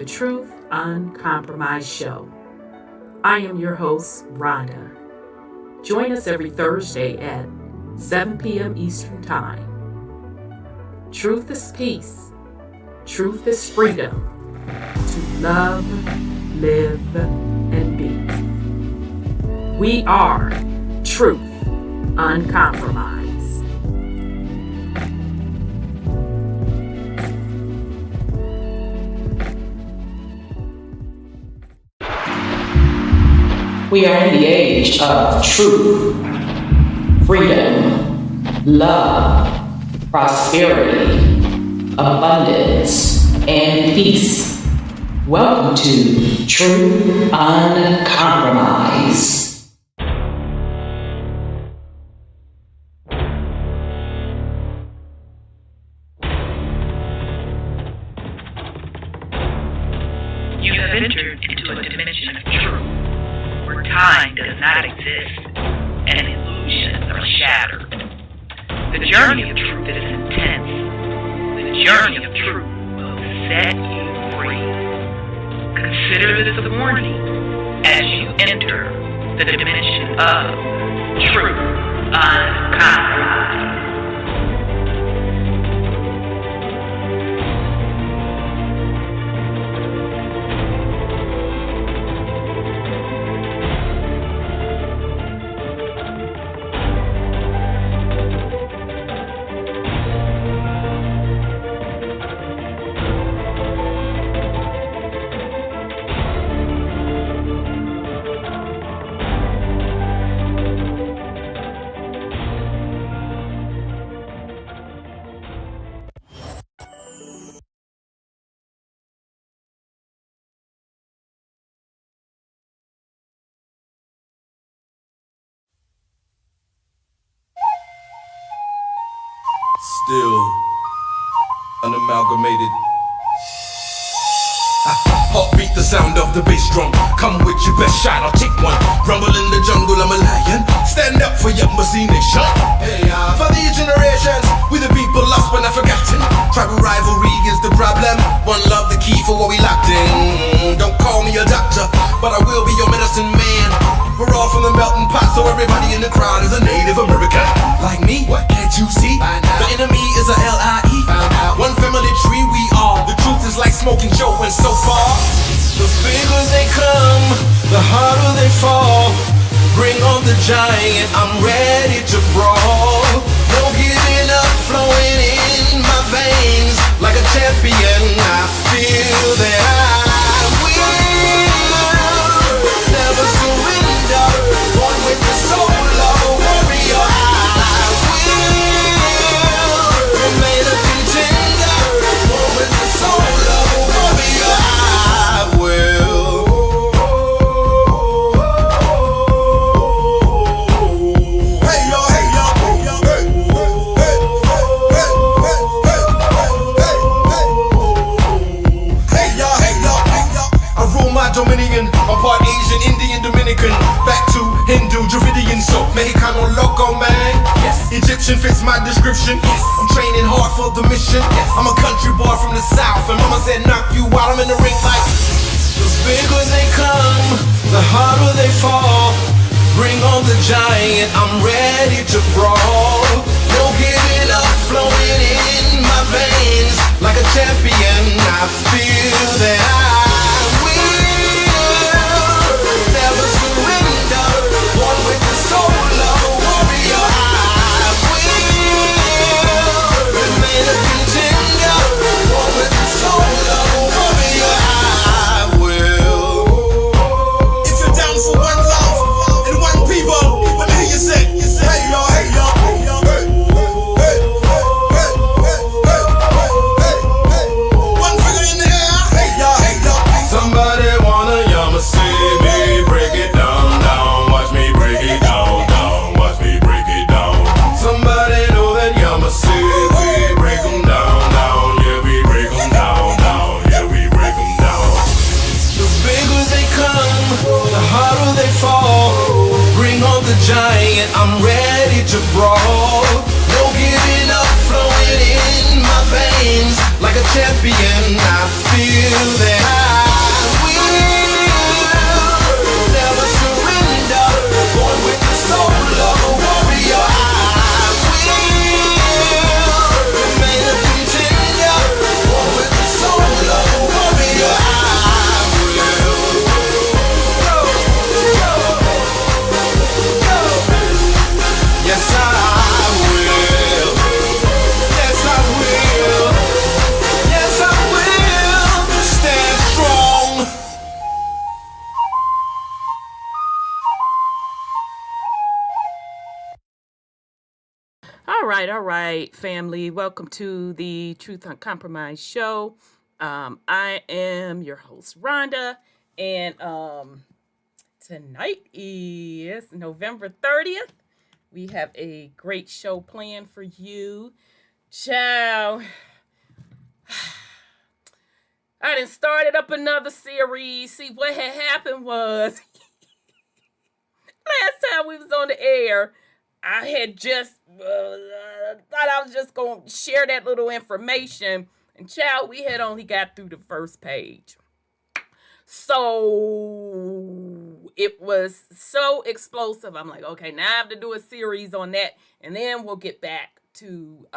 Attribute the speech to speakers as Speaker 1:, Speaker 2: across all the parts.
Speaker 1: Truth Uncompromised Show. I am your host, Rhonda. Join us every Thursday at 7 p.m. Eastern Time. Truth is peace. Truth is freedom. To love, live, and be. We are Truth Uncompromised. We are in the age of truth, freedom, love, prosperity, abundance, and peace. Welcome to Truth Uncompromised.
Speaker 2: You have entered into a dimension of truth, where time does not exist and illusions are shattered. The journey of truth is intense. The journey of truth will set you free. Consider this a warning as you enter the dimension of truth uncompromised.
Speaker 3: Still unamalgamated. Heartbeat, the sound of the bass drum. Come with your best shot, I'll take one. Rumble in the jungle, I'm a lion. Stand up for your Muslim nation. Hey, for these generations, we the people lost but not forgotten. Tribal rivalry is the problem. One love, the key for what we locked in. Don't call me a doctor, but I will be your medicine man. We're all from the melting pot, so everybody in the crowd is a Native American. Like me, what can't you see? The enemy is a L-I-E. One family tree we are. The truth is like smoking Joe, and so far the bigger they come, the harder they fall. Bring on the giant, I'm ready to brawl. No giving up, flowing in my veins. Like a champion, I feel that I will never surrender. One with the soul of a warrior, I will remain a contender. One with the soul of a warrior, I will. Hey yo, hey yo, hey yo, hey, hey, hey, hey, hey, hey, yo, hey yo, hey yo. I rule my Dominion, I'm part Asian, Indian, Dominican, back to Hindu, Dravidian, so Mexicano loco, man. Yes. Egyptian fits my description. Yes. I'm training hard for the mission. Yes. I'm a country boy from the south, and mama said knock you out. I'm in the ring like the bigger they come, the harder they fall. Bring on the giant, I'm ready to brawl. No giving up, flowing in my veins. Like a champion, I feel that I will never surrender. One with the soul of a warrior, I will remain a contender. One with the soul of a warrior, I will. If you're down for one love and one people, let me hear you say, hey yo, hey yo, hey yo, hey, hey, hey, hey, hey, hey, hey. One finger in the air, hey yo, hey yo. Somebody wanna yama see me break it down, down. Watch me break it down, down. Watch me break it down. Somebody know that yama see we break 'em down, down. Yeah, we break 'em down, down. Yeah, we break 'em down. The bigger they come, the harder they fall. Bring on the giant, I'm ready to brawl. No giving up, flowing in my veins. Like a champion, I feel that I
Speaker 4: All right, family. Welcome to the Truth Uncompromised show. I am your host, Rhonda, and tonight is November 30th. We have a great show planned for you. Ciao. I done started up another series. See, what had happened was last time we was on the air, I had just thought I was just going to share that little information. And child, we had only got through the first page. So it was so explosive. I'm like, okay, now I have to do a series on that. And then we'll get back to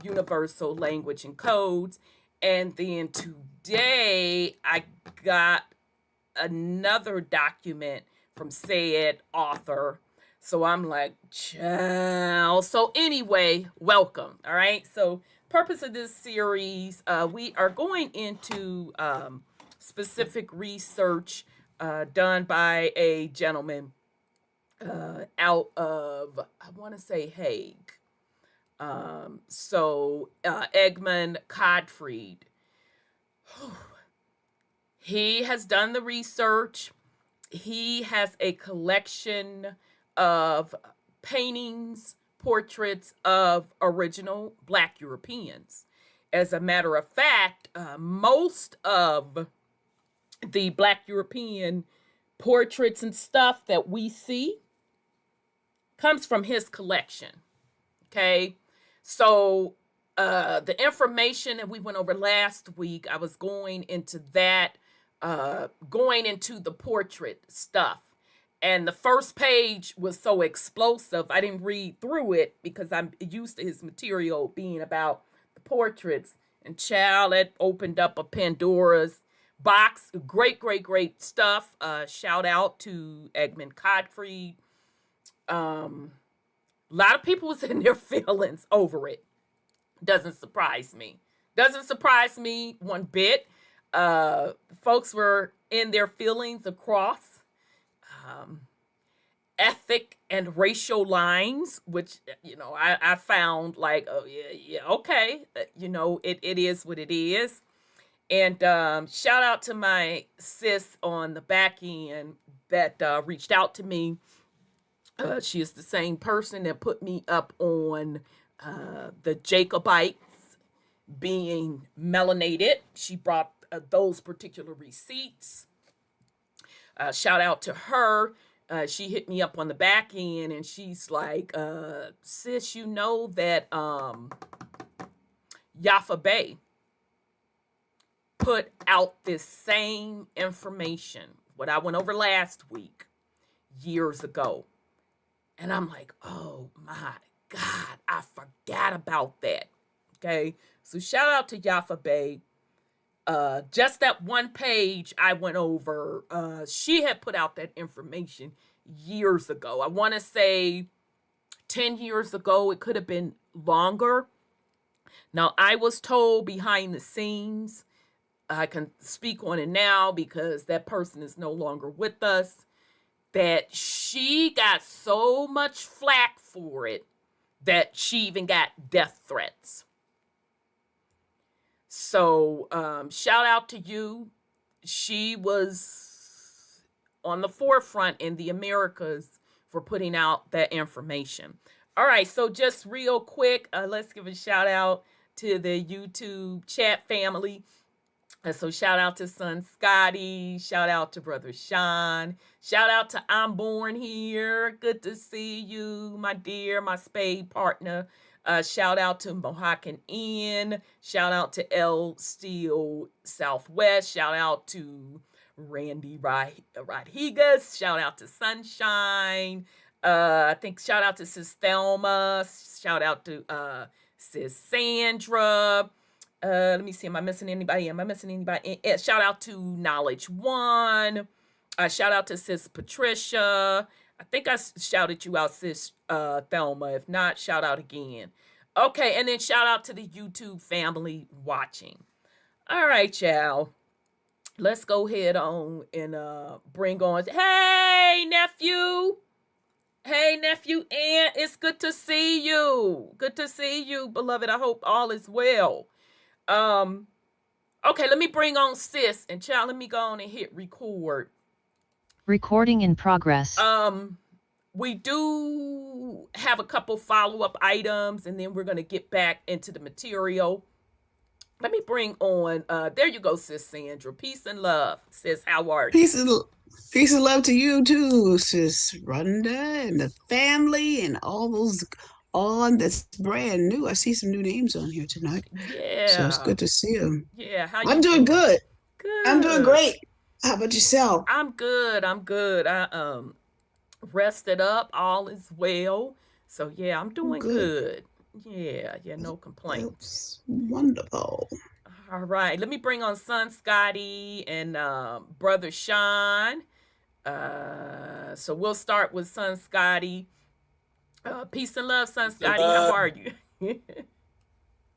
Speaker 4: universal language and codes. And then today I got another document from said author. So I'm like, ciao. So anyway, welcome. All right. So purpose of this series, we are going into specific research done by a gentleman out of, I want to say Hague. Egmond Codfried. He has done the research. He has a collection of paintings, portraits of original Black Europeans. As a matter of fact, most of the Black European portraits and stuff that we see comes from his collection. Okay, so the information that we went over last week, I was going into that, going into the portrait stuff. And the first page was so explosive, I didn't read through it because I'm used to his material being about the portraits. And child, it opened up a Pandora's box. Great, great, great stuff. Shout out to Egmond Codfried. A lot of people was in their feelings over it. Doesn't surprise me. Doesn't surprise me one bit. Folks were in their feelings across ethnic and racial lines, which, you know, I found like, oh, yeah, okay. It is what it is. And shout out to my sis on the back end that reached out to me. She is the same person that put me up on the Jacobites being melanated. She brought those particular receipts. Shout out to her. She hit me up on the back end and she's like, sis, you know that Yafa Bay put out this same information, what I went over last week, years ago. And I'm like, oh my God, I forgot about that. Okay. So shout out to Yafa Bay. Just that one page I went over, she had put out that information years ago. I want to say 10 years ago. It could have been longer. Now, I was told behind the scenes, I can speak on it now because that person is no longer with us, that she got so much flack for it that she even got death threats. So shout out to you. She was on the forefront in the Americas for putting out that information. All right, so just real quick, let's give a shout out to the YouTube chat family. So shout out to son Scotty. Shout out to brother Sean. Shout out to I'm Born Here. Good to see you, my dear, my spade partner. Shout out to Mohawken Inn. Shout out to L Steel Southwest. Shout out to Randy Rodriguez. Shout out to Sunshine. I think shout out to Sis Thelma. Shout out to Sis Sandra. Let me see. Am I missing anybody? Shout out to Knowledge One. Shout out to Sis Patricia. I think I shouted you out, Sis Thelma. If not, shout out again. Okay, and then shout out to the YouTube family watching. All right, y'all. Let's go ahead on and bring on. Hey, nephew. Hey, nephew Ant, it's good to see you. Good to see you, beloved. I hope all is well. Okay, let me bring on sis and child. Let me go on and hit record.
Speaker 5: Recording in progress.
Speaker 4: We do have a couple follow-up items, and then we're gonna get back into the material. Let me bring on. There you go, sis Sandra. Peace and love. Sis, how are you?
Speaker 6: Peace and love to you too, sis Rhonda and the family and all those on that's brand new. I see some new names on here tonight.
Speaker 4: Yeah.
Speaker 6: So it's good to see them.
Speaker 4: Yeah. How
Speaker 6: I'm
Speaker 4: you
Speaker 6: doing good.
Speaker 4: Good.
Speaker 6: I'm doing great. How about yourself?
Speaker 4: I'm good. I rested up. All is well. So yeah, I'm doing good. Yeah, no complaints.
Speaker 6: That's wonderful.
Speaker 4: All right, let me bring on son Scotty and brother Sean. So we'll start with son Scotty. Peace and love, son Scotty. How are you?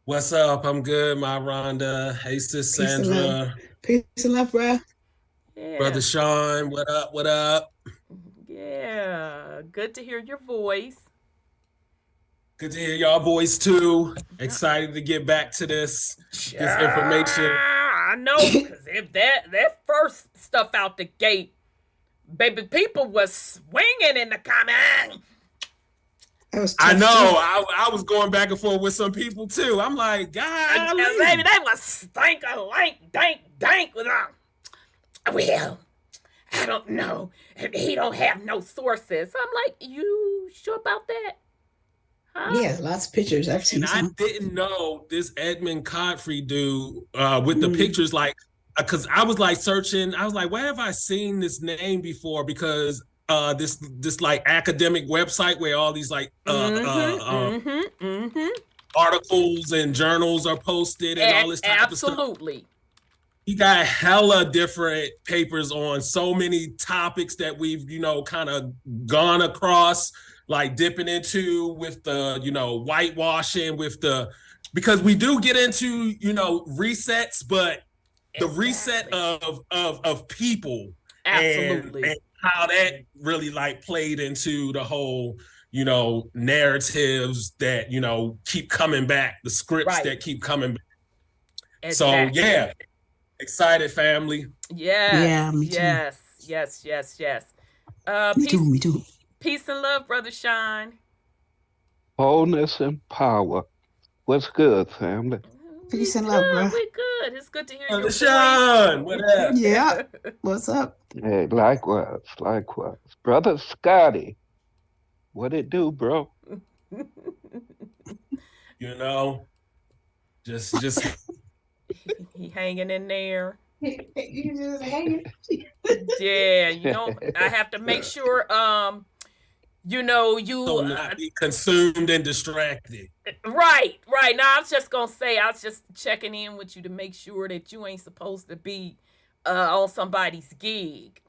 Speaker 7: What's up? I'm good, my Rhonda. Hey, sis Sandra.
Speaker 6: Peace and love, bro.
Speaker 4: Yeah.
Speaker 7: Brother Sean, what up? What up?
Speaker 4: Yeah, good to hear your voice.
Speaker 7: Good to hear y'all voice too. Excited to get back to this information.
Speaker 4: I know, because if that first stuff out the gate, baby, people was swinging in the comments.
Speaker 7: I know. I was going back and forth with some people too. I'm like, God,
Speaker 4: baby, they was dank with well, I don't know. He don't have no sources. I'm like, you sure about that? Huh?
Speaker 6: Yeah, lots of pictures. I've seen some.
Speaker 7: I didn't know this Egmond Codfried dude with the pictures, like, because I was like searching. I was like, where have I seen this name before? Because this like academic website where all these like articles and journals are posted and all this type of stuff.
Speaker 4: Absolutely.
Speaker 7: He got hella different papers on so many topics that we've, kind of gone across, like dipping into with the, whitewashing because we do get into, resets, but the reset of people.
Speaker 4: Absolutely.
Speaker 7: And how that really like played into the whole, narratives that, keep coming back, the scripts that keep coming back.
Speaker 4: Exactly.
Speaker 7: So yeah. Excited, family.
Speaker 4: Yes.
Speaker 6: Yeah, me too.
Speaker 4: Yes.
Speaker 6: Me too.
Speaker 4: Peace and love, brother Sean.
Speaker 8: Wholeness and power. What's good, family?
Speaker 6: Peace and love, bro.
Speaker 4: We good. It's good to hear you.
Speaker 7: Sean, what up?
Speaker 6: Yeah. What's up?
Speaker 8: Hey, likewise. Brother Scotty, what it do, bro?
Speaker 7: Just
Speaker 4: he hanging in there.
Speaker 6: You just hanging.
Speaker 4: Yeah, I have to make sure you
Speaker 7: not be consumed and distracted.
Speaker 4: Right. Now I was just gonna say, I was just checking in with you to make sure that you ain't supposed to be on somebody's gig.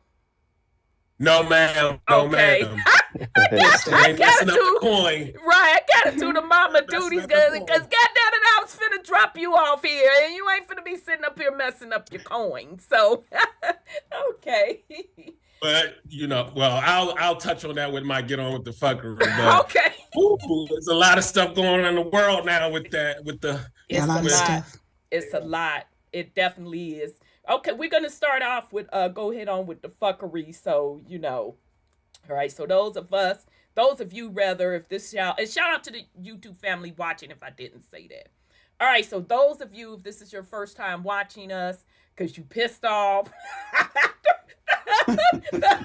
Speaker 7: No, ma'am. No, ma'am.
Speaker 4: I gotta do
Speaker 7: coin.
Speaker 4: Right, I gotta do the mama duties, because goddamn it, I was finna drop you off here, and you ain't finna be sitting up here messing up your coin. So, okay.
Speaker 7: But I'll touch on that with my get on with the fuckery. But,
Speaker 4: okay.
Speaker 7: There's a lot of stuff going on in the world now with that.
Speaker 4: It's
Speaker 6: a lot of stuff.
Speaker 4: It's a lot. It definitely is. Okay, we're gonna start off with go ahead on with the fuckery. So all right. So those of you rather, if this shout out to the YouTube family watching, if I didn't say that. All right. So those of you, if this is your first time watching us, because you pissed off the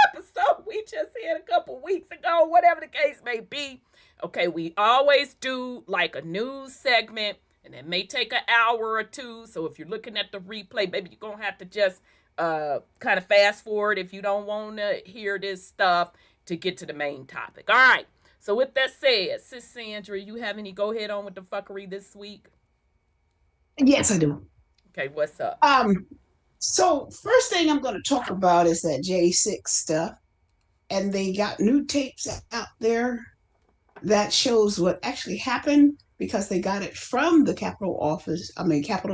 Speaker 4: episode we just had a couple weeks ago, whatever the case may be. Okay, we always do like a news segment. And it may take an hour or two. So if you're looking at the replay, maybe you're going to have to just kind of fast forward if you don't want to hear this stuff to get to the main topic. All right. So with that said, sis Sandra, you have any go ahead on with the fuckery this week?
Speaker 6: Yes, I do.
Speaker 4: Okay, what's up?
Speaker 6: So first thing I'm going to talk about is that J6 stuff. And they got new tapes out there that shows what actually happened, because they got it from the Capitol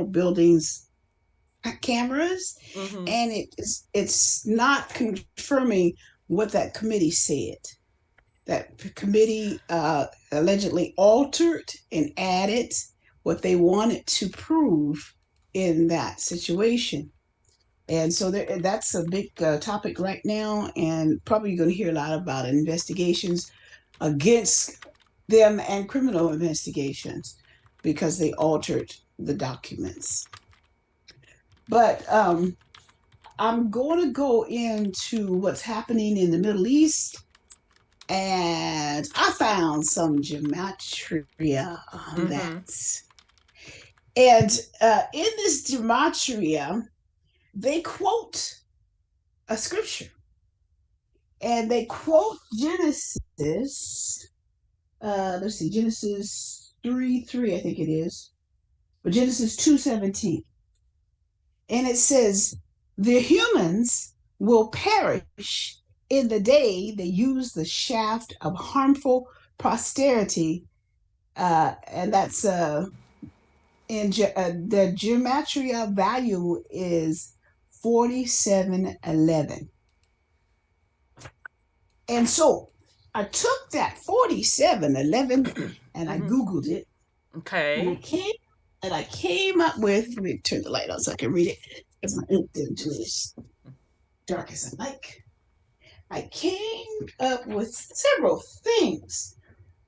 Speaker 6: building's cameras, and it's not confirming what that committee said. that committee allegedly altered and added what they wanted to prove in that situation. And so that's a big topic right now, and probably you're going to hear a lot about investigations against them and criminal investigations because they altered the documents. But I'm going to go into what's happening in the Middle East, and I found some gematria on that. And in this gematria, they quote a scripture, and they quote Genesis. Let's see, Genesis 3:3, I think it is, but Genesis 2:17, and it says, "The humans will perish in the day they use the shaft of harmful posterity," and that's the gematria value is 4711. And so I took that 4711 and I Googled it.
Speaker 4: Okay.
Speaker 6: And I came up with, let me turn the light on so I can read it because my ink didn't do as dark as I like. I came up with several things,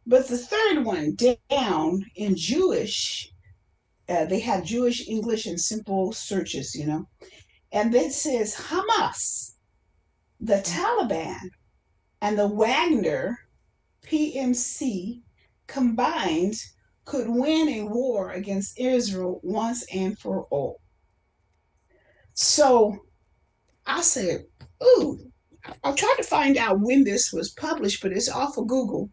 Speaker 6: but the third one down in Jewish, they have Jewish English and simple searches, and it says Hamas, the Taliban, and the Wagner PMC combined could win a war against Israel once and for all. So I said, ooh, I'll try to find out when this was published, but it's off of Google.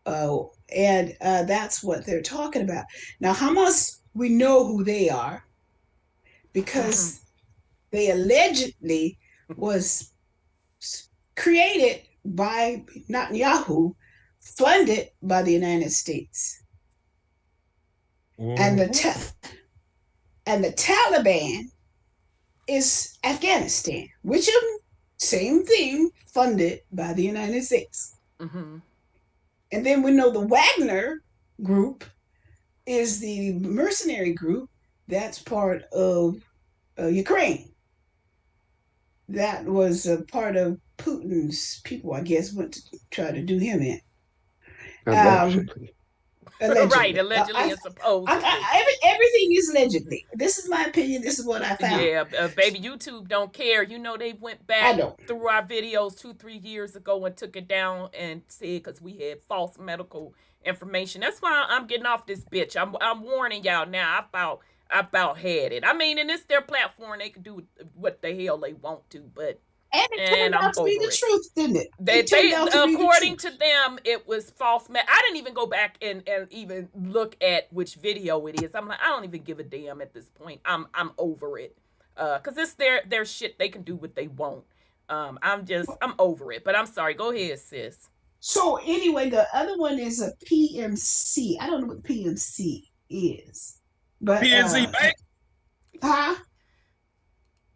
Speaker 6: And that's what they're talking about. Now, Hamas, we know who they are because they allegedly was created by Netanyahu, funded by the United States. And the Taliban is Afghanistan, which is same thing, funded by the United States. And then we know the Wagner group is the mercenary group that's part of Ukraine. That was a part of Putin's people, I guess, went to try to do him in.
Speaker 8: Allegedly.
Speaker 4: Right, allegedly and supposedly.
Speaker 6: Everything is allegedly. This is my opinion. This is what I found.
Speaker 4: Yeah, baby, YouTube don't care. They went back through our videos 2-3 years ago and took it down and said because we had false medical information. That's why I'm getting off this bitch. I'm warning y'all now. I about had it. I mean, and it's their platform. They can do what the hell they want to, but.
Speaker 6: And it turned out to be the truth, didn't it?
Speaker 4: According to them, it was false. I didn't even go back and even look at which video it is. I'm like, I don't even give a damn at this point. I'm over it. Cause it's their shit. They can do what they want. I'm over it. But I'm sorry. Go ahead, sis.
Speaker 6: So anyway, the other one is a PMC. I don't know what PMC is, but
Speaker 7: PNC Bank.
Speaker 6: Huh?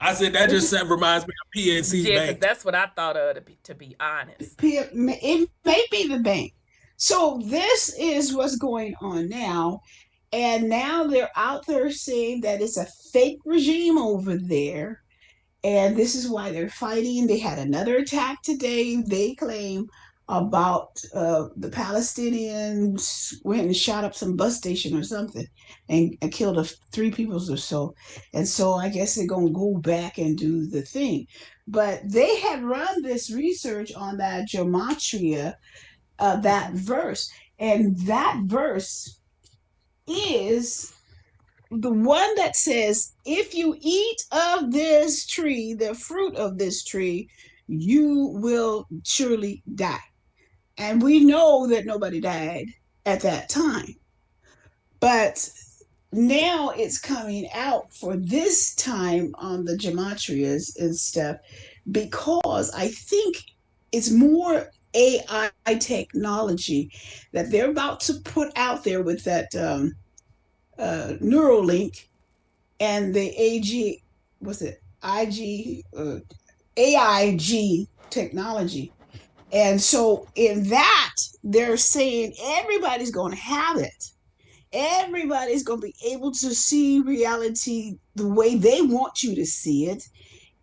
Speaker 7: I said that just reminds me of PNC Bank.
Speaker 4: Yeah, because that's what I thought of, to be honest.
Speaker 6: It may be the bank. So this is what's going on now. And now they're out there saying that it's a fake regime over there. And this is why they're fighting. They had another attack today, they claim, about the Palestinians went and shot up some bus station or something and killed 3 people or so. And so I guess they're going to go back and do the thing. But they had run this research on that gematria, that verse. And that verse is the one that says, if you eat of this tree, the fruit of this tree, you will surely die. And we know that nobody died at that time. But now it's coming out for this time on the gematrias and stuff, because I think it's more AI technology that they're about to put out there with that Neuralink and the AIG technology. And so in that, they're saying everybody's going to have it. Everybody's going to be able to see reality the way they want you to see it,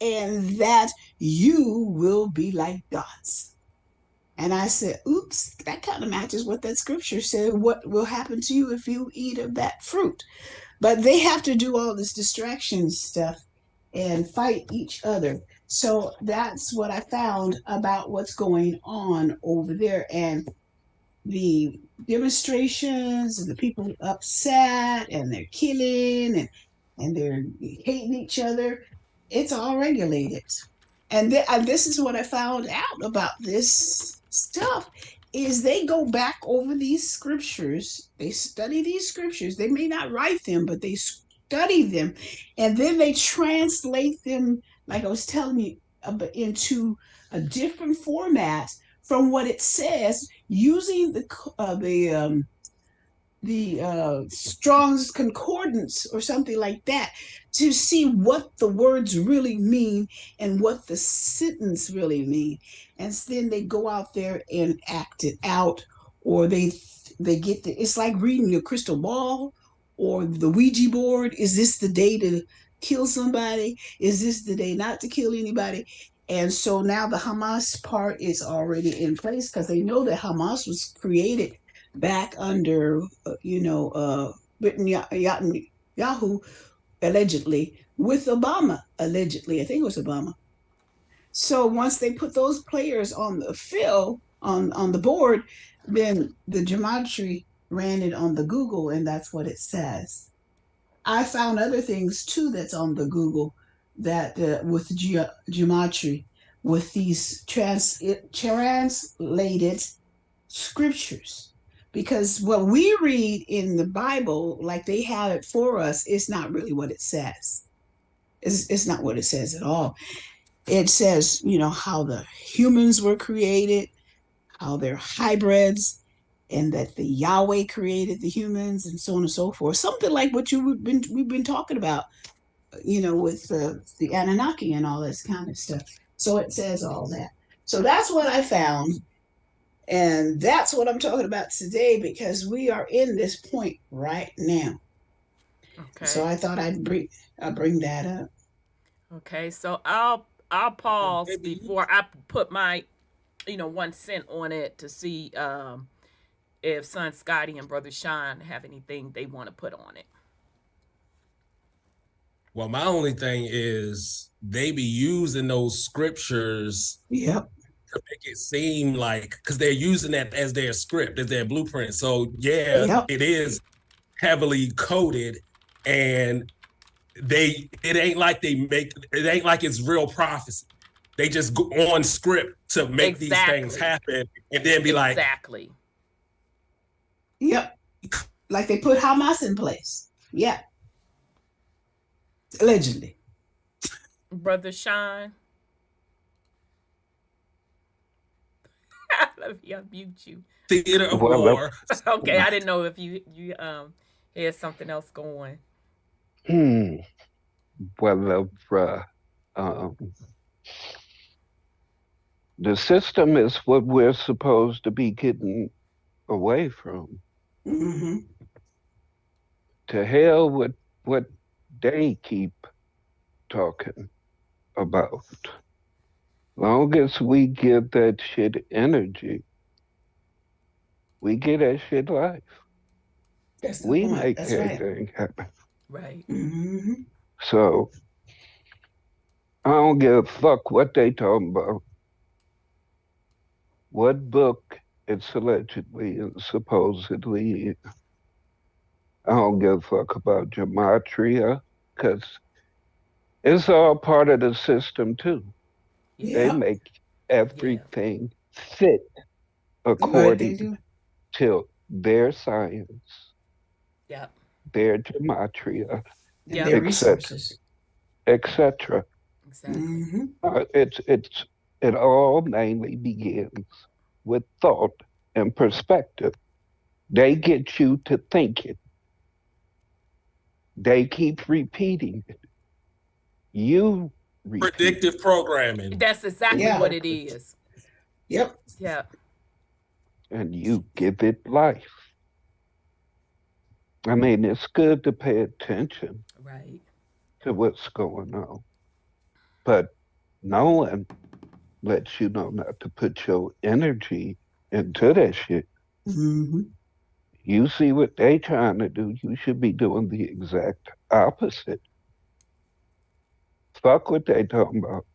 Speaker 6: and that you will be like gods. And I said, oops, that kind of matches what that scripture said. What will happen to you if you eat of that fruit? But they have to do all this distraction stuff and fight each other. So that's what I found about what's going on over there. And the demonstrations and the people upset and they're killing and they're hating each other, it's all regulated. And this is what I found out about this stuff is they go back over these scriptures, they study these scriptures, they may not write them, but they study them, and then they translate them, like I was telling you, into a different format from what it says, using the Strong's Concordance or something like that to see what the words really mean and what the sentence really mean. And then they go out there and act it out, or they get it's like reading a crystal ball or the Ouija board. Is this the day to kill somebody? Is this the day not to kill anybody? And so now the Hamas part is already in place because they know that Hamas was created back under, Netanyahu, allegedly, with Obama, allegedly. I think it was Obama. So once they put those players on the field, on the board, then the gematria ran it on the Google, and that's what it says. I found other things too that's on the Google that with gematria, with these translated scriptures, because what we read in the Bible, like they have it for us, is not really what it says. It's not what it says at all. It says, how the humans were created, how they're hybrids, and that the Yahweh created the humans, and so on and so forth. Something like what we've been talking about, with the Anunnaki and all this kind of stuff. So it says all that. So that's what I found. And that's what I'm talking about today, because we are in this point right now.
Speaker 4: Okay.
Speaker 6: So I thought I'd bring that up.
Speaker 4: Okay, so I'll pause before I put my 1 cent on it to see if Son Scotty and Brother Sean have anything they want to put on it.
Speaker 7: Well, my only thing is they be using those scriptures.
Speaker 6: Yep.
Speaker 7: To make it seem like, because they're using that as their script, as their blueprint. So yeah, yep. It is heavily coded, and it ain't like it's real prophecy. They just go on script to make these things happen, and then be like,
Speaker 4: exactly.
Speaker 6: Yep. Like they put Hamas in place. Yeah. Allegedly.
Speaker 4: Brother Sean. Let me unmute you.
Speaker 7: Theater of war.
Speaker 4: Okay, I didn't know if you had something else going.
Speaker 8: Well, the system is what we're supposed to be getting away from.
Speaker 6: Mm-hmm.
Speaker 8: To hell with what they keep talking about. Long as we give that shit energy, we get that shit life. We point. Make That's everything happen.
Speaker 4: Right.
Speaker 6: Mm-hmm.
Speaker 8: So I don't give a fuck what they talking about. What book it's allegedly and supposedly in. I don't give a fuck about gematria, because it's all part of the system too. Yeah. They make everything fit according to their science, their gematria,
Speaker 6: their resources,
Speaker 8: etc.
Speaker 4: Exactly.
Speaker 6: Mm-hmm.
Speaker 8: It all mainly begins with thought and perspective. They get you to think it. They keep repeating it. You
Speaker 7: predictive programming.
Speaker 4: That's exactly what it is.
Speaker 6: Yep.
Speaker 4: Yeah.
Speaker 8: and you give it life. I mean, it's good to pay attention
Speaker 4: Right.
Speaker 8: to what's going on, but no one lets you know not to put your energy into that shit.
Speaker 6: Hmm.
Speaker 8: You see what they trying to do, you should be doing the exact opposite. Fuck what they talking about.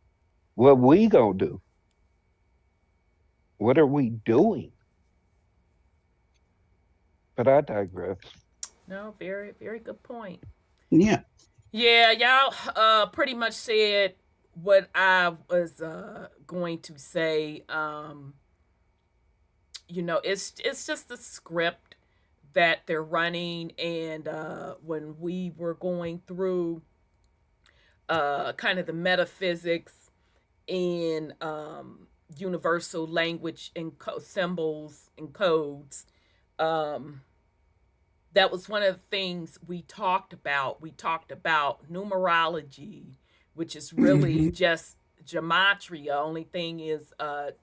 Speaker 8: What we gonna do? What are we doing? But I digress.
Speaker 4: No, very, very good point.
Speaker 6: Yeah.
Speaker 4: Yeah, y'all pretty much said what I was going to say. It's just the script that they're running, and when we were going through kind of the metaphysics in universal language and symbols and codes, um, that was one of the things we talked about. We talked about numerology, which is really
Speaker 6: Hmm.
Speaker 4: just gematria. Only thing is,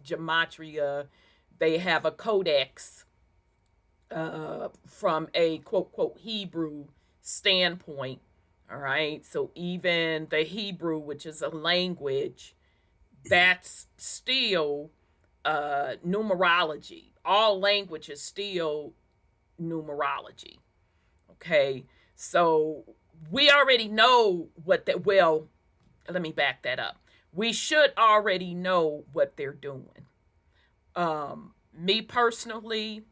Speaker 4: gematria, they have a codex from a quote quote Hebrew standpoint. All right. So even the Hebrew, which is a language, that's still numerology. All language is still numerology. Okay. So we already know what that, well, let me back that up. We should already know what they're doing. Me personally,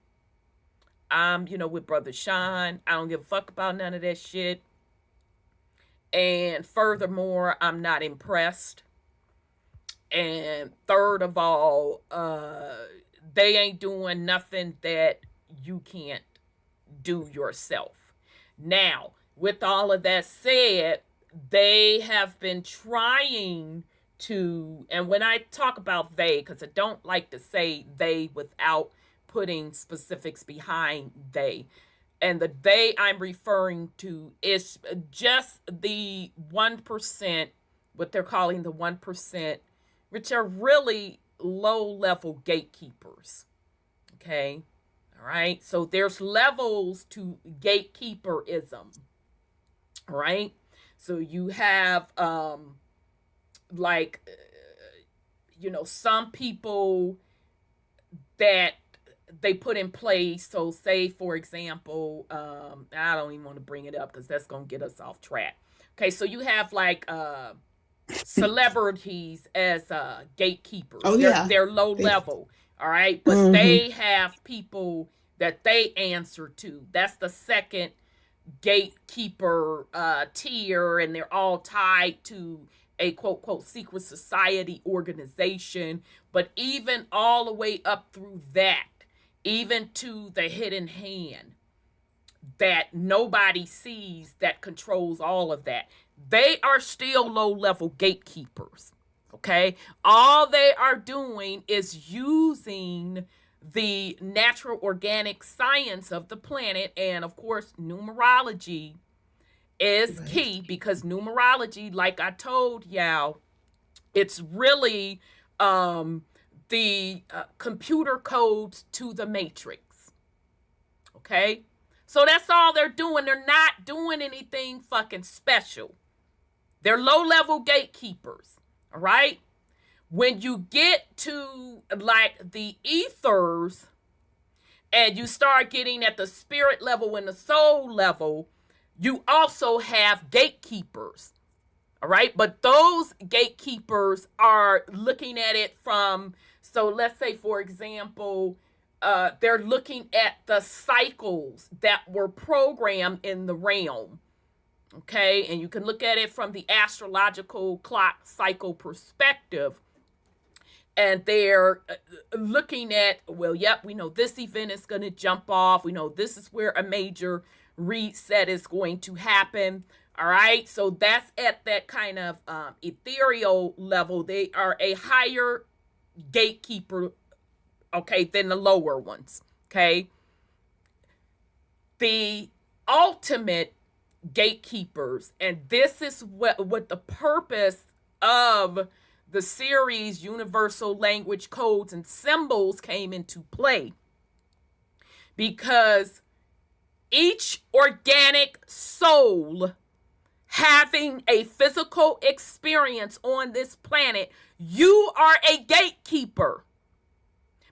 Speaker 4: I'm, with Brother Sean. I don't give a fuck about none of that shit. And furthermore, I'm not impressed. And third of all, they ain't doing nothing that you can't do yourself. Now, with all of that said, they have been trying to, and when I talk about they, because I don't like to say they without putting specifics behind they. And the they I'm referring to is just the 1%, what they're calling the 1%, which are really low level gatekeepers. Okay. All right. So there's levels to gatekeeperism. All right. So you have like some people that they put in place. So say for example, I don't even want to bring it up because that's gonna get us off track. Okay, so you have like celebrities as gatekeepers.
Speaker 6: Oh
Speaker 4: They're
Speaker 6: yeah.
Speaker 4: they're low
Speaker 6: They,
Speaker 4: level, all right, but
Speaker 6: hmm
Speaker 4: they have people that they answer to. That's the second gatekeeper tier, and they're all tied to a quote quote secret society organization. But even all the way up through that, even to the hidden hand that nobody sees that controls all of that, they are still low level gatekeepers. Okay, all they are doing is using the natural organic science of the planet, and of course numerology is
Speaker 6: right.
Speaker 4: key, because numerology, like I told y'all, it's really the computer codes to the matrix. Okay, so that's all they're doing. They're not doing anything fucking special. They're low level gatekeepers. All right, when you get to like the ethers and you start getting at the spirit level and the soul level, you also have gatekeepers. All right, but those gatekeepers are looking at it from, so let's say for example, they're looking at the cycles that were programmed in the realm. Okay, and you can look at it from the astrological clock cycle perspective, and they're looking at, well, yep, we know this event is going to jump off. We know this is where a major reset is going to happen. All right, so that's at that kind of ethereal level. They are a higher gatekeeper, okay, than the lower ones. Okay, the ultimate gatekeepers, and this is what the purpose of the series Universal Language Codes and Symbols came into play, because each organic soul having a physical experience on this planet, you are a gatekeeper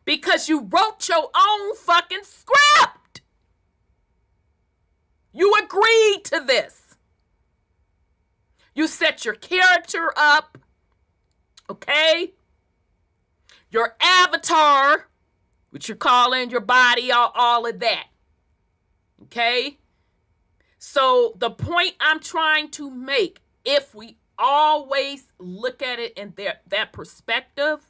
Speaker 4: because you wrote your own fucking script. You agreed to this. You set your character up, okay? Your avatar, which you're calling your body, all of that, okay? So the point I'm trying to make, if we always look at it in that perspective,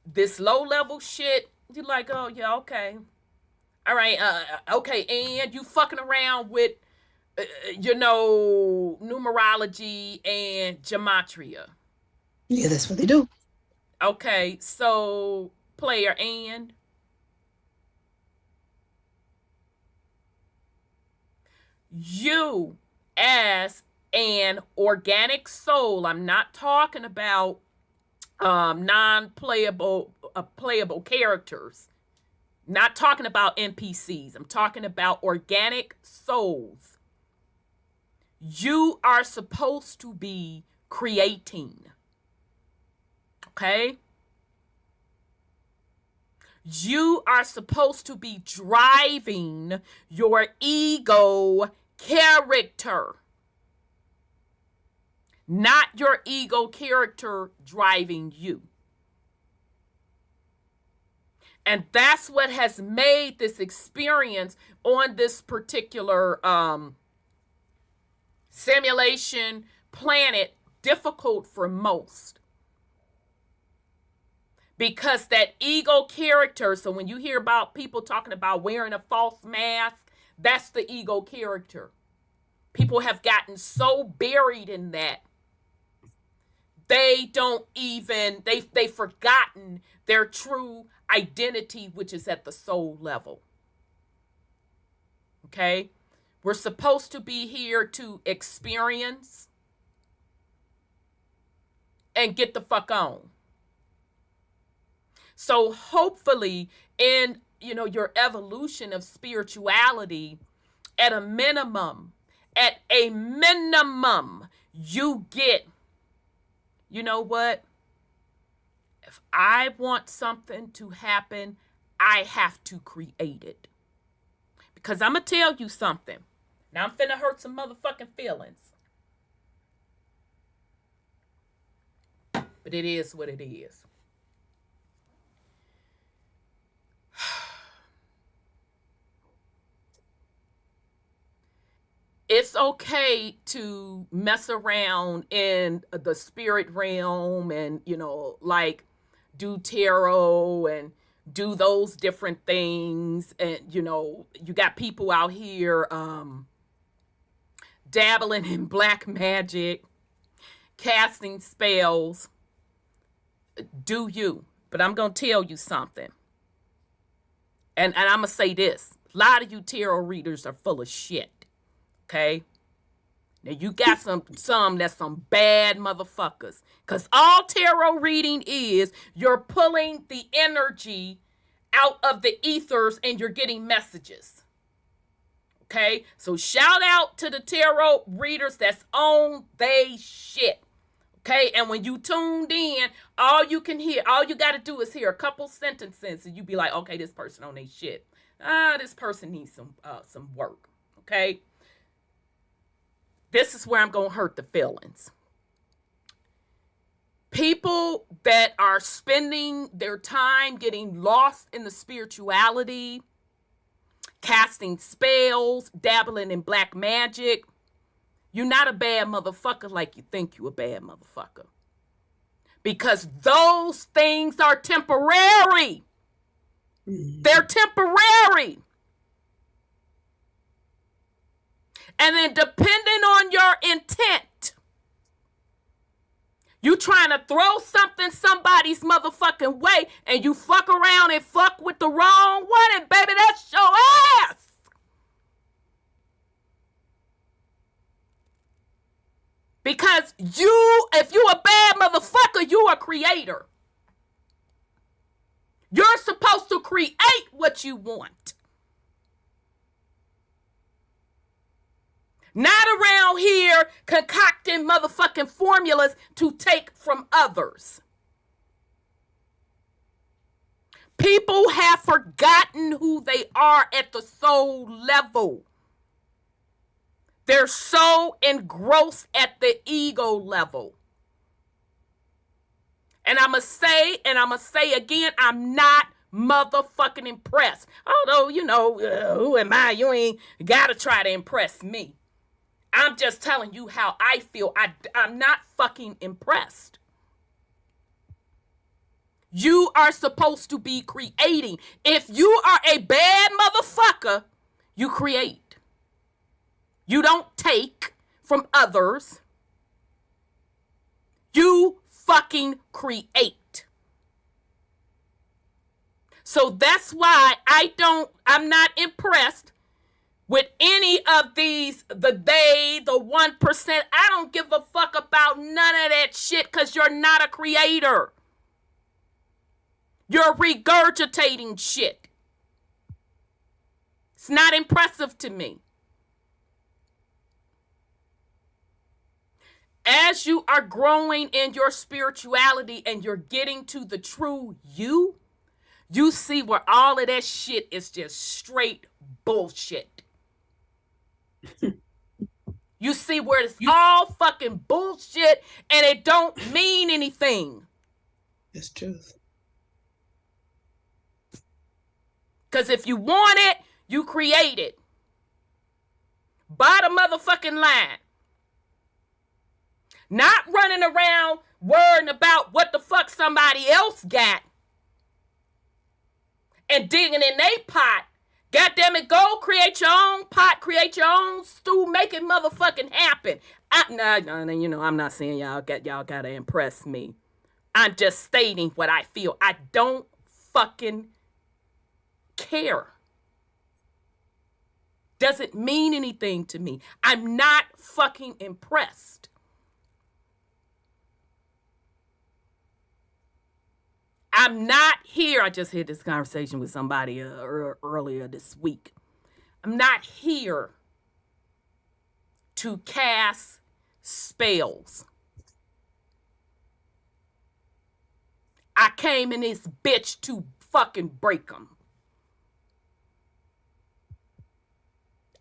Speaker 4: this low-level shit, you're like, oh, yeah, okay. All right, okay, and you fucking around with, numerology and gematria.
Speaker 6: Yeah, that's what they do.
Speaker 4: Okay, so player and... you as an organic soul, I'm not talking about non-playable playable characters, not talking about NPCs, I'm talking about organic souls. You are supposed to be creating, okay? You are supposed to be driving your ego character, not your ego character driving you. And that's what has made this experience on this particular simulation planet difficult for most. Because that ego character, so when you hear about people talking about wearing a false mask, that's the ego character. People have gotten so buried in that. They don't even, they've forgotten their true identity, which is at the soul level. Okay? We're supposed to be here to experience and get the fuck on. So hopefully in, your evolution of spirituality, at a minimum, you get, you know what? If I want something to happen, I have to create it. Because I'm going to tell you something. Now I'm finna hurt some motherfucking feelings. But it is what it is. It's okay to mess around in the spirit realm and, do tarot and do those different things. And, you got people out here dabbling in black magic, casting spells. Do you? But I'm going to tell you something. And I'm going to say this. A lot of you tarot readers are full of shit. Okay? Now you got some that's some bad motherfuckers. Because all tarot reading is, you're pulling the energy out of the ethers and you're getting messages. Okay? So shout out to the tarot readers that's on they shit. Okay? And when you tuned in, all you got to do is hear a couple sentences and you be like, okay, this person on they shit. This person needs some work. Okay? This is where I'm going to hurt the feelings. People that are spending their time getting lost in the spirituality, casting spells, dabbling in black magic, you're not a bad motherfucker like you think you're a bad motherfucker. Because those things are temporary. They're temporary. And then depending on your intent, you trying to throw something somebody's motherfucking way and you fuck around and fuck with the wrong one, and baby, that's your ass. Because if you a bad motherfucker, you a creator. You're supposed to create what you want. Not around here concocting motherfucking formulas to take from others. People have forgotten who they are at the soul level. They're so engrossed at the ego level. And I'm going to say again, I'm not motherfucking impressed. Although, who am I? You ain't got to try to impress me. I'm just telling you how I feel. I'm not fucking impressed. You are supposed to be creating. If you are a bad motherfucker, you create. You don't take from others. You fucking create. So that's why I'm not impressed with any of these, the 1%. I don't give a fuck about none of that shit because you're not a creator. You're regurgitating shit. It's not impressive to me. As you are growing in your spirituality and you're getting to the true you see where all of that shit is just straight bullshit. You see where it's all fucking bullshit and it don't mean anything.
Speaker 6: It's truth.
Speaker 4: Because if you want it, you create it. Bottom motherfucking line. Not running around worrying about what the fuck somebody else got and digging in their pot. God damn it, go create your own pot, create your own stew, make it motherfucking happen. No, I'm not saying y'all gotta impress me. I'm just stating what I feel. I don't fucking care. Doesn't mean anything to me. I'm not fucking impressed. I'm not here. I just had this conversation with somebody earlier this week. I'm not here to cast spells. I came in this bitch to fucking break them.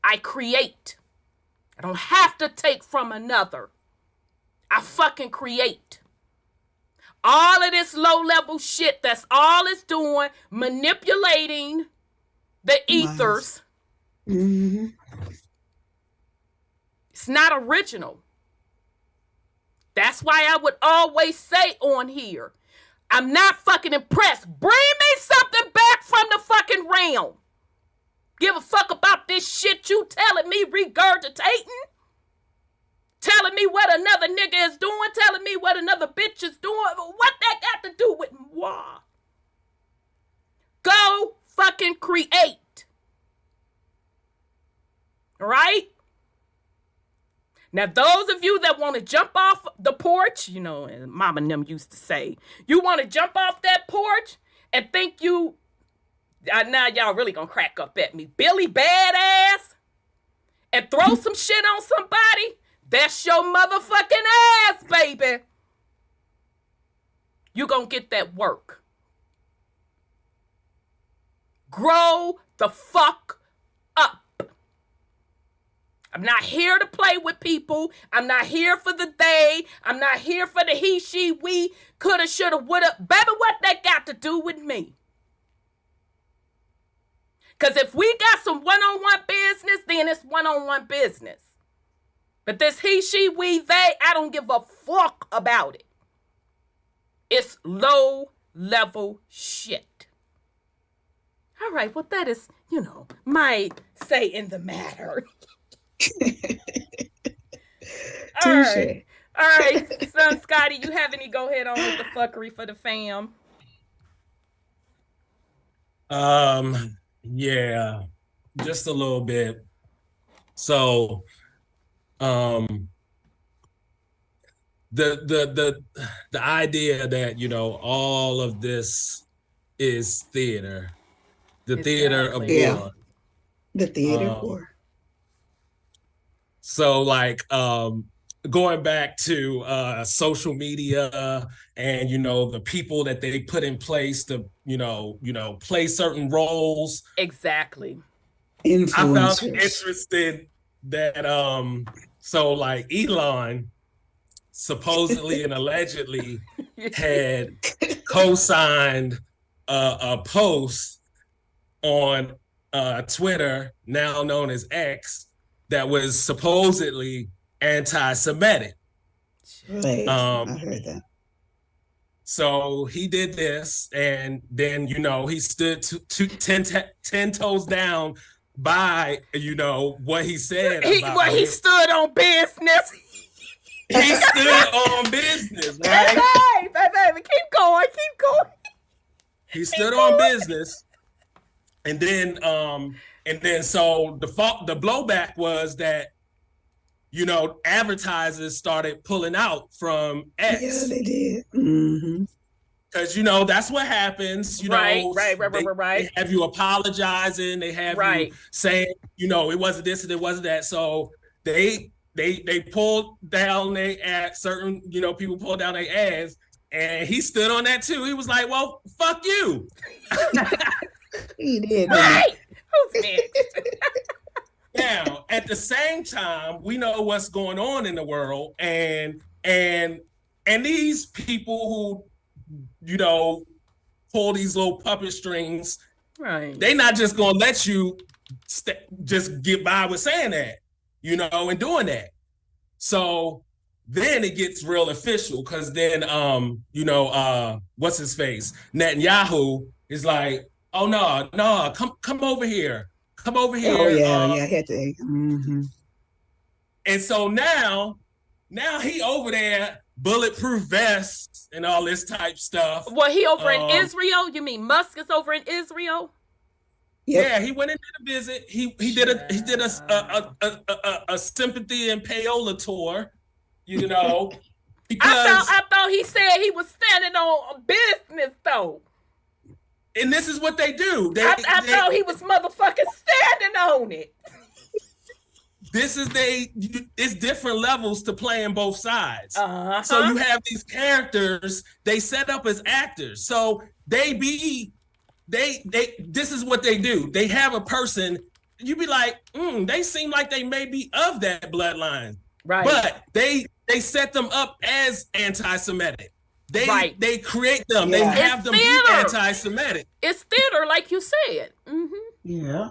Speaker 4: I create. I don't have to take from another. I fucking create. All of this low-level shit, that's all it's doing, manipulating the ethers.
Speaker 6: Mm-hmm.
Speaker 4: It's not original. That's why I would always say on here, I'm not fucking impressed. Bring me something back from the fucking realm. Give a fuck about this shit you telling me, regurgitating. Telling me what another nigga is doing, telling me what another bitch is doing. What that got to do with moi? Go fucking create. All right? Now, those of you that want to jump off the porch, and Mama and them used to say, you want to jump off that porch and think now y'all really gonna crack up at me. Billy Badass and throw some shit on somebody. That's your motherfucking ass, baby. You gonna get that work. Grow the fuck up. I'm not here to play with people. I'm not here for the they. I'm not here for the he, she, we, coulda, shoulda, woulda. Baby, what that got to do with me? Because if we got some one-on-one business, then it's one-on-one business. But this he, she, we, they, I don't give a fuck about it. It's low-level shit. All right, well, that is, my say in the matter. All right, son Scotty, you have any go ahead on with the fuckery for the fam?
Speaker 7: Yeah, just a little bit. So, the idea that, you know, all of this is theater, the theater of
Speaker 4: Exactly.
Speaker 6: Yeah.
Speaker 7: war.
Speaker 6: The theater
Speaker 7: Um,
Speaker 6: war.
Speaker 7: So like going back to social media and, you know, the people that they put in place to, you know, play certain roles.
Speaker 4: Exactly.
Speaker 7: I found it
Speaker 6: Influencers.
Speaker 7: interesting that so like Elon supposedly and allegedly had co-signed a post on Twitter, now known as X, that was supposedly anti-Semitic.
Speaker 6: Right. I heard that.
Speaker 7: So he did this, and then, you know, he stood 10 toes down by, you know, what he said about
Speaker 4: He
Speaker 7: it.
Speaker 4: stood on business.
Speaker 7: He stood on business, right?
Speaker 4: Hey, baby, keep going.
Speaker 7: He stood on business, and then so the blowback was that, you know, advertisers started pulling out from X.
Speaker 6: Yeah, they did. Mm-hmm.
Speaker 7: Because, you know, that's what happens. You know,
Speaker 4: Right.
Speaker 7: They have you apologizing. They have you saying, you know, it wasn't this and it wasn't that. So they pulled down their ads. Certain, you know, people pulled down their ads, and he stood on that too. He was like, "Well, fuck you."
Speaker 6: He did.
Speaker 4: Right. Who's next?
Speaker 7: Now, at the same time, we know what's going on in the world, and these people who, you know, pull these little puppet strings,
Speaker 4: Right?
Speaker 7: they not just gonna let you just get by with saying that, you know, and doing that. So then it gets real official, because then you know, what's his face, Netanyahu is like, "Oh no, come over here. Come over here."
Speaker 6: Oh yeah, I had to. Mm-hmm.
Speaker 7: And so now he over there, bulletproof vests and all this type stuff.
Speaker 4: Well, he over in Israel? You mean Musk is over in Israel?
Speaker 6: Yep.
Speaker 7: Yeah, he went and did a visit. He did a sympathy and payola tour, you know. Because
Speaker 4: I thought he said he was standing on business though.
Speaker 7: And this is what they do.
Speaker 4: I thought he was motherfucking standing on it.
Speaker 7: It's different levels to playing both sides.
Speaker 4: Uh-huh.
Speaker 7: So you have these characters, they set up as actors. So this is what they do. They have a person, you be like, they seem like they may be of that bloodline.
Speaker 4: Right.
Speaker 7: But they set them up as anti-Semitic. They create them. Yeah. They have them be anti-Semitic.
Speaker 4: It's theater, like you said. Mm-hmm.
Speaker 6: Yeah.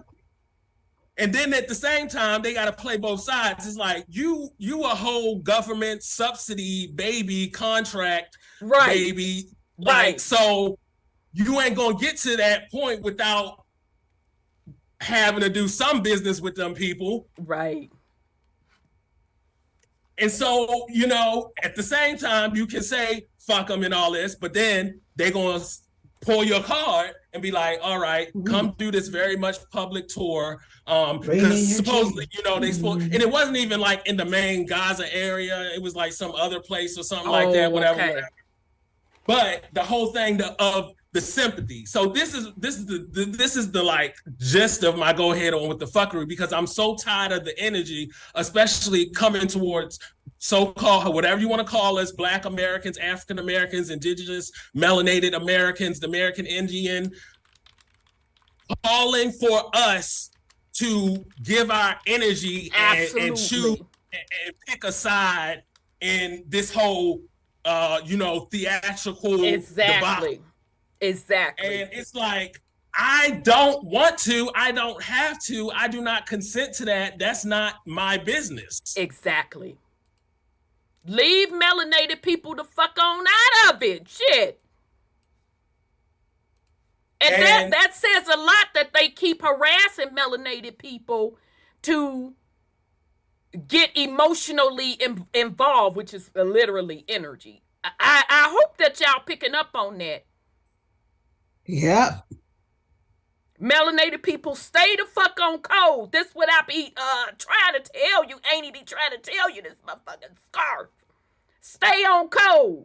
Speaker 7: And then at the same time, they got to play both sides. It's like you a whole government subsidy baby contract, baby. Like, so you ain't gonna get to that point without having to do some business with them people.
Speaker 4: Right.
Speaker 7: And so, you know, at the same time, you can say fuck them and all this, but then they're gonna pull your card and be like, all right, come do this very much public tour. Because supposedly, you know, and it wasn't even like in the main Gaza area. It was like some other place or something like that, whatever. But the whole thing of the sympathy. So this is the like gist of my go ahead on with the fuckery, because I'm so tired of the energy, especially coming towards so-called, whatever you want to call us, Black Americans, African Americans, Indigenous, melanated Americans, the American Indian, calling for us to give our energy and choose and pick a side in this whole theatrical debacle.
Speaker 4: Exactly.
Speaker 7: And it's like, I don't want to, I don't have to, I do not consent to that. That's not my business.
Speaker 4: Exactly. Leave melanated people the fuck on out of it. Shit. And that says a lot that they keep harassing melanated people to get emotionally involved, which is literally energy. I hope that y'all picking up on that.
Speaker 6: Yep.
Speaker 4: Melanated people, stay the fuck on code. This what I be trying to tell you. Ain't he be trying to tell you this motherfucking scarf. Stay on code.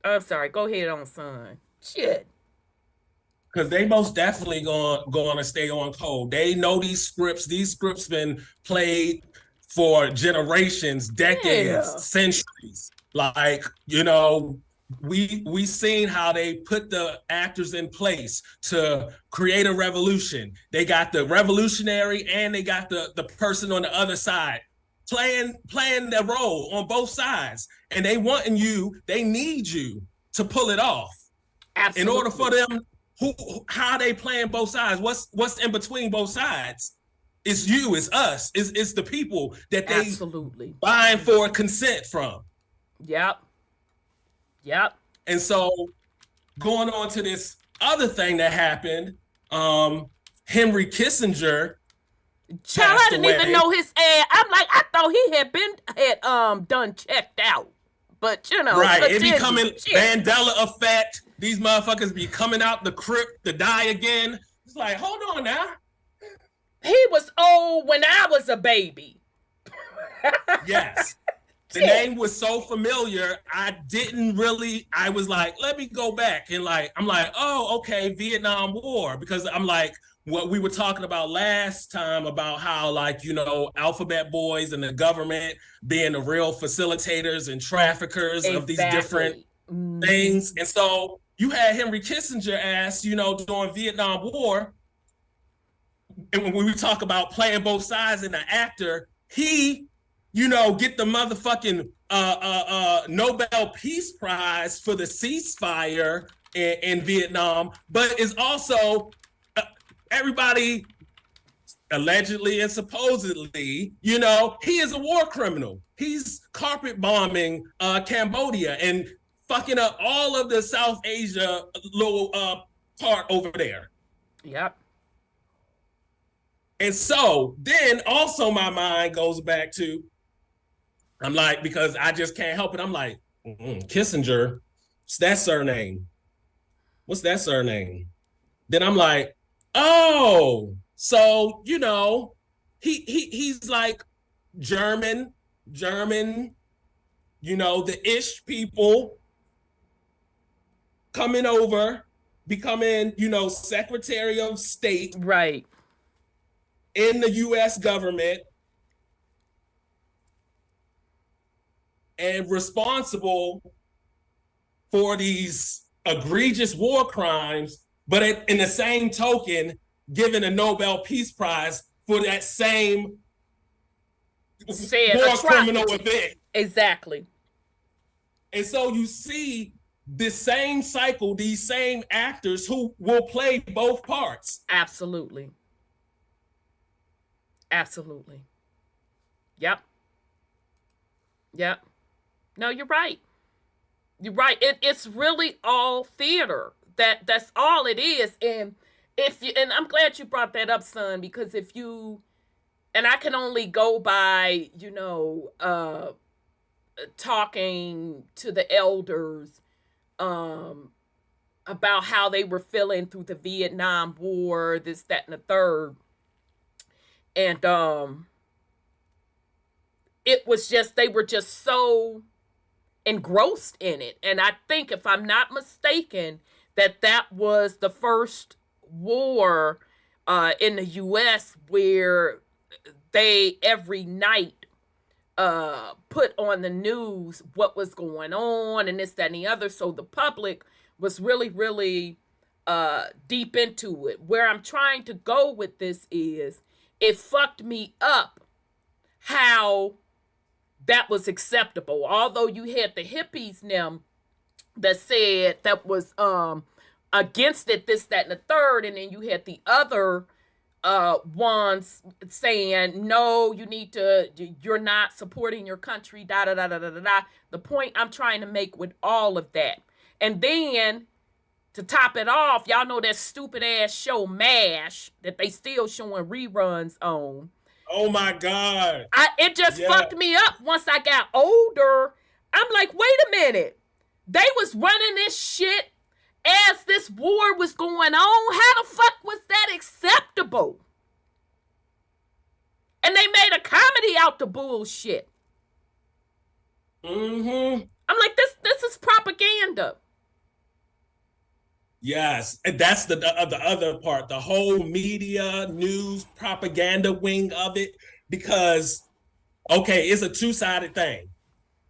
Speaker 4: I'm sorry. Go ahead on, son. Shit.
Speaker 7: Because they most definitely going to stay on code. They know these scripts. These scripts been played for generations, decades, centuries. Like, you know, we seen how they put the actors in place to create a revolution. They got the revolutionary and they got the person on the other side playing the role on both sides. And they need you to pull it off.
Speaker 4: Absolutely.
Speaker 7: In order for them, how they playing both sides? What's in between both sides? It's you, it's us, it's the people that they
Speaker 4: absolutely
Speaker 7: buying for consent from.
Speaker 4: Yep.
Speaker 7: And so going on to this other thing that happened, Henry Kissinger.
Speaker 4: Child, I didn't even know his ad. I'm like, I thought he had done checked out. But you know,
Speaker 7: right, it becoming Mandela effect. These motherfuckers be coming out the crypt to die again. It's like, hold on now.
Speaker 4: He was old when I was a baby.
Speaker 7: Yes. The name was so familiar. I was like, let me go back. And I'm like, oh, okay, Vietnam War. Because I'm like, what we were talking about last time about how, like, you know, alphabet boys and the government being the real facilitators and traffickers of these different things. And so you had Henry Kissinger ask, you know, during Vietnam War, and when we talk about playing both sides and the actor, he, you know, get the motherfucking Nobel Peace Prize for the ceasefire in Vietnam, but is also everybody allegedly and supposedly, you know, he is a war criminal. He's carpet bombing Cambodia and fucking up all of the South Asia little part over there.
Speaker 4: Yep.
Speaker 7: And so then also my mind goes back to, I'm like, because I just can't help it. I'm like, Kissinger, what's that surname? What's that surname? Then I'm like, oh, so, you know, he's like German, you know, the ish people coming over, becoming, you know, Secretary of State.
Speaker 4: Right.
Speaker 7: In the US government and responsible for these egregious war crimes, but in the same token, given a Nobel Peace Prize for that same war criminal event.
Speaker 4: Exactly.
Speaker 7: And so you see this same cycle, these same actors who will play both parts.
Speaker 4: Absolutely. Absolutely. Yep. No, you're right. You're right. It's really all theater. That's all it is. And and I'm glad you brought that up, son, because and I can only go by, you know, talking to the elders about how they were feeling through the Vietnam War, this, that, and the third. And it was just, they were just so engrossed in it. And I think, if I'm not mistaken, that was the first war in the U.S. where they every night put on the news what was going on and this, that, and the other. So the public was really, really deep into it. Where I'm trying to go with this is, it fucked me up how that was acceptable. Although you had the hippies now that said that was against it, this, that, and the third, and then you had the other ones saying, no, you're not supporting your country, da da da da da da. The point I'm trying to make with all of that. And then to top it off, y'all know that stupid ass show MASH that they still showing reruns on.
Speaker 7: Oh my God.
Speaker 4: It just fucked me up once I got older. I'm like, wait a minute. They was running this shit as this war was going on. How the fuck was that acceptable? And they made a comedy out the bullshit. I'm like, this is propaganda.
Speaker 7: Yes, and that's the other part, the whole media, news, propaganda wing of it. Because, okay, it's a two-sided thing.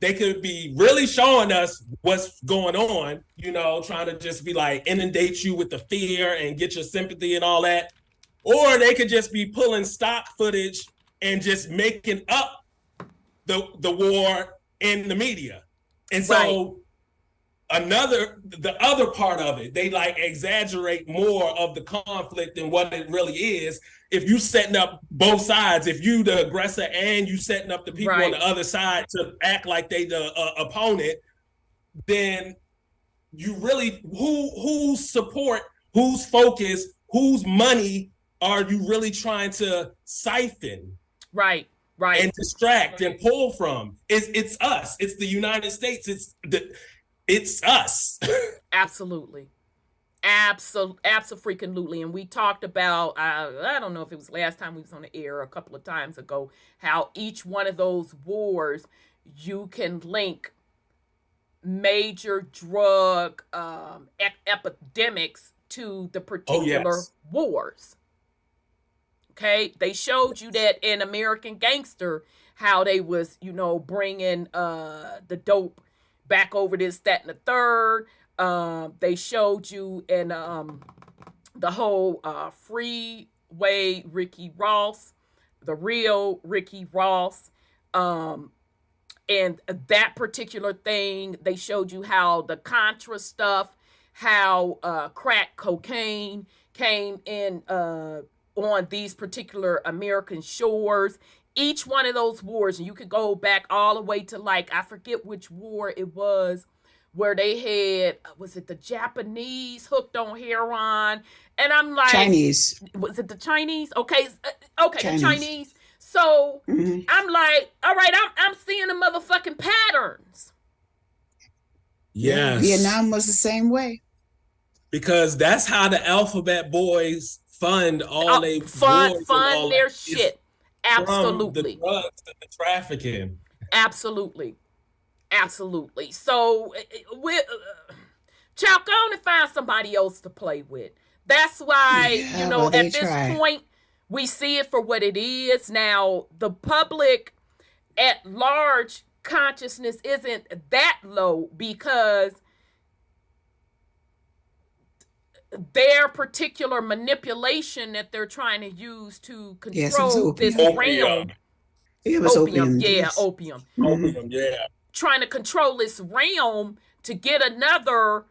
Speaker 7: They could be really showing us what's going on, trying to just be like inundate you with the fear and get your sympathy and all that. Or they could just be pulling stock footage and just making up the war in the media. And so the other part of it, they like exaggerate more of the conflict than what it really is. If you setting up both sides, if you the aggressor and you setting up the people on the other side to act like they the opponent, then you really whose support, whose focus, whose money are you really trying to siphon?
Speaker 4: Right.
Speaker 7: And distract and pull from? It's us. It's the United States. It's us.
Speaker 4: Absolutely. Absolutely. And we talked about, I don't know if it was last time we was on the air, a couple of times ago, how each one of those wars, you can link major drug epidemics to the particular wars. Okay, they showed you that in American Gangster, how they was, bringing the dope back over this, that, and the third. They showed you in the whole freeway Ricky Ross, the real Ricky Ross, and that particular thing. They showed you how the Contra stuff, how crack cocaine came in on these particular American shores. Each one of those wars, and you could go back all the way to, like, I forget which war it was, where they had, was it the Japanese hooked on heroin? And I'm like,
Speaker 6: Chinese.
Speaker 4: Was it the Chinese? Okay, Chinese. The Chinese. So I'm like, all right, I'm seeing the motherfucking patterns.
Speaker 7: Yes.
Speaker 6: Vietnam was the same way.
Speaker 7: Because that's how the alphabet boys fund all they
Speaker 4: fund their shit. Absolutely.
Speaker 7: From the drugs and the trafficking.
Speaker 4: Absolutely. So child, go on and find somebody else to play with. That's why, at this point, we see it for what it is. Now, the public at large consciousness isn't that low because their particular manipulation that they're trying to use to control this realm.
Speaker 6: It was opium.
Speaker 4: Opium.
Speaker 7: Opium, yeah.
Speaker 4: Trying to control this realm to get another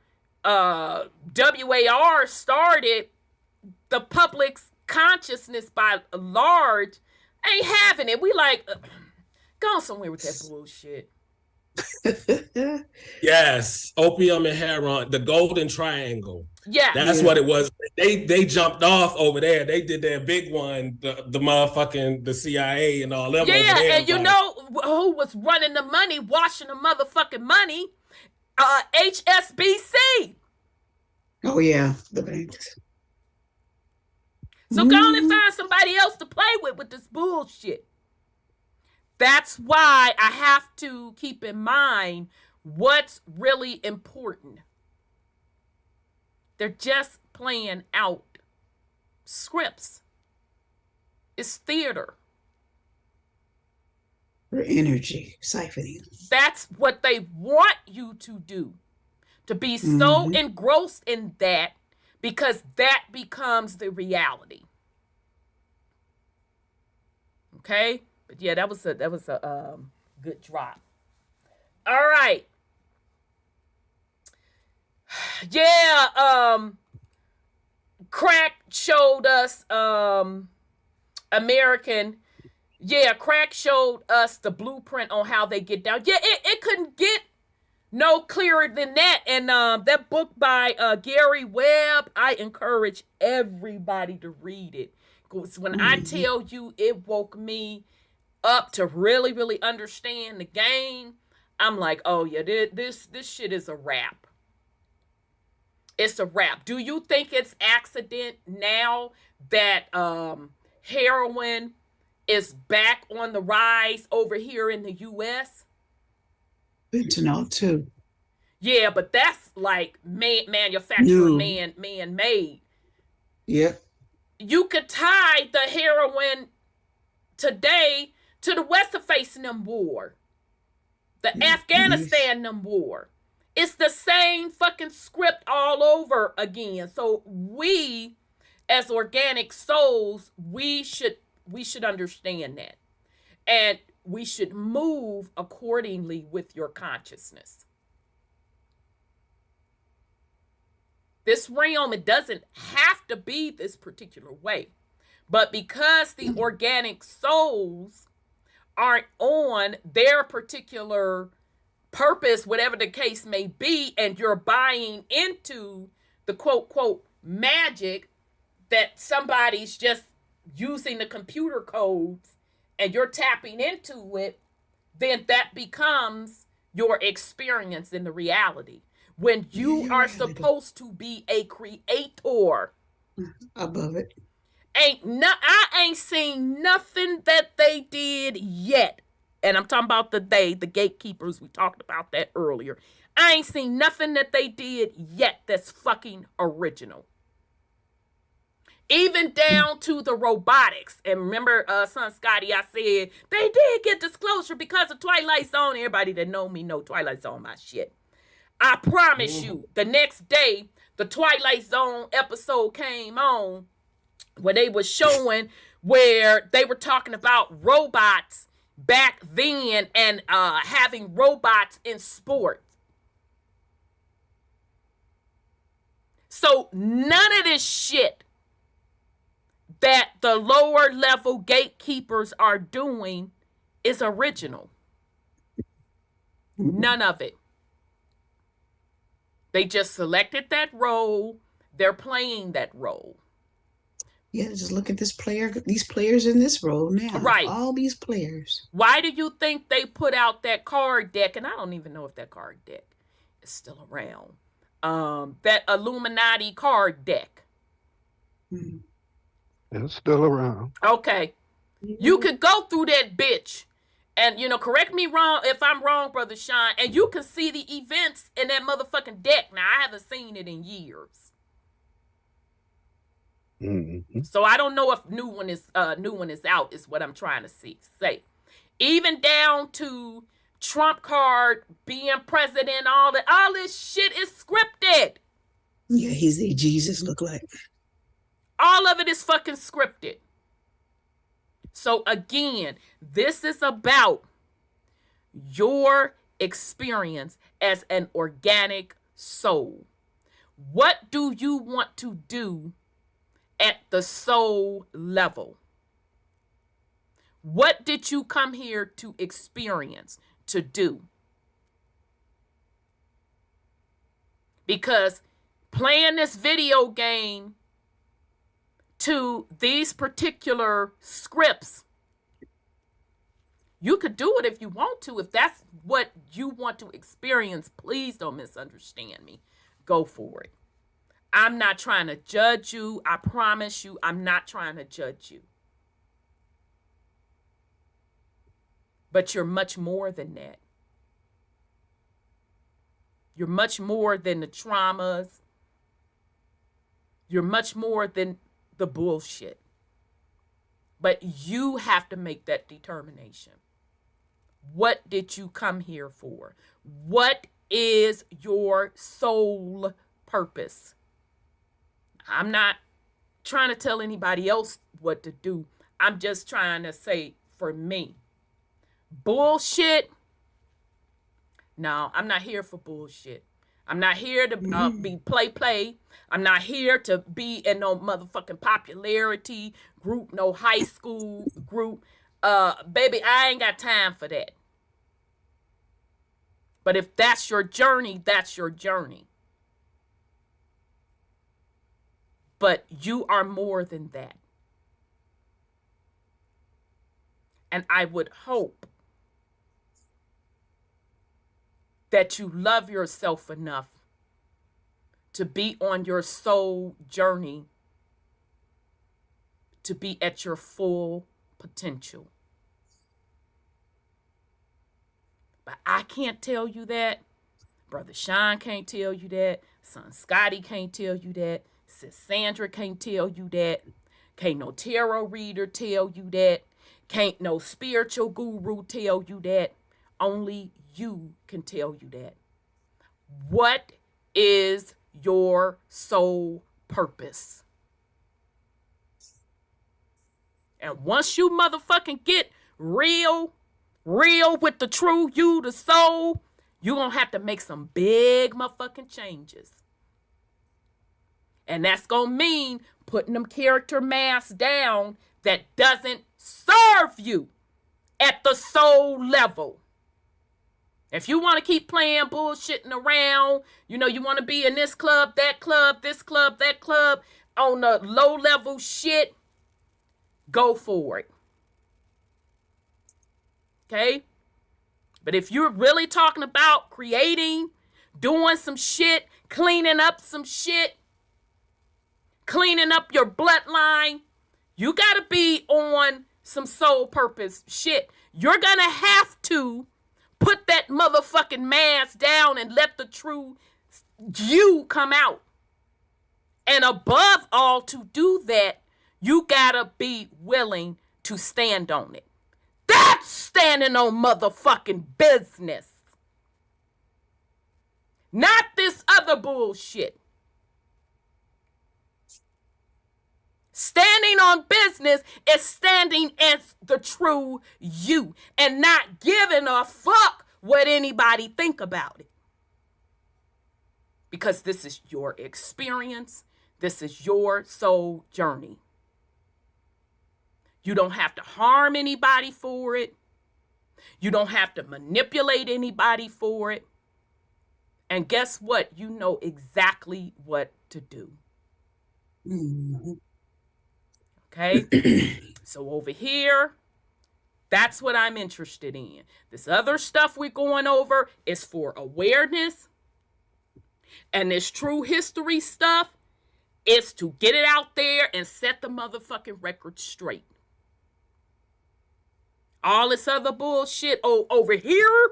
Speaker 4: WAR started. The public's consciousness by large ain't having it. We like, go somewhere with that bullshit.
Speaker 7: Yes, opium and heroin, the golden triangle.
Speaker 4: Yeah,
Speaker 7: that's what it was. They jumped off over there. They did their big one, the motherfucking the CIA and all them.
Speaker 4: Yeah, and you know who was running the money, washing the motherfucking money? HSBC.
Speaker 6: Oh yeah, the banks.
Speaker 4: So go on and find somebody else to play with this bullshit. That's why I have to keep in mind what's really important. They're just playing out scripts. It's theater.
Speaker 6: For energy siphoning.
Speaker 4: That's what they want you to do. To be so engrossed in that, because that becomes the reality. Okay? But yeah, that was a good drop. All right. Yeah, Crack showed us American. Yeah, Crack showed us the blueprint on how they get down. Yeah, it couldn't get no clearer than that. And that book by Gary Webb, I encourage everybody to read it. Because when I tell you it woke me up to really, really understand the game, I'm like, oh yeah, this shit is a wrap. It's a wrap. Do you think it's accident now that heroin is back on the rise over here in the U.S.?
Speaker 6: Fentanyl too.
Speaker 4: Yeah, but that's like manufactured,
Speaker 6: New.
Speaker 4: man made.
Speaker 6: Yep.
Speaker 4: You could tie the heroin today to the West of facing them war, the Afghanistan them war. It's the same fucking script all over again. So we, as organic souls, we should understand that, and we should move accordingly with your consciousness. This realm, it doesn't have to be this particular way. But because the organic souls aren't on their particular purpose, whatever the case may be, and you're buying into the quote magic that somebody's just using the computer codes and you're tapping into it, then that becomes your experience in the reality. When you are supposed to be a creator
Speaker 6: above it.
Speaker 4: I ain't seen nothing that they did yet. And I'm talking about the gatekeepers. We talked about that earlier. I ain't seen nothing that they did yet that's fucking original. Even down to the robotics. And remember, son Scotty, I said they did get disclosure because of Twilight Zone. Everybody that know me know Twilight Zone my shit. I promise you, the next day, the Twilight Zone episode came on where they were showing where they were talking about robots back then and having robots in sports. So none of this shit that the lower level gatekeepers are doing is original. None of it. They just selected that role. They're playing that role.
Speaker 6: Yeah, just look at these players in this role now.
Speaker 4: Right.
Speaker 6: All these players.
Speaker 4: Why do you think they put out that card deck? And I don't even know if that card deck is still around. That Illuminati card deck.
Speaker 8: It's still around.
Speaker 4: Okay. You could go through that bitch. And, correct me wrong if I'm wrong, Brother Sean. And you can see the events in that motherfucking deck. Now, I haven't seen it in years.
Speaker 8: Mm-hmm.
Speaker 4: So I don't know if new one is out, is what I'm trying to say. Even down to Trump card being president, all this shit is scripted.
Speaker 6: Yeah, he's a Jesus look like.
Speaker 4: All of it is fucking scripted. So again, this is about your experience as an organic soul. What do you want to do at the soul level? What did you come here to experience, to do? Because playing this video game to these particular scripts, you could do it if you want to. If that's what you want to experience, please don't misunderstand me. Go for it. I'm not trying to judge you. I promise you, I'm not trying to judge you. But you're much more than that. You're much more than the traumas. You're much more than the bullshit. But you have to make that determination. What did you come here for? What is your soul purpose? I'm not trying to tell anybody else what to do. I'm just trying to say, for me, bullshit. No, I'm not here for bullshit. I'm not here to be play. I'm not here to be in no motherfucking popularity group, no high school group. Baby, I ain't got time for that. But if that's your journey, that's your journey. But you are more than that. And I would hope that you love yourself enough to be on your soul journey, to be at your full potential. But I can't tell you that. Brother Sean can't tell you that. Son Scotty can't tell you that. Sis Sandra can't tell you that. Can't no tarot reader tell you that. Can't no spiritual guru tell you that. Only you can tell you that. What is your soul purpose? And once you motherfucking get real with the true you, the soul, you're going to have to make some big motherfucking changes. And that's going to mean putting them character masks down that doesn't serve you at the soul level. If you want to keep playing, bullshitting around, you know, you want to be in this club, that club, this club, that club, on the low level shit, go for it. Okay? But if you're really talking about creating, doing some shit, cleaning up some shit, cleaning up your bloodline, you got to be on some soul purpose shit. You're going to have to put that motherfucking mask down and let the true you come out. And above all, to do that, you got to be willing to stand on it. That's standing on motherfucking business. Not this other bullshit. Standing on business is standing as the true you and not giving a fuck what anybody think about it. Because this is your experience. This is your soul journey. You don't have to harm anybody for it. You don't have to manipulate anybody for it. And guess what? You know exactly what to do.
Speaker 6: Mm-hmm.
Speaker 4: Okay? So over here, that's what I'm interested in. This other stuff we're going over is for awareness. And this true history stuff is to get it out there and set the motherfucking record straight. All this other bullshit over here,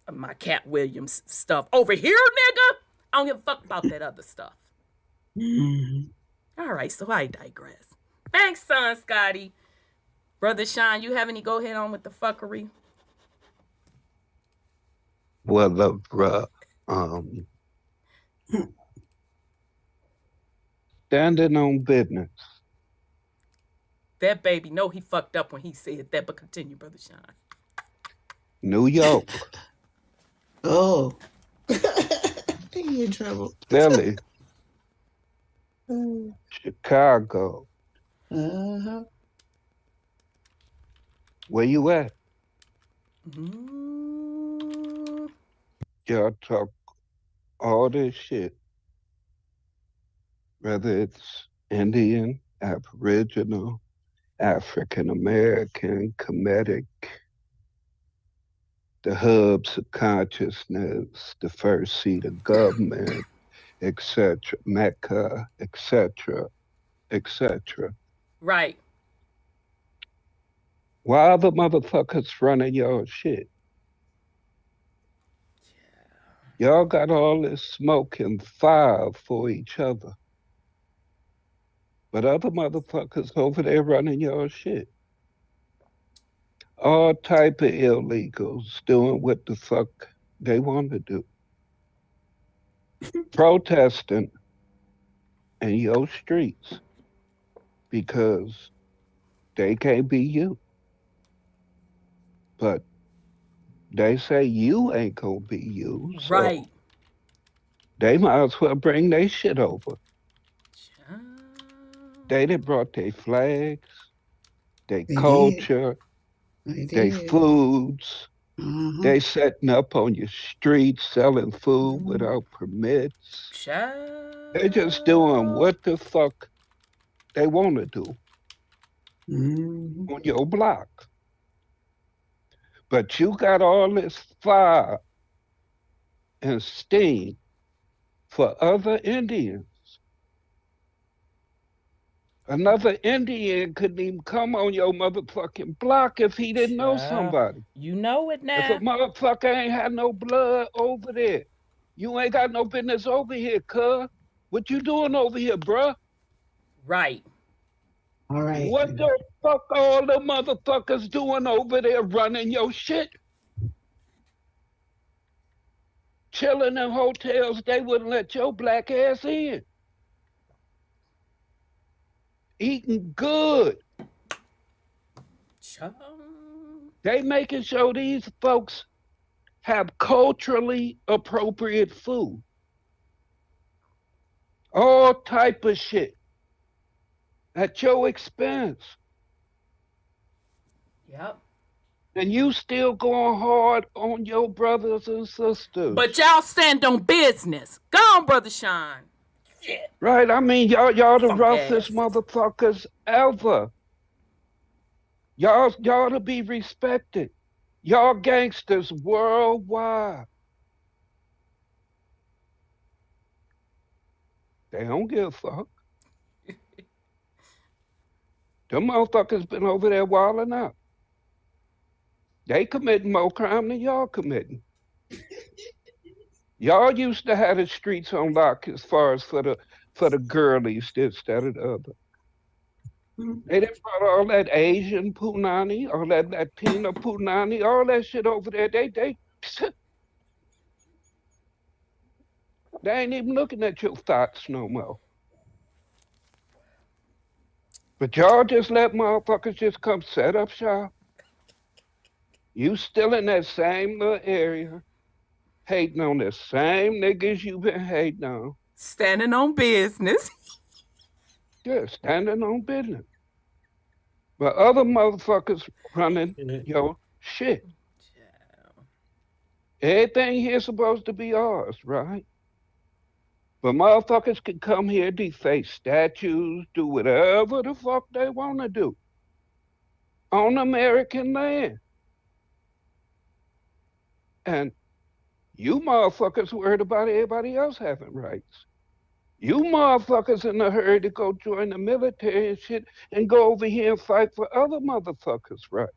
Speaker 4: my Cat Williams stuff. Over here, nigga, I don't give a fuck about that other stuff.
Speaker 6: Mm-hmm.
Speaker 4: All right, so I digress. Thanks, son Scotty. Brother Sean, you have any go ahead on with the fuckery?
Speaker 8: Well, standing on business.
Speaker 4: That baby know he fucked up when he said that, but continue, Brother Sean.
Speaker 8: New York.
Speaker 6: Oh. He in trouble.
Speaker 8: Philly. Chicago.
Speaker 6: Uh-huh.
Speaker 8: Where you at?
Speaker 4: Mm.
Speaker 8: Y'all talk all this shit. Whether it's Indian, Aboriginal, African American, Kemetic, the hubs of consciousness, the first seat of government, etc., Mecca, etc., etc.
Speaker 4: Right.
Speaker 8: Why are the motherfuckers running y'all shit? Y'all got all this smoke and fire for each other. But other motherfuckers over there running y'all shit. All type of illegals doing what the fuck they want to do. Protesting in your streets because they can't be you. But they say you ain't gonna be you. So
Speaker 4: Right.
Speaker 8: they might as well bring their shit over. They done brought their flags, their culture, their foods.
Speaker 6: Uh-huh.
Speaker 8: They setting up on your streets selling food without permits. They just doing what the fuck they want to do on your block. But you got all this fire and steam for other Indians. Another Indian couldn't even come on your motherfucking block if he didn't know somebody.
Speaker 4: You know it
Speaker 8: If a
Speaker 4: now.
Speaker 8: motherfucker ain't had no blood over there, you ain't got no business over here, cuz. What you doing over here, bruh?
Speaker 4: Right.
Speaker 6: All right.
Speaker 8: What the fuck all the motherfuckers doing over there running your shit? Chilling in hotels they wouldn't let your black ass in. Eating good. They making sure these folks have culturally appropriate food. All type of shit at your expense.
Speaker 4: Yep.
Speaker 8: And you still going hard on your brothers and sisters.
Speaker 4: But y'all stand on business. Go on, Brother Sean. Shit.
Speaker 8: Right? I mean, y'all the
Speaker 4: Fuck
Speaker 8: roughest
Speaker 4: asses.
Speaker 8: motherfuckers ever. Y'all to be respected. Y'all gangsters worldwide. They don't give a fuck. Them motherfuckers been over there wilding out. They committing more crime than y'all committing. Y'all used to have the streets on lock as far as for the girlies, this, that, and the other. They done brought all that Asian punani, all that Latina punani, all that shit over there. They ain't even looking at your thoughts no more. But y'all just let motherfuckers just come set up shop. You still in that same little area, hating on the same niggas you been hating on.
Speaker 4: Standing on business.
Speaker 8: Yeah, standing on business. But other motherfuckers running your shit. Everything here supposed to be ours, right? But motherfuckers can come here, deface statues, do whatever the fuck they want to do on American land. And you motherfuckers worried about everybody else having rights. You motherfuckers in a hurry to go join the military and shit and go over here and fight for other motherfuckers' rights.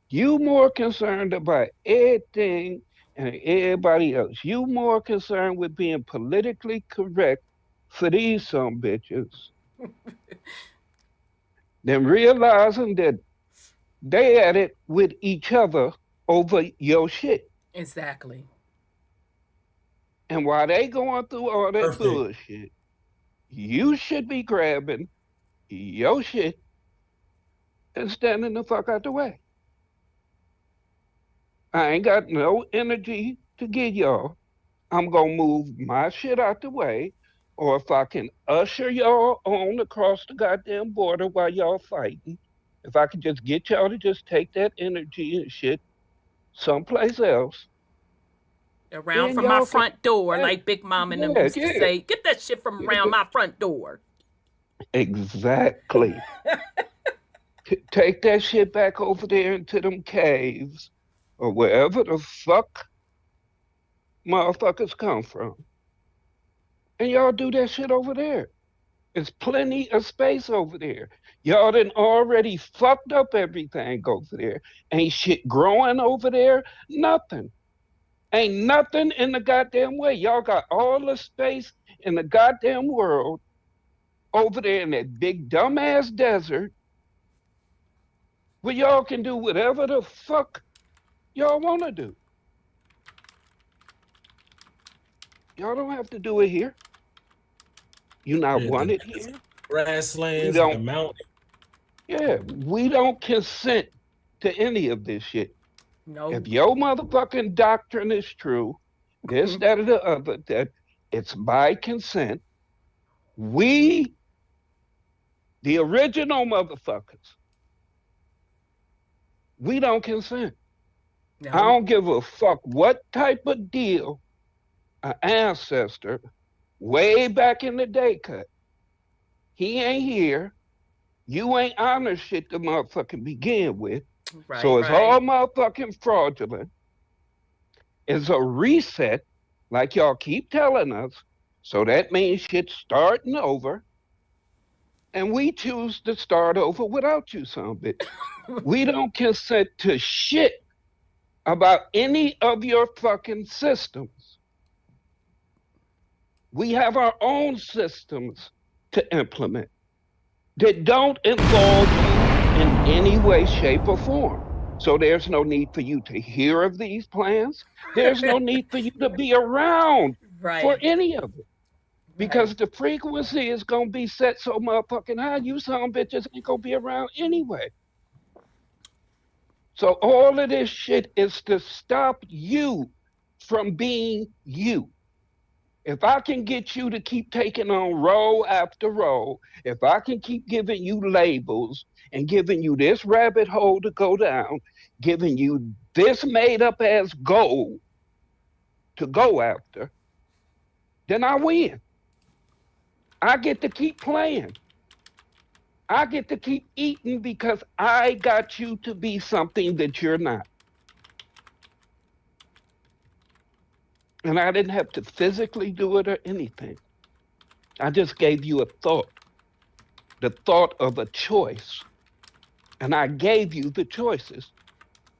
Speaker 8: You more concerned about everything and everybody else. You more concerned with being politically correct for these some bitches than realizing that they at it with each other over your shit.
Speaker 4: Exactly.
Speaker 8: And while they going through all that bullshit, you should be grabbing your shit and standing the fuck out the way. I ain't got no energy to give y'all. I'm gonna move my shit out the way, or if I can usher y'all on across the goddamn border while y'all fighting, if I can just get y'all to just take that energy and shit someplace else.
Speaker 4: Around
Speaker 8: then
Speaker 4: from my
Speaker 8: y'all can,
Speaker 4: front door, like Big Mom and them used to say, get that shit from around my front door.
Speaker 8: Exactly. Take that shit back over there into them caves or wherever the fuck motherfuckers come from. And y'all do that shit over there. There's plenty of space over there. Y'all done already fucked up everything over there. Ain't shit growing over there. Nothing. Ain't nothing in the goddamn way. Y'all got all the space in the goddamn world over there in that big dumbass desert where y'all can do whatever the fuck y'all want to do. Y'all don't have to do it here. You not wanted here.
Speaker 7: Grasslands and the mountain.
Speaker 8: Yeah, we don't consent to any of this shit.
Speaker 4: No.
Speaker 8: If your motherfucking doctrine is true, this, that, or the other, that it's by consent, we, the original motherfuckers, we don't consent. No. I don't give a fuck what type of deal an ancestor way back in the day cut. He ain't here. You ain't honor shit to motherfucking begin with. Right, so it's all motherfucking fraudulent. It's a reset, like y'all keep telling us, So that means shit's starting over. And we choose to start over without you, son of a bitch. We don't consent to shit about any of your fucking systems. We have our own systems to implement that don't involve you in any way, shape, or form. So there's no need for you to hear of these plans. There's no need for you to be around for any of it. Because the frequency is going to be set so motherfucking high, you some bitches ain't going to be around anyway. So all of this shit is to stop you from being you. If I can get you to keep taking on row after row, if I can keep giving you labels and giving you this rabbit hole to go down, giving you this made up as goal to go after, then I win. I get to keep playing. I get to keep eating because I got you to be something that you're not. And I didn't have to physically do it or anything. I just gave you a thought, the thought of a choice. And I gave you the choices.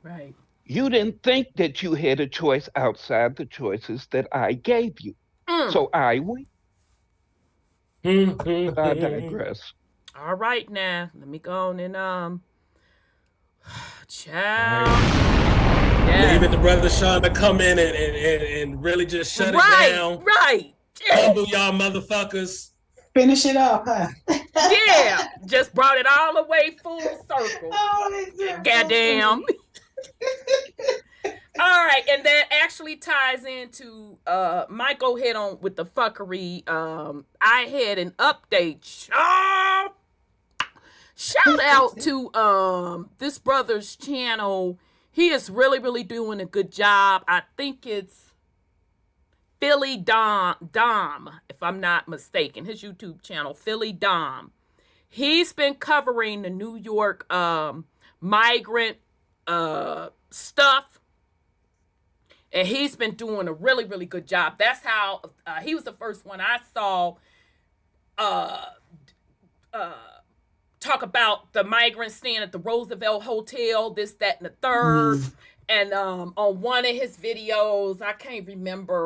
Speaker 4: Right.
Speaker 8: You didn't think that you had a choice outside the choices that I gave you. So I win. But I digress.
Speaker 4: All right, now let me go on and child.
Speaker 7: Yes. Leaving the brother Sean to come in and really just shut it down.
Speaker 4: Right.
Speaker 7: Humble y'all motherfuckers.
Speaker 6: Finish it up, huh?
Speaker 4: Yeah, just brought it all the way full circle. Goddamn. All right, and that actually ties into my go ahead on with the fuckery. I had an update. Shout out to this brother's channel. He is really, really doing a good job. I think it's Philly Dom, if I'm not mistaken. His YouTube channel, Philly Dom. He's been covering the New York migrant stuff. And he's been doing a really, really good job. That's how he was the first one I saw talk about the migrants staying at the Roosevelt Hotel, this, that, and the third. And on one of his videos, I can't remember,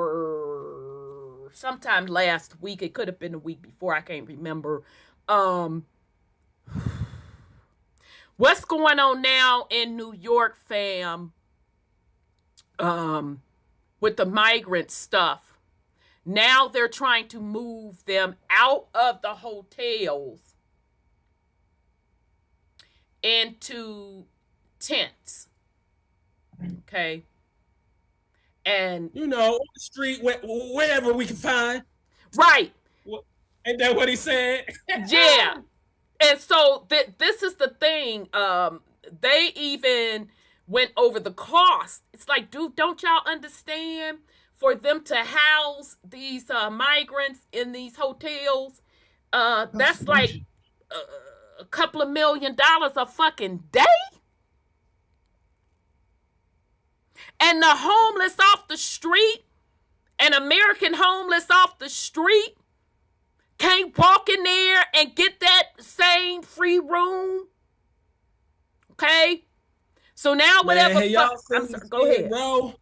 Speaker 4: sometime last week, it could have been the week before, I can't remember. What's going on now in New York, fam? With the migrant stuff. Now they're trying to move them out of the hotels into tents. Okay. And
Speaker 7: on the street, wherever we can find.
Speaker 4: Right.
Speaker 7: Ain't that what he said?
Speaker 4: Yeah. And so this is the thing. They even went over the cost. It's like, dude, don't y'all understand? For them to house these migrants in these hotels, that's like a couple of $1 million a fucking day. And the homeless off the street, an American homeless off the street, can't walk in there and get that same free room. Okay? So now whatever.
Speaker 7: Man, y'all
Speaker 4: I'm sorry, go ahead,
Speaker 7: bro.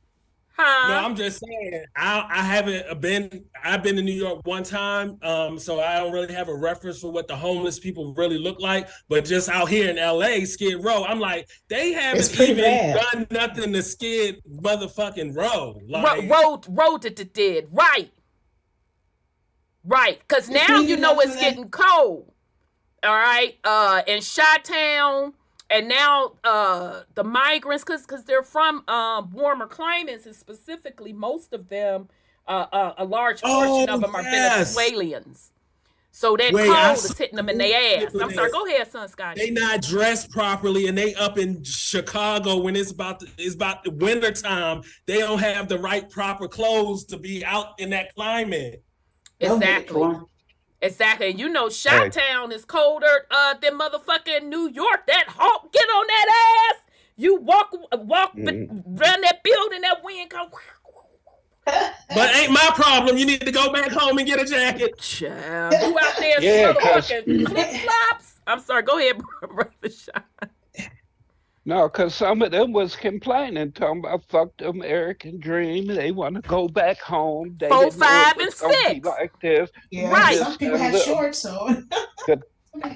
Speaker 4: Huh?
Speaker 7: No, I'm just saying. I haven't been. I've been to New York one time, so I don't really have a reference for what the homeless people really look like. But just out here in LA, Skid Row, I'm like, they haven't even done nothing to Skid motherfucking Row. Like,
Speaker 4: road it did right. Because now you know it's getting cold. All right, in Chi-Town. And now the migrants, because they're from warmer climates, and specifically most of them, a large portion of them are Venezuelans. So that cold is hitting them in their ass. I'm sorry, go ahead, son Scotty.
Speaker 7: They not dressed properly, and they up in Chicago when it's about the winter time. They don't have the right proper clothes to be out in that climate.
Speaker 4: Exactly. Exactly. And you know, Chi-Town is colder than motherfucking New York. That hawk, get on that ass. You walk, run that building, that wind come.
Speaker 7: But ain't my problem. You need to go back home and get a jacket.
Speaker 4: Child, you out there
Speaker 8: Yeah, 'cause-
Speaker 4: motherfucking flip flops. I'm sorry. Go ahead, brother Sean.
Speaker 8: No, because some of them was complaining, talking about fuck the American dream. They want to go back home. They
Speaker 4: 4,
Speaker 8: didn't know
Speaker 4: 5,
Speaker 8: it was
Speaker 4: and
Speaker 8: gonna be
Speaker 4: 6.
Speaker 8: like this.
Speaker 6: Yeah,
Speaker 4: Right.
Speaker 6: some people had
Speaker 8: And
Speaker 6: shorts on.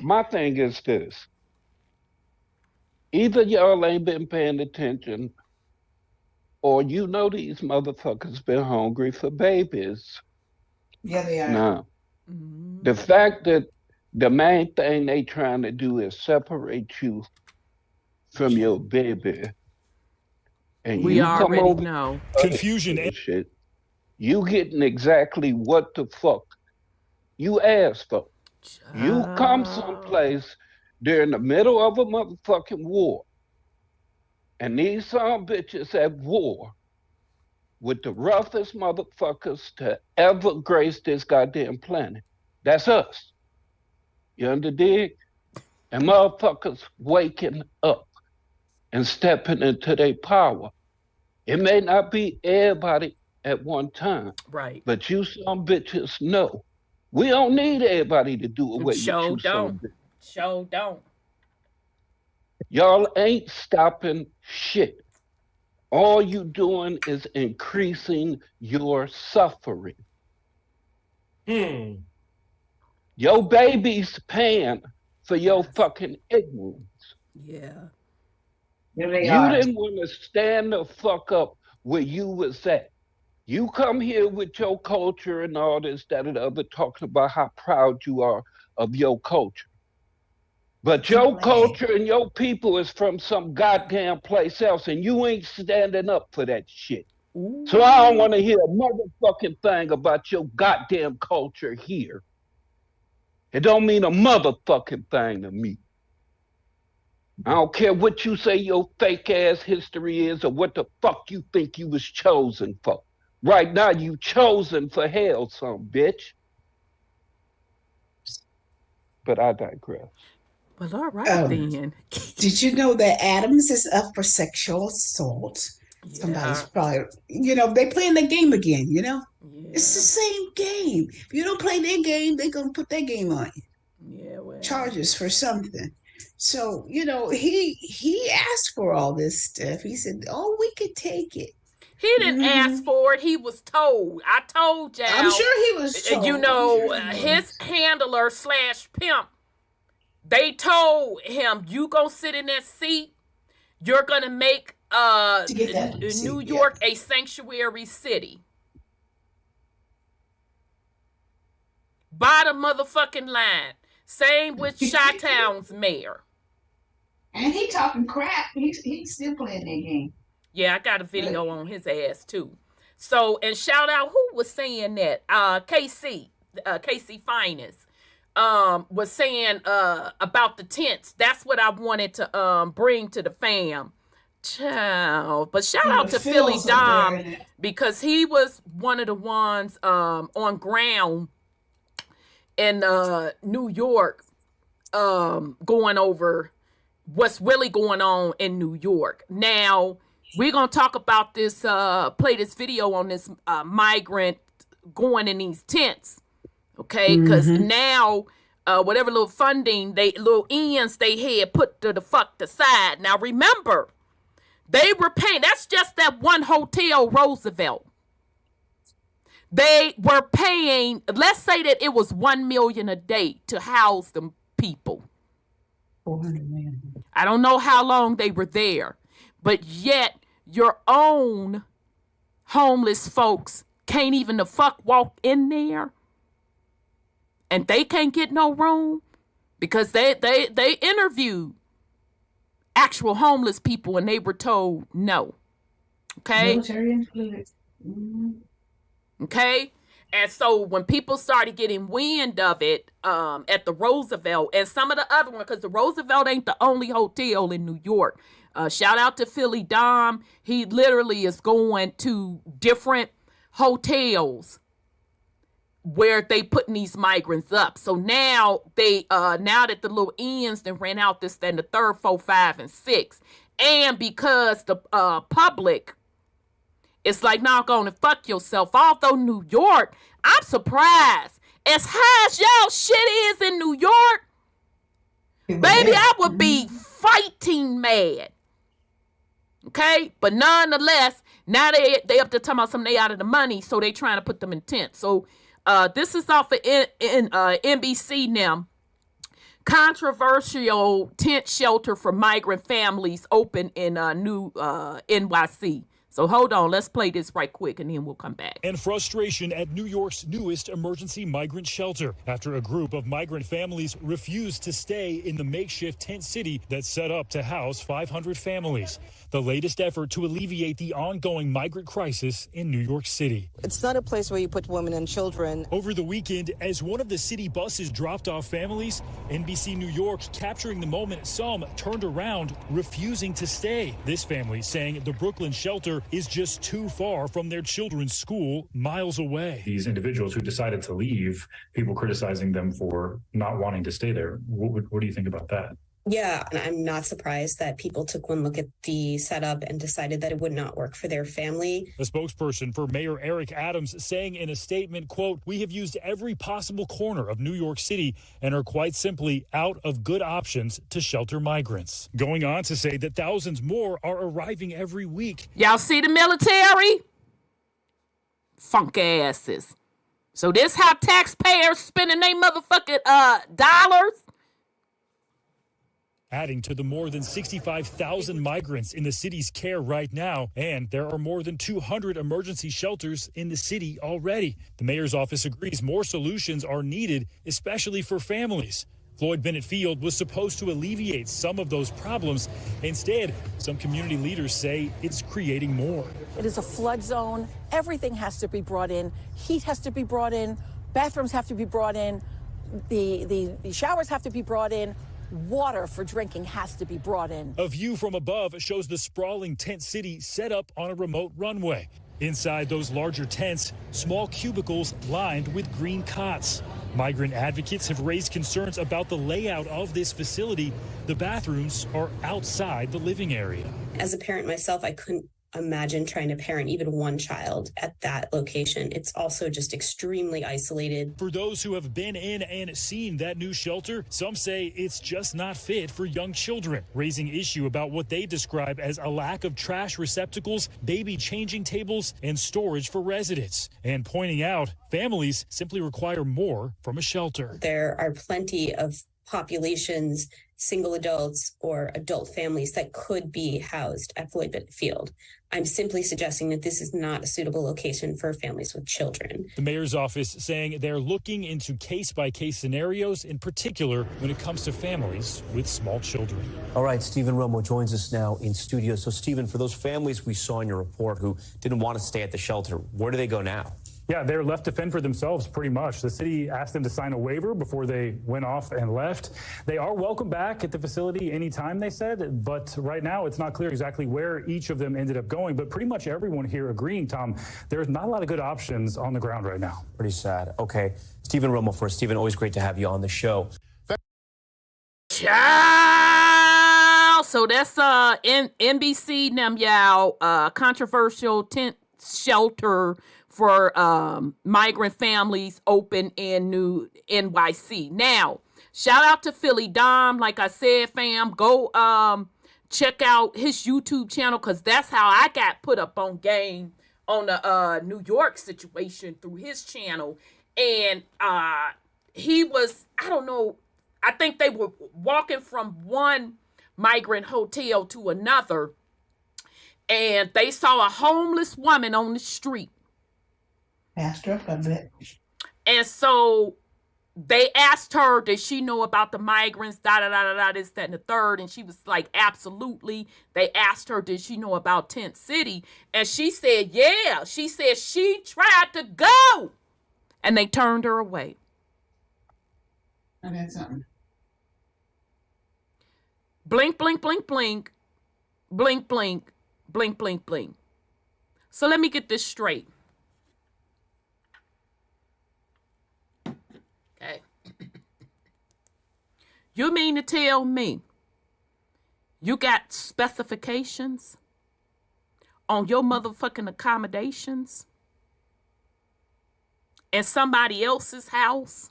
Speaker 8: my thing is this. Either y'all ain't been paying attention, or you know these motherfuckers been hungry for babies.
Speaker 6: Yeah, they are.
Speaker 8: Now,
Speaker 4: Mhm.
Speaker 8: the fact that the main thing they trying to do is separate you from your baby, and
Speaker 4: We
Speaker 8: you come
Speaker 4: already
Speaker 8: over
Speaker 4: know.
Speaker 9: Confusion.
Speaker 8: and shit, you getting exactly what the fuck you asked for. You come someplace during the middle of a motherfucking war, and these some bitches at war with the roughest motherfuckers to ever grace this goddamn planet. That's us. You underdig? And motherfuckers waking up and stepping into their power. It may not be everybody at one time,
Speaker 4: Right.
Speaker 8: but you some bitches know. We don't need everybody to do away with
Speaker 4: Show
Speaker 8: you some
Speaker 4: don't.
Speaker 8: bitches.
Speaker 4: Show don't.
Speaker 8: Y'all ain't stopping shit. All you doing is increasing your suffering.
Speaker 7: Hmm.
Speaker 8: Your baby's paying for your
Speaker 4: Yes.
Speaker 8: fucking ignorance.
Speaker 4: Yeah.
Speaker 6: There they
Speaker 8: You
Speaker 6: are.
Speaker 8: didn't want to stand the fuck up where you was at. You come here with your culture and all this, that, and the other, talking about how proud you are of your culture. But your culture and your people is from some goddamn place else, and you ain't standing up for that shit.
Speaker 4: Ooh.
Speaker 8: So I don't want to hear a motherfucking thing about your goddamn culture here. It don't mean a motherfucking thing to me. I don't care what you say your fake ass history is or what the fuck you think you was chosen for. Right now you chosen for hell, some bitch. But I digress.
Speaker 4: Well, all right then.
Speaker 6: Did you know that Adams is up for sexual assault? Somebody's
Speaker 4: Yeah.
Speaker 6: probably, they playing the game again,
Speaker 4: Yeah.
Speaker 6: It's the same game. If you don't play their game, they're going to put their game on you.
Speaker 4: Yeah. Well.
Speaker 6: Charges for something. So, he asked for all this stuff. He said, oh, we could take it.
Speaker 4: He didn't ask for it. He was told. I told y'all.
Speaker 6: I'm sure he was told.
Speaker 4: His handler / pimp, they told him, you gonna sit in that seat. You're gonna make New York a sanctuary city. Bottom motherfucking line. Same with Chi-Town's mayor.
Speaker 6: And he talking crap. He's still playing that game.
Speaker 4: Yeah, I got a video on his ass too. So, and shout out, who was saying that? KC Finest was saying about the tents. That's what I wanted to bring to the fam. Child. But shout out to Philly Dom, because he was one of the ones on ground in New York going over what's really going on in New York. Now, we're going to talk about this, play this video on this migrant going in these tents, okay? Because now, whatever little funding, little ends they had put to the fuck the side. Now, remember, they were paying, that's just that one hotel, Roosevelt. They were paying, let's say that it was $1 million a day to house them people.
Speaker 6: 400 million.
Speaker 4: I don't know how long they were there, but yet your own homeless folks can't even the fuck walk in there, and they can't get no room because they interviewed actual homeless people and they were told no. Okay.
Speaker 6: Military included.
Speaker 4: Okay. And so when people started getting wind of it at the Roosevelt and some of the other ones, because the Roosevelt ain't the only hotel in New York. Shout out to Philly Dom. He literally is going to different hotels where they putting these migrants up. So now they now that the little ends then ran out this, then the 3rd, 4th, 5, and 6, and because the public It's like, now go on and fuck yourself. Although New York, I'm surprised. As high as y'all shit is in New York, baby, I would be fighting mad. Okay? But nonetheless, now they up to talking about something, they out of the money, so they trying to put them in tents. So this is off of NBC now. Controversial tent shelter for migrant families open in new NYC. So hold on, let's play this right quick and then we'll come back.
Speaker 9: And frustration at New York's newest emergency migrant shelter after a group of migrant families refused to stay in the makeshift tent city that's set up to house 500 families. The latest effort to alleviate the ongoing migrant crisis in New York City.
Speaker 10: It's not a place where you put women and children.
Speaker 9: Over the weekend, as one of the city buses dropped off families, NBC New York capturing the moment some turned around, refusing to stay. This family saying the Brooklyn shelter is just too far from their children's school, miles away.
Speaker 11: These individuals who decided to leave, people criticizing them for not wanting to stay there. What do you think about that?
Speaker 12: Yeah, and I'm not surprised that people took one look at the setup and decided that it would not work for their family.
Speaker 9: A spokesperson for Mayor Eric Adams saying in a statement, quote, "We have used every possible corner of New York City and are quite simply out of good options to shelter migrants." Going on to say that thousands more are arriving every week.
Speaker 4: Y'all see the military? Funk asses. So this how taxpayers spending their motherfucking dollars?
Speaker 9: Adding to the more than 65,000 migrants in the city's care right now. And there are more than 200 emergency shelters in the city already. The mayor's office agrees more solutions are needed, especially for families. Floyd Bennett Field was supposed to alleviate some of those problems. Instead, some community leaders say it's creating more.
Speaker 10: It is a flood zone. Everything has to be brought in. Heat has to be brought in. Bathrooms have to be brought in. The showers have to be brought in. Water for drinking has to be brought in.
Speaker 9: A view from above shows the sprawling tent city set up on a remote runway. Inside those larger tents, small cubicles lined with green cots. Migrant advocates have raised concerns about the layout of this facility. The bathrooms are outside the living area.
Speaker 12: As a parent myself, I couldn't imagine trying to parent even one child at that location. It's also just extremely isolated.
Speaker 9: For those who have been in and seen that new shelter, some say it's just not fit for young children, raising issue about what they describe as a lack of trash receptacles, baby changing tables, and storage for residents, and pointing out families simply require more from a shelter.
Speaker 12: There are plenty of populations, single adults or adult families that could be housed at Floyd Bennett Field. I'm simply suggesting that this is not a suitable location for families with children.
Speaker 9: The mayor's office saying they're looking into case-by-case scenarios, in particular when it comes to families with small children.
Speaker 13: All right, Stephen Romo joins us now in studio. So, Stephen, for those families we saw in your report who didn't want to stay at the shelter, where do they go now?
Speaker 11: Yeah, they're left to fend for themselves pretty much. The city asked them to sign a waiver before they went off and left. They are welcome back at the facility anytime, they said, but right now it's not clear exactly where each of them ended up going. But pretty much everyone here agreeing, Tom, there's not a lot of good options on the ground right now.
Speaker 13: Pretty sad. Okay. Stephen Romo for us. Stephen, always great to have you on the show.
Speaker 4: Ciao. So that's NBC them y'all controversial tent shelter for migrant families open in new NYC. Now, shout out to Philly Dom. Like I said, fam, go check out his YouTube channel because that's how I got put up on game on the New York situation through his channel. And he was, I don't know, I think they were walking from one migrant hotel to another, and they saw a homeless woman on the street.
Speaker 6: Asked her a bit.
Speaker 4: And so they asked her, did she know about the migrants, this, that, and the third? And she was like, absolutely. They asked her, did she know about Tent City? And she said, yeah. She said she tried to go. And they turned her away.
Speaker 6: And that's something.
Speaker 4: Blink, blink, blink, blink. Blink, blink. Blink, blink, blink. So let me get this straight. Okay. You mean to tell me you got specifications on your motherfucking accommodations in somebody else's house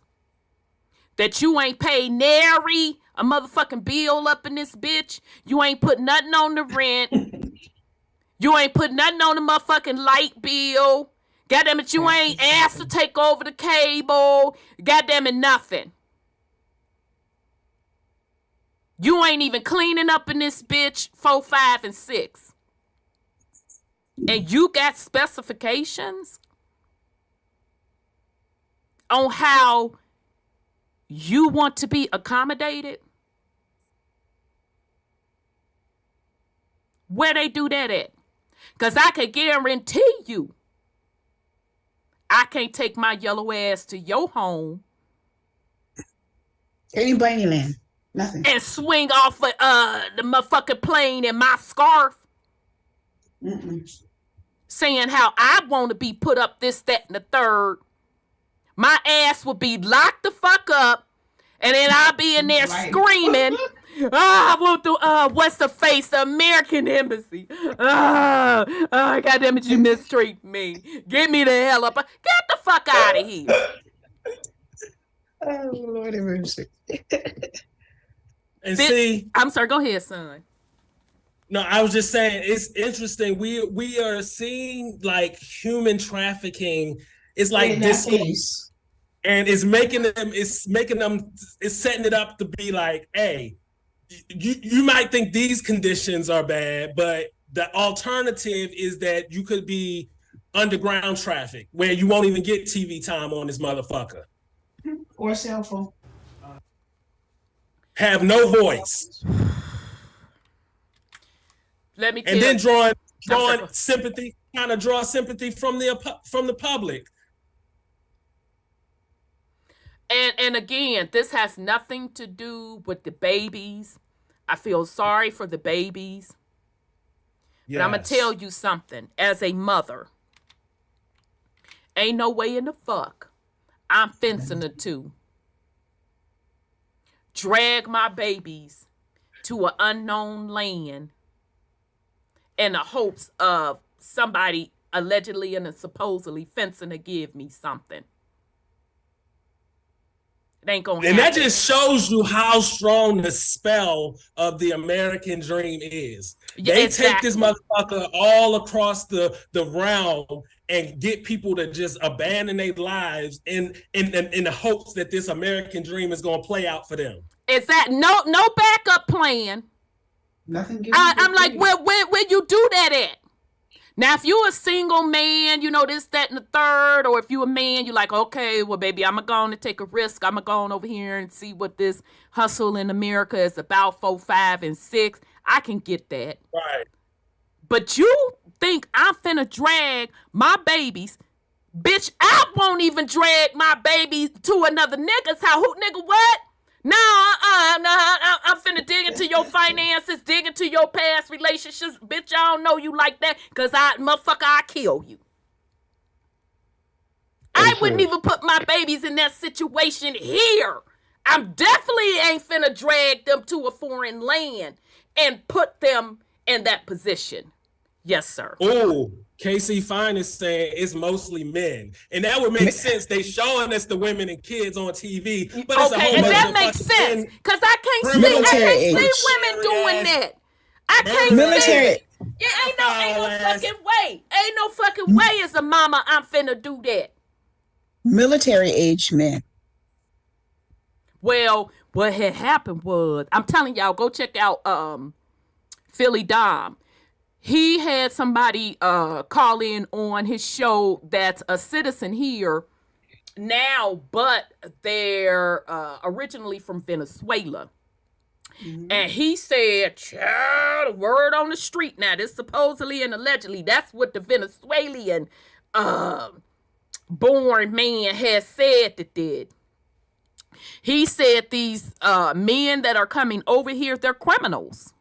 Speaker 4: that you ain't paid nary a motherfucking bill up in this bitch. You ain't put nothing on the rent. You ain't put nothing on the motherfucking light bill. Goddamn it, you ain't asked to take over the cable. Goddamn it, nothing. You ain't even cleaning up in this bitch 4, 5, and 6. And you got specifications on how you want to be accommodated? Where they do that at? Because I can guarantee you, I can't take my yellow ass to your home.
Speaker 6: Anybody land. Nothing.
Speaker 4: And swing off the motherfucking plane in my scarf. Saying how I want to be put up this, that, and the third. My ass will be locked the fuck up. And then I'll be in there screaming. I want to, what's the face? The American Embassy. Goddamn it, you mistreat me. Get me the hell up. Get the fuck out of here.
Speaker 6: Oh, Lord have mercy.
Speaker 7: And see,
Speaker 4: I'm sorry, go ahead, son.
Speaker 7: No, I was just saying it's interesting. We are seeing like human trafficking. It's like this, and it's setting it up to be like, hey, you might think these conditions are bad, but the alternative is that you could be underground traffic where you won't even get TV time on this motherfucker.
Speaker 6: Or cell phone.
Speaker 7: Have no voice.
Speaker 4: Let me tell
Speaker 7: and then
Speaker 4: you.
Speaker 7: drawing sympathy, kind of draw sympathy from the public.
Speaker 4: And again, this has nothing to do with the babies. I feel sorry for the babies. Yes. But I'm going to tell you something. As a mother, ain't no way in the fuck I'm fencing to drag my babies to an unknown land in the hopes of somebody allegedly and supposedly fencing to give me something. It ain't gonna happen.
Speaker 7: And that just shows you how strong the spell of the American dream is. They take this motherfucker all across the realm and get people to just abandon their lives in the hopes that this American dream is gonna play out for them.
Speaker 4: Is that no backup plan?
Speaker 6: Nothing.
Speaker 4: I'm like, where you do that at? Now, if you're a single man, you know, this, that, and the third, or if you're a man, you're like, okay, well, baby, I'm going to take a risk. I'm going over here and see what this hustle in America is about, 4, 5, and 6. I can get that.
Speaker 7: Right.
Speaker 4: But you think I'm finna drag my babies? Bitch, I won't even drag my baby to another nigga's house. Who, nigga, what? No, I'm finna dig into your finances, dig into your past relationships. Bitch, I don't know you like that, because I'll kill you. I wouldn't even put my babies in that situation here. I'm definitely ain't finna drag them to a foreign land and put them in that position. Yes, sir.
Speaker 7: Oh, KC Fine is saying it's mostly men. And that would make sense. They showing us the women and kids on TV. But it's a whole
Speaker 4: and that makes sense. Because I can't see women doing that. I can't see it. Yeah, ain't no fucking way. Ain't no fucking way as a mama I'm finna do that.
Speaker 6: Military age men.
Speaker 4: Well, what had happened was, I'm telling y'all, go check out Philly Dom. He had somebody call in on his show that's a citizen here now, but they're originally from Venezuela. Mm-hmm. And he said, child, word on the street now, this supposedly and allegedly, that's what the Venezuelan born man has said that did. He said these men that are coming over here, they're criminals.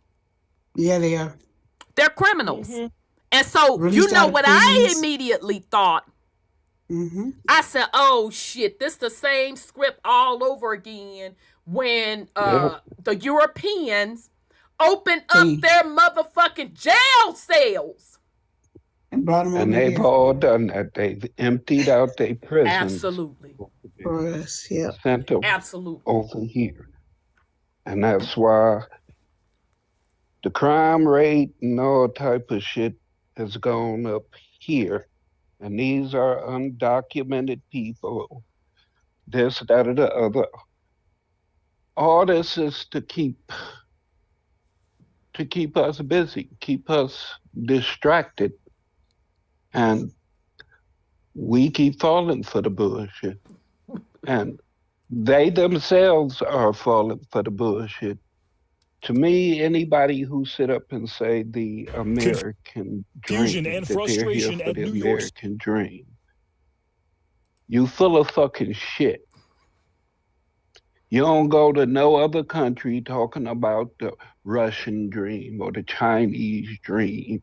Speaker 6: Yeah, they are.
Speaker 4: They're criminals. Mm-hmm. And so, you know what I immediately thought? Mm-hmm. I said, oh, shit, this the same script all over again when the Europeans opened up their motherfucking jail cells
Speaker 6: And brought them
Speaker 8: And
Speaker 6: over
Speaker 8: they've
Speaker 6: here
Speaker 8: all done that. They've emptied out their prisons,
Speaker 4: Absolutely.
Speaker 6: for us. Yeah.
Speaker 8: sent them
Speaker 4: Absolutely.
Speaker 8: over here. And that's why the crime rate and all type of shit has gone up here. And these are undocumented people, this, that, or the other. All this is to keep us busy, keep us distracted. And we keep falling for the bullshit. And they themselves are falling for the bullshit. To me, anybody who sit up and say the American
Speaker 9: Confusion
Speaker 8: dream,
Speaker 9: and
Speaker 8: that they're here
Speaker 9: frustration
Speaker 8: for
Speaker 9: at
Speaker 8: the
Speaker 9: New York
Speaker 8: American dream, you full of fucking shit. You don't go to no other country talking about the Russian dream or the Chinese dream,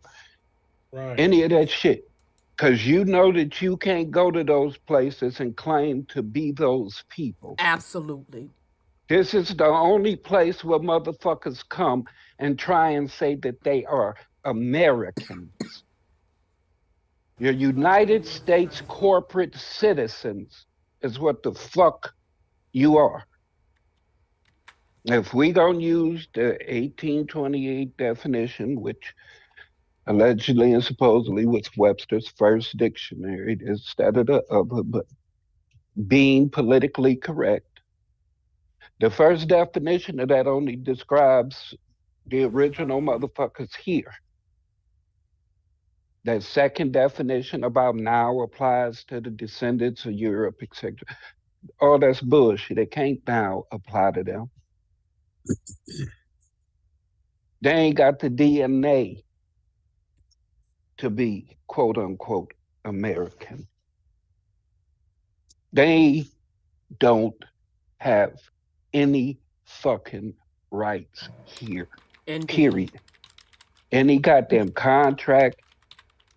Speaker 7: Right.
Speaker 8: any of that shit. Because you know that you can't go to those places and claim to be those people.
Speaker 4: Absolutely.
Speaker 8: This is the only place where motherfuckers come and try and say that they are Americans. You're United States corporate citizens is what the fuck you are. If we don't use the 1828 definition, which allegedly and supposedly was Webster's first dictionary, this, that, or the other, but being politically correct, the first definition of that only describes the original motherfuckers here. That second definition about now applies to the descendants of Europe, etc. All that's bullshit. It can't now apply to them. They ain't got the DNA to be quote unquote American. They don't have any fucking rights here.
Speaker 4: Indeed.
Speaker 8: Period. Any goddamn contract,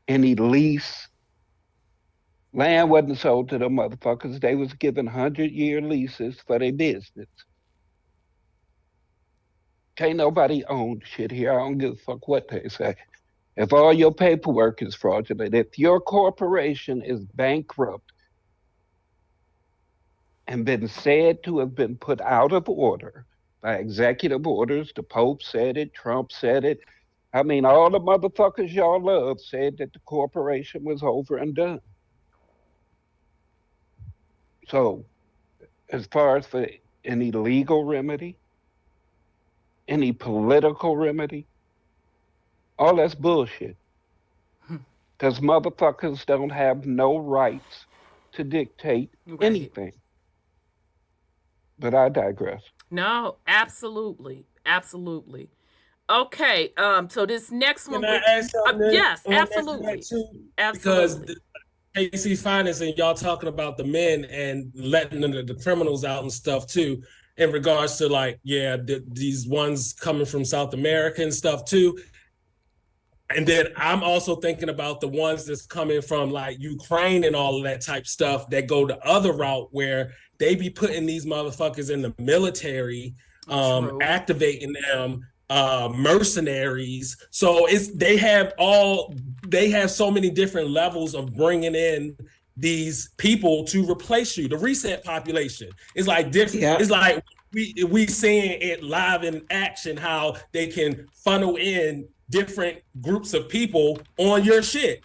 Speaker 8: any lease. Land wasn't sold to them motherfuckers. They was given 100-year leases for their business. Can't nobody own shit here. I don't give a fuck what they say. If all your paperwork is fraudulent, if your corporation is bankrupt and been said to have been put out of order by executive orders, the Pope said it, Trump said it. I mean, all the motherfuckers y'all love said that the corporation was over and done. So, as far as for any legal remedy, any political remedy, all that's bullshit. Because motherfuckers don't have no rights to dictate anything. But I digress.
Speaker 4: No, absolutely. Absolutely. Okay, so this next one.
Speaker 7: Can I ask something?
Speaker 4: Yes,
Speaker 7: on that
Speaker 4: absolutely.
Speaker 7: too?
Speaker 4: Absolutely.
Speaker 7: Because KC Finance and y'all talking about the men and letting the criminals out and stuff too, in regards to like, yeah, these ones coming from South America and stuff too. And then I'm also thinking about the ones that's coming from like Ukraine and all of that type stuff that go the other route where they be putting these motherfuckers in the military, activating them, mercenaries. So they have so many different levels of bringing in these people to replace you. The reset population is like different. Yeah. It's like we seeing it live in action, how they can funnel in different groups of people on your shit.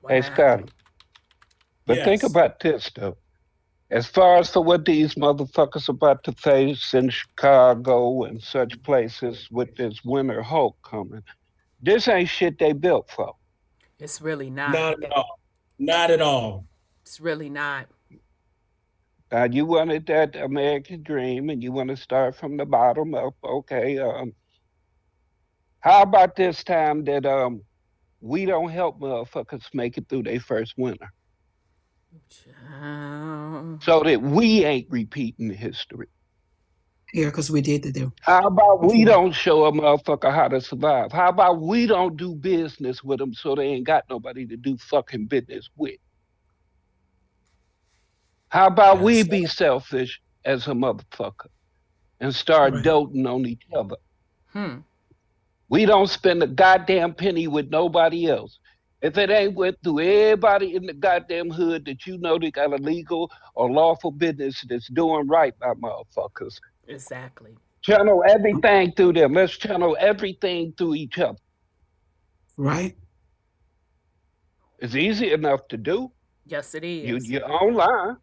Speaker 8: Wow. Hey, Scotty. But yes. Think about this, though. As far as for what these motherfuckers about to face in Chicago and such places with this winter Hulk coming, this ain't shit they built for.
Speaker 4: It's really not.
Speaker 7: Not at all. Not at all.
Speaker 4: It's really not.
Speaker 8: You wanted that American dream and you want to start from the bottom up. Okay. How about this time that we don't help motherfuckers make it through their first winter? So that we ain't repeating history.
Speaker 6: Yeah, because we did the do.
Speaker 8: How about we don't show a motherfucker how to survive? How about we don't do business with them so they ain't got nobody to do fucking business with? How about we be selfish as a motherfucker and start doting on each other? We don't spend a goddamn penny with nobody else. If it ain't went through everybody in the goddamn hood that you know they got a legal or lawful business that's doing right by motherfuckers.
Speaker 4: Exactly.
Speaker 8: Channel everything through them. Let's channel everything through each other.
Speaker 6: Right.
Speaker 8: It's easy enough to do.
Speaker 4: Yes, it is.
Speaker 8: You're online.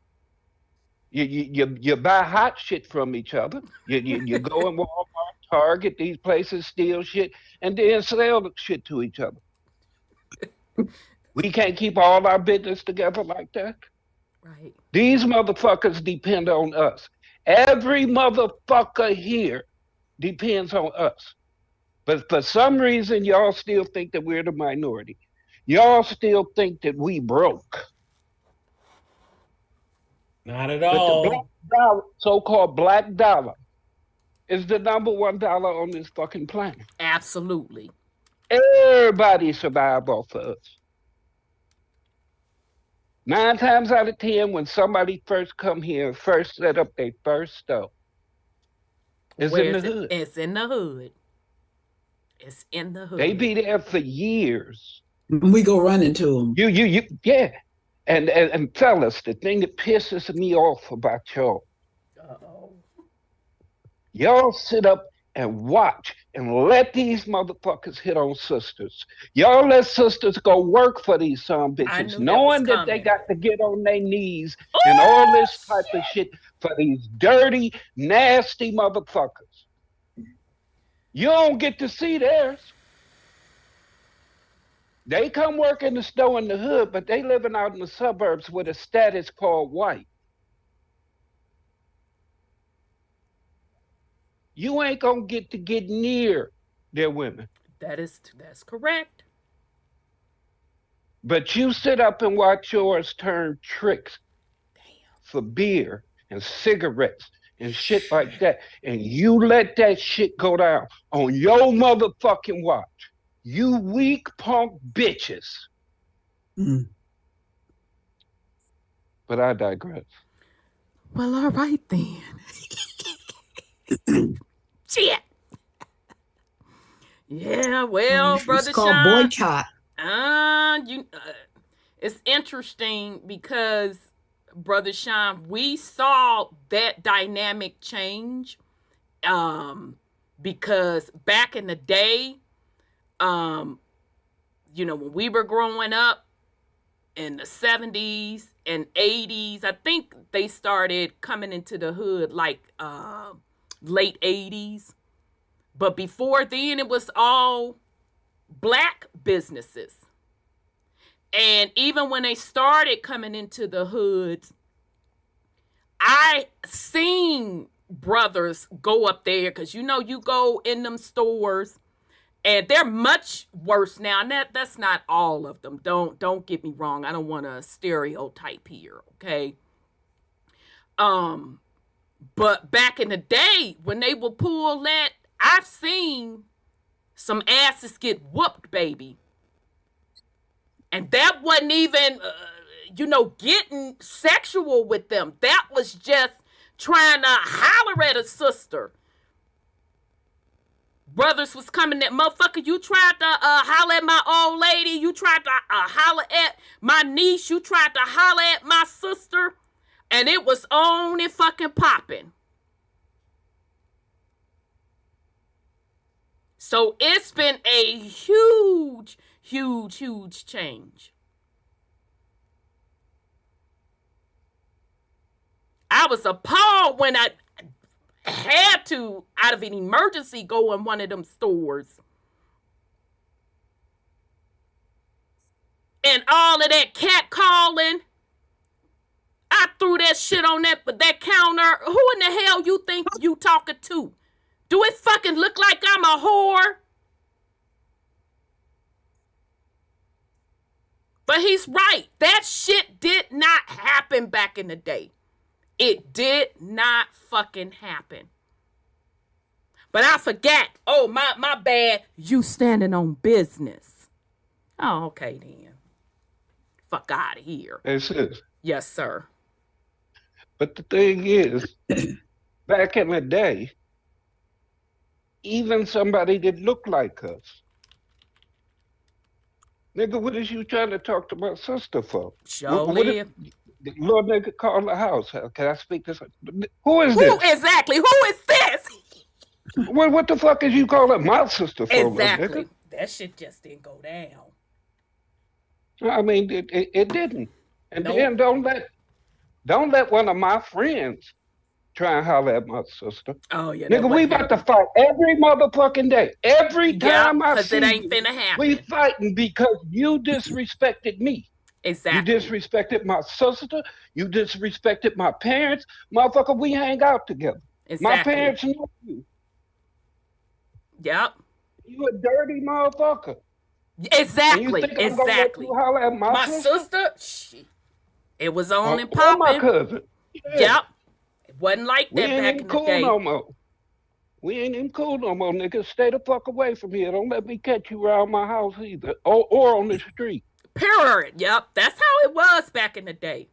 Speaker 8: You buy hot shit from each other. You go in Walmart, Target, these places, steal shit, and then sell the shit to each other. We can't keep all our business together like that.
Speaker 4: Right.
Speaker 8: These motherfuckers depend on us. Every motherfucker here depends on us. But for some reason, y'all still think that we're the minority. Y'all still think that we broke.
Speaker 7: Not at
Speaker 8: But
Speaker 7: all.
Speaker 8: the black dollar, so-called black dollar, is the number one dollar on this fucking planet.
Speaker 4: Absolutely.
Speaker 8: Everybody survive off of us. 9 times out of 10, when somebody first come here and first set up their first stove, it's in the hood.
Speaker 4: It's in the hood. It's in the hood.
Speaker 8: They be there for years.
Speaker 6: We go run into them.
Speaker 8: Yeah. And tell us the thing that pisses me off about y'all.
Speaker 4: Uh-oh.
Speaker 8: Y'all sit up and watch and let these motherfuckers hit on sisters. Y'all let sisters go work for these son bitches, knowing that they got to get on their knees and all this type of shit for these dirty, nasty motherfuckers. You don't get to see theirs. They come work in the store in the hood, but they living out in the suburbs with a status called white. You ain't gonna get to get near their women.
Speaker 4: That's correct.
Speaker 8: But you sit up and watch yours turn tricks for beer and cigarettes and shit like that, and you let that shit go down on your motherfucking watch. You weak punk bitches. But I digress.
Speaker 4: Well, all right then. Shit. Yeah, well, Brother
Speaker 6: It's called
Speaker 4: Sean.
Speaker 6: boycott.
Speaker 4: It's interesting because, Brother Sean, we saw that dynamic change. Because back in the day, when we were growing up in the 70s and 80s, I think they started coming into the hood like late 80s. But before then, it was all black businesses. And even when they started coming into the hoods, I seen brothers go up there because, you go in them stores and they're much worse now. And that's not all of them. Don't get me wrong. I don't want to stereotype here, okay? But back in the day when they would pull that, I've seen some asses get whooped, baby. And that wasn't even, getting sexual with them. That was just trying to holler at a sister. Brothers was coming at, motherfucker, you tried to holler at my old lady. You tried to holler at my niece. You tried to holler at my sister. And it was on and fucking popping. So it's been a huge, huge, huge change. I was appalled when I had to, out of an emergency, go in one of them stores. And all of that cat calling. I threw that shit on that counter. Who in the hell you think you talking to? Do it fucking look like I'm a whore? But he's right. That shit did not happen back in the day. It did not fucking happen. But I forgot. Oh, my bad. You standing on business. Oh, okay then. Fuck out of here.
Speaker 8: That's it.
Speaker 4: Yes, sir.
Speaker 8: But the thing is, back in the day, even somebody that looked like us. Nigga, what is you trying to talk to my sister for? What if the little nigga call the house? Can I speak to who is this?
Speaker 4: Exactly? Who is this?
Speaker 8: What the fuck is you calling my sister for,
Speaker 4: Exactly.
Speaker 8: nigga?
Speaker 4: That shit just didn't go down.
Speaker 8: I mean, it didn't. And
Speaker 4: Nope.
Speaker 8: then don't let one of my friends try and holler at my sister.
Speaker 4: Oh yeah,
Speaker 8: nigga, we about to fight every motherfucking day. Every time I see
Speaker 4: it ain't
Speaker 8: you,
Speaker 4: finna happen.
Speaker 8: we fighting because you disrespected me.
Speaker 4: Exactly.
Speaker 8: You disrespected my sister. You disrespected my parents. Motherfucker, we hang out together.
Speaker 4: Exactly.
Speaker 8: My parents know you.
Speaker 4: Yep.
Speaker 8: You a dirty motherfucker.
Speaker 4: Exactly.
Speaker 8: And you think I'm gonna let you holler at my sister?
Speaker 4: Shit. It was on and
Speaker 8: Or
Speaker 4: popping.
Speaker 8: my cousin. Yeah.
Speaker 4: Yep. It wasn't like
Speaker 8: We
Speaker 4: that
Speaker 8: ain't
Speaker 4: back
Speaker 8: even
Speaker 4: in the
Speaker 8: cool
Speaker 4: day.
Speaker 8: no more. We ain't even cool no more, nigga. Stay the fuck away from here. Don't let me catch you around my house either, or on the street.
Speaker 4: Period. Yep. That's how it was back in the day.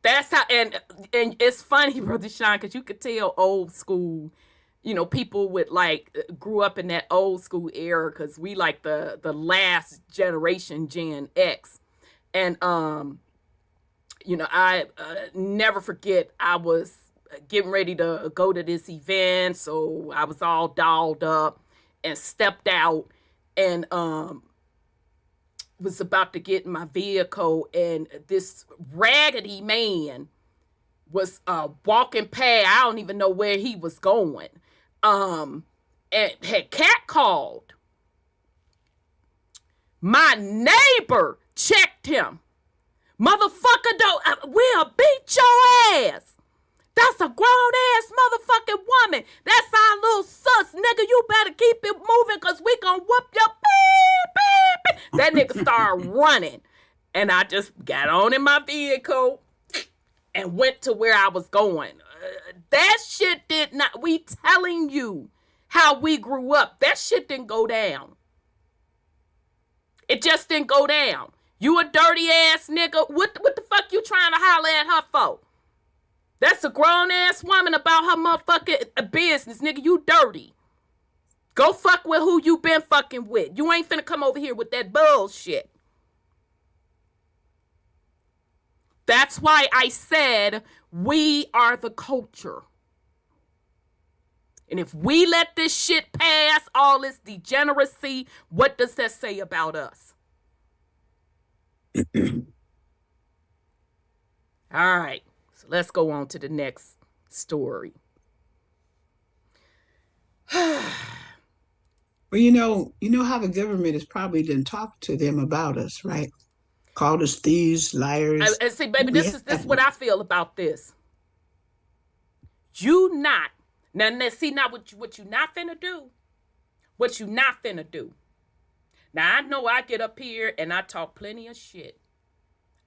Speaker 4: That's how, and it's funny, Brother Sean, because you could tell old school, you know, people with like grew up in that old school era, because we like the last generation, Gen X. And you know, I never forget, I was getting ready to go to this event, so I was all dolled up and stepped out and was about to get in my vehicle, and this raggedy man was walking past. I don't even know where he was going, and had catcalled. My neighbor checked him. Motherfucker, we'll beat your ass. That's a grown-ass motherfucking woman. That's our little sus. Nigga, you better keep it moving, because we gonna whoop your beep, beep, beep. That nigga started running. And I just got on in my vehicle and went to where I was going. That shit did not, we telling you how we grew up. That shit didn't go down. It just didn't go down. You a dirty ass nigga. What the fuck you trying to holler at her for? That's a grown-ass woman about her motherfucking business, nigga. You dirty. Go fuck with who you been fucking with. You ain't finna come over here with that bullshit. That's why I said we are the culture. And if we let this shit pass, all this degeneracy, what does that say about us? All right. So let's go on to the next story.
Speaker 6: Well, you know how the government has probably done talked to them about us, right? Called us thieves, liars.
Speaker 4: And see, baby, this is what I feel about this. You not now see now what you not finna do. What you not finna do. Now I know I get up here and I talk plenty of shit.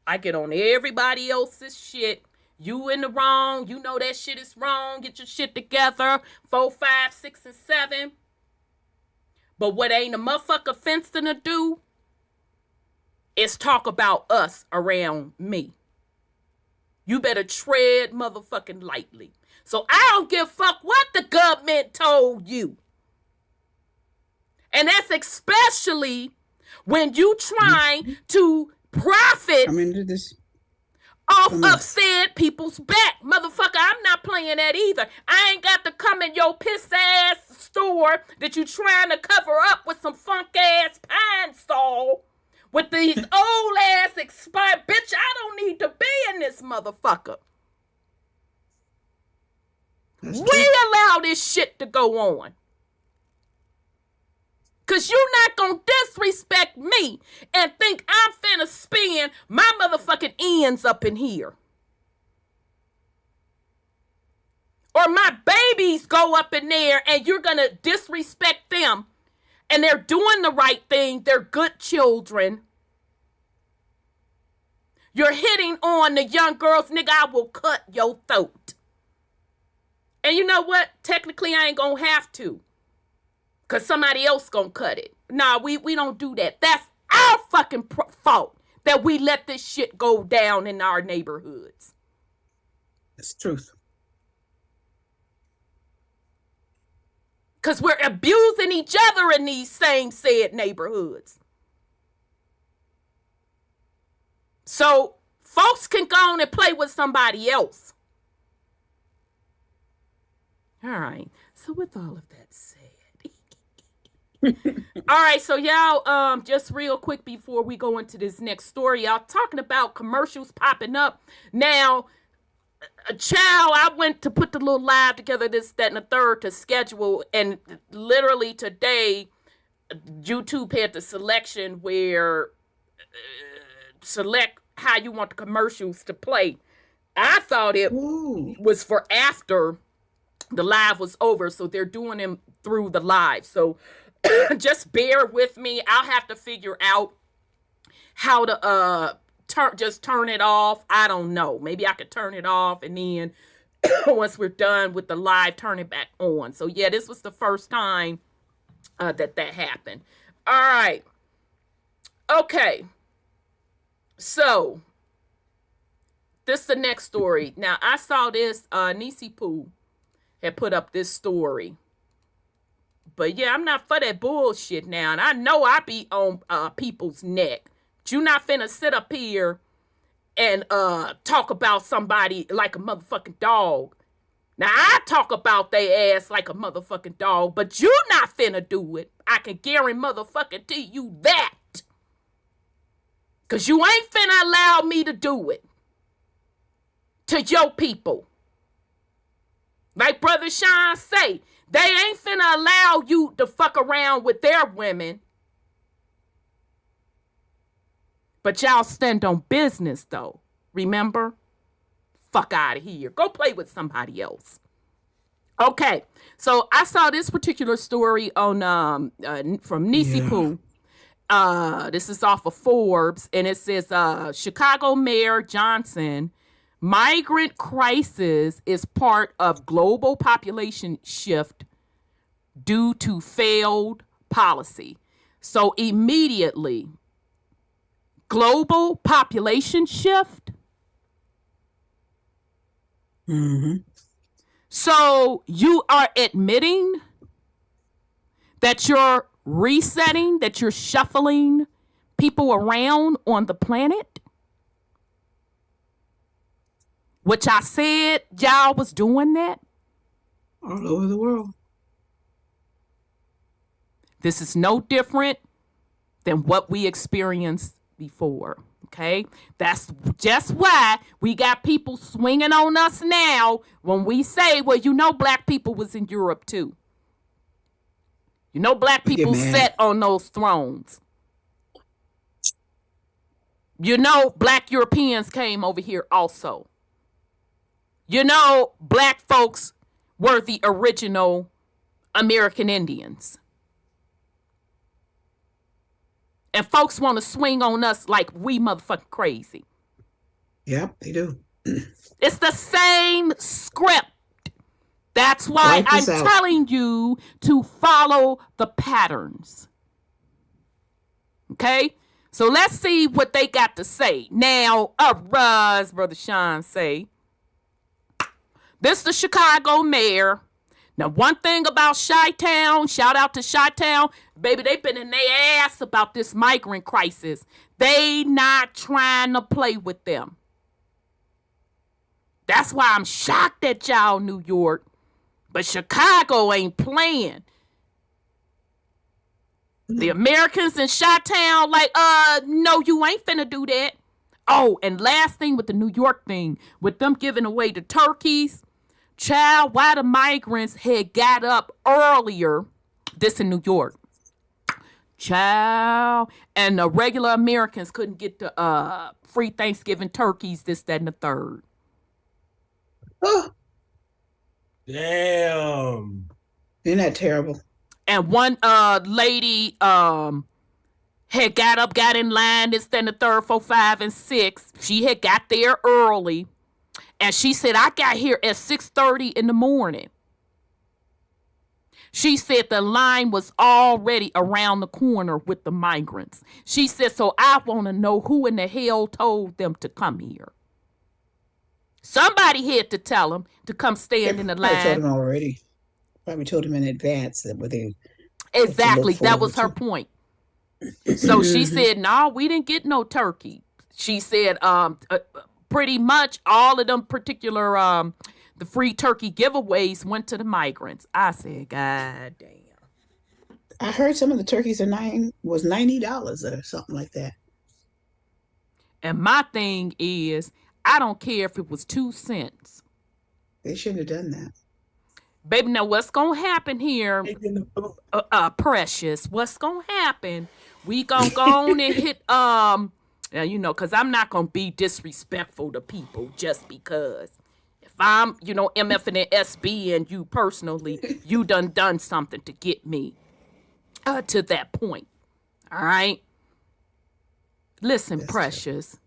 Speaker 4: I get on everybody else's shit. You in the wrong. You know that shit is wrong. Get your shit together. 4, 5, 6, and 7. But what ain't a motherfucker fencing to do is talk about us around me. You better tread motherfucking lightly. So I don't give a fuck what the government told you. And that's especially when you trying to profit off of said people's back. Motherfucker, I'm not playing that either. I ain't got to come in your piss ass store that you trying to cover up with some funk ass pine saw with these old ass expired. Bitch, I don't need to be in this motherfucker. We allow this shit to go on. Because you're not going to disrespect me and think I'm finna spin my motherfucking ends up in here. Or my babies go up in there and you're going to disrespect them. And they're doing the right thing. They're good children. You're hitting on the young girls. Nigga, I will cut your throat. And you know what? Technically, I ain't going to have to. Because somebody else going to cut it. Nah, we don't do that. That's our fucking fault that we let this shit go down in our neighborhoods.
Speaker 6: That's truth.
Speaker 4: Because we're abusing each other in these same said neighborhoods. So folks can go on and play with somebody else. All right. So with all of that said. All right, so y'all, just real quick before we go into this next story, y'all talking about commercials popping up. Now, child, I went to put the little live together, this, that, and the third to schedule, and literally today, YouTube had the selection where select how you want the commercials to play. I thought it was for after the live was over, so they're doing them through the live. So just bear with me. I'll have to figure out how to turn it off. I don't know. Maybe I could turn it off and then once we're done with the live, turn it back on. So yeah, this was the first time that happened. All right. Okay. So this is the next story. Now I saw this, Nisi Poo had put up this story. But yeah, I'm not for that bullshit now. And I know I be on people's neck. But you not finna sit up here and talk about somebody like a motherfucking dog. Now, I talk about they ass like a motherfucking dog, but you not finna do it. I can guarantee motherfucking to you that. Because you ain't finna allow me to do it. To your people. Like Brother Sean say, they ain't finna allow you to fuck around with their women. But y'all stand on business, though. Remember? Fuck out of here. Go play with somebody else. Okay. So I saw this particular story on from Nisi Poo. This is off of Forbes. And it says, Chicago Mayor Johnson, migrant crisis is part of global population shift due to failed policy. So immediately, global population shift.
Speaker 6: Mm-hmm.
Speaker 4: So you are admitting that you're resetting, that you're shuffling people around on the planet? Which I said y'all was doing that?
Speaker 6: All over the world.
Speaker 4: This is no different than what we experienced before, okay? That's just why we got people swinging on us now when we say, well, you know black people was in Europe too. You know black people sat on those thrones. You know black Europeans came over here also. You know, black folks were the original American Indians. And folks want to swing on us like we motherfucking crazy.
Speaker 6: Yep, they do.
Speaker 4: It's the same script. That's why I'm telling you to follow the patterns. Okay? So let's see what they got to say. Now, arise, Brother Sean say. This is the Chicago mayor. Now, one thing about Chi-Town, shout out to Chi-Town, baby, they've been in their ass about this migrant crisis. They not trying to play with them. That's why I'm shocked at y'all, New York. But Chicago ain't playing. The Americans in Chi-Town like, no, you ain't finna do that. Oh, and last thing with the New York thing, with them giving away the turkeys, child, why the migrants had got up earlier, this in New York, child, and the regular Americans couldn't get the free Thanksgiving turkeys, this, that, and the third.
Speaker 7: Damn.
Speaker 6: Isn't that terrible?
Speaker 4: And one lady had got up, got in line, this, that, and the third, 4, 5, and 6. She had got there early. And she said, I got here at 6:30 in the morning. She said the line was already around the corner with the migrants. She said, so I want to know who in the hell told them to come here. Somebody had to tell them to come stand in the line.
Speaker 6: I told them already. Probably told them in advance that what they
Speaker 4: Exactly.
Speaker 6: look
Speaker 4: That was
Speaker 6: forward
Speaker 4: her
Speaker 6: to.
Speaker 4: point. So she said, no, we didn't get no turkey. She said, pretty much all of them particular, the free turkey giveaways went to the migrants. I said, God damn.
Speaker 6: I heard some of the turkeys was $90 or something like that.
Speaker 4: And my thing is, I don't care if it was 2 cents.
Speaker 6: They shouldn't have done that.
Speaker 4: Baby, now what's going to happen here, Precious? What's going to happen? We going to go on and hit, you know, because I'm not going to be disrespectful to people just because. If I'm, you know, MF and SB and you personally, you done something to get me to that point. All right? Listen, yes, Precious.
Speaker 6: Sir.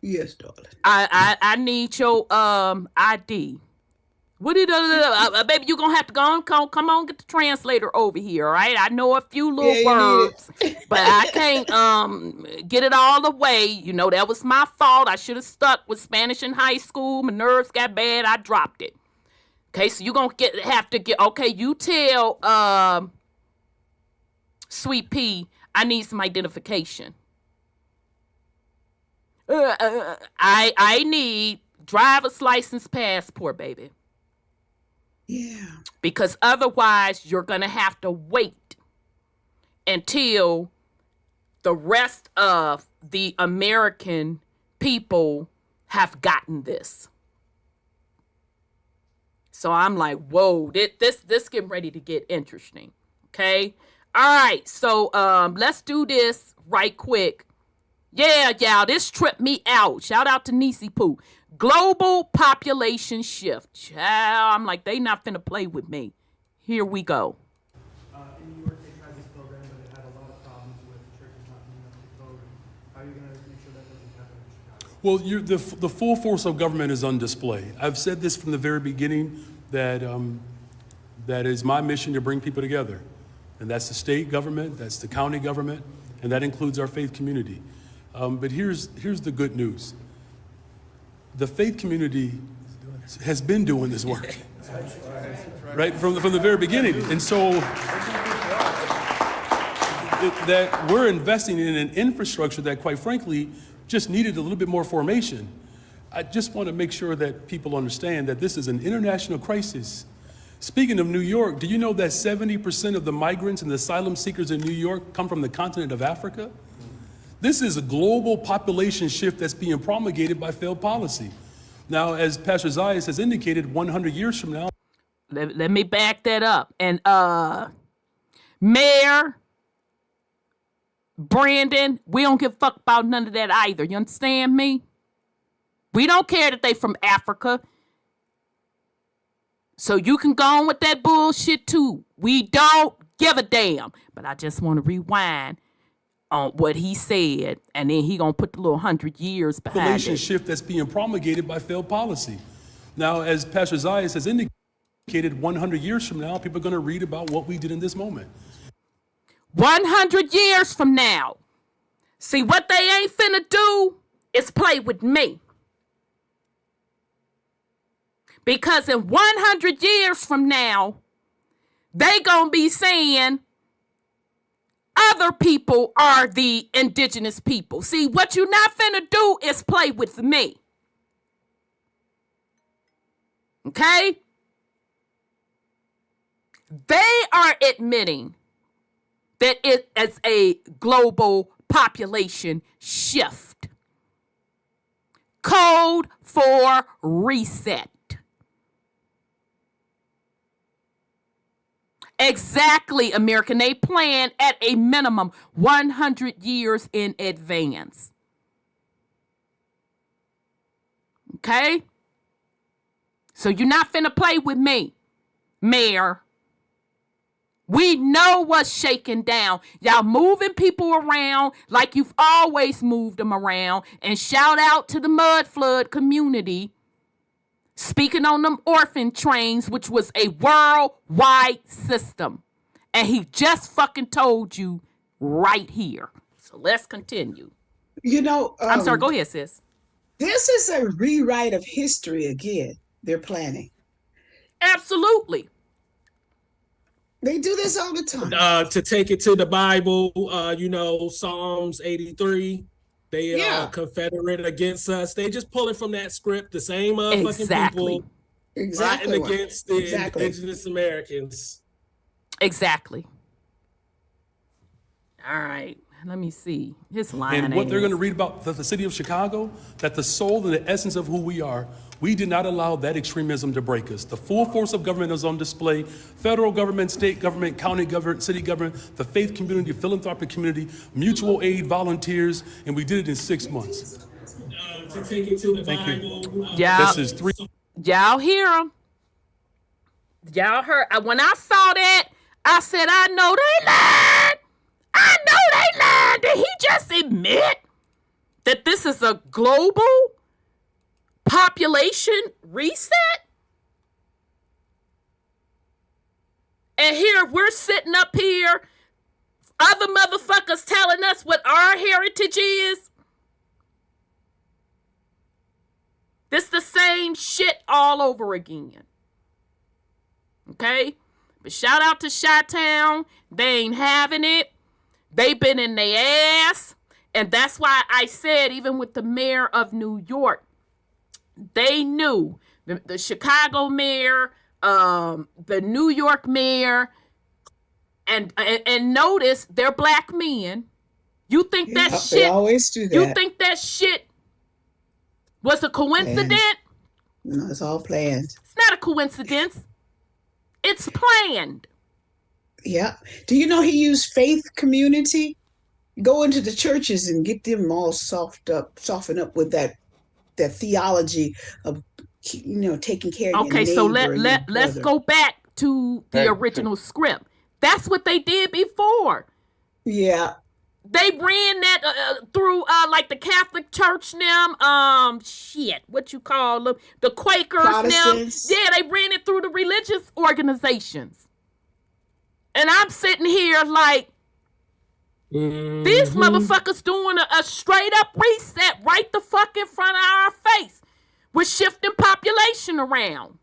Speaker 6: Yes, darling.
Speaker 4: I need your ID. What did baby? You gonna have to come on, get the translator over here, all right? I know a few little words, but I can't get it all the way. You know that was my fault. I should have stuck with Spanish in high school. My nerves got bad. I dropped it. Okay, so you gonna have to get. Okay, you tell Sweet Pea I need some identification. I need driver's license, passport, baby.
Speaker 6: Yeah.
Speaker 4: Because otherwise, you're going to have to wait until the rest of the American people have gotten this. So I'm like, whoa, this getting ready to get interesting. Okay. All right. So let's do this right quick. Yeah, y'all, this tripped me out. Shout out to Nisi Poo. Global population shift. Child, I'm like, they not finna play with me. Here we go.
Speaker 14: In New York, they tried this program, but it had a lot of problems with churches not being up to code. How are you going to make sure that doesn't happen in Chicago?
Speaker 15: Well, the full force of government is on display. I've said this from the very beginning that that is my mission to bring people together. And that's the state government, that's the county government, and that includes our faith community. But here's the good news. The faith community has been doing this work, right, from the very beginning. And so that we're investing in an infrastructure that, quite frankly, just needed a little bit more formation. I just want to make sure that people understand that this is an international crisis. Speaking of New York, do you know that 70% of the migrants and the asylum seekers in New York come from the continent of Africa? This is a global population shift that's being promulgated by failed policy. Now, as Pastor Zayas has indicated, 100 years from now.
Speaker 4: Let me back that up. And Mayor Brandon, we don't give a fuck about none of that either. You understand me? We don't care that they from Africa. So you can go on with that bullshit too. We don't give a damn. But I just want to rewind on what he said, and then he gonna put the little 100 years behind
Speaker 15: Population
Speaker 4: it.
Speaker 15: shift that's being promulgated by failed policy. Now, as Pastor Zayas has indicated, 100 years from now, people are going to read about what we did in this moment.
Speaker 4: 100 years from now. See, what they ain't finna do is play with me. Because in 100 years from now, they gonna be saying other people are the indigenous people. See, what you not finna do is play with me. Okay? They are admitting that it is a global population shift. Code for reset. Exactly, American. They plan at a minimum 100 years in advance. Okay? So you're not finna play with me, Mayor. We know what's shaking down. Y'all moving people around like you've always moved them around. And shout out to the mud flood community. Speaking on them orphan trains, which was a worldwide system. And he just fucking told you right here. So let's continue.
Speaker 6: You know,
Speaker 4: I'm sorry, go ahead, sis.
Speaker 6: This is a rewrite of history again, they're planning.
Speaker 4: Absolutely.
Speaker 6: They do this all the time.
Speaker 7: To take it to the Bible, Psalms 83. They Confederate against us. They just pulling from that script. The same motherfucking people fighting against the indigenous Americans.
Speaker 4: Exactly. All right. Let me see. His line.
Speaker 15: And what they're going to read about the city of Chicago, that the soul and the essence of who we are, we did not allow that extremism to break us. The full force of government is on display. Federal government, state government, county government, city government, the faith community, philanthropic community, mutual aid volunteers, and we did it in 6 months.
Speaker 7: To take it to the
Speaker 15: Thank
Speaker 7: Bible.
Speaker 4: Y'all,
Speaker 15: this is 3.
Speaker 4: Y'all hear them? Y'all heard? When I saw that, I said, I know they lied. I know they lied. Did he just admit that this is a global population reset? And here we're sitting up here, other motherfuckers telling us what our heritage is. This the same shit all over again. Okay? But shout out to Chi-Town. They ain't having it. They've been in their ass. And that's why I said, even with the mayor of New York, they knew. The Chicago mayor, the New York mayor, and notice they're black men. You think that shit?
Speaker 6: They always do that.
Speaker 4: You think that shit was a coincidence?
Speaker 6: No, it's all planned.
Speaker 4: It's not a coincidence. It's planned.
Speaker 6: Yeah. Do you know he used faith community? Go into the churches and get them all soften up with that theology of taking care of your neighbor.
Speaker 4: Okay, so let's go back to the original script. That's what they did before.
Speaker 6: Yeah.
Speaker 4: They ran that through like the Catholic Church them, what you call them, the Quakers them. Yeah, they ran it through the religious organizations. And I'm sitting here like, these motherfuckers doing a straight up reset right the fuck in front of our face with shifting population around.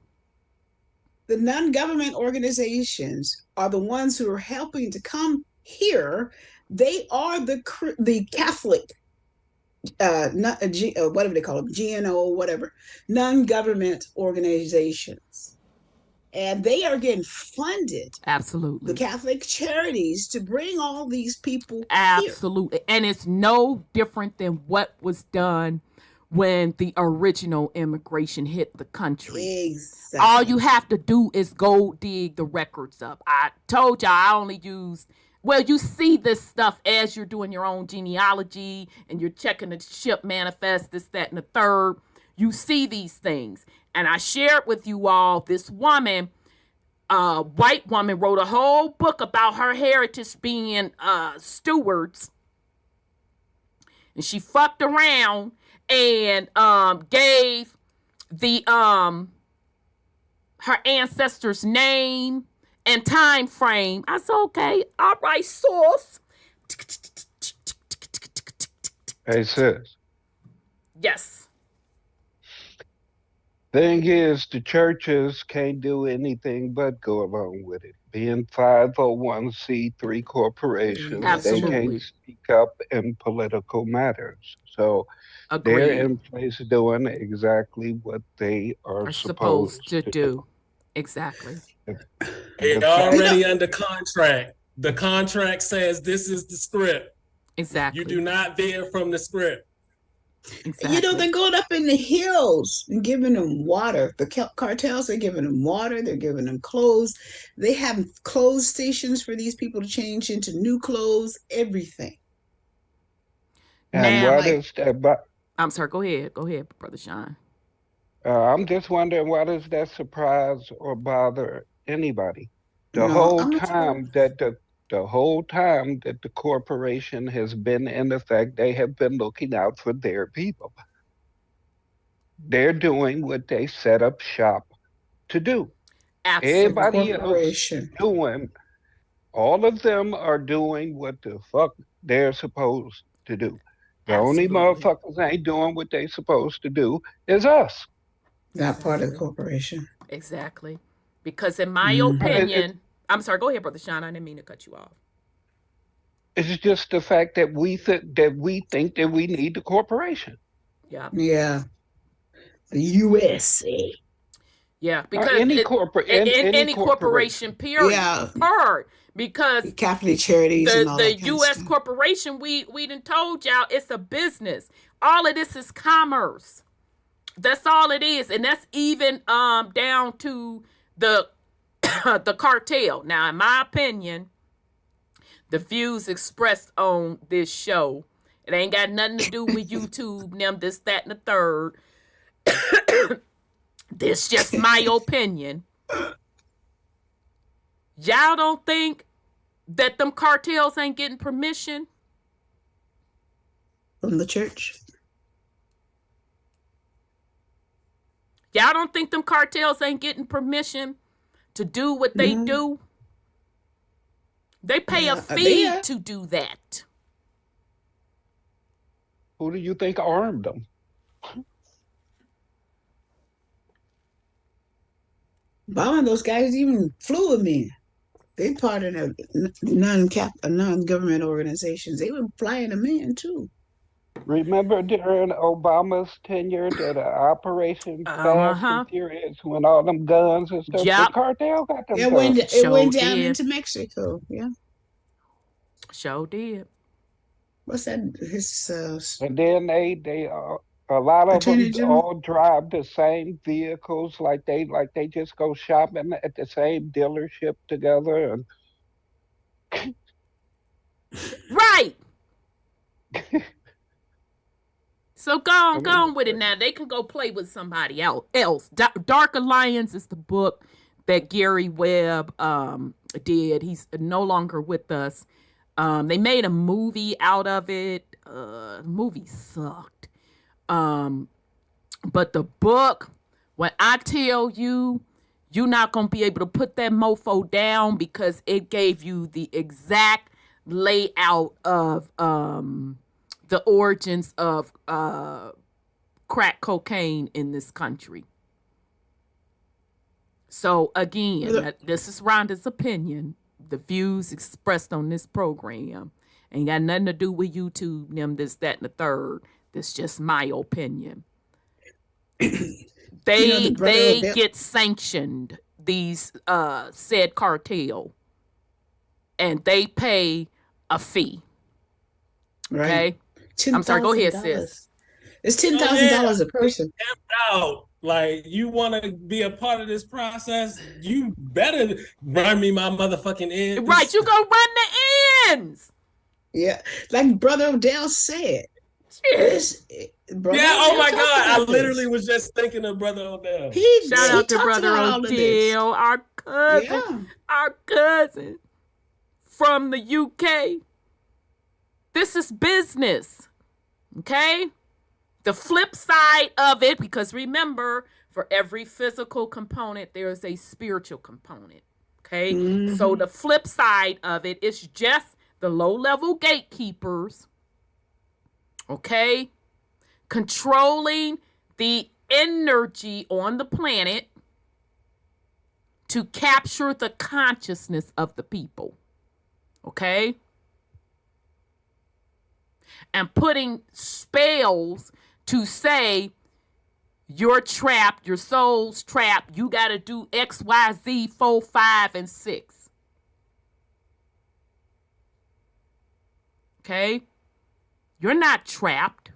Speaker 6: The non-government organizations are the ones who are helping to come here. They are the Catholic, whatever they call them, GNO, whatever, non-government organizations. And they are getting funded.
Speaker 4: Absolutely.
Speaker 6: The Catholic charities to bring all these people
Speaker 4: Absolutely. Here. And it's no different than what was done when the original immigration hit the country.
Speaker 6: Exactly.
Speaker 4: All you have to do is go dig the records up. I told y'all I only used... Well, you see this stuff as you're doing your own genealogy and you're checking the ship manifest, this, that, and the third. You see these things. And I shared with you all, this woman, white woman, wrote a whole book about her heritage being stewards. And she fucked around and gave the her ancestors' name and time frame. I said, okay, all right, source.
Speaker 8: Hey, sis.
Speaker 4: Yes.
Speaker 8: Thing is, the churches can't do anything but go along with it. Being 501c3 corporations,
Speaker 4: Absolutely.
Speaker 8: They can't speak up in political matters. So
Speaker 4: Agreed.
Speaker 8: They're in place doing exactly what they are supposed to do.
Speaker 4: Exactly.
Speaker 7: It's already under contract. The contract says this is the script.
Speaker 4: Exactly.
Speaker 7: You do not veer from the script.
Speaker 6: Exactly. They're going up in the hills and giving them water. The cartels are giving them water. They're giving them clothes. They have clothes stations for these people to change into new clothes, everything.
Speaker 8: And
Speaker 4: now,
Speaker 8: what is that?
Speaker 4: I'm sorry. Go ahead, Brother Sean.
Speaker 8: I'm just wondering, why does that surprise or bother anybody? The whole time that the corporation has been in effect, they have been looking out for their people. They're doing what they set up shop to do.
Speaker 4: Absolutely.
Speaker 8: Everybody else doing, all of them are doing what the fuck they're supposed to do. The only motherfuckers ain't doing what they supposed to do is us.
Speaker 6: Not part of the corporation.
Speaker 4: Exactly. Because in my opinion, I'm sorry. Go ahead, Brother Sean. I didn't mean to cut you off.
Speaker 8: It's just the fact that we think that we need the corporation.
Speaker 4: Yeah.
Speaker 6: Yeah. The USA.
Speaker 4: Yeah, because
Speaker 8: any
Speaker 4: corporation, period.
Speaker 6: Yeah.
Speaker 4: Because
Speaker 6: Catholic charities and all
Speaker 4: the
Speaker 6: that kind
Speaker 4: U.S.
Speaker 6: of stuff.
Speaker 4: corporation, we done told y'all it's a business. All of this is commerce. That's all it is, and that's even down to the the cartel. Now, in my opinion, the views expressed on this show, it ain't got nothing to do with YouTube, them, this, that, and the third. This just my opinion. Y'all don't think that them cartels ain't getting permission
Speaker 6: From the church?
Speaker 4: Y'all don't think them cartels ain't getting permission to do what they do? They pay a fee to do that.
Speaker 8: Who do you think armed them?
Speaker 6: Bombing those guys even flew with me. They part of the non-government organizations. They were flying them in too.
Speaker 8: Remember during Obama's tenure that Operation Fast and Furious when all them guns and stuff, the cartel got them guns.
Speaker 6: It went down into Mexico. Yeah.
Speaker 4: Sure did.
Speaker 6: What's that?
Speaker 8: And then they a lot of them all drive the same vehicles, like they just go shopping at the same dealership together. And
Speaker 4: right. So go on with it now. They can go play with somebody else. Dark Alliance is the book that Gary Webb did. He's no longer with us. They made a movie out of it. The movie sucked. But the book, when I tell you, you're not going to be able to put that mofo down because it gave you the exact layout of the origins of crack cocaine in this country. So again, this is Rhonda's opinion. The views expressed on this program ain't got nothing to do with YouTube, them, this, that, and the third. That's just my opinion. They get sanctioned, these said cartel, and they pay a fee. Okay?
Speaker 6: Right.
Speaker 4: I'm sorry, go ahead, sis.
Speaker 6: It's $10,000 a person.
Speaker 7: Out. Like, you want to be a part of this process, you better run me my motherfucking ends.
Speaker 4: Right, you gonna run the ends.
Speaker 6: Yeah, like Brother Odell said.
Speaker 7: Oh my God, I literally was just thinking of Brother Odell.
Speaker 4: Shout out to Brother Odell, our cousin from the UK. This is business, okay? The flip side of it, because remember, for every physical component, there is a spiritual component, okay? Mm-hmm. So the flip side of it is just the low-level gatekeepers, okay, controlling the energy on the planet to capture the consciousness of the people, okay? And putting spells to say, you're trapped, your soul's trapped, you got to do X, Y, Z, 4, 5, and 6. Okay? You're not trapped.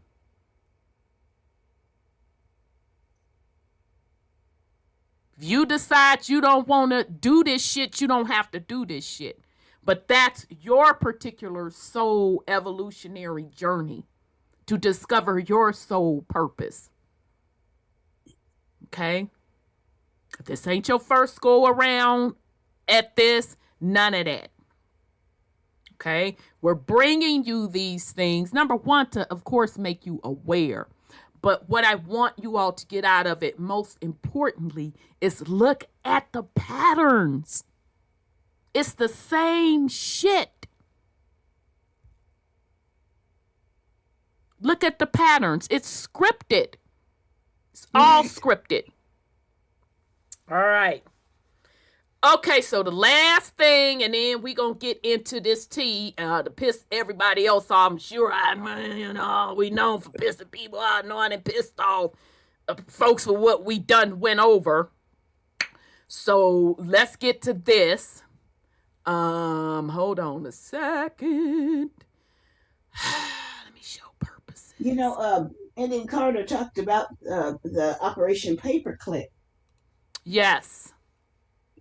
Speaker 4: If you decide you don't want to do this shit, you don't have to do this shit. But that's your particular soul evolutionary journey to discover your soul purpose. Okay? This ain't your first go around at this. None of that. Okay? We're bringing you these things. Number one, to, of course, make you aware. But what I want you all to get out of it, most importantly, is look at the patterns. It's the same shit. Look at the patterns. It's scripted. It's all scripted. All right. Okay, so the last thing, and then we gonna get into this tea to piss everybody else off. I'm sure we known for pissing people off. I know I done pissed off folks with what we done went over. So let's get to this. Hold on a second. Let me show purposes.
Speaker 6: And then Carter talked about the Operation Paperclip.
Speaker 4: Yes.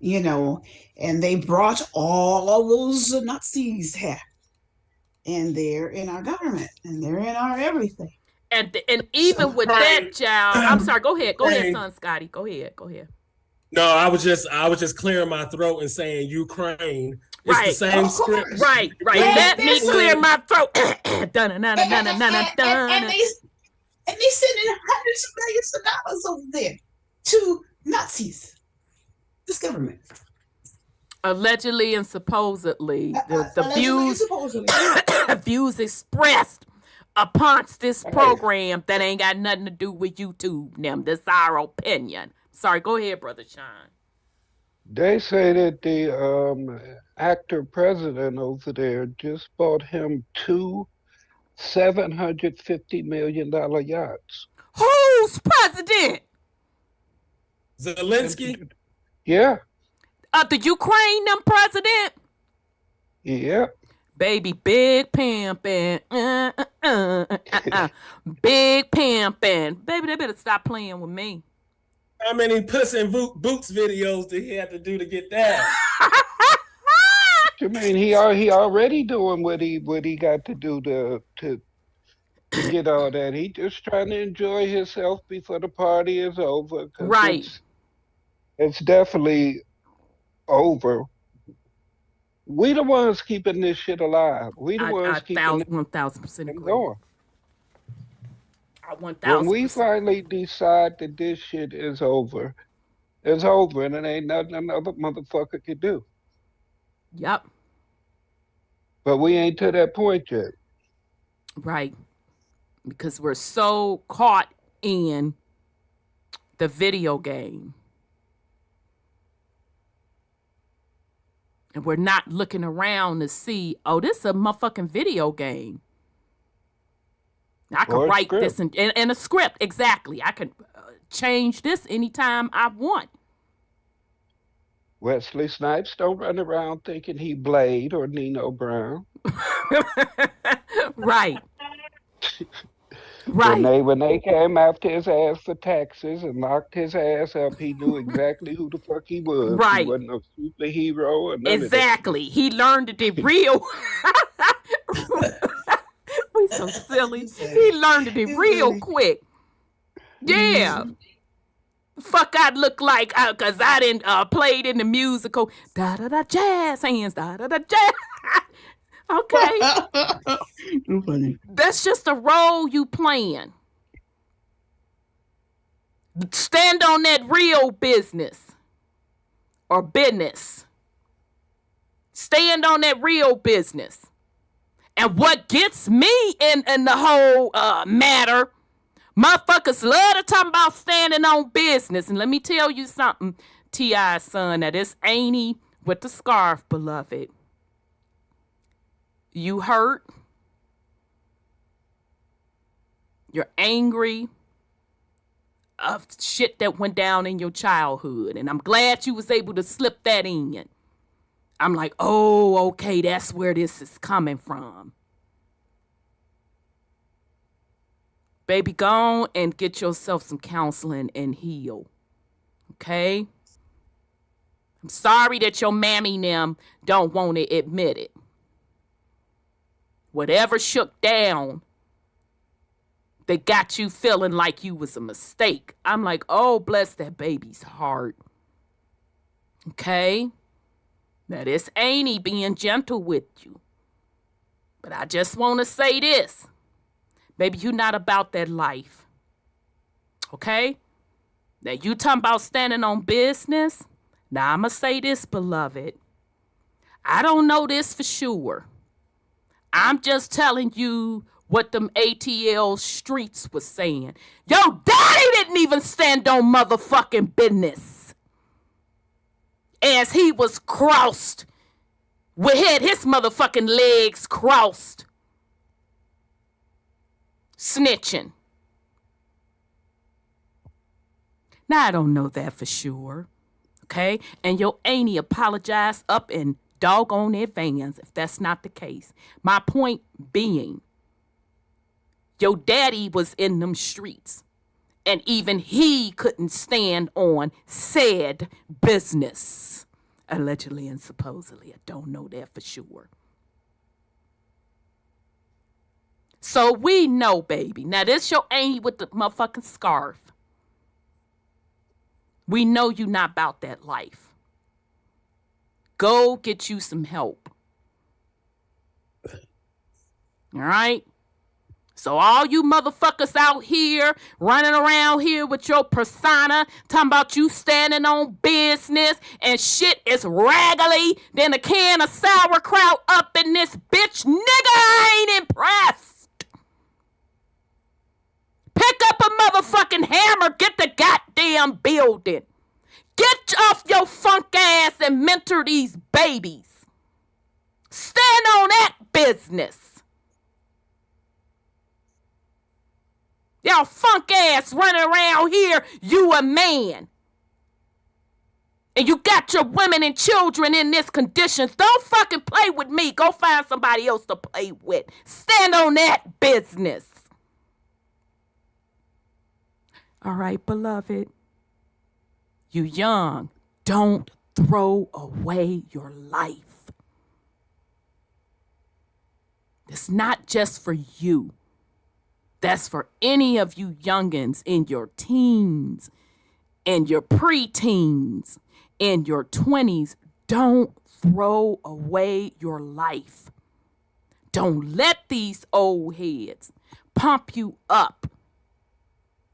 Speaker 6: And they brought all of those Nazis here. And they're in our government. And they're in our everything.
Speaker 4: And even with that, child, I'm sorry. Go ahead, son, Scotty. Go ahead.
Speaker 7: No, I was just clearing my throat and saying Ukraine. It's the same script.
Speaker 4: Right. Let me clear my throat.
Speaker 6: And they sending hundreds of millions of dollars over there to Nazis. This government.
Speaker 4: Allegedly and supposedly, the views expressed upon this program that ain't got nothing to do with YouTube. Them, that's our opinion. Sorry, go ahead, Brother Sean.
Speaker 8: They say that the actor president over there just bought him 2 $750 million yachts.
Speaker 4: Who's president?
Speaker 7: Zelensky?
Speaker 8: Yeah.
Speaker 4: The Ukraine president?
Speaker 8: Yeah.
Speaker 4: Baby, big pimpin'. Big pimpin'. Baby, they better stop playing with me.
Speaker 7: How many Puss in Boots videos did he have to do to get that?
Speaker 8: I mean, he already doing what he got to do to get all that. He just trying to enjoy himself before the party is over.
Speaker 4: Right.
Speaker 8: It's definitely over. We the ones keeping this shit alive. We the ones keeping
Speaker 4: 1,000% agree.
Speaker 8: going.
Speaker 4: 1,000%.
Speaker 8: When we finally decide that this shit is over, it's over, and it ain't nothing another motherfucker can do.
Speaker 4: Yep.
Speaker 8: But we ain't to that point yet.
Speaker 4: Right. Because we're so caught in the video game. And we're not looking around to see, oh, this is a motherfucking video game. I can write this in a script. Exactly. I can change this anytime I want.
Speaker 8: Wesley Snipes don't run around thinking he Blade or Nino Brown.
Speaker 4: Right. Right.
Speaker 8: When they came after his ass for taxes and locked his ass up, he knew exactly who the fuck he was.
Speaker 4: Right.
Speaker 8: He wasn't a superhero or nothing.
Speaker 4: Exactly. He learned it real. We so silly. He learned it real quick. Yeah. Fuck I'd look like, because I didn't played in the musical. Da-da-da jazz hands, da-da-da jazz. Okay. That's just a role you playing. Stand on that real business or business. Stand on that real business. And what gets me in the whole matter, motherfuckers love to talk about standing on business. And let me tell you something, T.I.'s son, that this ain't he with the scarf, beloved. You hurt. You're angry of shit that went down in your childhood. And I'm glad you was able to slip that in. I'm like, oh, okay, that's where this is coming from. Baby, go on and get yourself some counseling and heal. Okay? I'm sorry that your mammy and them don't want to admit it. Whatever shook down, they got you feeling like you was a mistake. I'm like, oh, bless that baby's heart. Okay? Now, this ain't he being gentle with you. But I just want to say this. Baby, you not about that life. Okay? Now, you talking about standing on business? Now, I'm going to say this, beloved. I don't know this for sure. I'm just telling you what them ATL streets was saying. Yo, daddy didn't even stand on motherfucking business. as he was crossed, had his motherfucking legs crossed, snitching. Now, I don't know that for sure, okay? And your auntie apologized up in doggone advance if that's not the case. My point being, your daddy was in them streets, and even he couldn't stand on said business. Allegedly and supposedly. I don't know that for sure. So we know, baby. Now, this your auntie with the motherfucking scarf. We know you not about that life. Go get you some help. All right? So all you motherfuckers out here running around here with your persona, talking about you standing on business and shit is raggedy than a can of sauerkraut up in this bitch. Nigga, I ain't impressed. Pick up a motherfucking hammer, get the goddamn building. Get off your funk ass and mentor these babies. Stand on that business. Y'all funk ass running around here, you a man. And you got your women and children in this conditions. Don't fucking play with me. Go find somebody else to play with. Stand on that business. All right, beloved. You young. Don't throw away your life. It's not just for you. That's for any of you youngins in your teens, in your preteens, in your 20s. Don't throw away your life. Don't let these old heads pump you up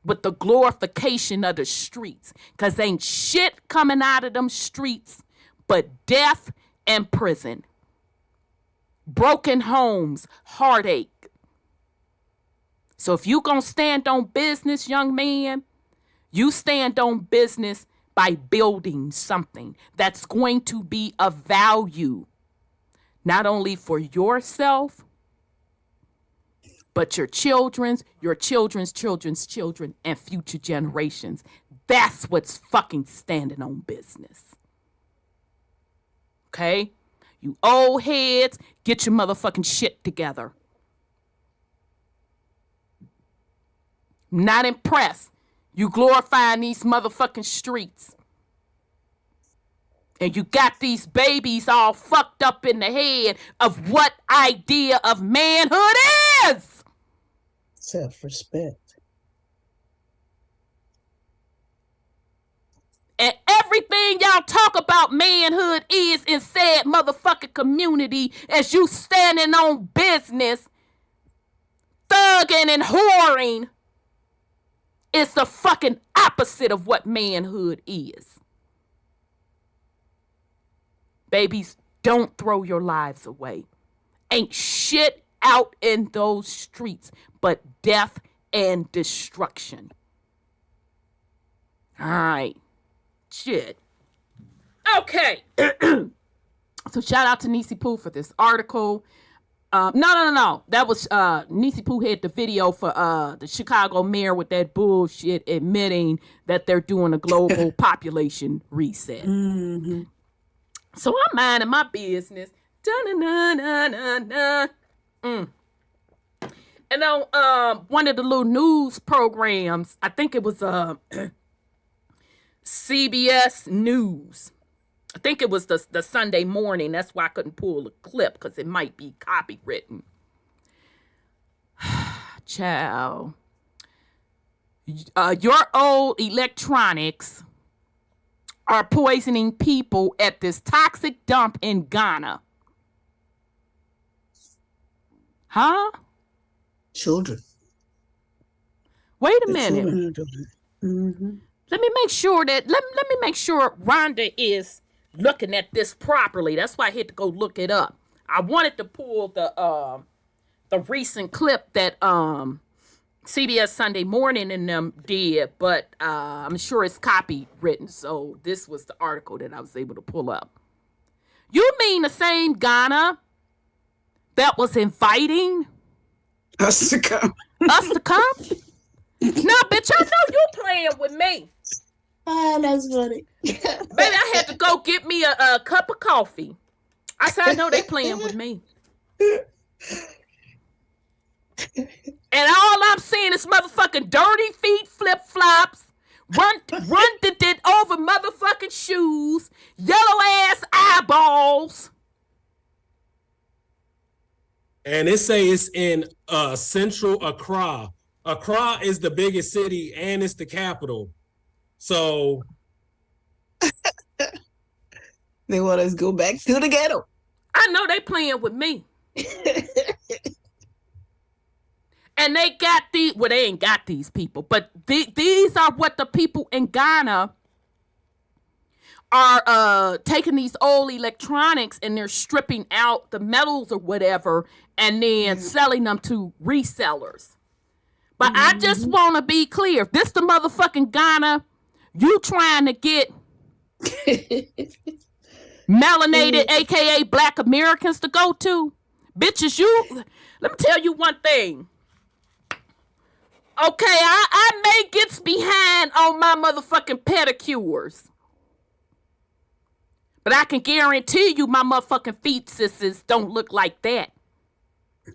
Speaker 4: with the glorification of the streets, because ain't shit coming out of them streets but death and prison. Broken homes, heartache. So if you gonna stand on business, young man, you stand on business by building something that's going to be of value, not only for yourself, but your children's children's children, and future generations. That's what's fucking standing on business. Okay? You old heads, get your motherfucking shit together. Not impressed. You glorifying these motherfucking streets. And you got these babies all fucked up in the head of what idea of manhood is.
Speaker 6: Self-respect.
Speaker 4: And everything y'all talk about manhood is in said motherfucking community as you standing on business, thugging and whoring. It's the fucking opposite of what manhood is. Babies, don't throw your lives away. Ain't shit out in those streets but death and destruction. All right. Shit. Okay. So shout out to Nisi Poo for this article. No. That was Nisi Poo had the video for the Chicago mayor with that bullshit admitting that they're doing a global population reset.
Speaker 6: Mm-hmm.
Speaker 4: So I'm minding my business. And on one of the little news programs, I think it was CBS News. I think it was the Sunday morning. That's why I couldn't pull a clip, because it might be copywritten. Child. Your old electronics are poisoning people at this toxic dump in Ghana. Huh?
Speaker 6: Children.
Speaker 4: Wait a minute.
Speaker 6: Mm-hmm.
Speaker 4: Let me make sure that let me make sure Rhonda is looking at this properly. That's why I had to go look it up. I wanted to pull the recent clip that CBS Sunday Morning and them did, but I'm sure it's copywritten, so this was the article that I was able to pull up. You mean the same Ghana that was inviting
Speaker 6: us to come?
Speaker 4: Us to come? No, bitch, I know you playing with me.
Speaker 6: Oh, that's funny.
Speaker 4: Baby, I had to go get me a cup of coffee. I said, I know they playing with me. And all I'm seeing is motherfucking dirty feet, flip-flops, run did over motherfucking shoes, yellow ass eyeballs.
Speaker 7: And it say it's in central Accra. Accra is the biggest city and it's the capital. So
Speaker 6: they want us to go back to the ghetto.
Speaker 4: I know they playing with me. And they got they ain't got these people, but these are what the people in Ghana are taking these old electronics and they're stripping out the metals or whatever and then selling them to resellers. But I just want to be clear. If this the motherfucking Ghana you trying to get melanated, aka Black Americans to go to, bitches, let me tell you one thing. Okay, I may get behind on my motherfucking pedicures. But I can guarantee you my motherfucking feet, sisters, don't look like that.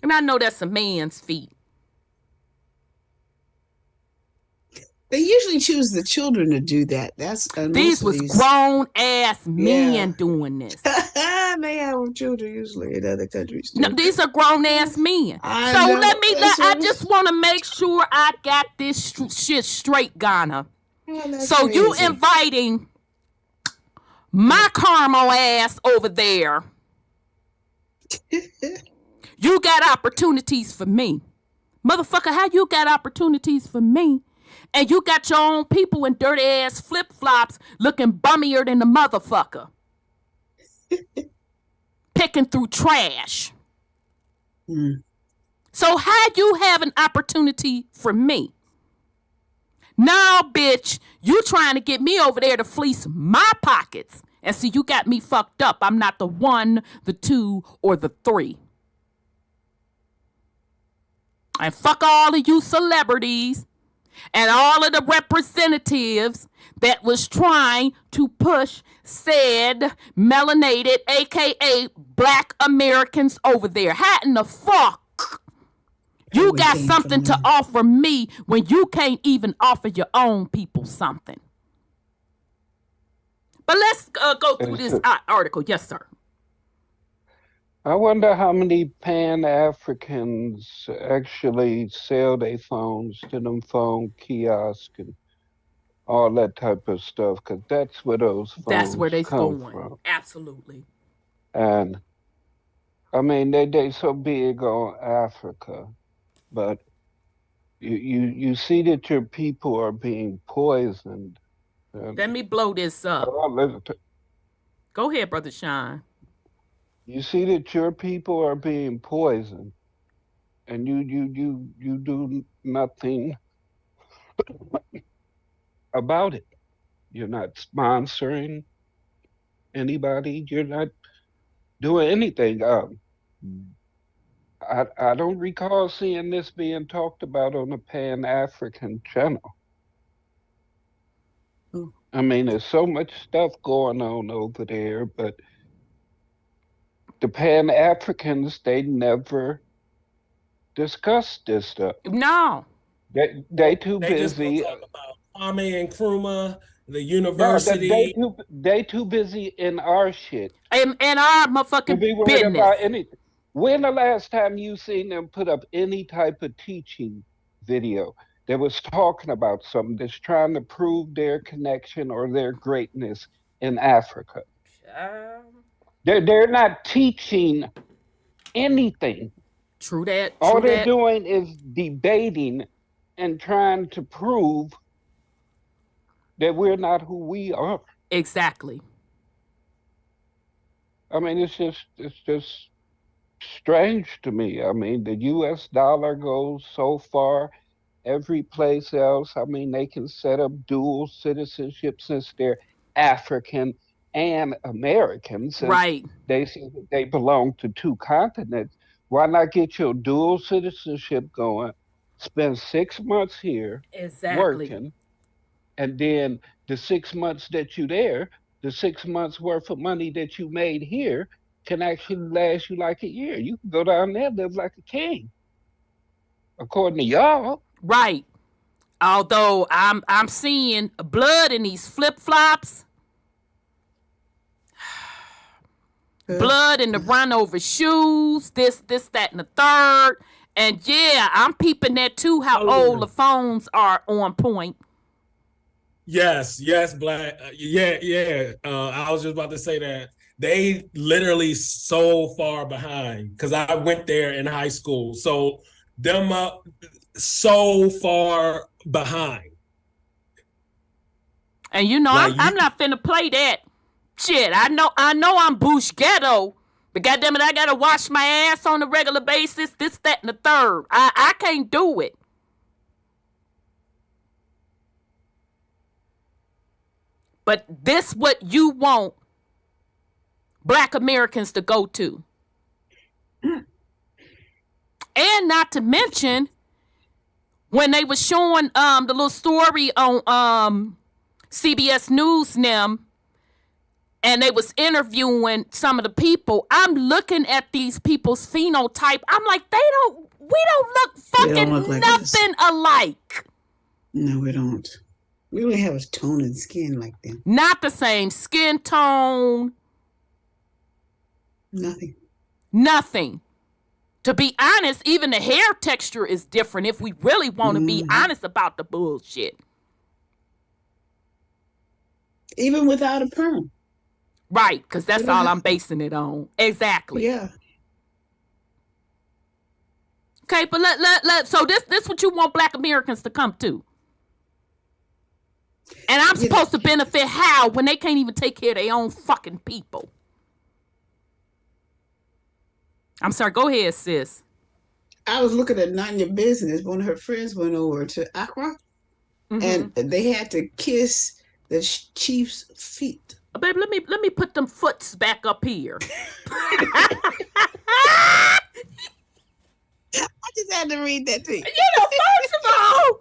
Speaker 4: And I know that's a man's feet.
Speaker 6: They usually choose the children to do that.
Speaker 4: These was grown ass men doing this.
Speaker 6: They have children usually in other countries too.
Speaker 4: No, these are grown ass men. I just want to make sure I got this shit straight, Ghana. So crazy. You inviting my caramel ass over there. You got opportunities for me. Motherfucker, how you got opportunities for me? And you got your own people in dirty ass flip-flops looking bummier than the motherfucker. Picking through trash. So how you have an opportunity for me? Now, bitch, you trying to get me over there to fleece my pockets. And see, you got me fucked up. I'm not the 1, the 2, or the 3. And fuck all of you celebrities and all of the representatives that was trying to push said melanated, aka Black Americans over there. How in the fuck you got something to offer me when you can't even offer your own people something? But let's go through this article. Yes, sir.
Speaker 8: I wonder how many Pan-Africans actually sell their phones to them phone kiosks and all that type of stuff, because that's where those phones come from.
Speaker 4: Absolutely.
Speaker 8: And I mean, they so big on Africa, but you see that your people are being poisoned.
Speaker 4: Let me blow this up. Go ahead, Brother Sean.
Speaker 8: You see that your people are being poisoned, and you do nothing about it. You're not sponsoring anybody. You're not doing anything. I don't recall seeing this being talked about on the Pan-African channel. I mean, there's so much stuff going on over there, but the Pan-Africans, they never discussed this stuff.
Speaker 4: No.
Speaker 8: They too busy.
Speaker 7: Just talk about Kwame Nkrumah, the university.
Speaker 8: No, they too busy in our shit.
Speaker 4: And our motherfucking
Speaker 8: be worried
Speaker 4: business.
Speaker 8: About anything. When the last time you seen them put up any type of teaching video that was talking about something that's trying to prove their connection or their greatness in Africa? They're not teaching anything.
Speaker 4: True that.
Speaker 8: All they're doing is debating and trying to prove that we're not who we are.
Speaker 4: Exactly.
Speaker 8: I mean, it's just strange to me. I mean, the US dollar goes so far every place else. I mean, they can set up dual citizenship since they're African and American, since
Speaker 4: Right.
Speaker 8: they say that they belong to two continents. Why not get your dual citizenship going? Spend 6 months here
Speaker 4: Exactly.
Speaker 8: working, and then the 6 months that you there, the 6 months worth of money that you made here can actually last you like a year. You can go down there and live like a king, according to y'all.
Speaker 4: Right. Although I'm seeing blood in these flip-flops. Blood in the run over shoes, this, that, and the third. And yeah, I'm peeping that too, how old the phones are on point.
Speaker 7: Yes, Black. Yeah. I was just about to say that. They literally so far behind, because I went there in high school. So them so far behind.
Speaker 4: And you know, like I'm not finna play that shit. I know I'm Bush Ghetto, but goddamn it, I gotta wash my ass on a regular basis, this, that, and the third. I can't do it. But this what you want Black Americans to go to. And not to mention, when they was showing the little story on CBS News now, and they was interviewing some of the people, I'm looking at these people's phenotype. I'm like, we don't look fucking like nothing alike.
Speaker 6: No, we don't. We don't have a tone in skin like them.
Speaker 4: Not the same skin tone. Nothing. To be honest, even the hair texture is different if we really want to be honest about the bullshit.
Speaker 6: Even without a perm.
Speaker 4: Right, because that's all I'm basing it on. Exactly.
Speaker 6: Yeah.
Speaker 4: Okay, but so this what you want Black Americans to come to. And I'm supposed to benefit how when they can't even take care of their own fucking people. I'm sorry, go ahead, sis.
Speaker 6: I was looking at Not Your Business. One of her friends went over to Accra, and they had to kiss the chief's feet.
Speaker 4: Baby, let me put them foots back up here.
Speaker 6: I just had to read that to you.
Speaker 4: First of all,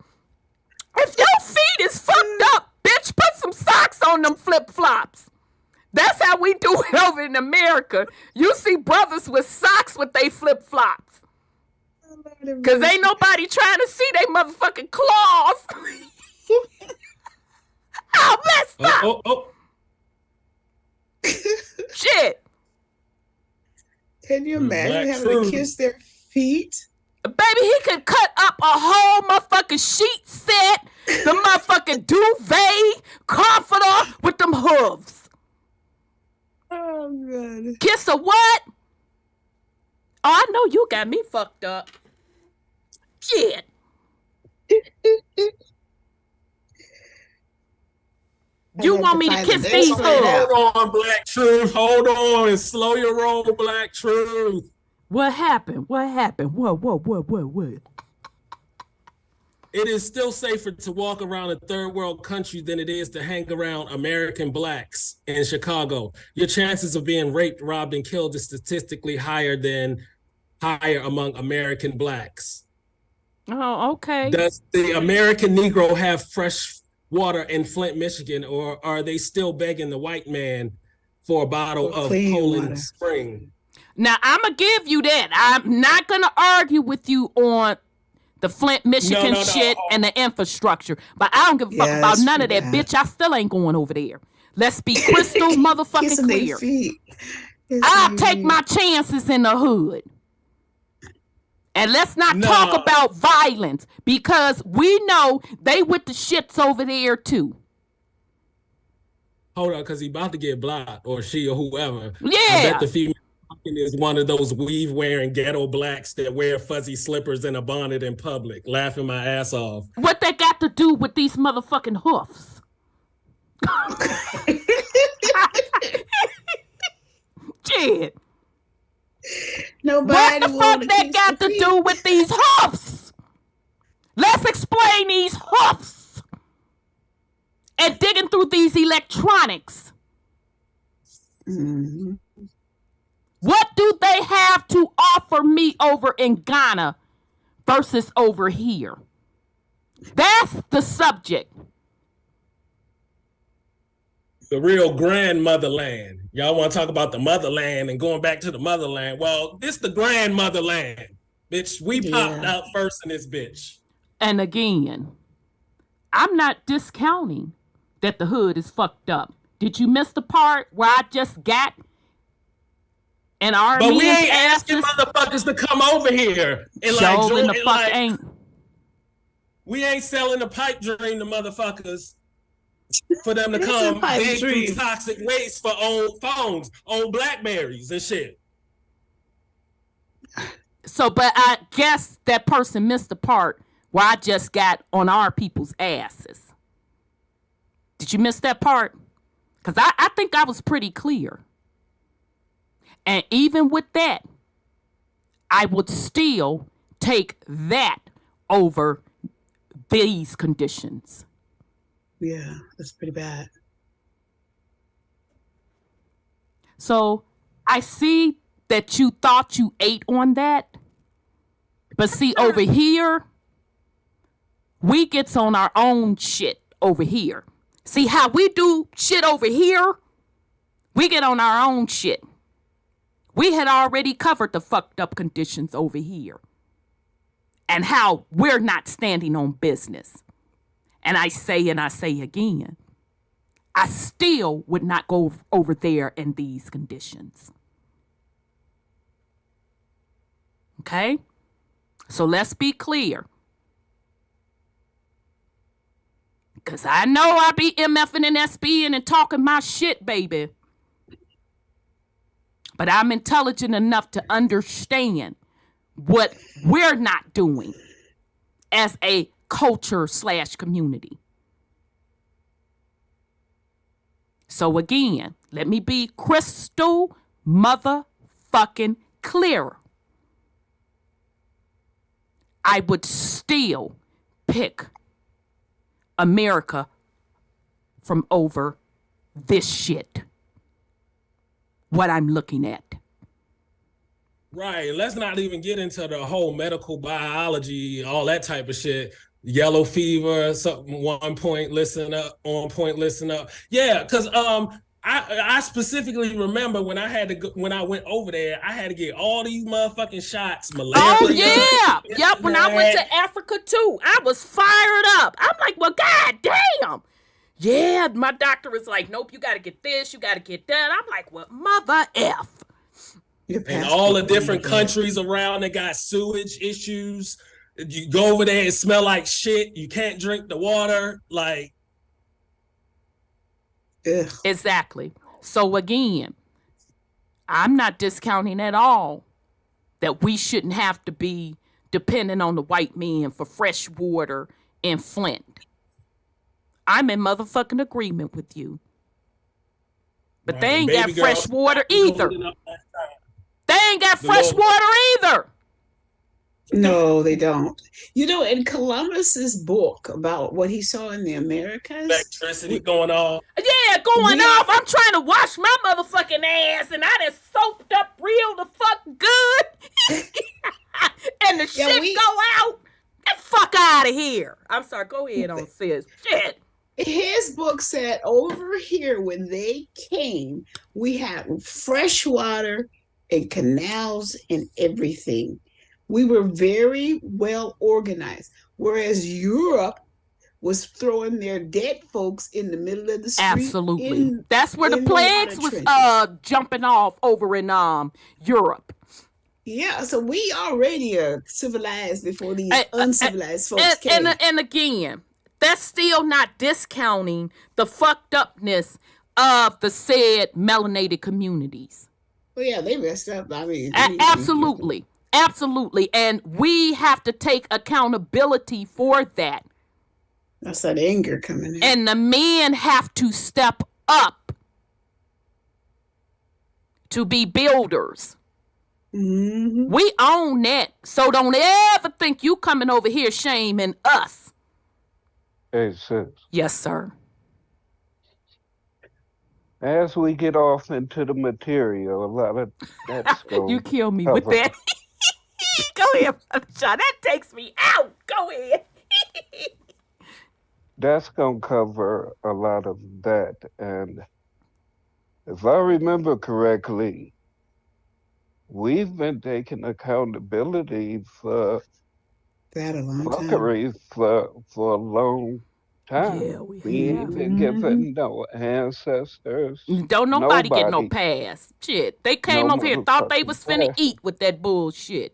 Speaker 4: if your feet is fucked up, bitch, put some socks on them flip-flops. That's how we do it over in America. You see brothers with socks with they flip-flops. Because ain't nobody trying to see they motherfucking claws. How messed up. Shit.
Speaker 6: Can you imagine having to kiss their feet?
Speaker 4: Baby, he could cut up a whole motherfucking sheet set, the motherfucking duvet, comforter with them hooves.
Speaker 6: Oh, God.
Speaker 4: Kiss a what? Oh, I know you got me fucked up. Shit. You want me to kiss these hooves?
Speaker 7: Hold on, Black Truth. Hold on and slow your roll, Black Truth.
Speaker 4: What happened? What?
Speaker 7: It is still safer to walk around a third world country than it is to hang around American Blacks in Chicago. Your chances of being raped, robbed, and killed is statistically higher among American Blacks.
Speaker 4: Oh, okay.
Speaker 7: Does the American Negro have fresh water in Flint, Michigan, or are they still begging the white man for a bottle of Poland Spring?
Speaker 4: Now, I'm going to give you that. I'm not going to argue with you on the Flint, Michigan shit and the infrastructure. But I don't give a fuck about none of that, bitch. I still ain't going over there. Let's be crystal motherfucking clear. I'll take my chances in the hood. And let's not talk about violence, because we know they with the shits over there too.
Speaker 7: Hold on, because he about to get blocked, or she, or whoever.
Speaker 4: Yeah.
Speaker 7: I bet the female is one of those weave-wearing ghetto blacks that wear fuzzy slippers and a bonnet in public, laughing my ass off.
Speaker 4: What they got to do with these motherfucking hoofs? Shit.
Speaker 6: Nobody
Speaker 4: what the fuck they got to do with these hoofs? Let's explain these hoofs and digging through these electronics.
Speaker 6: Mm-hmm.
Speaker 4: What do they have to offer me over in Ghana versus over here? That's the subject.
Speaker 7: The real grandmotherland. Y'all want to talk about the motherland and going back to the motherland. Well, this the grandmotherland. Bitch, we popped out first in this bitch.
Speaker 4: And again, I'm not discounting that the hood is fucked up. Did you miss the part where I just got an army?
Speaker 7: But we ain't asking motherfuckers to come over here. And
Speaker 4: Joel in the fuck ain't.
Speaker 7: We ain't selling the pipe dream to motherfuckers for them to come dig through toxic waste for old phones, old Blackberries and shit.
Speaker 4: So, but I guess that person missed the part where I just got on our people's asses. Did you miss that part? Because I think I was pretty clear. And even with that, I would still take that over these conditions.
Speaker 6: Yeah, that's pretty bad.
Speaker 4: So I see that you thought you ate on that. But see, over here, we gets on our own shit over here. See how we do shit over here? We get on our own shit. We had already covered the fucked up conditions over here. And how we're not standing on business. And I say again, I still would not go over there in these conditions. Okay? So let's be clear. Because I know I be MFing and SBing and talking my shit, baby. But I'm intelligent enough to understand what we're not doing as a culture/community. So again, let me be crystal motherfucking clear. I would still pick America from over this shit. What I'm looking at.
Speaker 7: Right. Let's not even get into the whole medical biology, all that type of shit. Yellow fever, something on point, listen up. Yeah, because I specifically remember when I went over there, I had to get all these motherfucking shots. Malaria.
Speaker 4: Oh yeah. Yep. When I went to Africa too, I was fired up. I'm like, well, god damn. Yeah, my doctor was like, nope, you got to get this, you got to get that. I'm like, well, mother F.
Speaker 7: And all the different countries around that got sewage issues. You go over there and smell like shit. You can't drink the water. Like,
Speaker 6: ugh.
Speaker 4: Exactly. So again, I'm not discounting at all that we shouldn't have to be dependent on the white man for fresh water in Flint. I'm in motherfucking agreement with you. But right. They ain't got fresh water either. They ain't got fresh water either.
Speaker 6: No, they don't. You know, in Columbus's book about what he saw in the Americas,
Speaker 7: electricity going off.
Speaker 4: Yeah, going off. I'm trying to wash my motherfucking ass, and I done soaked up real the fuck good, and the shit go out. Get fuck out of here. I'm sorry. Go ahead on, sis. Shit.
Speaker 6: His book said over here when they came, we had fresh water and canals and everything. We were very well organized, whereas Europe was throwing their dead folks in the middle of the street.
Speaker 4: Absolutely. That's where the plagues was jumping off over in Europe.
Speaker 6: Yeah, so we already are civilized before these uncivilized folks came.
Speaker 4: And again, that's still not discounting the fucked upness of the said melanated communities.
Speaker 6: Well, yeah, they messed up. I mean,
Speaker 4: absolutely. Absolutely. And we have to take accountability for that.
Speaker 6: That's that anger coming in.
Speaker 4: And the men have to step up to be builders.
Speaker 6: Mm-hmm.
Speaker 4: We own that. So don't ever think you coming over here shaming us.
Speaker 8: Hey, sis.
Speaker 4: Yes, sir.
Speaker 8: As we get off into the material, a lot of that's going
Speaker 4: You kill me
Speaker 8: cover.
Speaker 4: with that. Go ahead, Brother Sean. That takes me out. Go ahead.
Speaker 8: That's going to cover a lot of that. And if I remember correctly, we've been taking accountability for
Speaker 6: That a long time.
Speaker 8: fuckery for a long time.
Speaker 4: Yeah, we
Speaker 8: ain't
Speaker 4: have.
Speaker 8: been given no ancestors.
Speaker 4: Don't nobody get no pass. Shit. They came over here, thought they was finna eat with that bullshit.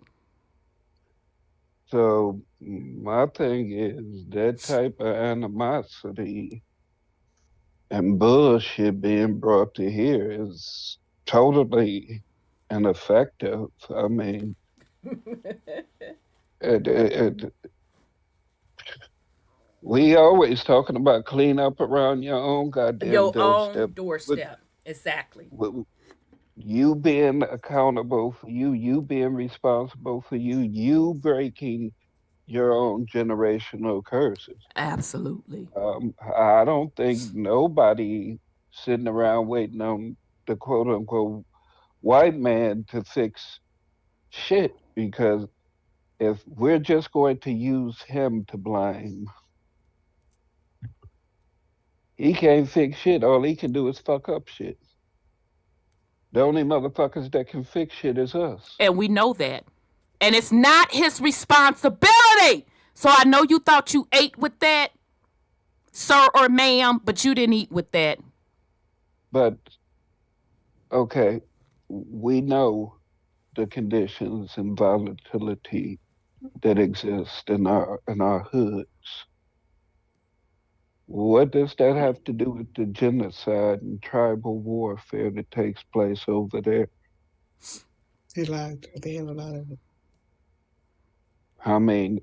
Speaker 8: So my thing is that type of animosity and bullshit being brought to here is totally ineffective. I mean, we always talking about clean up around your own goddamn
Speaker 4: doorstep. Exactly.
Speaker 8: You being accountable for you being responsible for you breaking your own generational curses.
Speaker 4: Absolutely.
Speaker 8: I don't think nobody sitting around waiting on the quote unquote white man to fix shit, because if we're just going to use him to blame, he can't fix shit. All he can do is fuck up shit. The only motherfuckers that can fix shit is us.
Speaker 4: And we know that. And it's not his responsibility. So I know you thought you ate with that, sir or ma'am, but you didn't eat with that.
Speaker 8: But, okay, we know the conditions and volatility that exist in our hoods. What does that have to do with the genocide and tribal warfare that takes place over there?
Speaker 6: They have a lot of it.
Speaker 8: I mean,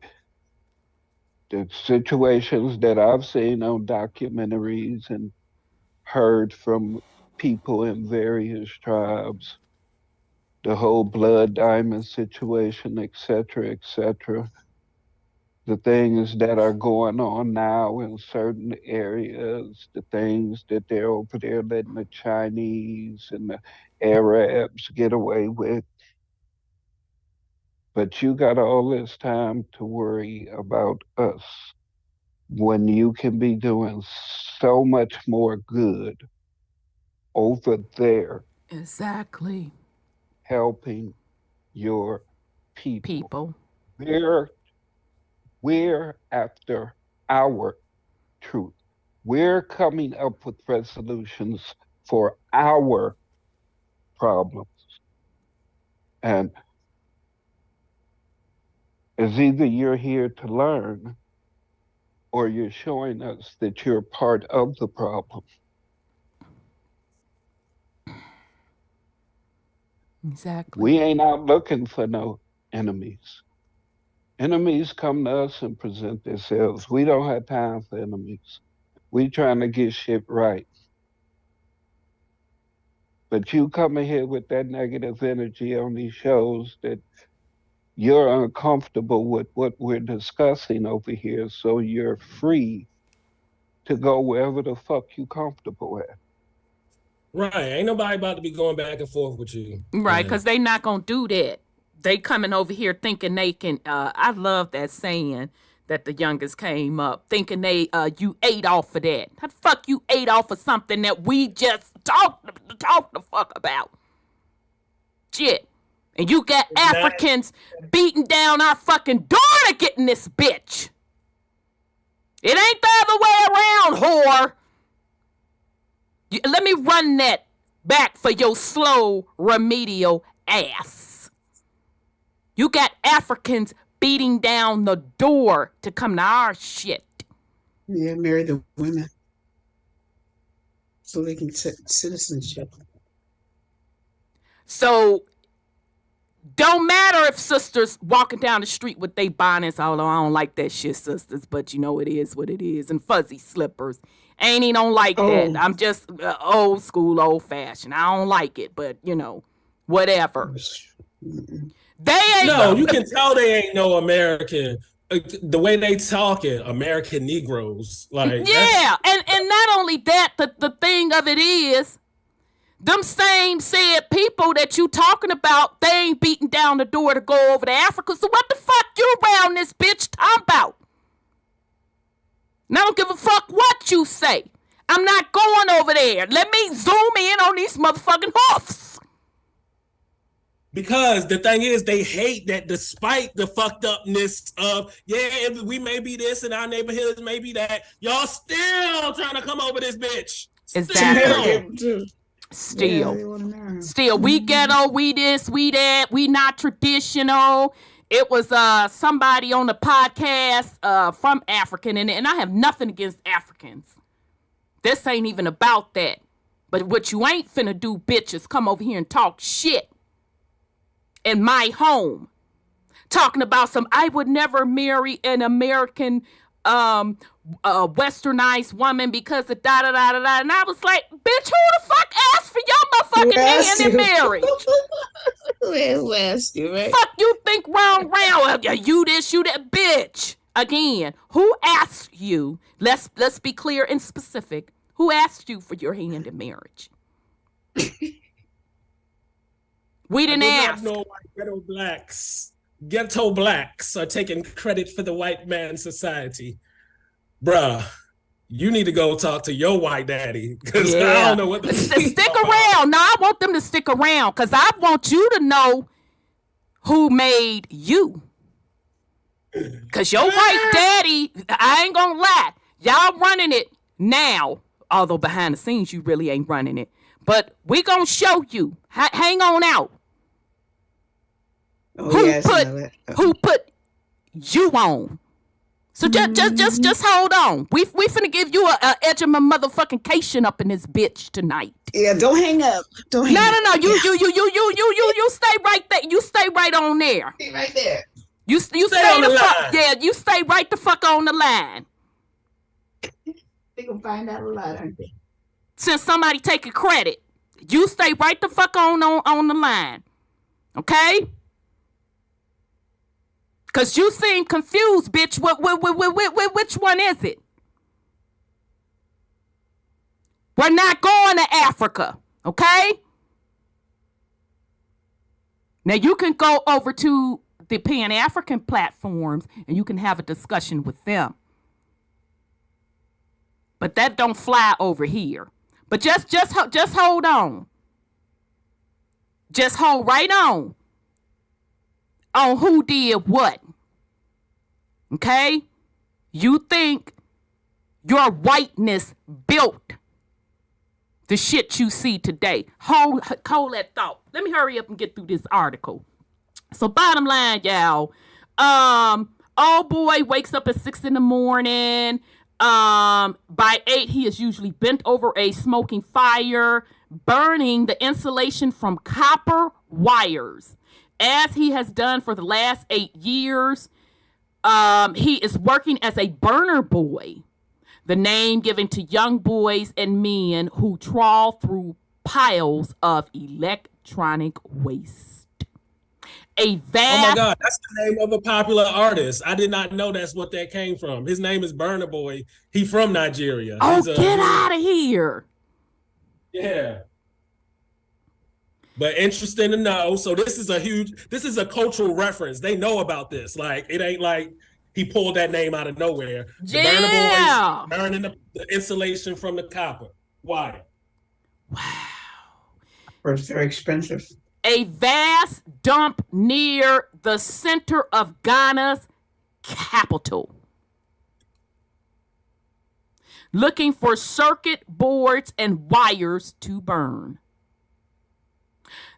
Speaker 8: the situations that I've seen on documentaries and heard from people in various tribes, the whole blood diamond situation, etc., the things that are going on now in certain areas, the things that they're over there letting the Chinese and the Arabs get away with. But you got all this time to worry about us when you can be doing so much more good over there.
Speaker 4: Exactly.
Speaker 8: Helping your people. We're after our truth. We're coming up with resolutions for our problems. And it's either you're here to learn or you're showing us that you're part of the problem.
Speaker 4: Exactly.
Speaker 8: We ain't out looking for no enemies. Enemies come to us and present themselves. We don't have time for enemies. We trying to get shit right. But you coming here with that negative energy on these shows that you're uncomfortable with what we're discussing over here, so you're free to go wherever the fuck you comfortable at.
Speaker 7: Right. Ain't nobody about to be going back and forth with you.
Speaker 4: Right, because they not going to do that. They coming over here thinking they can, I love that saying that the youngest came up, thinking you ate off of that. How the fuck you ate off of something that we just talked the fuck about? Shit. And you got Africans beating down our fucking door to get in this bitch. It ain't the other way around, whore. Let me run that back for your slow remedial ass. You got Africans beating down the door to come to our shit.
Speaker 6: Yeah, marry the women so they can get citizenship.
Speaker 4: So, don't matter if sisters walking down the street with they bonnets, although I don't like that shit, sisters, but you know it is what it is, and fuzzy slippers. Ain't he don't like that. I'm just old school, old fashioned. I don't like it, but you know, whatever. They ain't.
Speaker 7: No, you can tell they ain't no American. The way they talking, American Negroes. Like,
Speaker 4: yeah, and not only that, the thing of it is, them same said people that you talking about, they ain't beating down the door to go over to Africa. So what the fuck you around this bitch talking about? And I don't give a fuck what you say. I'm not going over there. Let me zoom in on these motherfucking hoofs.
Speaker 7: Because the thing is, they hate that despite the fucked upness of, we may be this and our neighborhoods may be that, y'all still trying to come over this bitch.
Speaker 4: Exactly. Still, we ghetto, we this, we that, we not traditional. It was somebody on the podcast from African, and I have nothing against Africans. This ain't even about that. But what you ain't finna do, bitch, is come over here and talk shit in my home. Talking about I would never marry an American westernized woman because of da-da-da-da-da. And I was like, bitch, who the fuck asked for your motherfucking hand in marriage?
Speaker 6: Who asked you, right?
Speaker 4: Fuck you think round. You this, you that, bitch. Again, who asked you? Let's be clear and specific. Who asked you for your hand in marriage? We didn't ask.
Speaker 7: No ghetto blacks are taking credit for the white man society. Bruh, you need to go talk to your white daddy. Because I don't know what
Speaker 4: stick around. No, I want them to stick around because I want you to know who made you. Because your white daddy, I ain't gonna lie, y'all running it now. Although behind the scenes, you really ain't running it. But we gonna show you. Hang on out. Who put you on? So just hold on. We finna give you a Egmond motherfucking cation up in this bitch tonight.
Speaker 6: Yeah, don't hang up.
Speaker 4: No. You stay right there. You stay right on there.
Speaker 6: Stay right there.
Speaker 4: You stay on the fuck. Yeah, you stay right the fuck on the line.
Speaker 6: They gonna find out a lot, aren't they?
Speaker 4: Since somebody taking credit, you stay right the fuck on the line. Okay? Cause you seem confused, bitch. Which one is it? We're not going to Africa, okay? Now you can go over to the Pan-African platforms and you can have a discussion with them. But that don't fly over here. But just hold on. Just hold right on who did what. Okay? You think your whiteness built the shit you see today. Hold that thought. Let me hurry up and get through this article. So bottom line, y'all. Old boy wakes up at 6 a.m. By 8, he is usually bent over a smoking fire, burning the insulation from copper wires. As he has done for the last 8 years, he is working as a burner boy, the name given to young boys and men who trawl through piles of electronic waste. Oh
Speaker 7: my God, that's the name of a popular artist. I did not know that's what that came from. His name is Burna Boy. He from Nigeria.
Speaker 4: Get out of here.
Speaker 7: Yeah. But interesting to know. So this is a cultural reference. They know about this. Like, it ain't like he pulled that name out of nowhere. The Burna Boy burning the insulation from the copper. Why?
Speaker 4: Wow.
Speaker 6: It's very expensive.
Speaker 4: A vast dump near the center of Ghana's capital. Looking for circuit boards and wires to burn.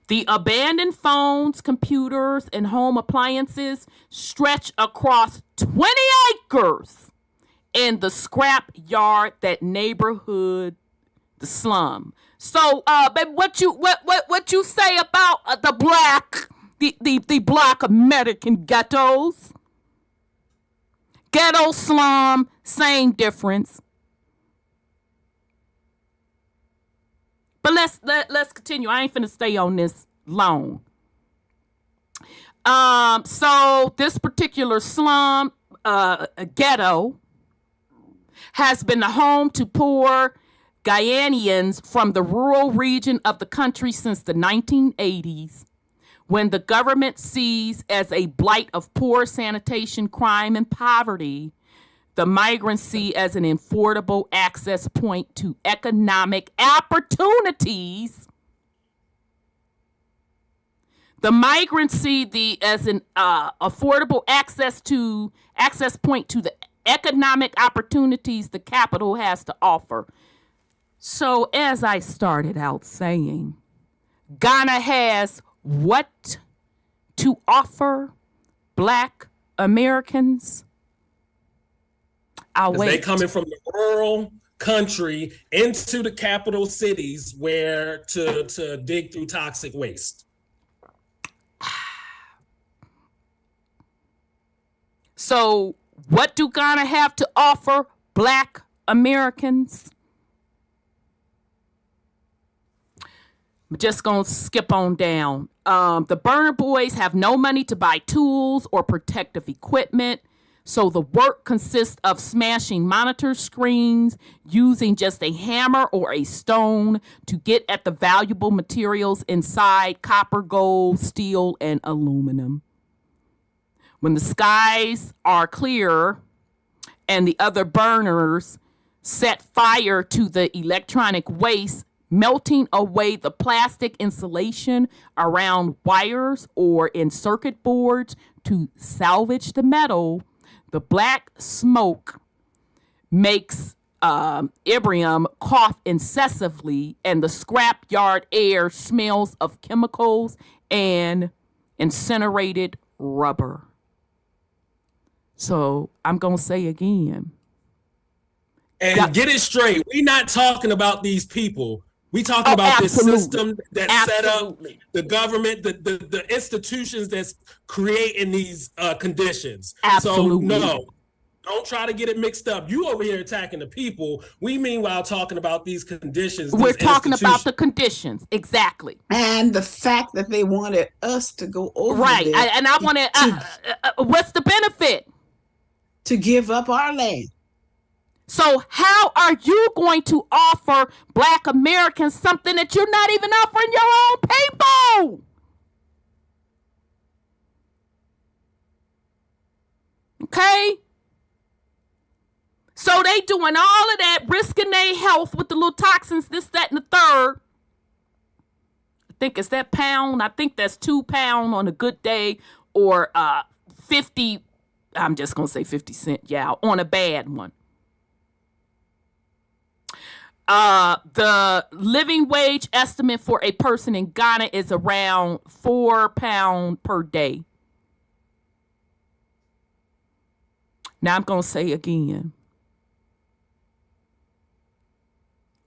Speaker 4: The abandoned phones, computers, and home appliances stretch across 20 acres in the scrap yard, that neighborhood, the slum. So, but what you say about the black American ghettos? Ghetto, slum, same difference. But let's continue. I ain't finna stay on this long. So this particular slum, ghetto, has been the home to poor Ghanaians from the rural region of the country since the 1980s, when the government sees as a blight of poor sanitation, crime, and poverty, the migrant see as an affordable access point to economic opportunities. The migrants see as an affordable access point to the economic opportunities the capital has to offer. So, as I started out saying, Ghana has what to offer Black Americans? I'll wait.
Speaker 7: They coming from the rural country into the capital cities where to dig through toxic waste.
Speaker 4: So, what do Ghana have to offer Black Americans? I'm just going to skip on down. The Burner Boys have no money to buy tools or protective equipment. So the work consists of smashing monitor screens, using just a hammer or a stone to get at the valuable materials inside: copper, gold, steel, and aluminum. When the skies are clear and the other burners set fire to the electronic waste, melting away the plastic insulation around wires or in circuit boards to salvage the metal, the black smoke makes Ibrahim cough incessantly, and the scrapyard air smells of chemicals and incinerated rubber. So I'm going to say again.
Speaker 7: And get it straight. We're not talking about these people. We talking about this system that's set up, the government, the institutions that's creating these conditions.
Speaker 4: Absolutely.
Speaker 7: So no, don't try to get it mixed up. You over here attacking the people. We meanwhile talking about these conditions.
Speaker 4: We're talking about the conditions. Exactly.
Speaker 6: And the fact that they wanted us to go over
Speaker 4: right.
Speaker 6: there.
Speaker 4: And I wanted, what's the benefit?
Speaker 6: To give up our land.
Speaker 4: So how are you going to offer Black Americans something that you're not even offering your own people? Okay? So they doing all of that, risking their health with the little toxins, this, that, and the third. I think it's that pound. I think that's 2 pounds on a good day, or 50, I'm just going to say 50 cents, yeah, on a bad one. The living wage estimate for a person in Ghana is around £4 per day. Now I'm going to say again.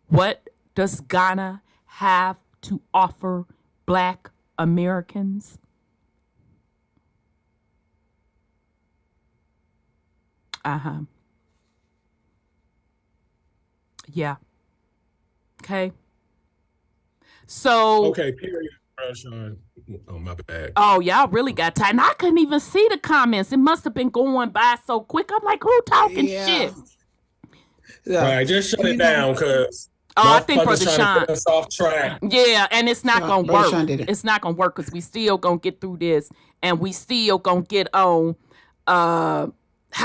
Speaker 4: What does Ghana have to offer Black Americans? Yeah. Okay. So.
Speaker 7: Okay, period. Oh, my bad.
Speaker 4: Oh, y'all really got tired. And I couldn't even see the comments. It must have been going by so quick. I'm like, who talking shit?
Speaker 6: Yeah.
Speaker 7: All right, just shut it down, because
Speaker 4: I think Brother Sean.
Speaker 7: Put us off track.
Speaker 4: Yeah, and it's not going to work.
Speaker 6: It's
Speaker 4: not going to work because we still going to get through this, and we still going to get on how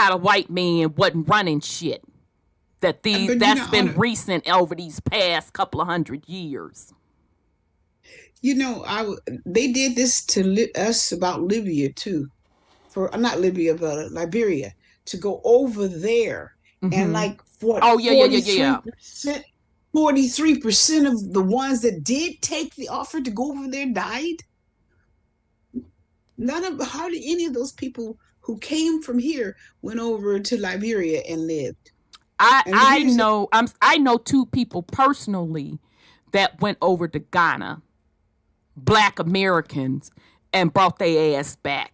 Speaker 4: the white man wasn't running shit. That's been recent over these past couple of 100 years.
Speaker 6: You know, they did this to us about Libya too, not Libya, but Liberia, to go over there, and like 43% of the ones that did take the offer to go over there died. Hardly any of those people who came from here went over to Liberia and lived.
Speaker 4: I know 2 people personally that went over to Ghana, Black Americans, and brought their ass back.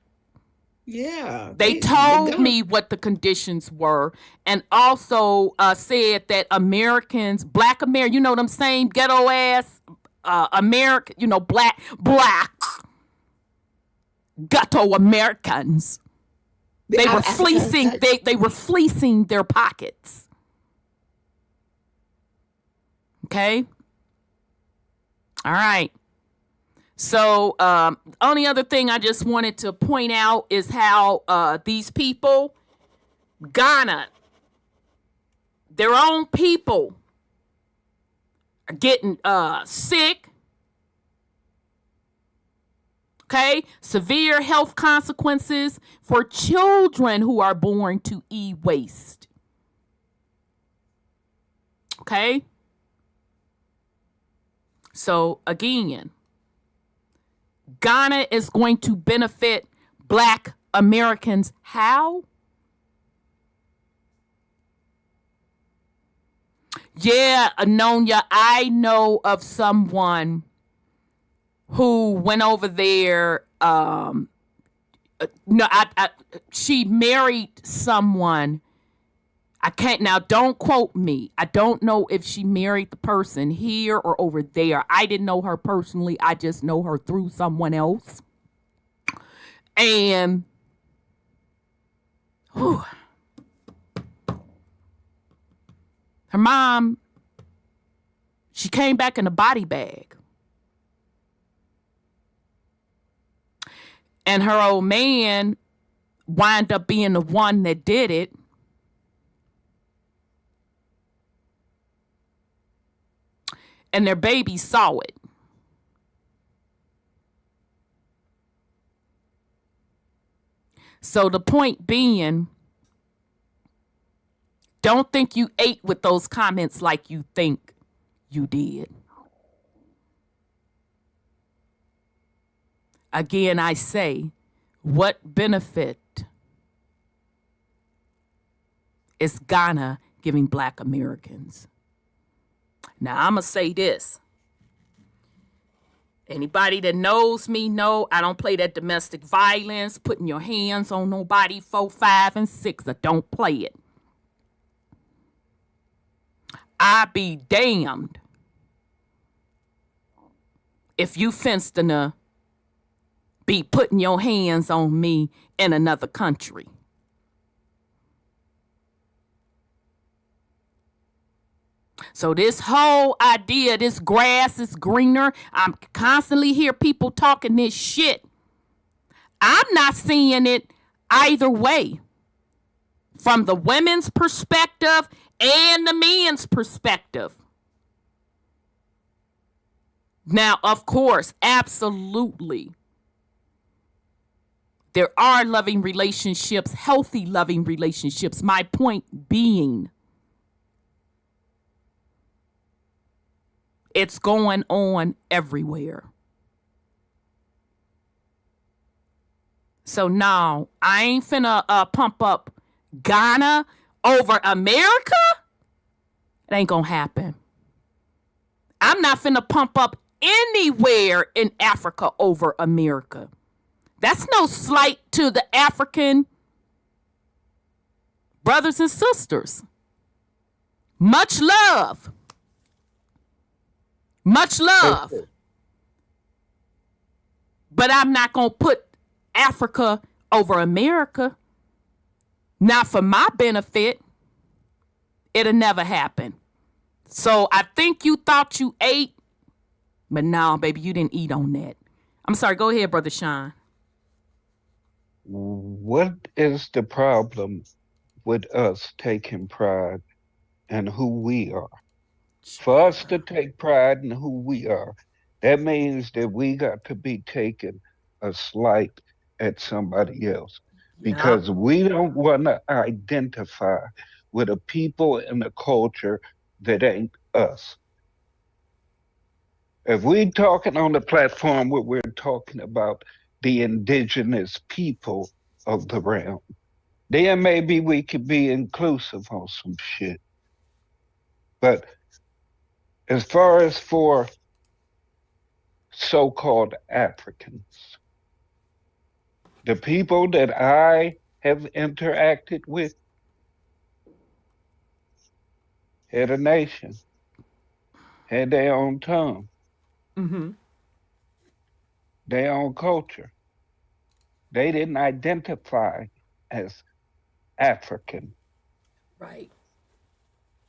Speaker 6: Yeah.
Speaker 4: They told me what the conditions were, and also said that Americans, Black Americans, you know what I'm saying, ghetto ass American, black, ghetto Americans. They were
Speaker 6: African-
Speaker 4: fleecing. They were fleecing their pockets. Okay. All right. So, only other thing I just wanted to point out is how these people, Ghana, their own people, are getting sick. Okay, severe health consequences for children who are born to e-waste. Okay. So again, Ghana is going to benefit Black Americans. How? Yeah, Anonia, I know of someone who went over there. She married someone. I can't now. Don't quote me. I don't know if she married the person here or over there. I didn't know her personally. I just know her through someone else. And her mom, she came back in a body bag. And her old man wound up being the one that did it. And their baby saw it. So the point being, don't think you ate with those comments like you think you did. Again, I say, what benefit is Ghana giving Black Americans? Now, I'm going to say this. Anybody that knows me know I don't play that domestic violence, putting your hands on nobody 4, 5, and 6. I don't play it. I be damned if you finna be putting your hands on me in another country. So this whole idea, this grass is greener, I'm constantly hear people talking this shit. I'm not seeing it either way. From the women's perspective and the men's perspective. Now, of course, absolutely. There are loving relationships, healthy loving relationships. My point being, it's going on everywhere. So now, I ain't finna pump up Ghana over America. It ain't gonna happen. I'm not finna pump up anywhere in Africa over America. That's no slight to the African brothers and sisters. Much love. Much love. But I'm not going to put Africa over America. Not for my benefit. It'll never happen. So I think you thought you ate, but no, baby, you didn't eat on that. I'm sorry. Go ahead, Brother Sean.
Speaker 8: What is the problem with us taking pride in who we are? For us to take pride in who we are, that means that we got to be taking a slight at somebody else. Because we don't want to identify with a people and a culture that ain't us. If we're talking on the platform where we're talking about the indigenous people of the realm, then maybe we could be inclusive on some shit. But as far as for so-called Africans, the people that I have interacted with had a nation, had their own tongue, their own culture. They didn't identify as African.
Speaker 4: Right.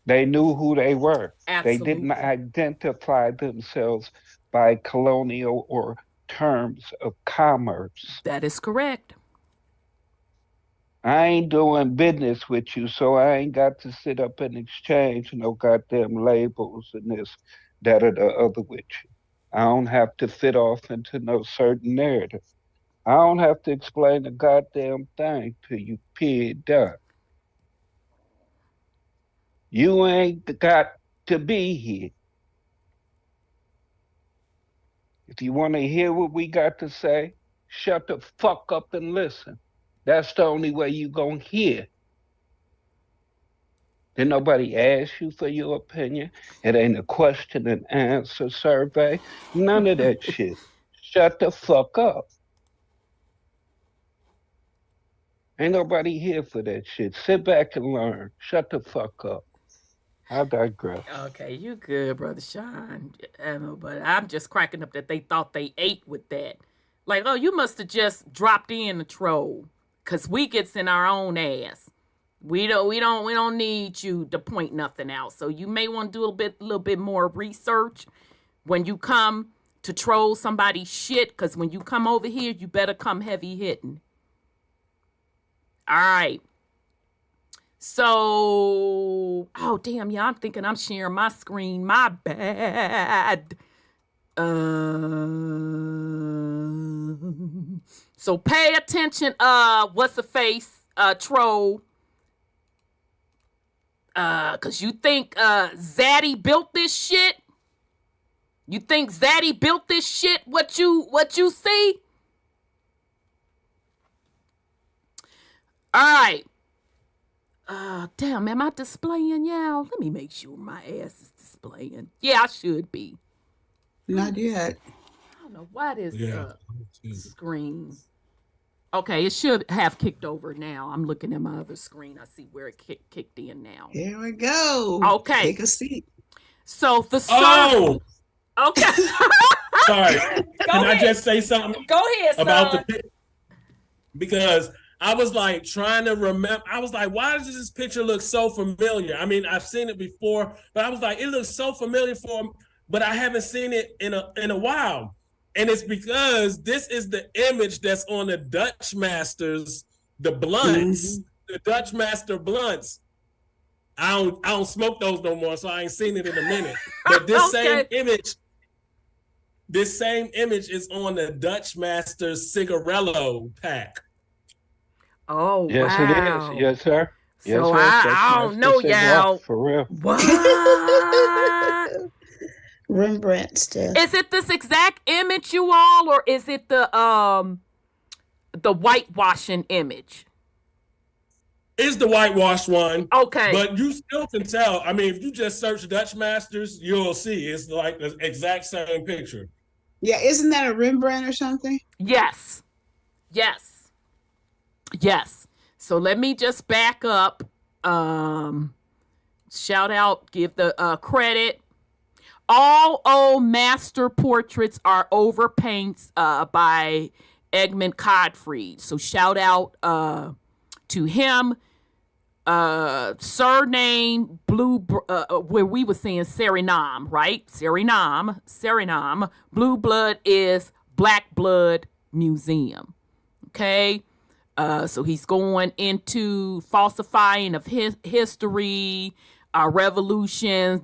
Speaker 8: They knew who they were.
Speaker 4: Absolutely.
Speaker 8: They didn't identify themselves by colonial or terms of commerce.
Speaker 4: That is correct.
Speaker 8: I ain't doing business with you, so I ain't got to sit up and exchange no goddamn labels and this, that, or the other with you. I don't have to fit off into no certain narrative. I don't have to explain a goddamn thing to you, pig duck. You ain't got to be here. If you want to hear what we got to say, shut the fuck up and listen. That's the only way you gonna hear. Did nobody ask you for your opinion? It ain't a question and answer survey. None of that shit. Shut the fuck up. Ain't nobody here for that shit. Sit back and learn. Shut the fuck up. I digress.
Speaker 4: Okay, you good, Brother Sean. But I'm just cracking up that they thought they ate with that. Like, oh, you must have just dropped in the troll. Cause we gets in our own ass. We don't need you to point nothing out. So you may want to do a little bit more research when you come to troll somebody's shit. Cause when you come over here, you better come heavy hitting. All right. So, oh damn, yeah, I'm thinking I'm sharing my screen. My bad. So pay attention, what's the face, troll. Cause you think Zaddy built this shit? You think Zaddy built this shit? What you see? Alright. Damn, am I displaying y'all? Let me make sure my ass is displaying. Yeah, I should be.
Speaker 6: Not yet.
Speaker 4: I don't know why this screen. Okay, it should have kicked over now. I'm looking at my other screen. I see where it kicked in now.
Speaker 6: Here we go.
Speaker 4: Okay.
Speaker 6: Take a seat.
Speaker 4: So the Okay.
Speaker 7: Sorry. Can I just say something?
Speaker 4: Go ahead, son.
Speaker 7: About the because I was like trying to remember. I was like, why does this picture look so familiar? I mean, I've seen it before, but I was like, it looks so familiar but I haven't seen it in a while. And it's because this is the image that's on the Dutch Masters, the blunts, the Dutch Master blunts. I don't smoke those no more, so I ain't seen it in a minute. But this same image is on the Dutch Master's Cigarello pack.
Speaker 4: Oh,
Speaker 8: yes,
Speaker 4: wow.
Speaker 8: It is. Yes, sir. Yes,
Speaker 4: so
Speaker 8: sir.
Speaker 4: I don't know, y'all.
Speaker 8: For real.
Speaker 4: What?
Speaker 6: Rembrandt stuff.
Speaker 4: Is it this exact image, you all, or is it the whitewashing image?
Speaker 7: It's the whitewashed one.
Speaker 4: Okay.
Speaker 7: But you still can tell. I mean, if you just search Dutch Masters, you'll see it's like the exact same picture.
Speaker 6: Yeah, isn't that a Rembrandt or something?
Speaker 4: Yes. Yes. Yes. So let me just back up. Shout out, give the credit. All old master portraits are overpaints by Egmond Codfried. So shout out to him. Surname Blue, where we were saying Suriname, right? Suriname. Blue Blood is Black Blood Museum. Okay. So he's going into falsifying of history, revolutions,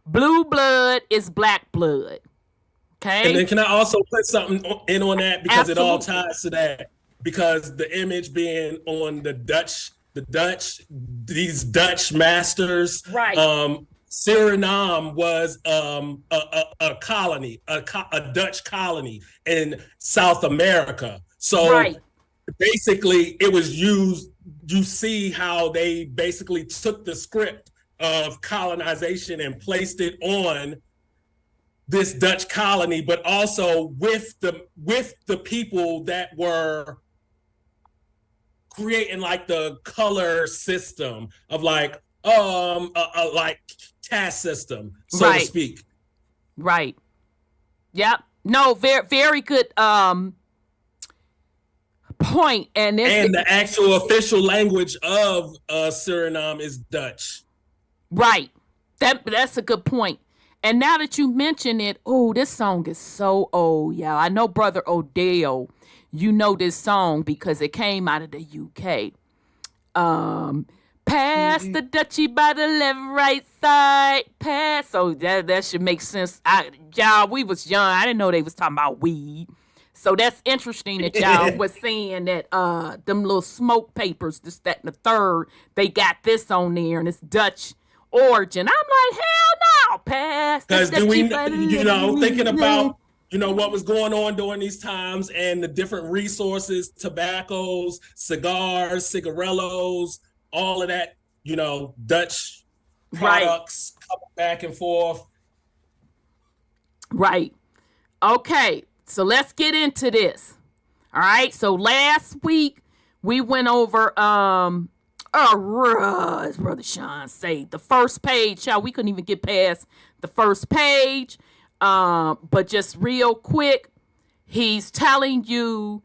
Speaker 4: Blue blood is black blood. Okay.
Speaker 7: And then can I also put something in on that because It all ties to that, because the image being on these Dutch masters,
Speaker 4: right?
Speaker 7: Suriname was a colony, a Dutch colony in South America. So basically, it was used. You see how they basically took the script of colonization and placed it on this Dutch colony, but also with the people that were creating like the color system of like caste system, so to speak. Right.
Speaker 4: Yep. No, very, very good. point. And
Speaker 7: the actual official language of Suriname is Dutch.
Speaker 4: Right. That's a good point. And now that you mention it, oh, this song is so old, y'all. I know Brother Odell, you know this song because it came out of the UK. Pass the Dutchie by the left, right side. Pass. So that should make sense. Y'all, we was young. I didn't know they was talking about weed. So that's interesting that y'all was saying that them little smoke papers, this, that, and the third, they got this on there and it's Dutch origin. I'm like, hell no, pass.
Speaker 7: Because thinking about, what was going on during these times and the different resources, tobaccos, cigars, cigarillos, all of that, Dutch products coming back and forth.
Speaker 4: Right. Okay. So let's get into this. All right. So last week we went over, as Brother Sean said, the first page. Child, we couldn't even get past the first page. But just real quick, he's telling you,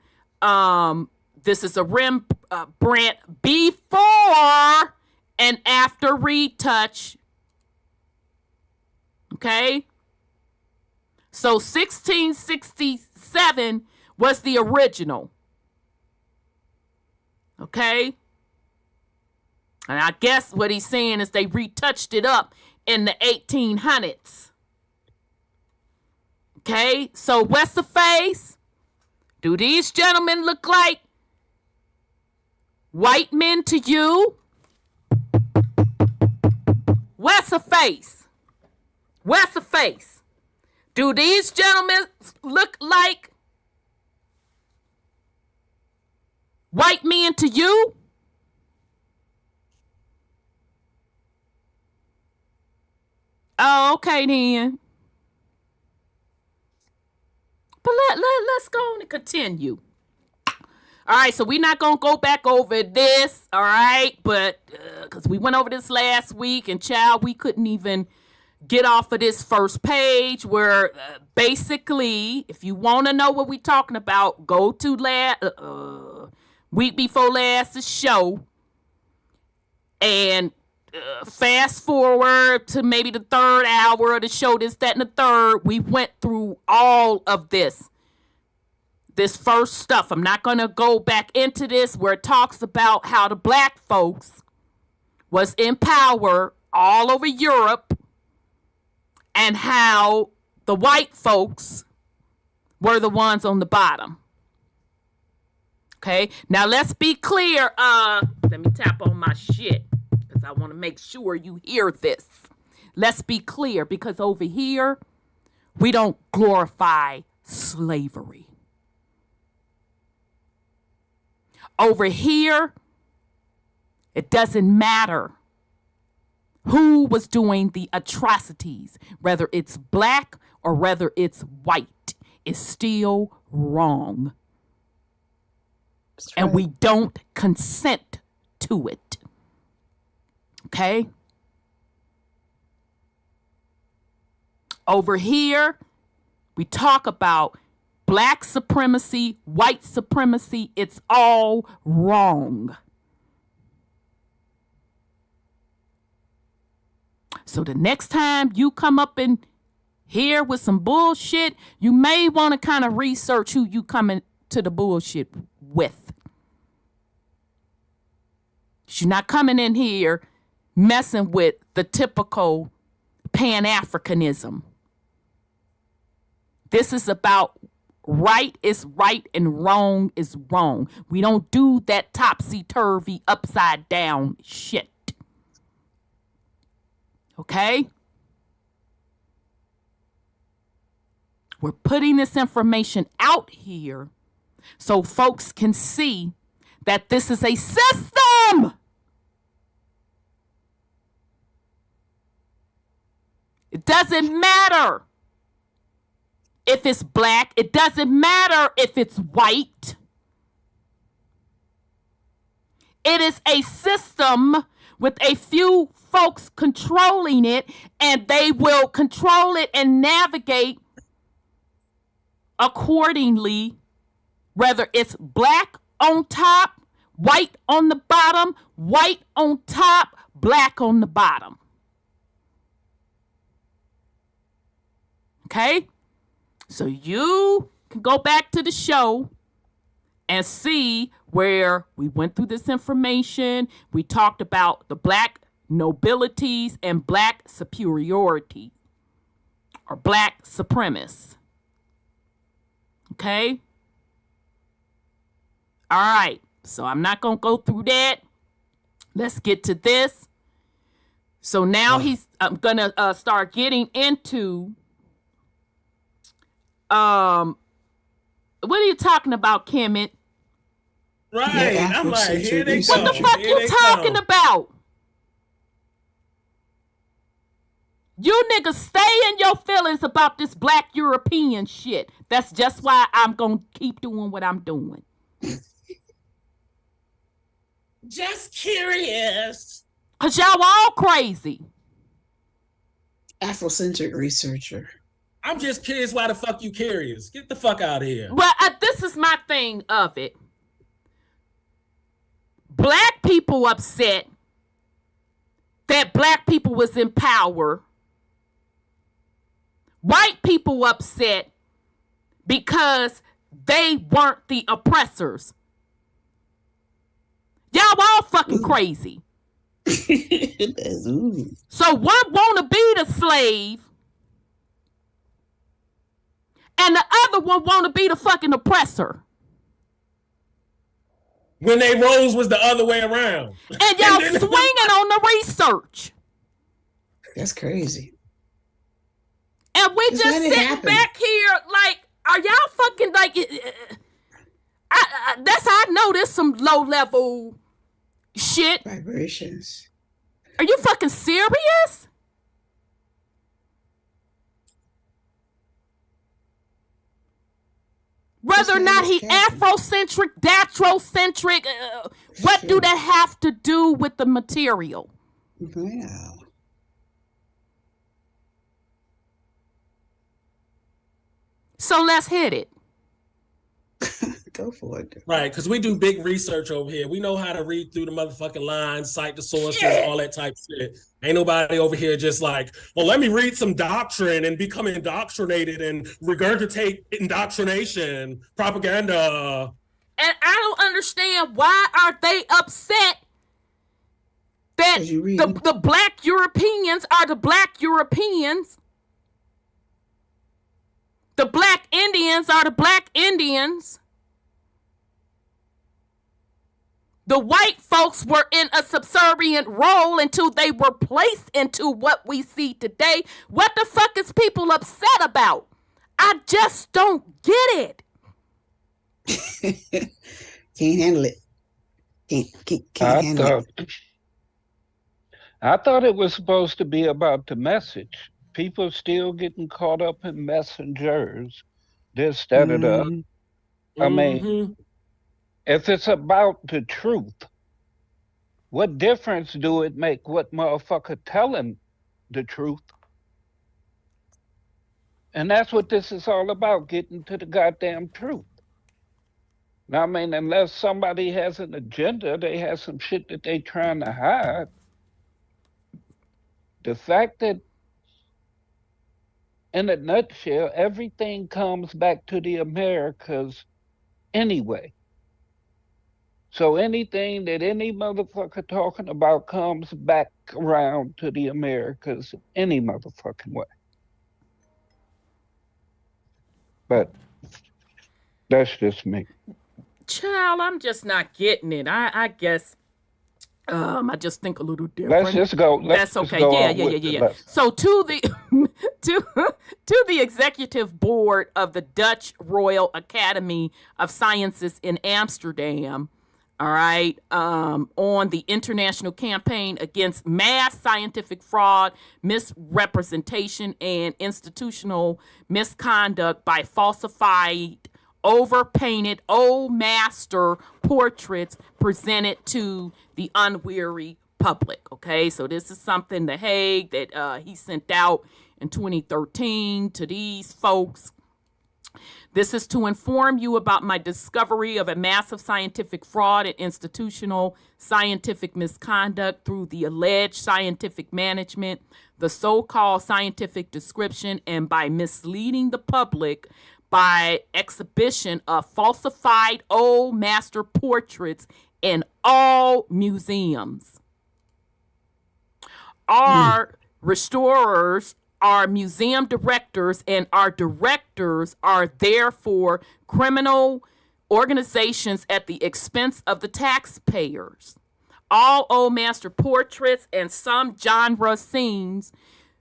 Speaker 4: this is a Rembrandt before and after retouch. Okay. So 1667 was the original. Okay. And I guess what he's saying is they retouched it up in the 1800s. Okay. So what's the face? Do these gentlemen look like white men to you? What's the face? What's the face? Do these gentlemen look like white men to you? Oh, okay then. But let's go on and continue. All right, so we're not going to go back over this, all right? But because we went over this last week, and child, we couldn't even get off of this first page where basically, if you want to know what we're talking about, go to week before last's show and fast forward to maybe the third hour of the show, this, that, and the third. We went through all of this first stuff. I'm not going to go back into this where it talks about how the black folks was in power all over Europe and how the white folks were the ones on the bottom. Okay, now let's be clear. Let me tap on my shit because I want to make sure you hear this. Let's be clear, because over here, we don't glorify slavery. Over here, it doesn't matter who was doing the atrocities, whether it's black or whether it's white, is still wrong. And we don't consent to it. Okay? Over here, we talk about black supremacy, white supremacy. It's all wrong. So the next time you come up in here with some bullshit, you may want to kind of research who you coming to the bullshit with. You're not coming in here messing with the typical Pan-Africanism. This is about right is right and wrong is wrong. We don't do that topsy-turvy, upside-down shit. Okay? We're putting this information out here so folks can see that this is a system. It doesn't matter if it's black. It doesn't matter if it's white. It is a system with a few folks controlling it, and they will control it and navigate accordingly, whether it's black on top, white on the bottom, white on top, black on the bottom. Okay? So you can go back to the show and see where we went through this information. We talked about the black nobilities and black superiority or black supremacists. Okay? All right. So I'm not going to go through that. Let's get to this. So now I'm going to start getting into what are you talking about, Kemet?
Speaker 7: Right.
Speaker 6: Yeah,
Speaker 7: I'm like, here they
Speaker 4: What
Speaker 7: come.
Speaker 4: the fuck
Speaker 7: Here
Speaker 4: you
Speaker 7: they
Speaker 4: talking
Speaker 7: come.
Speaker 4: about? You niggas stay in your feelings about this black European shit. That's just why I'm going to keep doing what I'm doing.
Speaker 7: Just curious.
Speaker 4: Because y'all all crazy.
Speaker 6: Afrocentric researcher.
Speaker 7: I'm just curious why the fuck you curious. Get the fuck out of here.
Speaker 4: Well, this is my thing of it. Black people upset that black people was in power. White people upset because they weren't the oppressors. Y'all all fucking crazy. So one want to be the slave and the other one want to be the fucking oppressor.
Speaker 7: When they roles was the other way around.
Speaker 4: And y'all swinging on the research.
Speaker 6: That's crazy.
Speaker 4: And we
Speaker 6: Just
Speaker 4: just
Speaker 6: let it
Speaker 4: sitting
Speaker 6: happen.
Speaker 4: back here like, are y'all fucking like, that's how I know there's some low level shit.
Speaker 6: Vibrations.
Speaker 4: Are you fucking serious? Whether or not he Afrocentric, Datrocentric, what do that have to do with the material?
Speaker 6: Wow.
Speaker 4: So let's hit it.
Speaker 6: Go for it.
Speaker 7: Right, because we do big research over here. We know how to read through the motherfucking lines, cite the sources, all that type of shit. Ain't nobody over here just like, well, let me read some doctrine and become indoctrinated and regurgitate indoctrination, propaganda.
Speaker 4: And I don't understand why are they upset that the black Europeans are the black Europeans. The black Indians are the black Indians. The white folks were in a subservient role until they were placed into what we see today. What the fuck is people upset about? I just don't get it.
Speaker 6: Can't handle it. Can't handle it.
Speaker 8: I thought it was supposed to be about the message. People still getting caught up in messengers, this, that, or the other. I mean, if it's about the truth, what difference do it make what motherfucker telling the truth? And that's what this is all about, getting to the goddamn truth. Now, I mean, unless somebody has an agenda, they have some shit that they trying to hide. The fact that, in a nutshell, everything comes back to the Americas anyway. So anything that any motherfucker talking about comes back around to the Americas any motherfucking way. But that's just me.
Speaker 4: Child, I'm just not getting it. I guess I just think a little different.
Speaker 8: Let's just go.
Speaker 4: That's okay. Yeah. So to the to the executive board of the Dutch Royal Academy of Sciences in Amsterdam, all right, on the international campaign against mass scientific fraud, misrepresentation, and institutional misconduct by falsified, overpainted old master portraits presented to the unwary public. Okay, so this is something The Hague that he sent out in 2013 to these folks. This is to inform you about my discovery of a massive scientific fraud and institutional scientific misconduct through the alleged scientific management, the so-called scientific description, and by misleading the public by exhibition of falsified old master portraits in all museums. Our restorers, our museum directors, and our directors are therefore criminal organizations at the expense of the taxpayers. All old master portraits and some genre scenes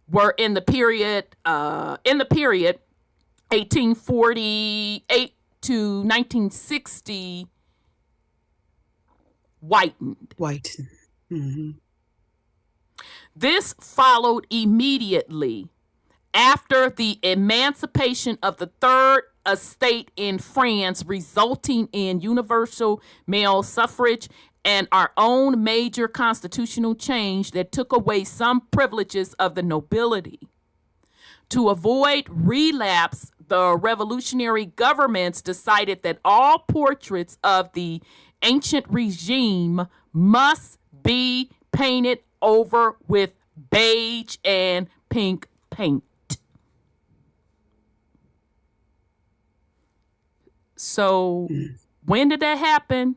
Speaker 4: were in the period 1848 to 1960 whitened.
Speaker 6: Mm-hmm.
Speaker 4: This followed immediately after the emancipation of the Third Estate in France, resulting in universal male suffrage and our own major constitutional change that took away some privileges of the nobility. To avoid relapse, the revolutionary governments decided that all portraits of the ancient regime must be painted over with beige and pink paint. So when did that happen?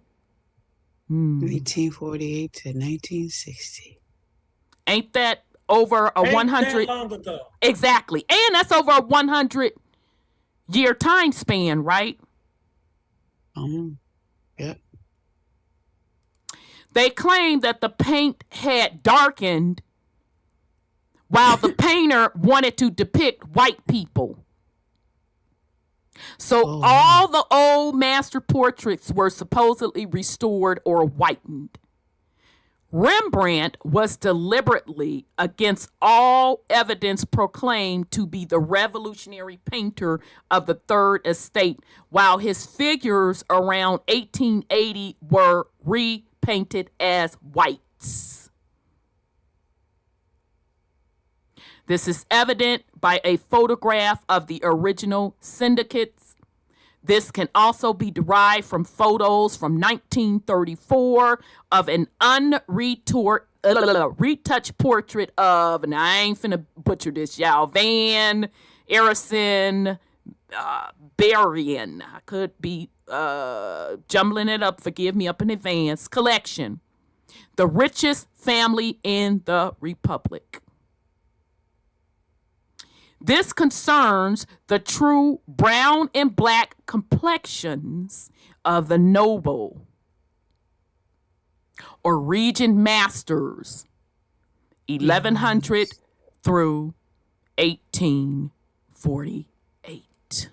Speaker 6: 1848 to 1960.
Speaker 4: Ain't that over a 100?
Speaker 7: That long ago.
Speaker 4: Exactly. And that's over a 100-year time span, right?
Speaker 6: Yep.
Speaker 4: They claimed that the paint had darkened while the painter wanted to depict white people. So all the old master portraits were supposedly restored or whitened. Rembrandt was deliberately against all evidence proclaimed to be the revolutionary painter of the Third Estate, while his figures around 1880 were repainted as whites. This is evident by a photograph of the original syndicates. This can also be derived from photos from 1934 of an retouched portrait of, and I ain't finna butcher this, y'all, Van Arison Berrien. I could be jumbling it up, forgive me up in advance. Collection. The richest family in the Republic. This concerns the true brown and black complexions of the noble or regent masters, 1100 through 1848,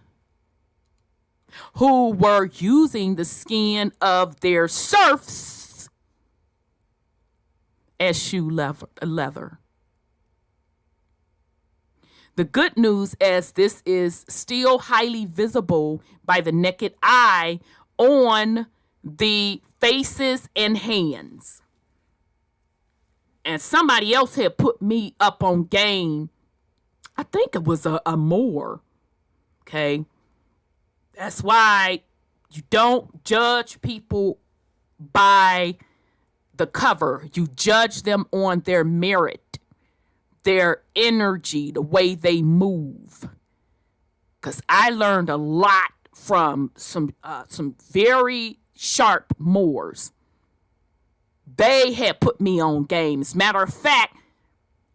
Speaker 4: who were using the skin of their serfs as shoe leather. The good news is this is still highly visible by the naked eye on the faces and hands. And somebody else had put me up on game. I think it was a Moor. Okay. That's why you don't judge people by the cover. You judge them on their merit, their energy, the way they move. Because I learned a lot from some very sharp Moors. They had put me on game. As a matter of fact,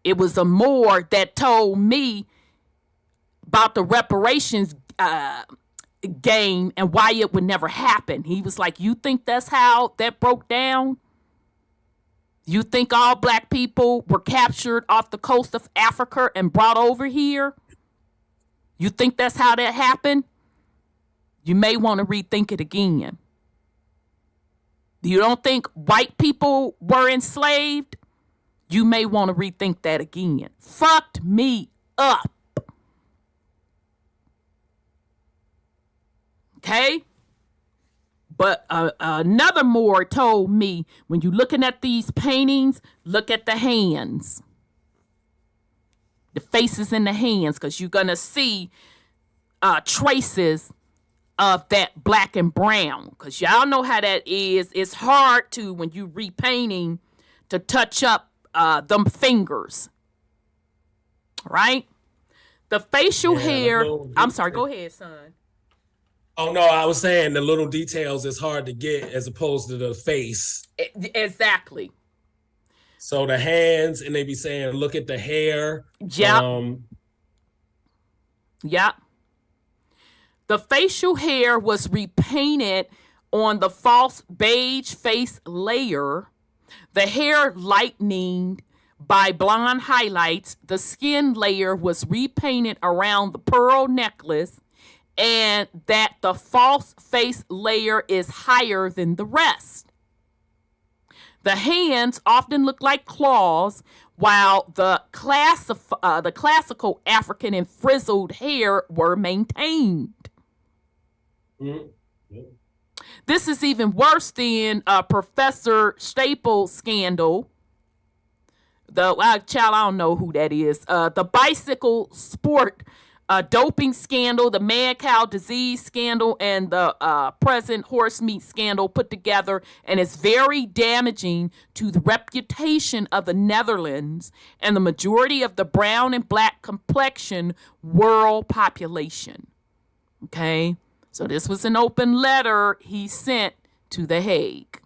Speaker 4: it was a Moor that told me about the reparations game and why it would never happen. He was like, you think that's how that broke down? You think all black people were captured off the coast of Africa and brought over here? You think that's how that happened? You may want to rethink it again. You don't think white people were enslaved? You may want to rethink that again. Fucked me up. Okay? But another Moor told me, when you're looking at these paintings, look at the hands. The faces in the hands, because you're going to see traces of that black and brown, because y'all know how that is. It's hard to, when you repainting, to touch up them fingers, right? The facial hair. I'm sorry. Go ahead, son.
Speaker 7: Oh no, I was saying the little details is hard to get as opposed to the face.
Speaker 4: Exactly.
Speaker 7: So the hands, and they be saying, look at the hair.
Speaker 4: Yep. Yep. The facial hair was repainted on the false beige face layer. The hair lightening by blonde highlights. The skin layer was repainted around the pearl necklace, and that the false face layer is higher than the rest. The hands often look like claws, while the classical African and frizzled hair were maintained.
Speaker 7: Mm-hmm.
Speaker 4: This is even worse than Professor Staples' scandal. I don't know who that is. The bicycle sport doping scandal, the mad cow disease scandal, and the present horse meat scandal put together, and it's very damaging to the reputation of the Netherlands and the majority of the brown and black complexion world population. Okay, so this was an open letter he sent to The Hague.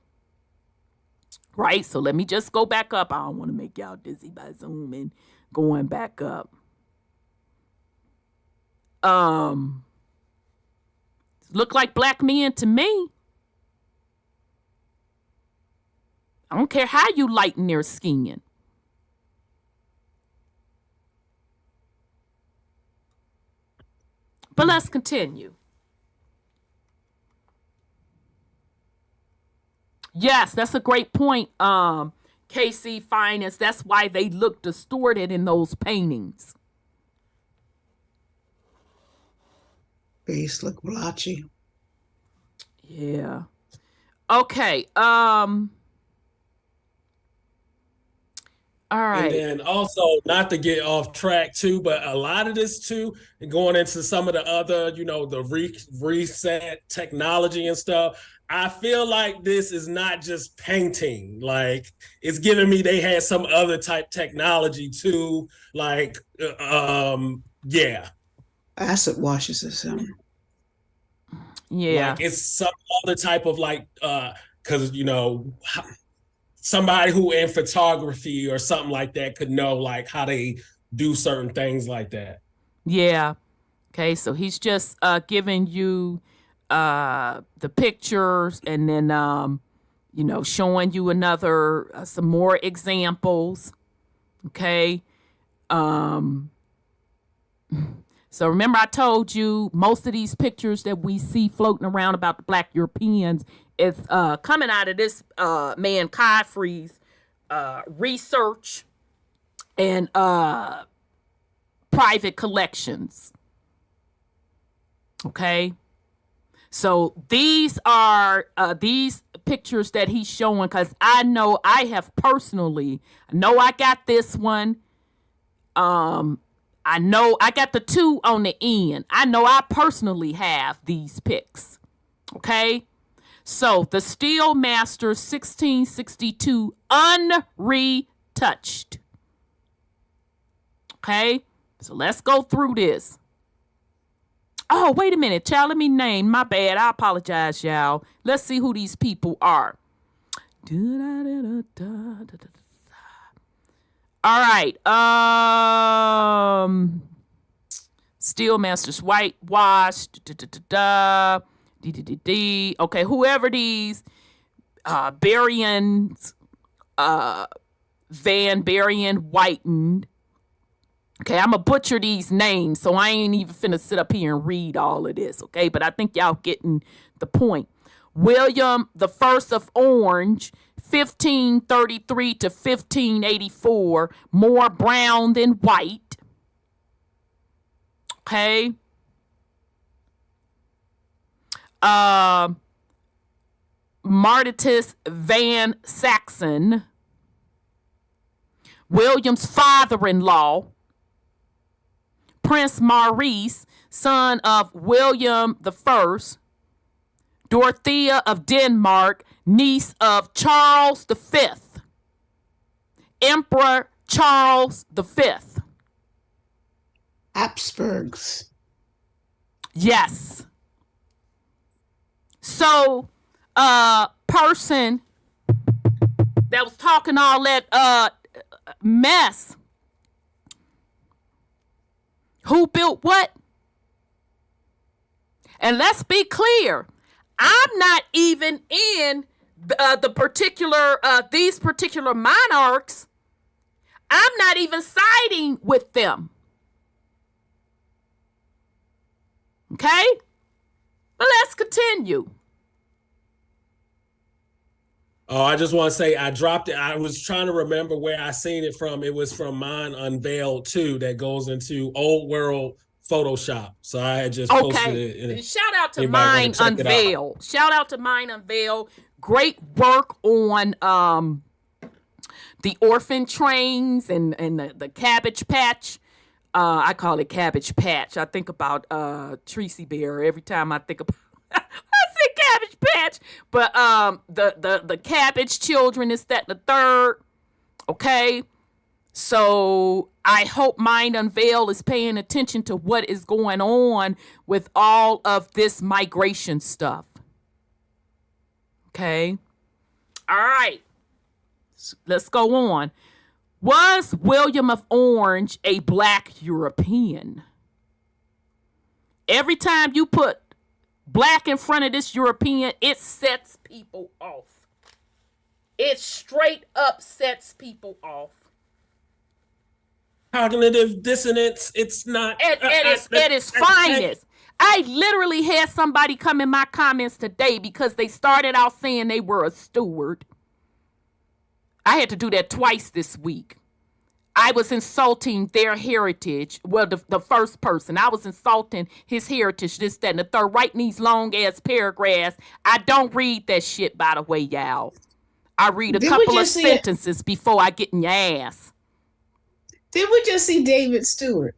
Speaker 4: Right, so let me just go back up. I don't want to make y'all dizzy by zooming, going back up. Look like black men to me. I don't care how you lighten their skin. But let's continue. Yes, that's a great point, KC Finance. That's why they look distorted in those paintings.
Speaker 6: Face look blotchy.
Speaker 4: Yeah. Okay. All right.
Speaker 7: And then also, not to get off track too, but a lot of this too, and going into some of the other, the reset technology and stuff, I feel like this is not just painting. Like, it's giving me they had some other type technology too. Like, yeah.
Speaker 6: Acid washes or something.
Speaker 4: Yeah.
Speaker 7: Like, it's some other type of because somebody who in photography or something like that could know like how they do certain things like that.
Speaker 4: Yeah. Okay, so he's just giving you the pictures, and then showing you another some more examples. Okay. So remember, I told you most of these pictures that we see floating around about the Black Europeans is coming out of this man Codfried's research and private collections. Okay. So these are these pictures that he's showing, because I know I have personally, I got this one. I know I got the two on the end. I know I personally have these pics. Okay. So the Steel Master 1662 unretouched. Okay. So let's go through this. Oh, wait a minute, child. Let me name. My bad. I apologize, y'all. Let's see who these people are. All right. Steel Masters whitewash. Okay, whoever these Barians, Van Barian whitened. Okay, I'm going to butcher these names, so I ain't even finna sit up here and read all of this, okay? But I think y'all getting the point. William the First of Orange, 1533 to 1584, more brown than white. Okay. Martitus Van Saxon, William's father-in-law, Prince Maurice, son of William I, Dorothea of Denmark, niece of Charles V, Emperor Charles V.
Speaker 6: Habsburgs.
Speaker 4: Yes. So, person that was talking all that mess, who built what? And let's be clear, I'm not even in the particular these particular monarchs. I'm not even siding with them. Okay? But let's continue.
Speaker 7: Oh, I just want to say I dropped it. I was trying to remember where I seen it from. It was from Mine Unveiled 2 that goes into old world Photoshop. So I had just posted it.
Speaker 4: Shout out to Mine Unveiled. Shout out to Mine Unveiled. Great work on the orphan trains and the Cabbage Patch. I call it Cabbage Patch. I think about Tracy Bear every time I think about I say Cabbage Patch. But the Cabbage Children is that the third. Okay. So I hope Mind Unveiled is paying attention to what is going on with all of this migration stuff. Okay. All right. Let's go on. Was William of Orange a black European? Every time you put black in front of this European, it sets people off. It straight up sets people off.
Speaker 7: Cognitive dissonance, it's not.
Speaker 4: At its finest. I literally had somebody come in my comments today because they started out saying they were a steward. I had to do that twice this week. I was insulting their heritage. Well, the first person. I was insulting his heritage, this, that, and the third, writing these long-ass paragraphs. I don't read that shit, by the way, y'all. I read a couple of sentences before I get in your ass.
Speaker 6: Did we just see David Stewart?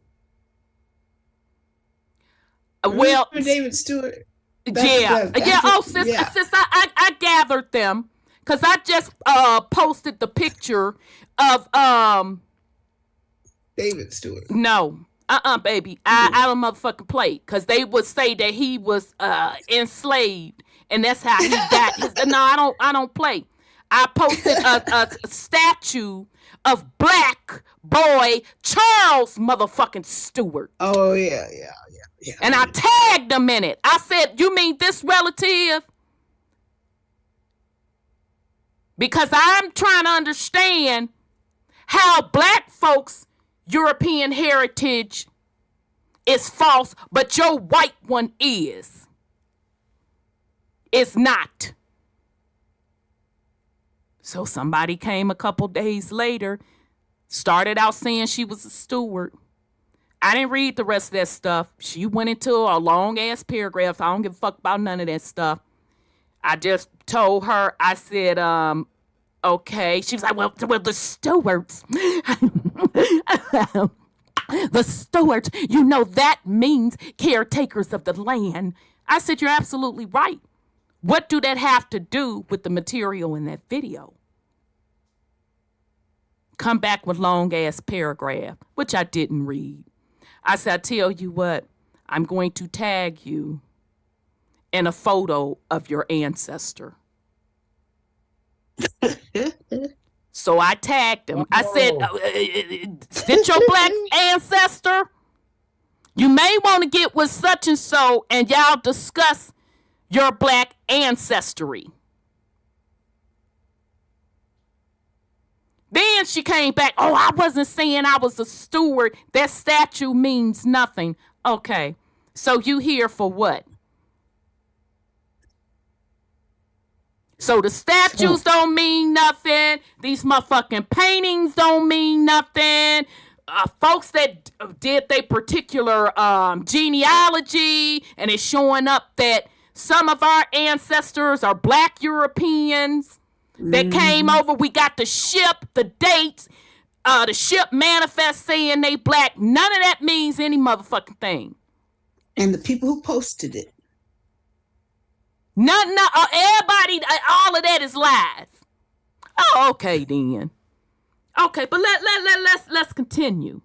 Speaker 4: Well,
Speaker 6: David Stewart.
Speaker 4: Yeah. Oh, sis, I gathered them because I just posted the picture of
Speaker 6: David Stewart.
Speaker 4: No, baby, I don't motherfucking play because they would say that he was enslaved, and that's how he got his. No, I don't play. I posted a statue of black boy Charles motherfucking Stewart.
Speaker 6: Oh yeah.
Speaker 4: And I tagged him in it. I said, "You mean this relative?" Because I'm trying to understand how black folks' European heritage is false, but your white one is. It's not. So somebody came a couple days later, started out saying she was a steward. I didn't read the rest of that stuff. She went into a long-ass paragraph. I don't give a fuck about none of that stuff. I just told her, I said, okay. She was like, well, the stewards. The stewards, you know, that means caretakers of the land. I said, you're absolutely right. What do that have to do with the material in that video? Come back with long-ass paragraph, which I didn't read. I said, I tell you what, I'm going to tag you in a photo of your ancestor. So I tagged him. I said, is it your black ancestor? You may want to get with such and so and y'all discuss your black ancestry. Then she came back, oh, I wasn't saying I was a steward. That statue means nothing. Okay, so you here for what? So the statues don't mean nothing. These motherfucking paintings don't mean nothing. Folks that did their particular genealogy, and it's showing up that some of our ancestors are black Europeans that came over. We got the ship, the dates. the ship manifest saying they black. None of that means any motherfucking thing.
Speaker 6: And the people who posted it.
Speaker 4: Everybody, all of that is lies. Oh, okay then. Okay, but let's continue.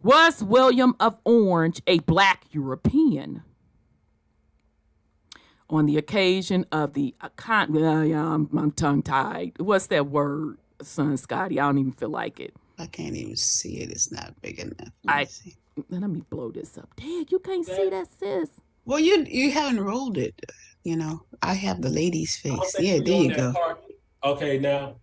Speaker 4: Was William of Orange a black European? On the occasion of the I'm tongue-tied. What's that word, son Scotty? I don't even feel like it.
Speaker 6: I can't even see it. It's not big enough.
Speaker 4: Let me blow this up. Dad, you can't see that, sis.
Speaker 6: Well, you haven't rolled it. You know, I have the lady's face. Yeah, there you go.
Speaker 7: Okay, now,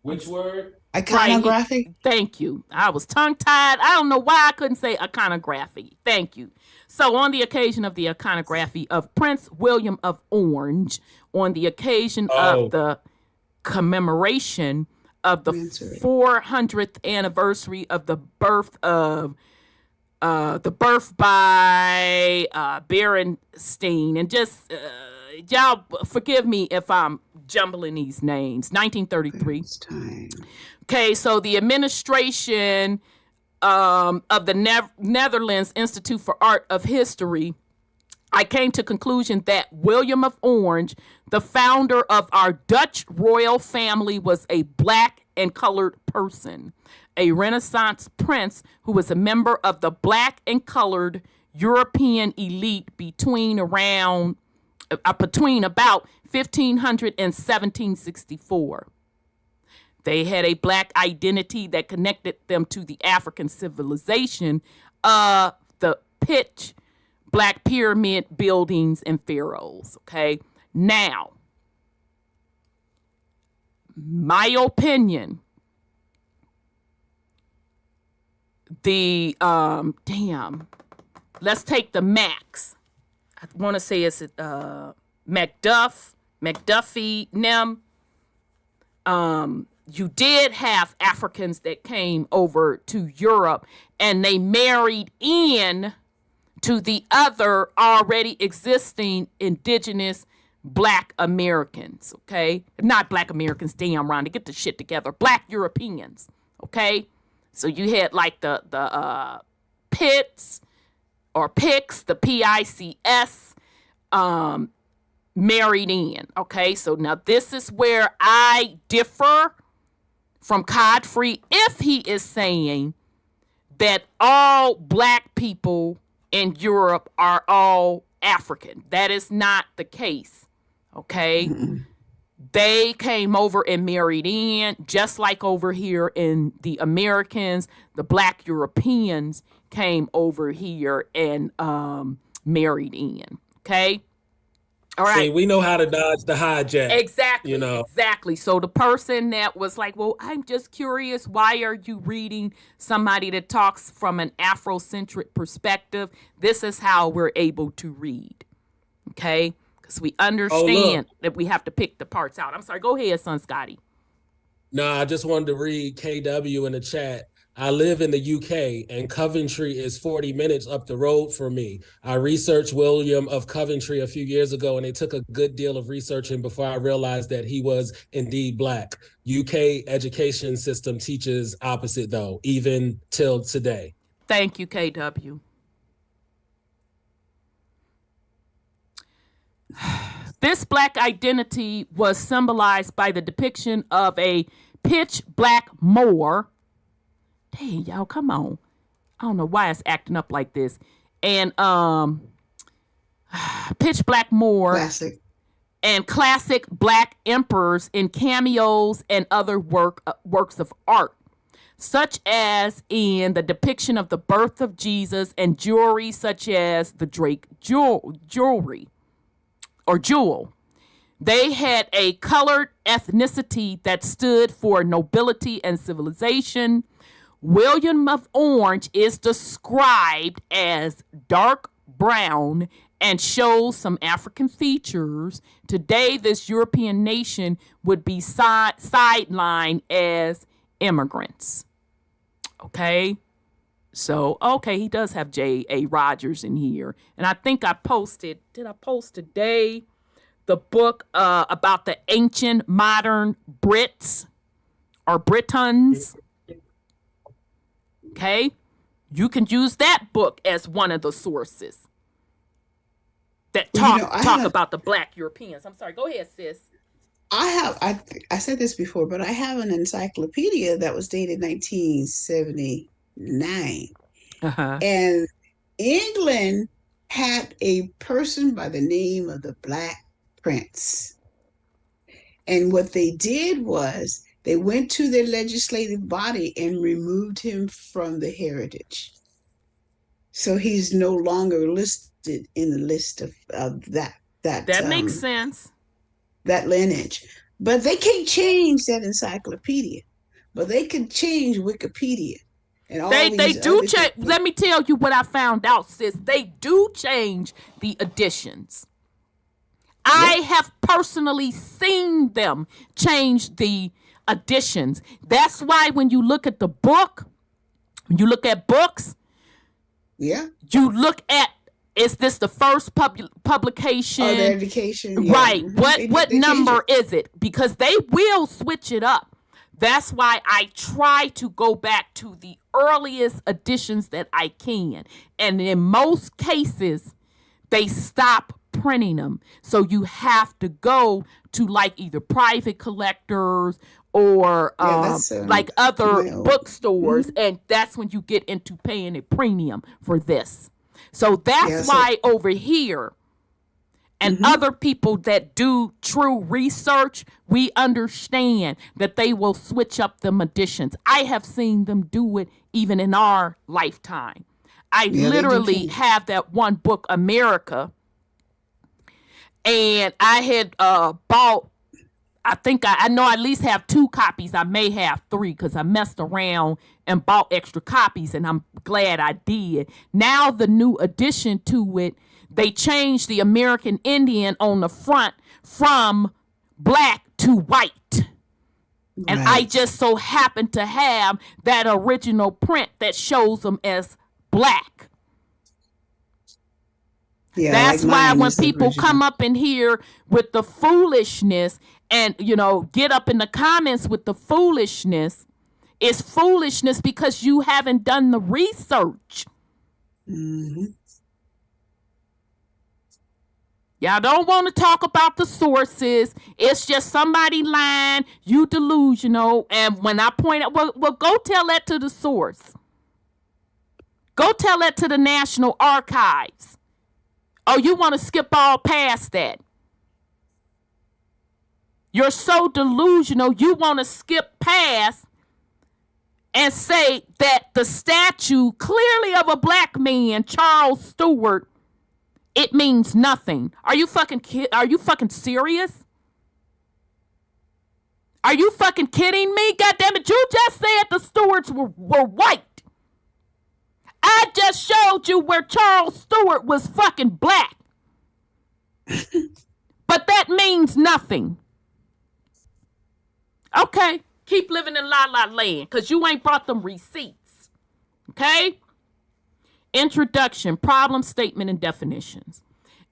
Speaker 7: which word?
Speaker 6: Iconography.
Speaker 4: Right. Thank you. I was tongue-tied. I don't know why I couldn't say iconography. Thank you. So on the occasion of the iconography of Prince William of Orange, on the occasion of the commemoration of the 400th anniversary of the birth by Berenstein, and just y'all forgive me if I'm jumbling these names. 1933. Okay, so the administration of the Netherlands Institute for Art of History, I came to conclusion that William of Orange, the founder of our Dutch royal family, was a black and colored person, a Renaissance prince who was a member of the black and colored European elite between about 1500 and 1764. They had a black identity that connected them to the African civilization of the pitch black pyramid buildings and pharaohs. Okay. Now, my opinion, let's take the Max. I want to say it's McDuffie, Nem. You did have Africans that came over to Europe and they married in to the other already existing indigenous black Americans, okay? Not black Americans, damn, Rhonda, get the shit together. Black Europeans, okay? So you had like the Pits or Pics, the Pics, married in, okay? So now this is where I differ from Codfried if he is saying that all black people in Europe are all African. That is not the case, okay? They came over and married in, just like over here in the Americans, the black Europeans came over here and married in, okay? All right.
Speaker 7: See, we know how to dodge the hijack.
Speaker 4: Exactly.
Speaker 7: You know.
Speaker 4: Exactly. So the person that was like, well, I'm just curious, why are you reading somebody that talks from an Afrocentric perspective? This is how we're able to read. Okay? Because we understand that we have to pick the parts out. I'm sorry. Go ahead, son Scotty.
Speaker 7: No, I just wanted to read KW in the chat. I live in the UK and Coventry is 40 minutes up the road from me. I researched William of Coventry a few years ago and it took a good deal of researching before I realized that he was indeed black. UK education system teaches opposite though, even till today.
Speaker 4: Thank you, KW. This black identity was symbolized by the depiction of a pitch black Moor. Dang, y'all, come on. I don't know why it's acting up like this. And pitch black Moor.
Speaker 6: Classic.
Speaker 4: And classic black emperors in cameos and other works of art, such as in the depiction of the birth of Jesus and jewelry such as the Drake jewelry or jewel. They had a colored ethnicity that stood for nobility and civilization. William of Orange is described as dark brown and shows some African features. Today, this European nation would be sidelined as immigrants. Okay? So, okay, he does have J.A. Rogers in here. And I think I posted, did I post today the book about the ancient modern Brits or Britons. Okay, you can use that book as one of the sources that talk about the Black Europeans. I'm sorry, go ahead, sis.
Speaker 6: I said this before, but I have an encyclopedia that was dated 1979. And England had a person by the name of the Black Prince. And what they did was they went to their legislative body and removed him from the heritage. So he's no longer listed in the list of that
Speaker 4: makes sense.
Speaker 6: That lineage. But they can't change that encyclopedia. But they can change Wikipedia. And all
Speaker 4: they do change. Let me tell you what I found out, sis. They do change the editions. I have personally seen them change the editions. That's why when you look at the book, when you look at books, you look at, is this the first publication?
Speaker 6: Oh, the education.
Speaker 4: Right. What number is it? Because they will switch it up. That's why I try to go back to the earliest editions that I can. And in most cases, they stop printing them. So you have to go to like either private collectors or like other bookstores. And that's when you get into paying a premium for this. So that's why over here and other people that do true research, we understand that they will switch up them editions. I have seen them do it even in our lifetime. I literally have that one book, America, and I had bought, I think I know I at least have 2 copies. I may have 3 because I messed around and bought extra copies, and I'm glad I did. Now the new addition to it, they changed the American Indian on the front from black to white. And I just so happen to have that original print that shows them as black. Yeah, that's like why when people come up in here with the foolishness and, you know, get up in the comments with the foolishness, it's foolishness because you haven't done the research. Y'all don't want to talk about the sources. It's just somebody lying, you delusional. And when I point out, well, go tell that to the source. Go tell that to the National Archives. Oh, you want to skip all past that. You're so delusional, you want to skip past and say that the statue clearly of a black man, Charles Stewart, it means nothing. Are you fucking serious? Are you fucking kidding me? God damn it, you just said the Stewarts were white. I just showed you where Charles Stewart was fucking black. But that means nothing. Okay, keep living in La La Land because you ain't brought them receipts. Okay? Introduction, problem statement, and definitions.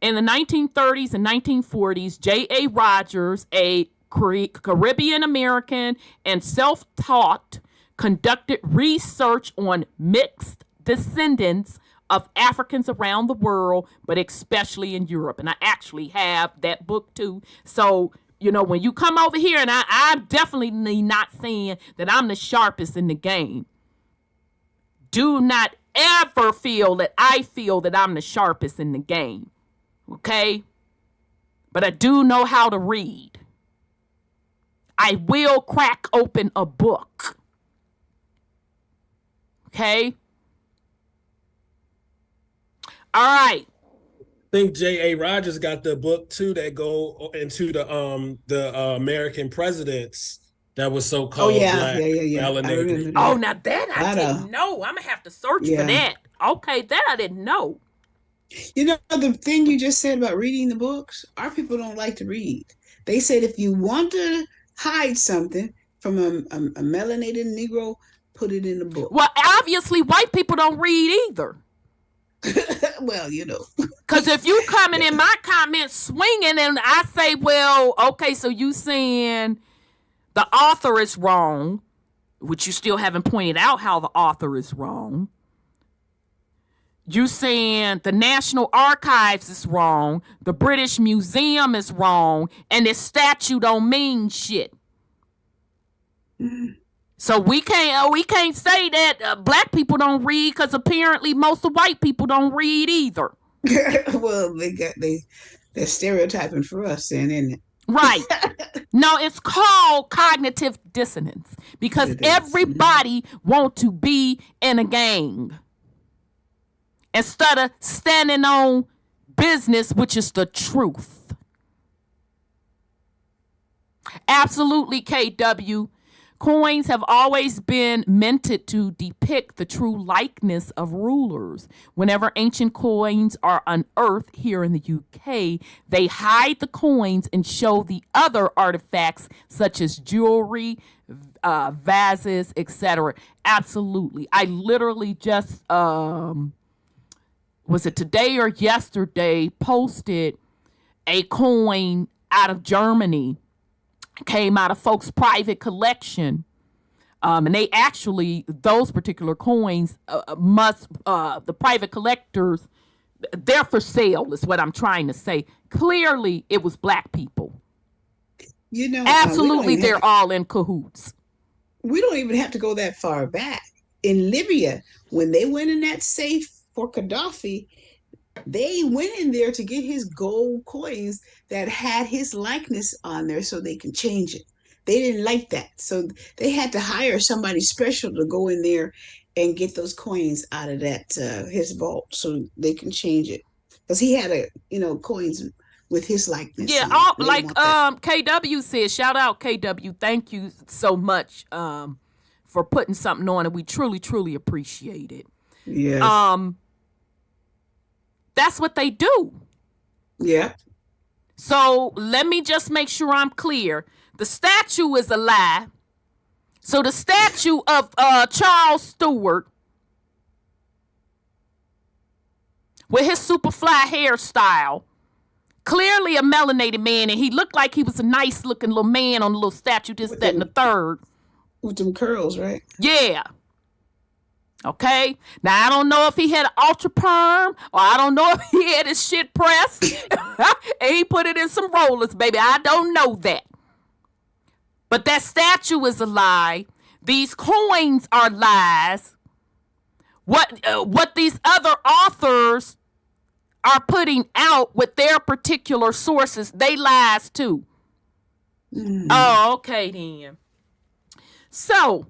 Speaker 4: In the 1930s and 1940s, J.A. Rogers, a Caribbean American and self-taught, conducted research on mixed descendants of Africans around the world, but especially in Europe. And I actually have that book too. So, you know, when you come over here, and I'm definitely not saying that I'm the sharpest in the game. Do not ever feel that I feel that I'm the sharpest in the game. Okay? But I do know how to read. I will crack open a book. Okay? All right.
Speaker 7: I think J.A. Rogers got the book too that go into the American presidents that was so called black. Melanated.
Speaker 4: Oh, now that I didn't know. I'm gonna have to search for that. Okay, that I didn't know.
Speaker 6: You know, the thing you just said about reading the books, our people don't like to read. They said if you want to hide something from a melanated Negro, put it in the book.
Speaker 4: Well, obviously, white people don't read either.
Speaker 6: Well, you know.
Speaker 4: Because if you coming in my comments swinging and I say, well, okay, so you saying The author is wrong, which you still haven't pointed out how the author is wrong. You saying the National Archives is wrong, the British Museum is wrong, and this statue don't mean shit. So we can't say that black people don't read, because apparently most of white people don't read either.
Speaker 6: Well, they're stereotyping for us, then, isn't it?
Speaker 4: Right. No, it's called cognitive dissonance, because everybody want to be in a gang instead of standing on business, which is the truth. Absolutely, KW. Coins have always been minted to depict the true likeness of rulers. Whenever ancient coins are unearthed here in the UK, they hide the coins and show the other artifacts such as jewelry, vases, etc. Absolutely. I literally just, was it today or yesterday, posted a coin out of Germany. Came out of folks' private collection. And they actually, those particular coins the private collectors, they're for sale is what I'm trying to say. Clearly, it was black people.
Speaker 6: You know,
Speaker 4: absolutely, they're all in cahoots.
Speaker 6: We don't even have to go that far back. In Libya, when they went in that safe for Gaddafi, they went in there to get his gold coins that had his likeness on there so they can change it. They didn't like that. So they had to hire somebody special to go in there and get those coins out of that his vault so they can change it. Because he had coins with his likeness.
Speaker 4: Yeah, like KW said, shout out KW. Thank you so much for putting something on it. We truly, truly appreciate it.
Speaker 6: Yes.
Speaker 4: That's what they do.
Speaker 6: Yeah.
Speaker 4: So let me just make sure I'm clear. The statue is a lie. So the statue of Charles Stewart with his super fly hairstyle, clearly a melanated man, and he looked like he was a nice looking little man on the little statue, this, that, and the third.
Speaker 6: With them curls, right?
Speaker 4: Yeah. Okay, now I don't know if he had an ultra perm or I don't know if he had his shit pressed and he put it in some rollers, baby. I don't know that. But that statue is a lie. These coins are lies. What these other authors are putting out with their particular sources, they lies too. Oh, okay then. So,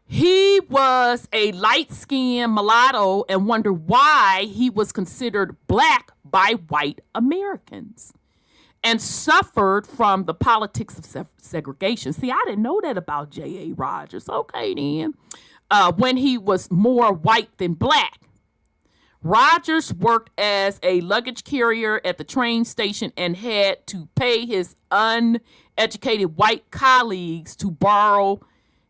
Speaker 4: he was a light-skinned mulatto and wondered why he was considered black by white Americans and suffered from the politics of segregation. See, I didn't know that about J.A. Rogers. Okay, then. When he was more white than black. Rogers worked as a luggage carrier at the train station and had to pay his uneducated white colleagues to borrow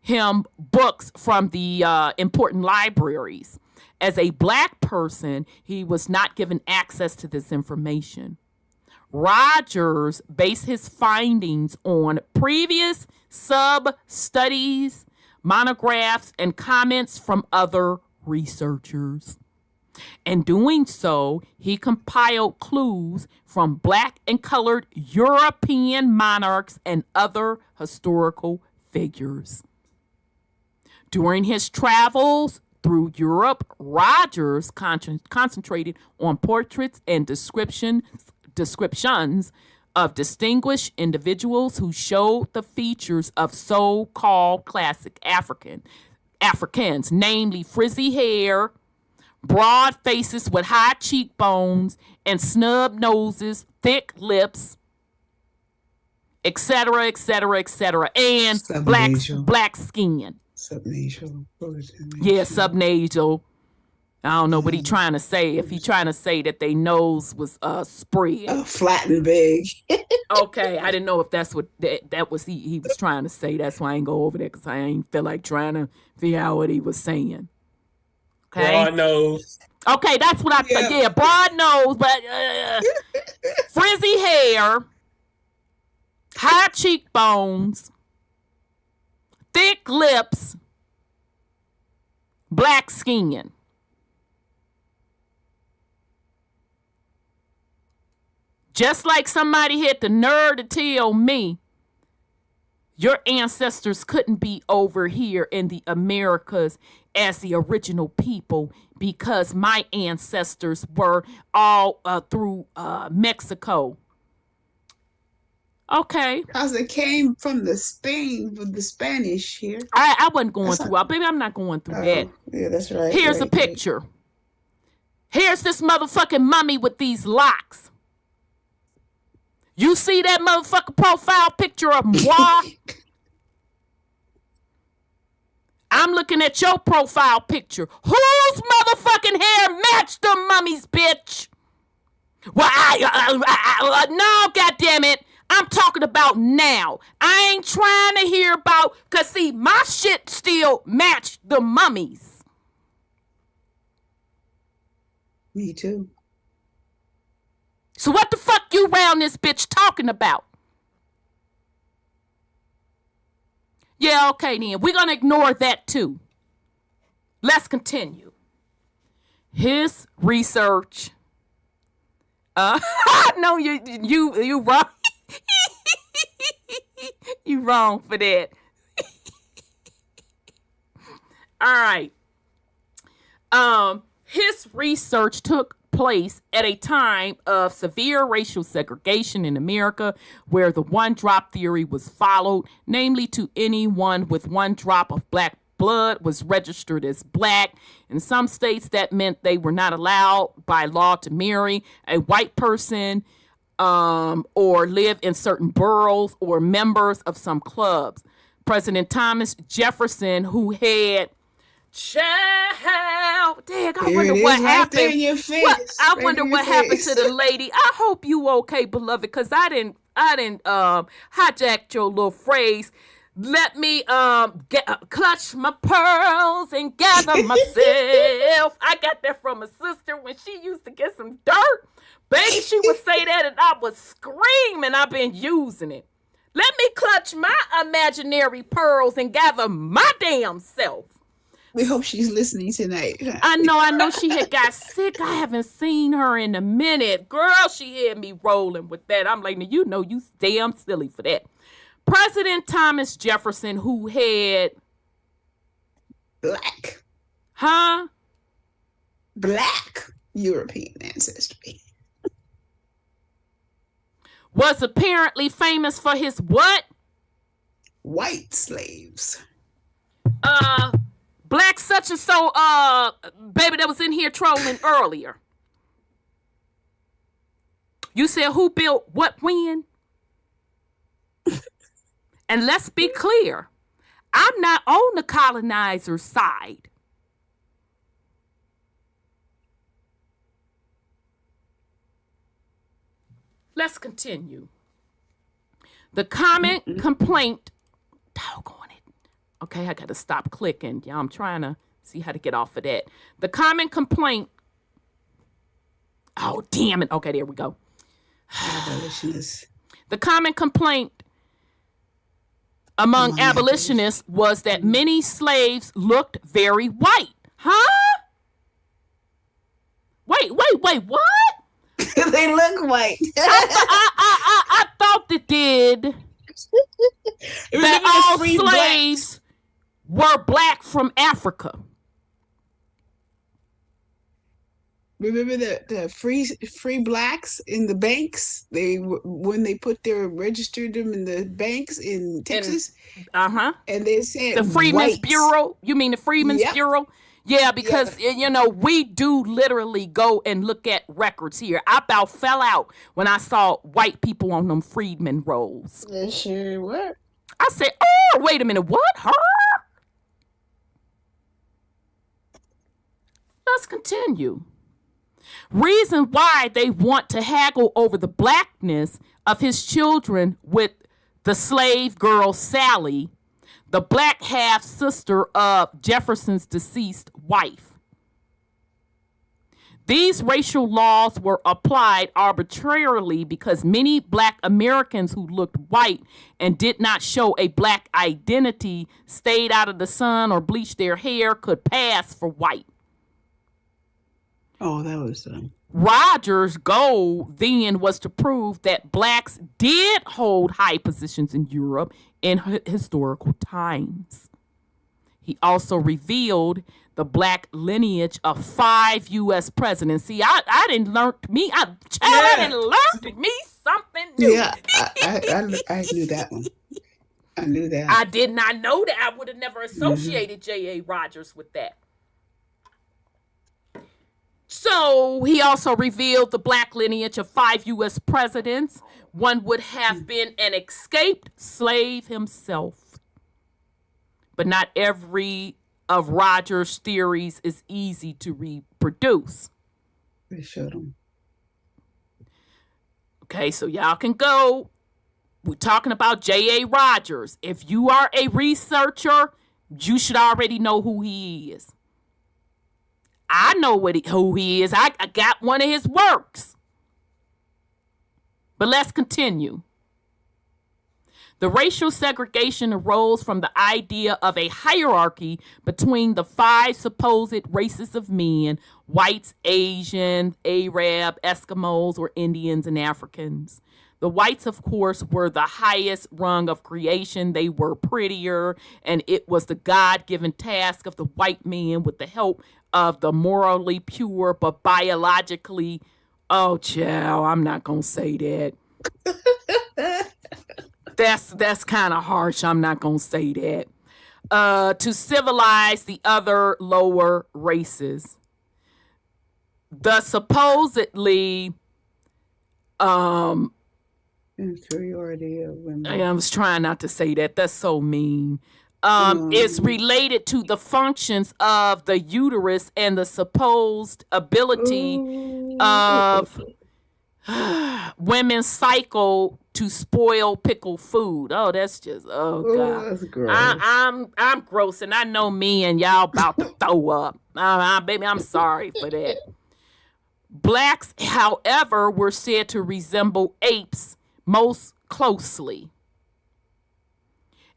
Speaker 4: him books from the important libraries. As a black person, he was not given access to this information. Rogers based his findings on previous sub-studies, monographs, and comments from other researchers. In doing so, he compiled clues from black and colored European monarchs and other historical figures. During his travels through Europe, Rogers concentrated on portraits and descriptions of distinguished individuals who showed the features of so-called classic Africans, namely frizzy hair, broad faces with high cheekbones and snub noses, thick lips, etc., etc., etc., and black skin.
Speaker 6: Subnasal.
Speaker 4: Yeah, subnasal. I don't know what he's trying to say. If he's trying to say that their nose was spread.
Speaker 6: Flat and big.
Speaker 4: Okay, I didn't know if that's what that was he was trying to say. That's why I ain't go over there, because I ain't feel like trying to figure out what he was saying. Okay.
Speaker 7: Broad nose.
Speaker 4: Okay, that's what I thought. Yeah, broad nose, but frizzy hair, high cheekbones, thick lips, black skin. Just like somebody had the nerve to tell me your ancestors couldn't be over here in the Americas as the original people because my ancestors were all through Mexico. Okay.
Speaker 6: Because it came from the Spanish here.
Speaker 4: I wasn't going through. Baby, I'm not going through that.
Speaker 6: Yeah, that's right.
Speaker 4: Here's a picture. Here's this motherfucking mummy with these locks. You see that motherfucking profile picture of moi? I'm looking at your profile picture. Whose motherfucking hair matched the mummies, bitch? Well, no, goddammit. I'm talking about now. I ain't trying to hear about, cause see, my shit still matched the mummies.
Speaker 6: Me too.
Speaker 4: So what the fuck you round this bitch talking about? Yeah, okay then. We're gonna ignore that too. Let's continue. His research. No, you wrong. You wrong for that. All right. His research took place at a time of severe racial segregation in America, where the one drop theory was followed, namely to anyone with one drop of black blood was registered as black. In some states, that meant they were not allowed by law to marry a white person or live in certain boroughs or members of some clubs. President Thomas Jefferson, who had child, dang, I wonder what happened. I wonder what happened to the lady. I hope you okay, beloved, because I didn't hijack your little phrase. Let me clutch my pearls and gather myself. I got that from a sister when she used to get some dirt. Baby, she would say that and I would scream, and I've been using it. Let me clutch my imaginary pearls and gather my damn self.
Speaker 6: We hope she's listening tonight.
Speaker 4: I know she had got sick. I haven't seen her in a minute. Girl, she had me rolling with that. I'm like, you know, you damn silly for that. President Thomas Jefferson, who had
Speaker 6: black.
Speaker 4: Huh?
Speaker 6: Black European ancestry.
Speaker 4: Was apparently famous for his what?
Speaker 6: White slaves.
Speaker 4: Black such and so, baby that was in here trolling earlier. You said who built what when? And let's be clear, I'm not on the colonizer's side. Let's continue. The common complaint, doggone it. Okay, I got to stop clicking. Yeah, I'm trying to see how to get off of that. The common complaint. Oh, damn it. Okay, there we go. The common complaint among abolitionists was that many slaves looked very white. Huh? Wait, what?
Speaker 6: They look white.
Speaker 4: I thought they did. That all slaves were black from Africa.
Speaker 6: Remember the free blacks in the banks? When they registered them in the banks in Texas.
Speaker 4: And
Speaker 6: they said
Speaker 4: the Freedmen's
Speaker 6: white.
Speaker 4: Bureau. You mean the Freedmen's Bureau? Yeah, because we do literally go and look at records here. I about fell out when I saw white people on them freedmen rolls.
Speaker 6: They sure were.
Speaker 4: I said, "Oh, wait a minute, what? Huh?" Let's continue. Reason why they want to haggle over the blackness of his children with the slave girl Sally, the black half sister of Jefferson's deceased wife. These racial laws were applied arbitrarily because many Black Americans who looked white and did not show a Black identity, stayed out of the sun, or bleached their hair could pass for white.
Speaker 6: Oh, that was
Speaker 4: Rogers' goal then was to prove that Blacks did hold high positions in Europe in historical times. He also revealed the Black lineage of 5 U.S. presidents. See, I didn't learn I didn't learn me something new.
Speaker 6: Yeah, I knew that one. I knew that.
Speaker 4: I did not know that. I would have never associated J.A. Rogers with that. So he also revealed the Black lineage of 5 U.S. presidents. One would have been an escaped slave himself. But not every of Rogers' theories is easy to reproduce.
Speaker 6: They showed them.
Speaker 4: Okay, so y'all can go. We're talking about J.A. Rogers. If you are a researcher, you should already know who he is. I know who he is. I got one of his works. But let's continue. The racial segregation arose from the idea of a hierarchy between the 5 supposed races of men: whites, Asians, Arab, Eskimos, or Indians and Africans. The whites, of course, were the highest rung of creation. They were prettier, and it was the God-given task of the white man, with the help of the morally pure but biologically, oh, child, I'm not going to say that. That's kind of harsh. I'm not going to say that. To civilize the other lower races. The supposedly
Speaker 6: inferiority of women.
Speaker 4: I was trying not to say that. That's so mean. Is related to the functions of the uterus and the supposed ability of women's cycle to spoil pickled food. Oh, that's just God.
Speaker 6: That's gross.
Speaker 4: I'm gross, and I know me and y'all about to throw up. Baby, I'm sorry for that. Blacks, however, were said to resemble apes most closely,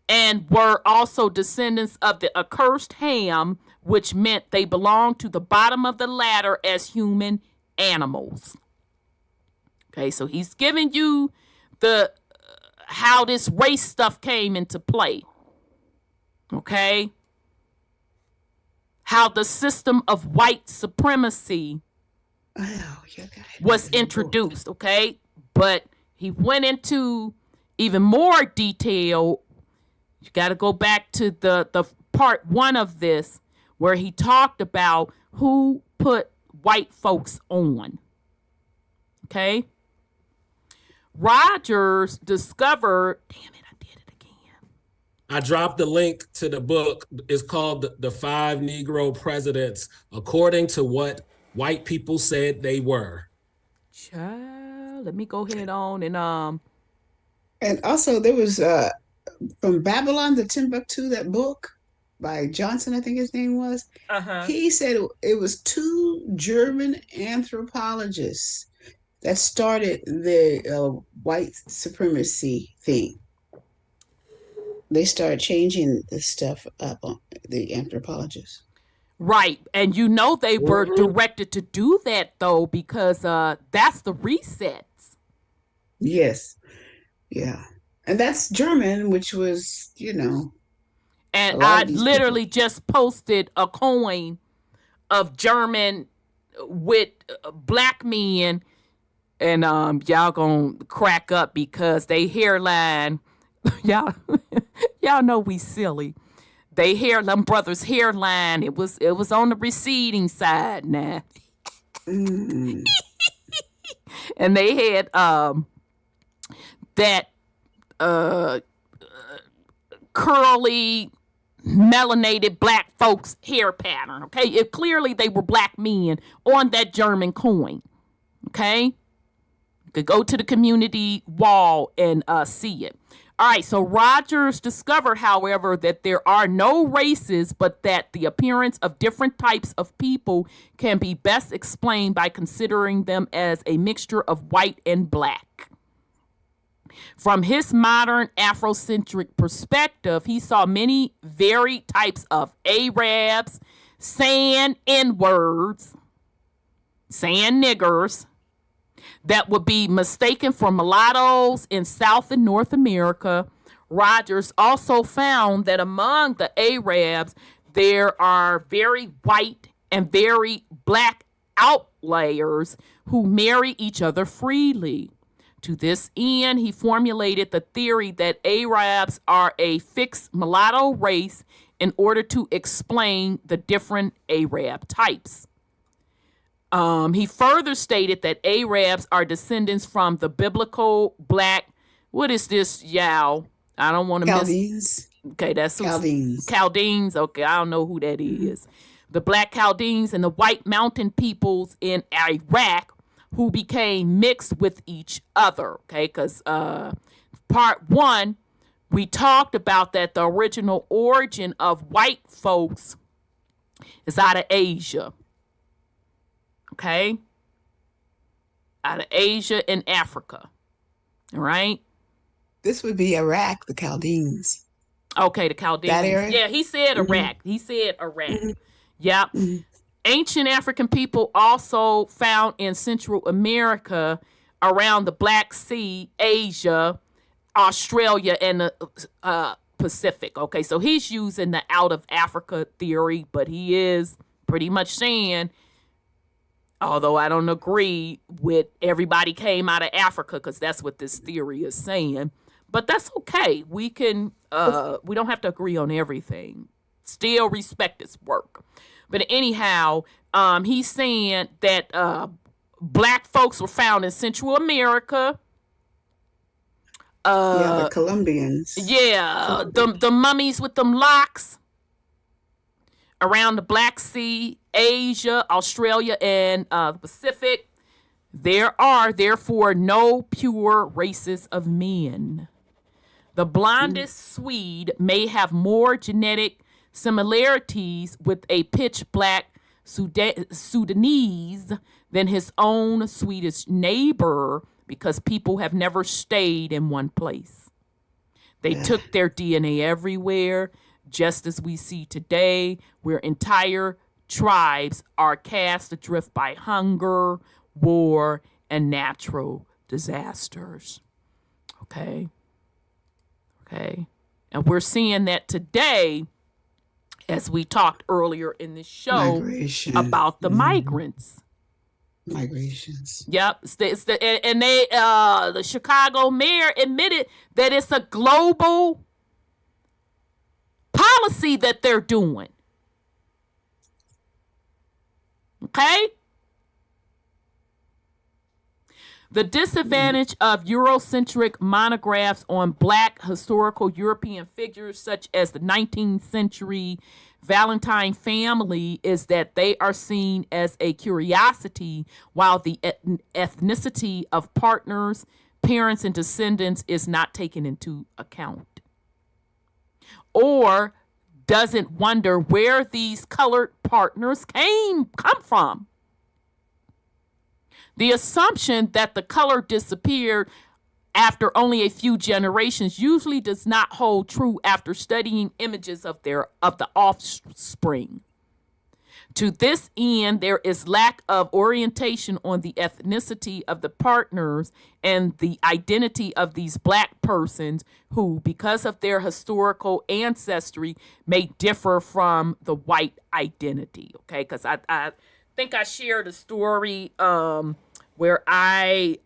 Speaker 4: and were also descendants of the accursed Ham, which meant they belonged to the bottom of the ladder as human animals. Okay, so he's giving you the how this race stuff came into play. Okay? How the system of white supremacy was introduced, okay? But he went into even more detail. You got to go back to the part 1 of this, where he talked about who put white folks on. Okay? Rogers discovered, damn it, I did it again.
Speaker 7: I dropped the link to the book. It's called The 5 Negro Presidents, according to what white people said they were.
Speaker 4: Child, let me go ahead on
Speaker 6: and also there was From Babylon to Timbuktu, that book by Johnson, I think his name was. He said it was 2 German anthropologists that started the white supremacy thing. They started changing this stuff up on the anthropologists.
Speaker 4: Right. And you know they were directed to do that, though, because that's the resets.
Speaker 6: Yes. Yeah. And that's German, which was,
Speaker 4: And I literally just posted a coin of German with black men, and y'all gonna crack up because they hairline, y'all know we silly. Them brothers' hairline, it was on the receding side now. And they had that curly, melanated black folks' hair pattern. Okay, clearly they were black men on that German coin. Okay, you could go to the community wall and see it. All right, so Rogers discovered, however, that there are no races, but that the appearance of different types of people can be best explained by considering them as a mixture of white and black. From his modern Afrocentric perspective, he saw many varied types of Arabs, saying N-words, saying niggers, that would be mistaken for mulattoes in South and North America. Rogers also found that among the Arabs, there are very white and very black outliers who marry each other freely. To this end, he formulated the theory that Arabs are a fixed mulatto race in order to explain the different Arab types. He further stated that Arabs are descendants from the biblical black, what is this, Yao? I don't want to
Speaker 6: Chaldeans.
Speaker 4: Okay, that's
Speaker 6: Chaldeans.
Speaker 4: Chaldeans. Okay, I don't know who that is. The black Chaldeans and the white mountain peoples in Iraq who became mixed with each other. Okay, because part one, we talked about that the original origin of white folks is out of Asia. Okay? Out of Asia and Africa. All right?
Speaker 6: This would be Iraq, the Chaldeans.
Speaker 4: Okay, the Chaldeans.
Speaker 6: That area?
Speaker 4: Yeah, he said Iraq. He said Iraq. Yep. Ancient African people also found in Central America around the Black Sea, Asia, Australia, and the Pacific. Okay, so he's using the out of Africa theory, but he is pretty much saying, although I don't agree with everybody came out of Africa, because that's what this theory is saying. But that's okay. We can, we don't have to agree on everything. Still respect his work. But anyhow, he's saying that black folks were found in Central America.
Speaker 6: The Colombians.
Speaker 4: Yeah, the mummies with them locks around the Black Sea, Asia, Australia, and the Pacific. There are, therefore, no pure races of men. The blondest Swede may have more genetic similarities with a pitch black Sudanese than his own Swedish neighbor, because people have never stayed in one place. They took their DNA everywhere, just as we see today, where entire tribes are cast adrift by hunger, war, and natural disasters. Okay? And we're seeing that today, as we talked earlier in the show, about the migrants.
Speaker 6: Migrations.
Speaker 4: Yep. The Chicago mayor admitted that it's a global policy that they're doing. Okay? The disadvantage of Eurocentric monographs on black historical European figures, such as the 19th century Valentine family, is that they are seen as a curiosity, while the ethnicity of partners, parents, and descendants is not taken into account. Or doesn't wonder where these colored partners come from. The assumption that the color disappeared after only a few generations usually does not hold true after studying images of the offspring. To this end, there is lack of orientation on the ethnicity of the partners and the identity of these black persons who, because of their historical ancestry, may differ from the white identity. Okay, because I think I shared a story where I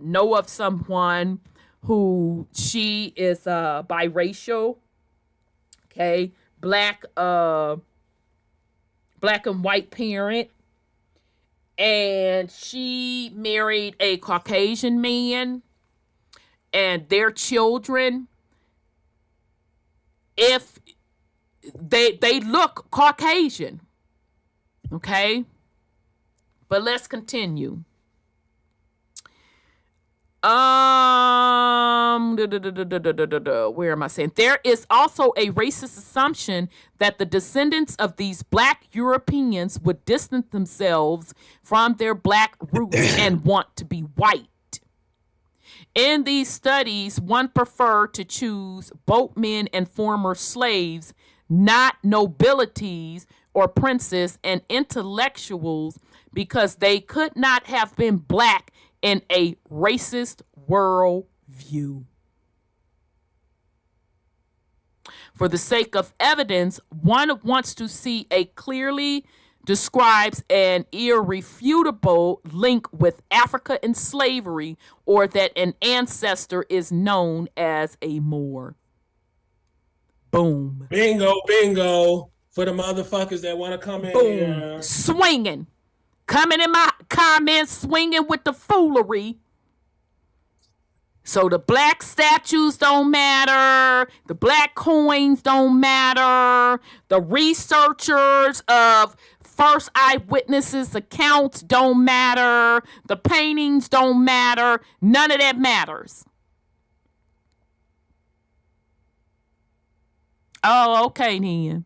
Speaker 4: know of someone who she is biracial, okay, black and white parent, and she married a Caucasian man, and their children, if they look Caucasian, okay. But let's continue. Where am I saying? There is also a racist assumption that the descendants of these black Europeans would distance themselves from their black roots and want to be white. In these studies, one preferred to choose boatmen and former slaves, not nobilities or princes and intellectuals, because they could not have been black in a racist worldview. For the sake of evidence, one wants to see a clearly describes an irrefutable link with Africa and slavery, or that an ancestor is known as a Moor. Boom.
Speaker 7: Bingo, bingo. For the motherfuckers that want to come in here.
Speaker 4: Swinging. Coming in my comments, swinging with the foolery. So the black statues don't matter. The black coins don't matter. The researchers of first eyewitnesses accounts don't matter. The paintings don't matter. None of that matters. Oh, okay then.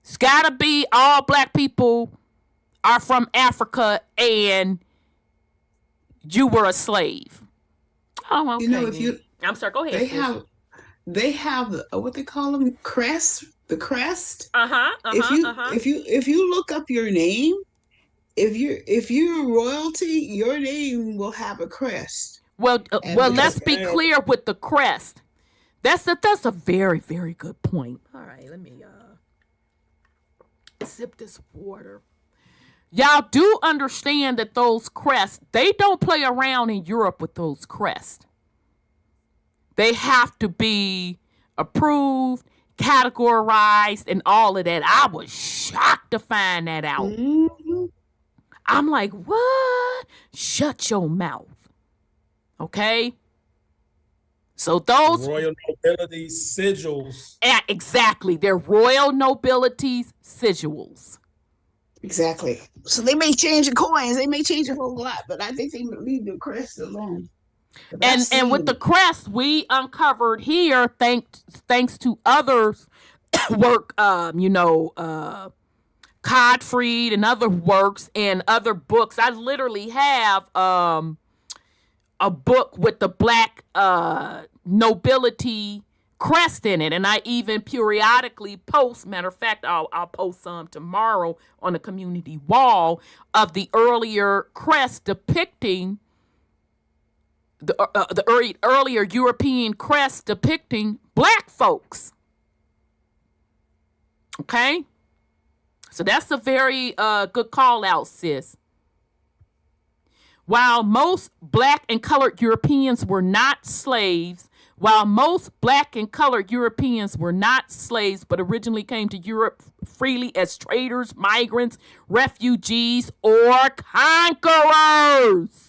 Speaker 4: It's gotta be all black people are from Africa and you were a slave. Oh, okay.
Speaker 6: You know, if you,
Speaker 4: I'm sorry, go ahead.
Speaker 6: They have what they call them, crest, the crest. If you look up your name, if you're royalty, your name will have a crest.
Speaker 4: Well, let's be clear with the crest. That's a very, very good point. All right, let me sip this water. Y'all do understand that those crests, they don't play around in Europe with those crests. They have to be approved, categorized, and all of that. I was shocked to find that out. Mm-hmm. I'm like, what? Shut your mouth. Okay? So those
Speaker 7: royal nobility sigils.
Speaker 4: Yeah, exactly. They're royal nobilities sigils.
Speaker 6: Exactly. So they may change the coins, they may change a whole lot, but I think they leave the crest alone.
Speaker 4: And with the crest, we uncovered here, thanks to others' work, Codfried and other works and other books. I literally have a book with the black nobility crest in it, and I even periodically post. Matter of fact, I'll post some tomorrow on the community wall of the earlier crest depicting the earlier European crest depicting black folks. Okay, so that's a very good call out, sis. While most black and colored Europeans were not slaves, but originally came to Europe freely as traders, migrants, refugees, or conquerors.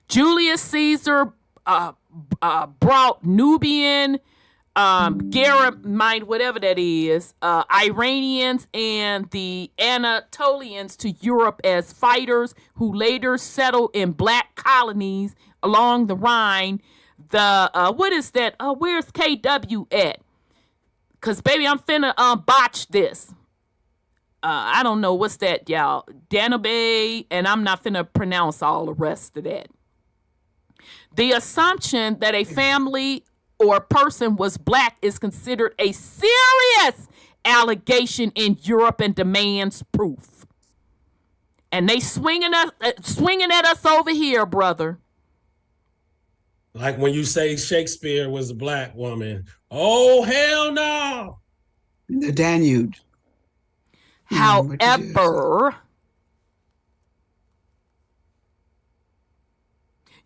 Speaker 4: Julius Caesar brought Nubian, Garamite, whatever that is, Iranians and the Anatolians to Europe as fighters who later settled in black colonies along the Rhine. What is that? Where's KW at? Because, baby, I'm finna botch this. I don't know. What's that, y'all? Danube, and I'm not finna pronounce all the rest of that. The assumption that a family or person was black is considered a serious allegation in Europe and demands proof. And they swinging at us over here, brother.
Speaker 7: Like when you say Shakespeare was a black woman. Oh, hell no.
Speaker 6: The Danube.
Speaker 4: However,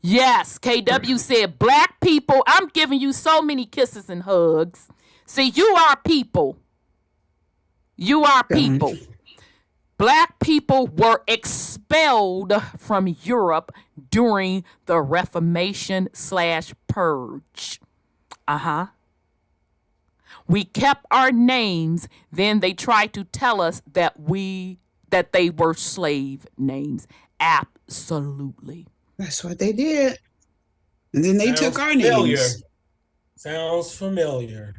Speaker 4: yes, KW said, black people, I'm giving you so many kisses and hugs. See, you are people. You are people. Black people were expelled from Europe during the Reformation/Purge. We kept our names, then they tried to tell us that we that they were slave names. Absolutely.
Speaker 6: That's what they did. And then they took our
Speaker 7: familiar.
Speaker 6: names.
Speaker 7: Sounds familiar.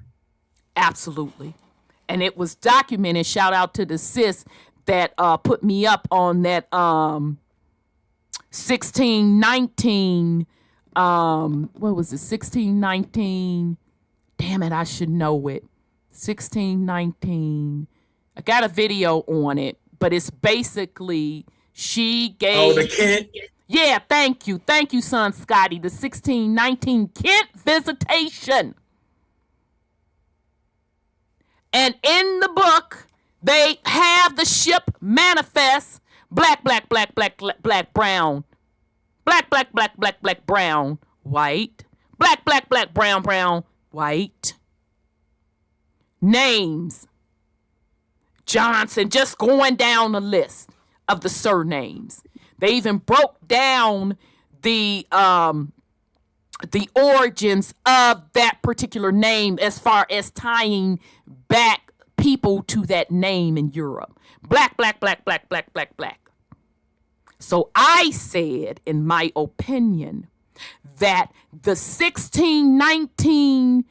Speaker 4: Absolutely. And it was documented. Shout out to the sis that put me up on that 1619 what was it, 1619, damn it, I should know it, 1619, I got a video on it, but it's basically she gave
Speaker 7: the Kent.
Speaker 4: Yeah, thank you son Scotty, the 1619 Kent visitation. And in the book they have the ship manifest black, black, black, black, black, black, brown. Black, black, black, black, black, brown, white. Black, black, black, brown, brown, white. Names. Johnson, just going down the list of the surnames. They even broke down the origins of that particular name as far as tying back people to that name in Europe. Black, black, black, black, black, black, black. So I said, in my opinion, that the 1619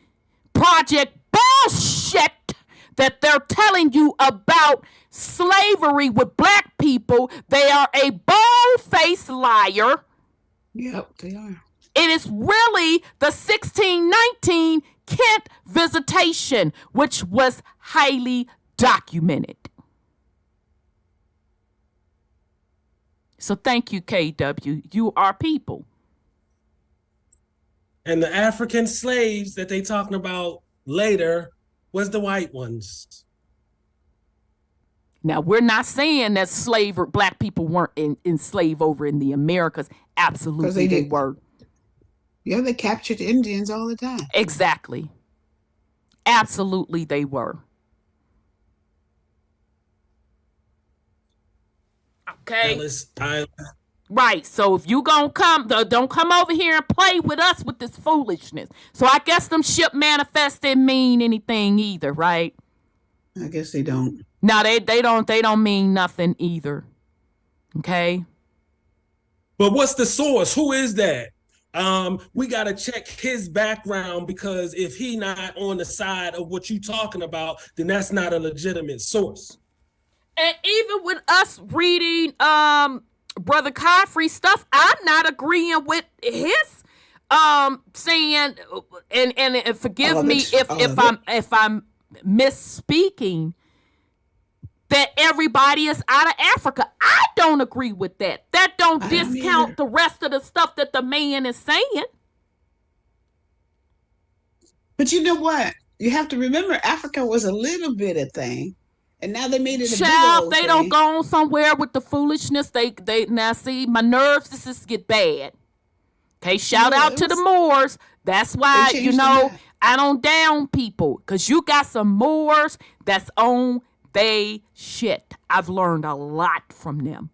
Speaker 4: project bullshit that they're telling you about slavery with black people, they are a bold-faced liar.
Speaker 6: Yep, they are.
Speaker 4: It is really the 1619 Kent visitation, which was highly documented. So thank you, KW. You are people.
Speaker 7: And the African slaves that they talking about later was the white ones.
Speaker 4: Now, we're not saying that black people weren't enslaved over in the Americas. Absolutely, they were.
Speaker 6: Yeah, they captured Indians all the time.
Speaker 4: Exactly. Absolutely, they were. Okay. Right. So if you gonna come, don't come over here and play with us with this foolishness. So I guess them ship manifests didn't mean anything either, right?
Speaker 6: I guess they don't.
Speaker 4: No, they don't mean nothing either. Okay.
Speaker 7: But what's the source? Who is that? We gotta check his background, because if he not on the side of what you talking about, then that's not a legitimate source.
Speaker 4: And even with us reading Brother Codfried stuff, I'm not agreeing with his saying, and forgive me if I'm misspeaking, that everybody is out of Africa. I don't agree with that. That don't discount the rest of the stuff that the man is saying.
Speaker 6: But you know what? You have to remember, Africa was a little bit of thing. And now they made it a big old
Speaker 4: they
Speaker 6: thing.
Speaker 4: don't go on somewhere with the foolishness. They now see my nerves just get bad. Okay, shout out to the Moors. That's why, I don't down people, because you got some Moors that's on they shit. I've learned a lot from them.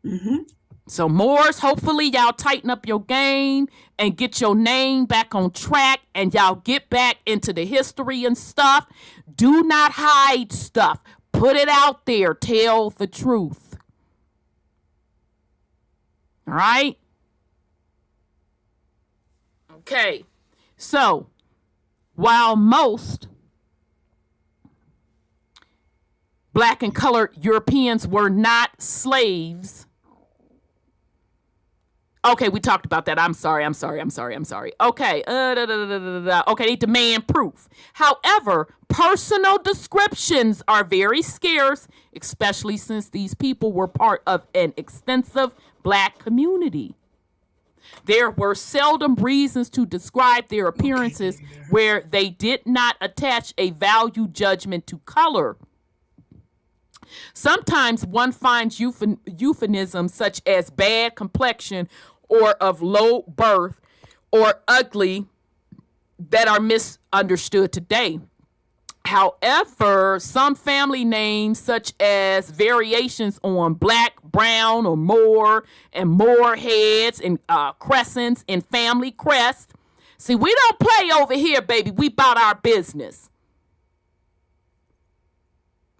Speaker 6: Mm-hmm.
Speaker 4: So Moors, hopefully y'all tighten up your game and get your name back on track, and y'all get back into the history and stuff. Do not hide stuff. Put it out there. Tell the truth. All right? Okay. So, while most black and colored Europeans were not slaves. Okay, we talked about that. I'm sorry. Okay. Okay, they demand proof. However, personal descriptions are very scarce, especially since these people were part of an extensive black community. There were seldom reasons to describe their appearances where they did not attach a value judgment to color. Sometimes one finds euphemisms such as bad complexion or of low birth or ugly that are misunderstood today. However, some family names such as variations on black, brown, or Moor, and Moor heads and crescents and family crest. See, we don't play over here, baby. We about our business.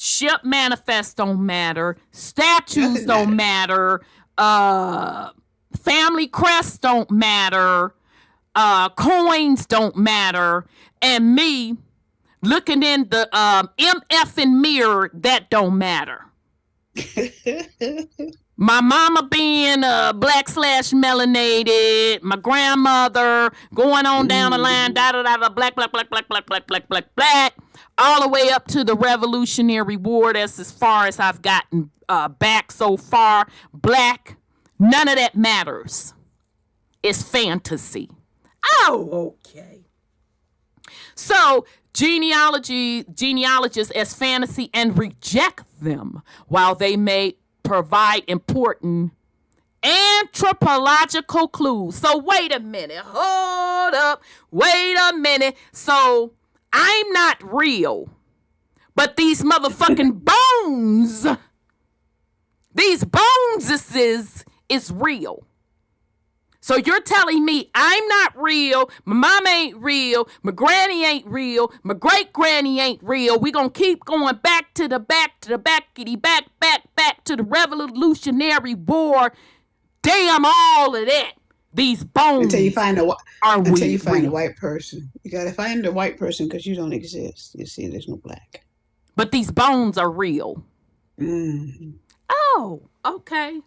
Speaker 4: Ship manifests don't matter. Statues don't matter. Family crests don't matter. Coins don't matter. And me looking in the MF mirror, that don't matter. My mama being black/melanated, my grandmother going on down the line, black, all the way up to the Revolutionary War. That's as far as I've gotten back so far. Black, none of that matters. It's fantasy. Oh, okay. So genealogists as fantasy and reject them while they may provide important anthropological clues. So wait a minute. Hold up. Wait a minute. So I'm not real, but these motherfucking bones, these bones is real. So you're telling me I'm not real, my mama ain't real, my granny ain't real, my great granny ain't real. We gonna keep going back to the backity back to the Revolutionary War. Damn all of that. These bones
Speaker 6: until you find a
Speaker 4: real.
Speaker 6: white person. You gotta find a white person because you don't exist. You see, there's no black.
Speaker 4: But these bones are real.
Speaker 6: Mm-hmm.
Speaker 4: Oh, okay.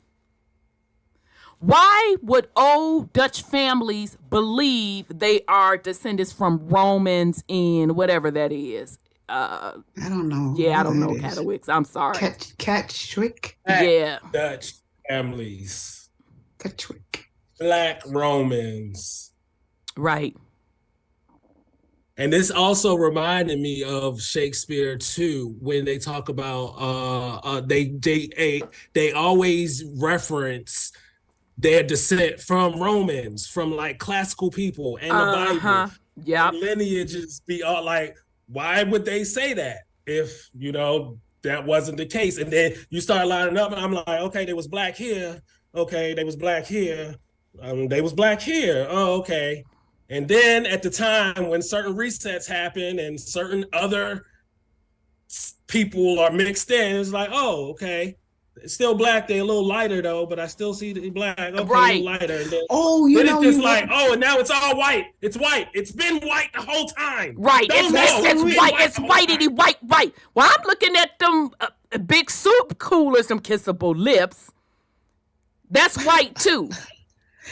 Speaker 4: Why would old Dutch families believe they are descendants from Romans in whatever that is?
Speaker 6: I don't know.
Speaker 4: Yeah, I don't know Catowicks. I'm sorry.
Speaker 6: Catchwick?
Speaker 4: Yeah.
Speaker 7: Dutch families.
Speaker 6: Catchwick.
Speaker 7: Black Romans.
Speaker 4: Right.
Speaker 7: And this also reminded me of Shakespeare too, when they talk about they always reference their descent from Romans, from like classical people and the Bible.
Speaker 4: Yeah.
Speaker 7: Lineages be all like, why would they say that if, that wasn't the case? And then you start lining up and I'm like, okay, there was black here. Okay, they was black here. They was black here. Oh, okay. And then at the time when certain resets happen and certain other people are mixed in, it's like, oh, okay. It's still black. They're a little lighter though, but I still see the black. Okay,
Speaker 4: right.
Speaker 7: A little lighter. And then,
Speaker 6: it's
Speaker 7: just like, and now it's all white. It's white. It's been white the whole time.
Speaker 4: Right. It's white. It's whitey white. Well, I'm looking at them big soup coolers, them kissable lips. That's white too.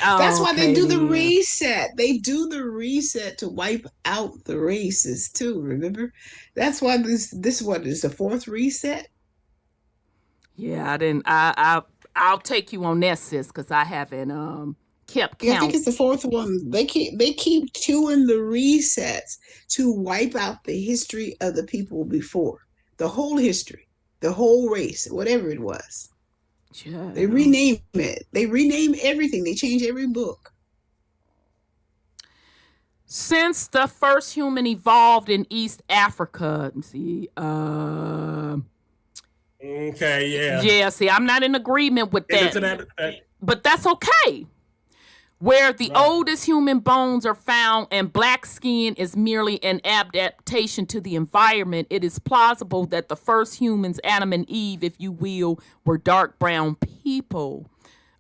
Speaker 6: That's why they do the reset. They do the reset to wipe out the races too. Remember, that's why this what is the fourth reset.
Speaker 4: Yeah, I didn't. I'll take you on that, sis, because I haven't kept count.
Speaker 6: Yeah, I think it's the fourth one. They keep doing the resets to wipe out the history of the people before, the whole history, the whole race, whatever it was.
Speaker 4: Yeah.
Speaker 6: They rename it. They rename everything. They change every book.
Speaker 4: Since the first human evolved in East Africa,
Speaker 7: okay, yeah.
Speaker 4: Yeah, see, I'm not in agreement with that. But that's okay. Where the oldest human bones are found and black skin is merely an adaptation to the environment, it is plausible that the first humans, Adam and Eve, if you will, were dark brown people.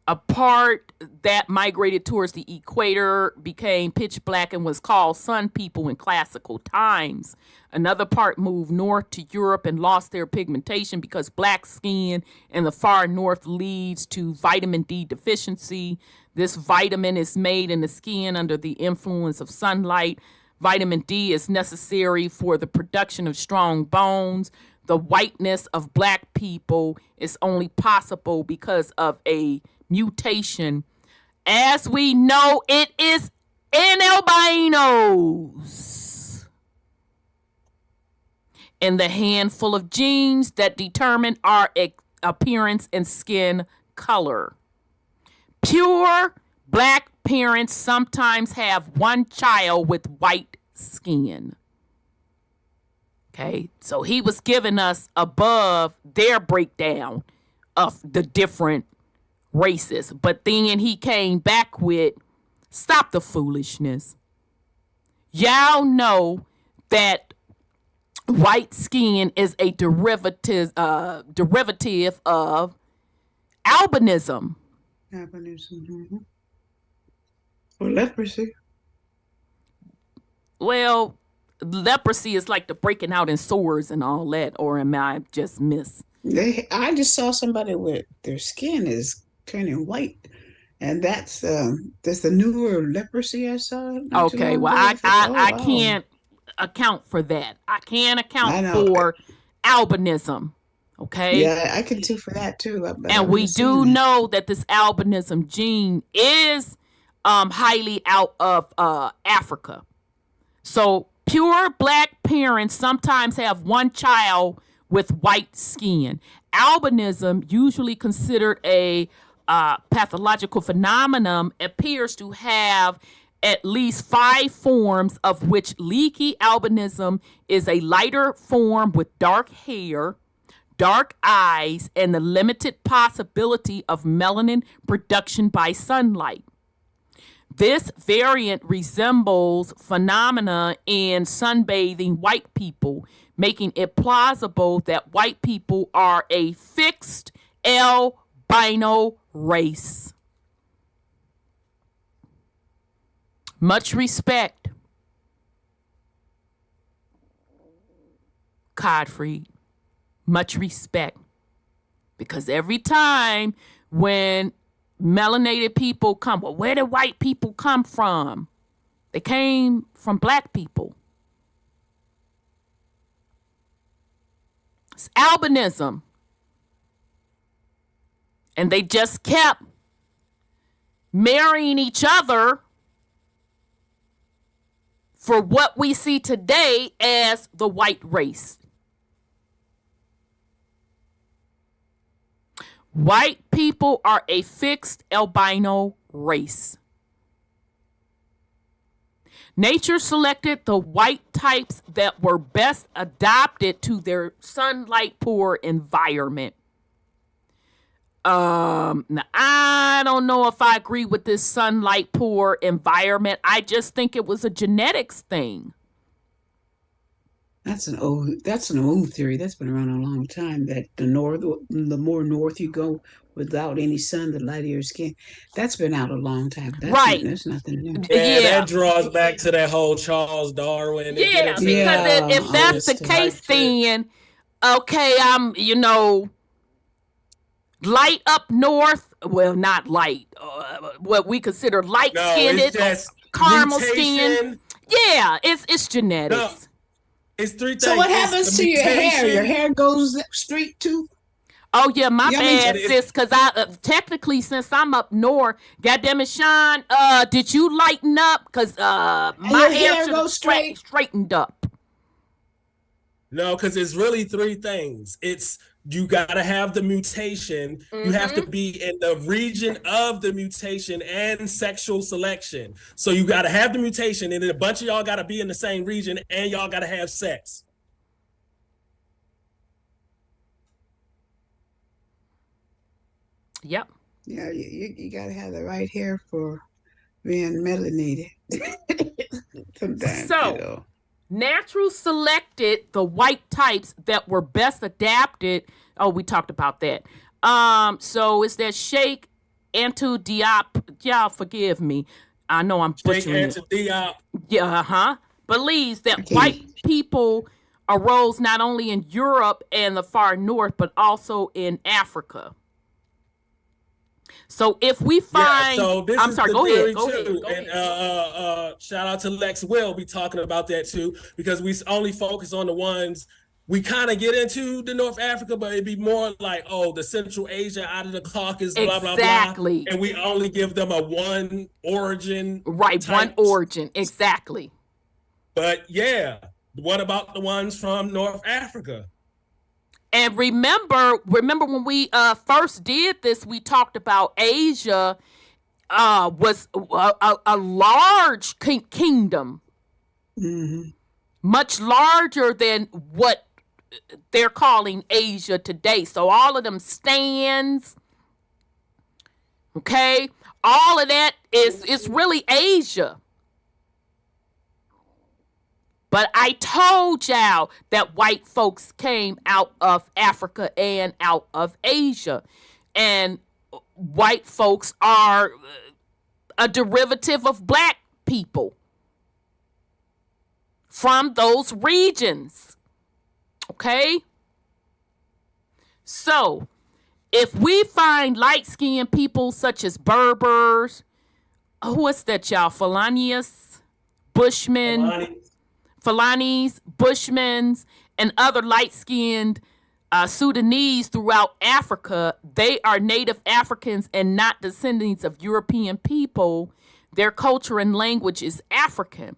Speaker 4: A part that migrated towards the equator became pitch black and was called sun people in classical times. Another part moved north to Europe and lost their pigmentation because black skin in the far north leads to vitamin D deficiency. This vitamin is made in the skin under the influence of sunlight. Vitamin D is necessary for the production of strong bones. The whiteness of black people is only possible because of a mutation. As we know, it is in albinos. And the handful of genes that determine our appearance and skin color. Pure black parents sometimes have one child with white skin. Okay, so he was giving us above their breakdown of the different races. But then he came back with, stop the foolishness. Y'all know that white skin is a derivative of albinism.
Speaker 6: Albinism. Or leprosy.
Speaker 4: Well, leprosy is like the breaking out in sores and all that, or am I just
Speaker 6: I just saw somebody with their skin is turning white, and that's the newer leprosy I saw. Not too
Speaker 4: Okay,
Speaker 6: long
Speaker 4: well,
Speaker 6: ago.
Speaker 4: I
Speaker 6: Wow.
Speaker 4: can't account for that. I can't
Speaker 6: I
Speaker 4: account
Speaker 6: know.
Speaker 4: for albinism. Okay.
Speaker 6: Yeah, I can too for that too. But
Speaker 4: And
Speaker 6: I've
Speaker 4: we
Speaker 6: never seen
Speaker 4: do
Speaker 6: that.
Speaker 4: know that this albinism gene is highly out of Africa. So pure black parents sometimes have one child with white skin. Albinism, usually considered a pathological phenomenon, appears to have at least 5 forms, of which leaky albinism is a lighter form with dark hair, dark eyes, and the limited possibility of melanin production by sunlight. This variant resembles phenomena in sunbathing white people, making it plausible that white people are a fixed albino race. Much respect, Codfried. Much respect. Because every time when melanated people come, well, where did white people come from? They came from black people. It's albinism. And they just kept marrying each other for what we see today as the white race. White people are a fixed albino race. Nature selected the white types that were best adapted to their sunlight poor environment. Now I don't know if I agree with this sunlight poor environment. I just think it was a genetics thing.
Speaker 6: That's an old theory that's been around a long time. That the more north you go without any sun, the lighter your skin. That's been out a long time. That's nothing new.
Speaker 7: Yeah, that draws back to that whole Charles Darwin.
Speaker 4: Yeah, because if that's the case, then okay, I'm light up north. Well, not light. What we consider light skinned, caramel skin. Yeah, it's genetics.
Speaker 7: No. It's 3 things.
Speaker 6: So what happens to your hair? Your hair goes straight too?
Speaker 4: Oh yeah, my bad, sis. Because I technically, since I'm up north, goddamn it, Sean, did you lighten up? Because my hair goes straightened up.
Speaker 7: No, because it's really 3 things. It's you gotta have the mutation. Mm-hmm. You have to be in the region of the mutation and sexual selection. So you gotta have the mutation, and then a bunch of y'all gotta be in the same region, and y'all gotta have sex.
Speaker 4: Yep.
Speaker 6: Yeah, you gotta have the right hair for being melanated. Sometimes,
Speaker 4: Natural selected the white types that were best adapted. Oh, we talked about that. So it's that Sheikh Anta Diop. Y'all forgive me. I know I'm butchering it.
Speaker 7: Sheikh Anta Diop.
Speaker 4: Yeah, believes that white people arose not only in Europe and the far north, but also in Africa. So if we find, I'm sorry, go ahead.
Speaker 7: And shout out to Lex Will be talking about that too, because we only focus on the ones we kind of get into the North Africa, but it'd be more like, the Central Asia out of the Caucasus, blah, blah, blah. And we only give them a one origin.
Speaker 4: Right, one origin, exactly.
Speaker 7: But yeah, what about the ones from North Africa?
Speaker 4: And remember when we first did this, we talked about Asia was a large kingdom, much larger than what they're calling Asia today. So all of them stands, okay, all of that is really Asia. But I told y'all that white folks came out of Africa and out of Asia. And white folks are a derivative of black people from those regions. Okay? So, if we find light-skinned people such as Berbers, what's that, y'all? Fulanians, Bushmen, Fulanis, Bushmans, and other light-skinned Sudanese throughout Africa, they are native Africans and not descendants of European people. Their culture and language is African.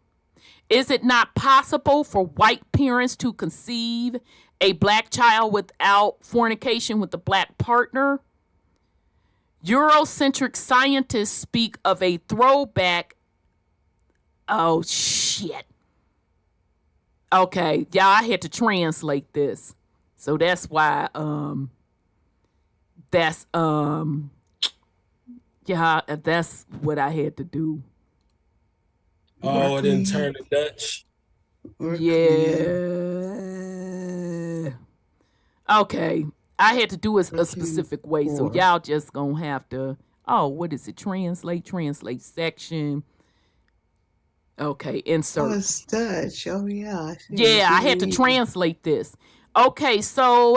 Speaker 4: Is it not possible for white parents to conceive a black child without fornication with a black partner? Eurocentric scientists speak of a throwback. Oh, shit. Okay, y'all, I had to translate this. So that's why, that's what I had to do.
Speaker 7: Oh, it didn't turn to Dutch.
Speaker 4: Yeah. Okay. I had to do it a specific way, so y'all just gonna have to, what is it? Translate section. Okay, insert.
Speaker 6: Oh, it's Dutch. Oh, yeah.
Speaker 4: Yeah, I had to translate this. Okay, so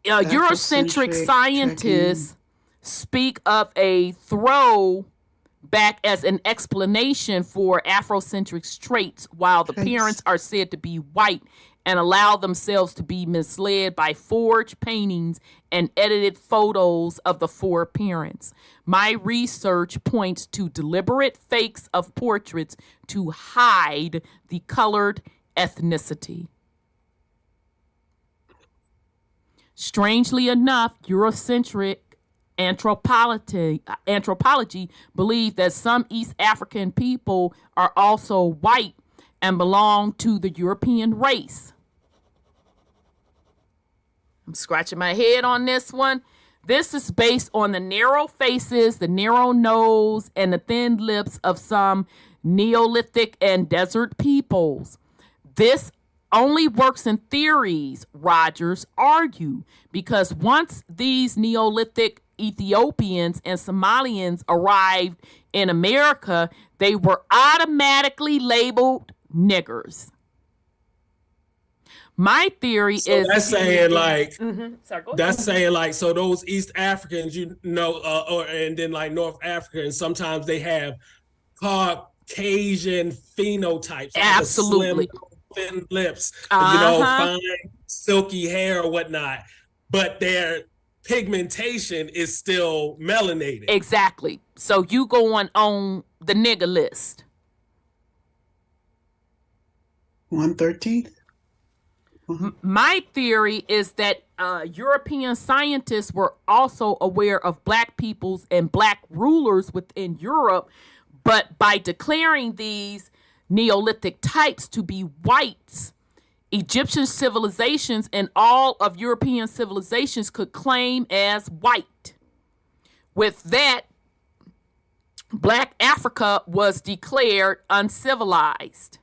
Speaker 4: Eurocentric scientists speak of a throw back as an explanation for Afrocentric traits, while the parents are said to be white and allow themselves to be misled by forged paintings and edited photos of the four parents. My research points to deliberate fakes of portraits to hide the colored ethnicity. Strangely enough, Eurocentric anthropology believes that some East African people are also white and belong to the European race. I'm scratching my head on this one. This is based on the narrow faces, the narrow nose, and the thin lips of some Neolithic and desert peoples. This only works in theories, Rogers argued, because once these Neolithic Ethiopians and Somalians arrived in America, they were automatically labeled niggers. My theory is
Speaker 7: that's saying like
Speaker 4: Sorry, go
Speaker 7: that's
Speaker 4: ahead.
Speaker 7: saying like, so those East Africans, and then like North Africans, sometimes they have Caucasian phenotypes.
Speaker 4: Absolutely.
Speaker 7: Like thin lips, fine silky hair or whatnot, but their pigmentation is still melanated.
Speaker 4: Exactly. So you going on the nigger list.
Speaker 6: 113th.
Speaker 4: My theory is that European scientists were also aware of black peoples and black rulers within Europe, but by declaring these Neolithic types to be whites, Egyptian civilizations and all of European civilizations could claim as white. With that, Black Africa was declared uncivilized.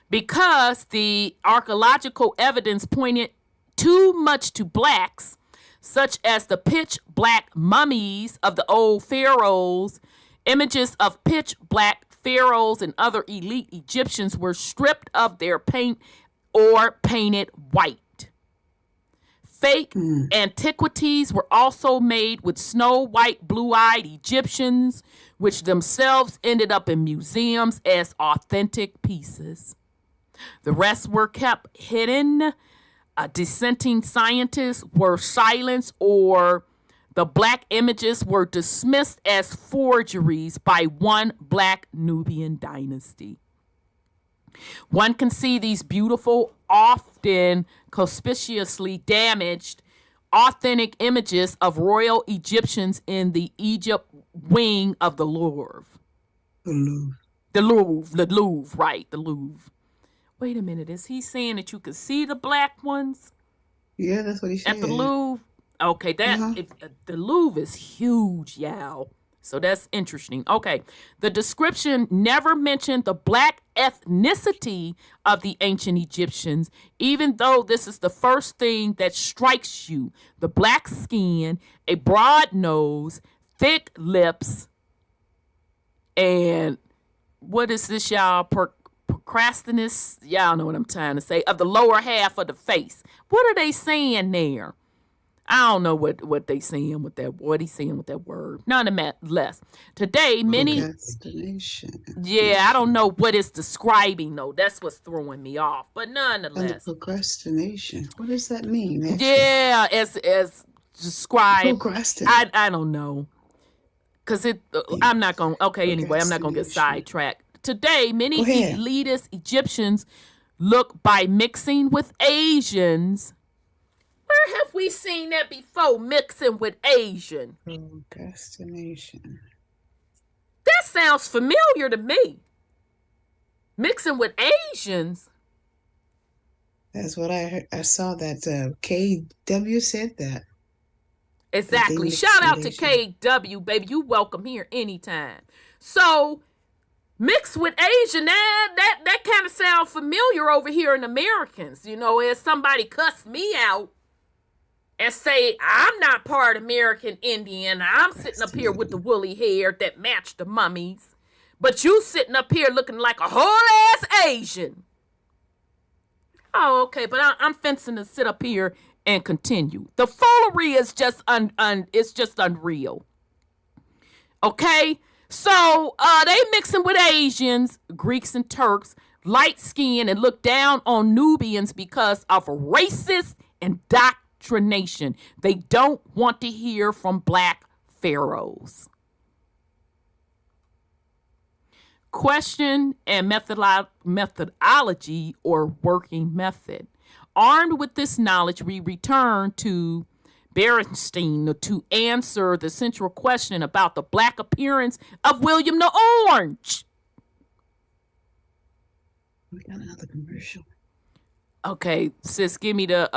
Speaker 4: Because the archaeological evidence pointed too much to blacks, such as the pitch black mummies of the old pharaohs, images of pitch black pharaohs and other elite Egyptians were stripped of their paint or painted white. Fake antiquities were also made with snow white, blue-eyed Egyptians, which themselves ended up in museums as authentic pieces. The rest were kept hidden. Dissenting scientists were silenced, or the black images were dismissed as forgeries by one black Nubian dynasty. One can see these beautiful, often conspicuously damaged, authentic images of royal Egyptians in the Egypt wing of the Louvre. The Louvre, right, the Louvre. Wait a minute, is he saying that you could see the black ones?
Speaker 6: Yeah, that's what he said.
Speaker 4: At the Louvre? Okay, the Louvre is huge, y'all. So that's interesting. Okay. The description never mentioned the black ethnicity of the ancient Egyptians, even though this is the first thing that strikes you. The black skin, a broad nose, thick lips, and what is this, y'all? Procrastinus? Y'all know what I'm trying to say. Of the lower half of the face. What are they saying there? I don't know what they saying with that. What he's saying with that word. Nonetheless, today many. Yeah, I don't know what it's describing though. That's what's throwing me off. But nonetheless,
Speaker 6: procrastination. What does that mean? Actually?
Speaker 4: Yeah, as described. I don't know. Cause I'm not gonna. Okay, anyway, I'm not gonna get sidetracked. Today, many elitist Egyptians look by mixing with Asians. Where have we seen that before? Mixing with Asian.
Speaker 6: Procrastination.
Speaker 4: That sounds familiar to me. Mixing with Asians.
Speaker 6: That's what I heard. I saw that KW said that.
Speaker 4: Exactly. Shout out to KW, baby. You welcome here anytime. So, mixed with Asian, that kind of sounds familiar over here in Americans. You know, as somebody cussed me out and say, I'm not part American Indian. I'm sitting up here with the woolly hair that matched the mummies. But you sitting up here looking like a whole ass Asian. Oh, okay. But I'm fencing to sit up here and continue. The foolery is just it's just unreal. Okay? So they mixing with Asians, Greeks and Turks, light skin, and look down on Nubians because of racist indoctrination. They don't want to hear from black pharaohs. Question and methodology or working method. Armed with this knowledge, we return to Berenstein to answer the central question about the black appearance of William the Orange.
Speaker 6: We got another commercial.
Speaker 4: Okay, sis, give me the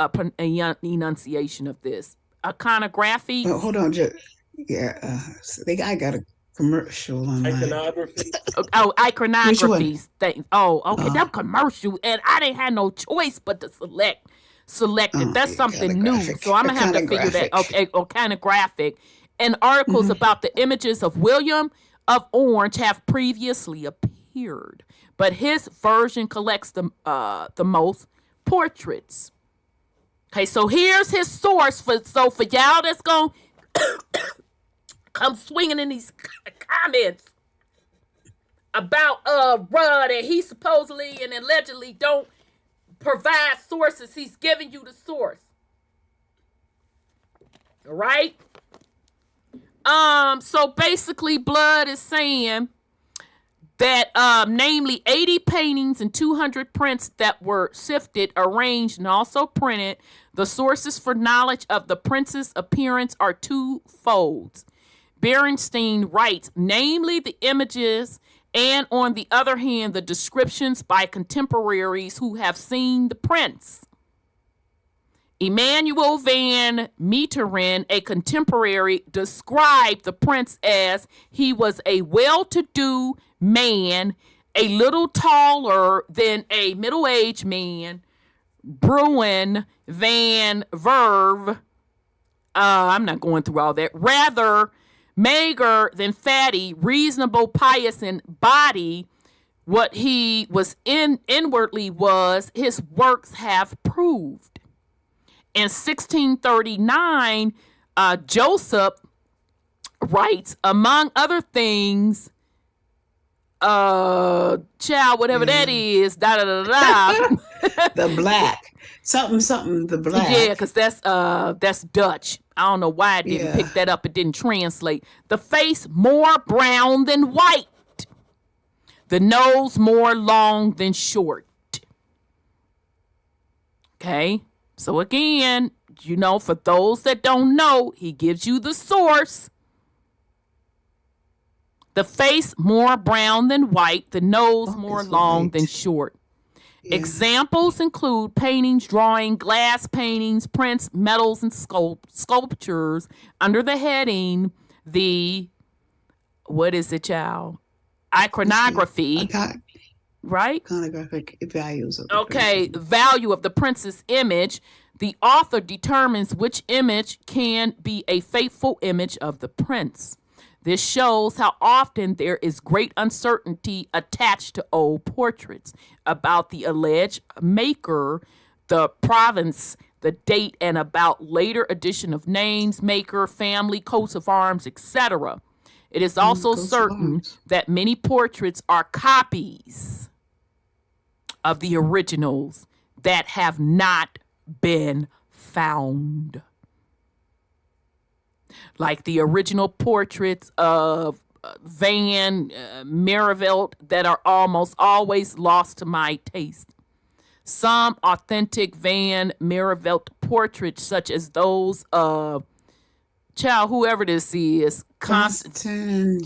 Speaker 4: enunciation of this. Iconography.
Speaker 6: Oh, hold on, I got a commercial on
Speaker 7: iconography.
Speaker 4: Iconography. Okay, that commercial, and I didn't have no choice but to select it. That's something new, so I'm gonna have to figure that. Okay, iconographic, and articles about the images of William of Orange have previously appeared, but his version collects the most portraits. Okay, so here's his source for y'all that's gonna come swinging in these comments about Rudd and he supposedly and allegedly don't provide sources. He's giving you the source. All right? So basically Blood is saying that namely 80 paintings and 200 prints that were sifted, arranged, and also printed. The sources for knowledge of the prince's appearance are twofold. Berenstein writes, namely the images, and on the other hand, the descriptions by contemporaries who have seen the prince. Emmanuel van Meteren, a contemporary, described the prince as he was a well-to-do man, a little taller than a middle-aged man. Bruin van Verve, I'm not going through all that, rather mager than fatty, reasonable, pious in body. What he was inwardly was, his works have proved. In 1639, Joseph writes, among other things, whatever that is,
Speaker 6: the black. Something, the black.
Speaker 4: Yeah, because that's Dutch. I don't know why I didn't pick that up. It didn't translate. The face more brown than white. The nose more long than short. Okay. So again, for those that don't know, he gives you the source. The face more brown than white. The nose more long than short. Yeah. Examples include paintings, drawing, glass paintings, prints, medals, and sculptures under the heading the what is it, child? Iconography, right?
Speaker 6: Iconographic values of the
Speaker 4: Okay, value of the prince's image. The author determines which image can be a faithful image of the prince. This shows how often there is great uncertainty attached to old portraits about the alleged maker, the province, the date, and about later addition of names, maker, family, coats of arms, etc. It is also certain that many portraits are copies of the originals that have not been found. Like the original portraits of Van Merivelt that are almost always lost to my taste. Some authentic Van Merivelt portraits, such as those of whoever this is, Constantine,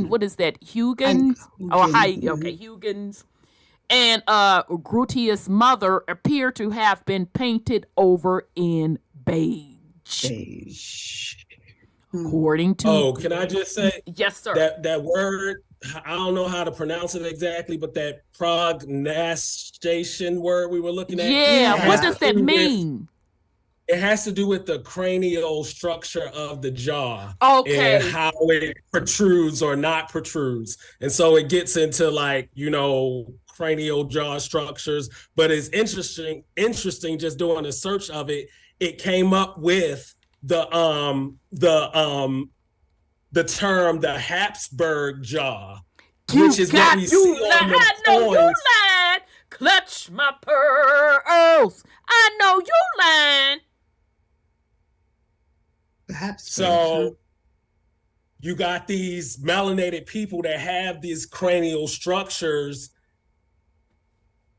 Speaker 4: what is that? Huygens? Huygens. And Grotius' mother appear to have been painted over in beige. According to
Speaker 7: can I just say,
Speaker 4: yes, sir.
Speaker 7: That word, I don't know how to pronounce it exactly, but that prognostation word we were looking at.
Speaker 4: Yeah, what does that mean?
Speaker 7: It has to do with the cranial structure of the jaw.
Speaker 4: Okay.
Speaker 7: And how it protrudes or not protrudes. And so it gets into cranial jaw structures, but it's interesting just doing a search of it. It came up with the term the Habsburg jaw, which is what we see on the coins.
Speaker 4: You lied. Clutch my pearls. I know you lied.
Speaker 7: So you got these melanated people that have these cranial structures,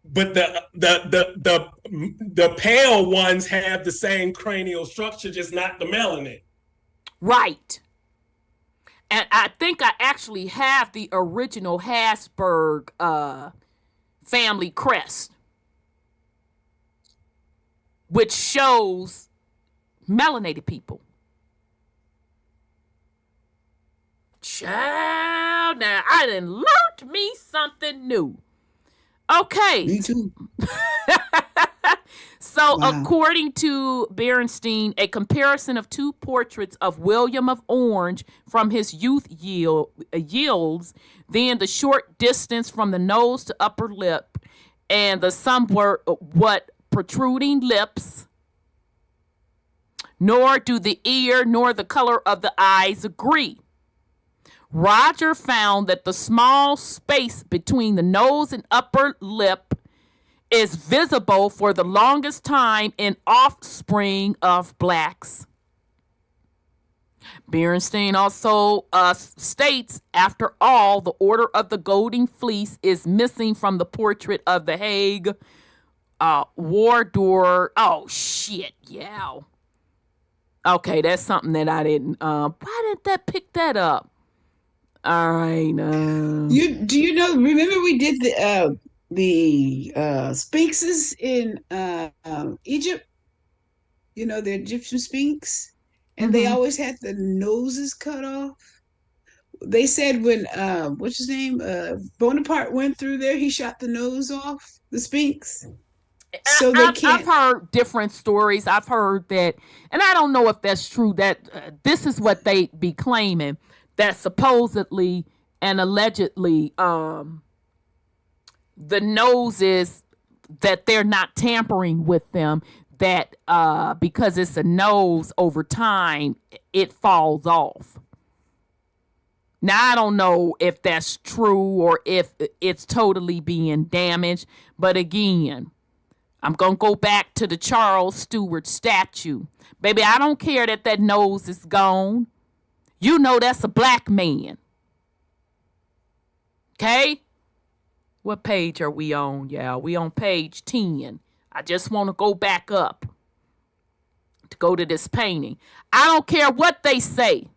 Speaker 7: but the pale ones have the same cranial structure, just not the melanin.
Speaker 4: Right. And I think I actually have the original Habsburg family crest, which shows melanated people. Child, now I done learned me something new. Okay.
Speaker 6: Me too.
Speaker 4: So, according to Berenstein, a comparison of two portraits of William of Orange from his youth yields then the short distance from the nose to upper lip and the somewhat protruding lips, nor do the ear nor the color of the eyes agree. Roger found that the small space between the nose and upper lip is visible for the longest time in offspring of blacks. Berenstein also states, after all, the Order of the Golden Fleece is missing from the portrait of the Hague Wardour. Oh, shit, yeah. Okay, that's something that I didn't, why didn't that pick that up? All right.
Speaker 6: Remember we did the sphinxes in Egypt? You know, the Egyptian sphinx? And they always had the noses cut off. They said when, what's his name? Bonaparte went through there, he shot the nose off the sphinx. So
Speaker 4: I've heard different stories. I've heard that, and I don't know if that's true, that this is what they be claiming, that supposedly and allegedly the noses, that they're not tampering with them, that because it's a nose, over time it falls off. Now, I don't know if that's true or if it's totally being damaged, but again, I'm going to go back to the Charles Stewart statue. Baby, I don't care that nose is gone. You know that's a black man. Okay? What page are we on, y'all? We on page 10. I just want to go back up to go to this painting. I don't care what they say.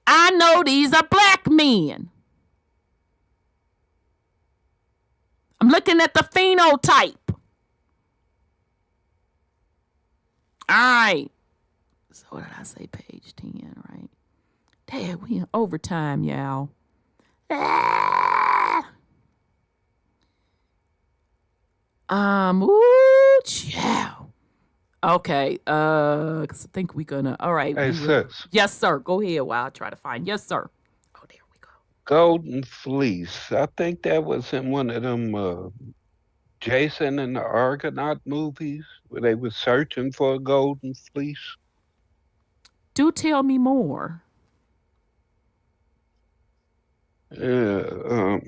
Speaker 4: I know these are black men. I'm looking at the phenotype. All right. So what did I say? Page 10, right? Damn, we in overtime, y'all. Ooh, chow. Okay, 'cause I think we're gonna, all right.
Speaker 8: Hey, sis.
Speaker 4: Yes, sir. Go ahead while I try to find. Yes, sir.
Speaker 8: Golden Fleece. I think that was in one of them Jason and the Argonaut movies where they were searching for a golden fleece.
Speaker 4: Do tell me more.
Speaker 8: Yeah.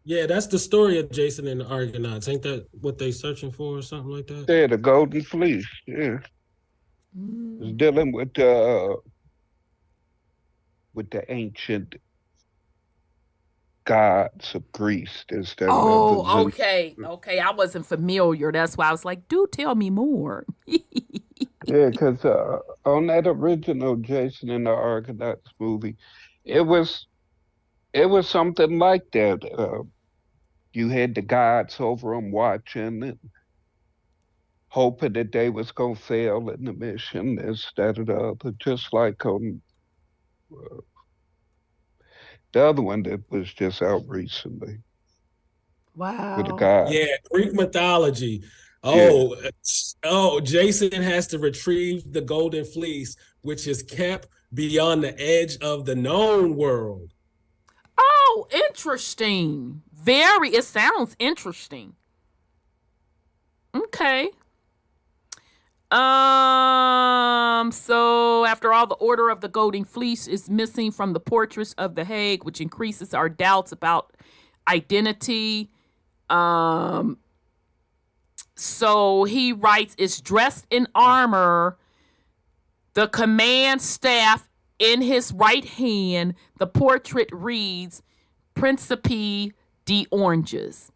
Speaker 7: Yeah, that's the story of Jason and the Argonauts. Ain't that what they searching for or something like that?
Speaker 8: Yeah, the golden fleece. Yeah. It's dealing with the ancient gods of Greece.
Speaker 4: Oh, okay. Okay. I wasn't familiar. That's why I was like, do tell me more.
Speaker 8: Yeah, because on that original Jason and the Argonauts movie, it was something like that. You had the gods over them watching and hoping that they was gonna fail in the mission, this, that, or the other, just like the other one that was just out recently.
Speaker 4: Wow.
Speaker 8: With the gods.
Speaker 7: Yeah, Greek mythology. Oh, Jason has to retrieve the golden fleece, which is kept beyond the edge of the known world.
Speaker 4: Oh, interesting. It sounds interesting. Okay. So after all, the Order of the Golden Fleece is missing from the portraits of the Hague, which increases our doubts about identity. So he writes, it's dressed in armor, the command staff in his right hand. The portrait reads, Principe de Oranges.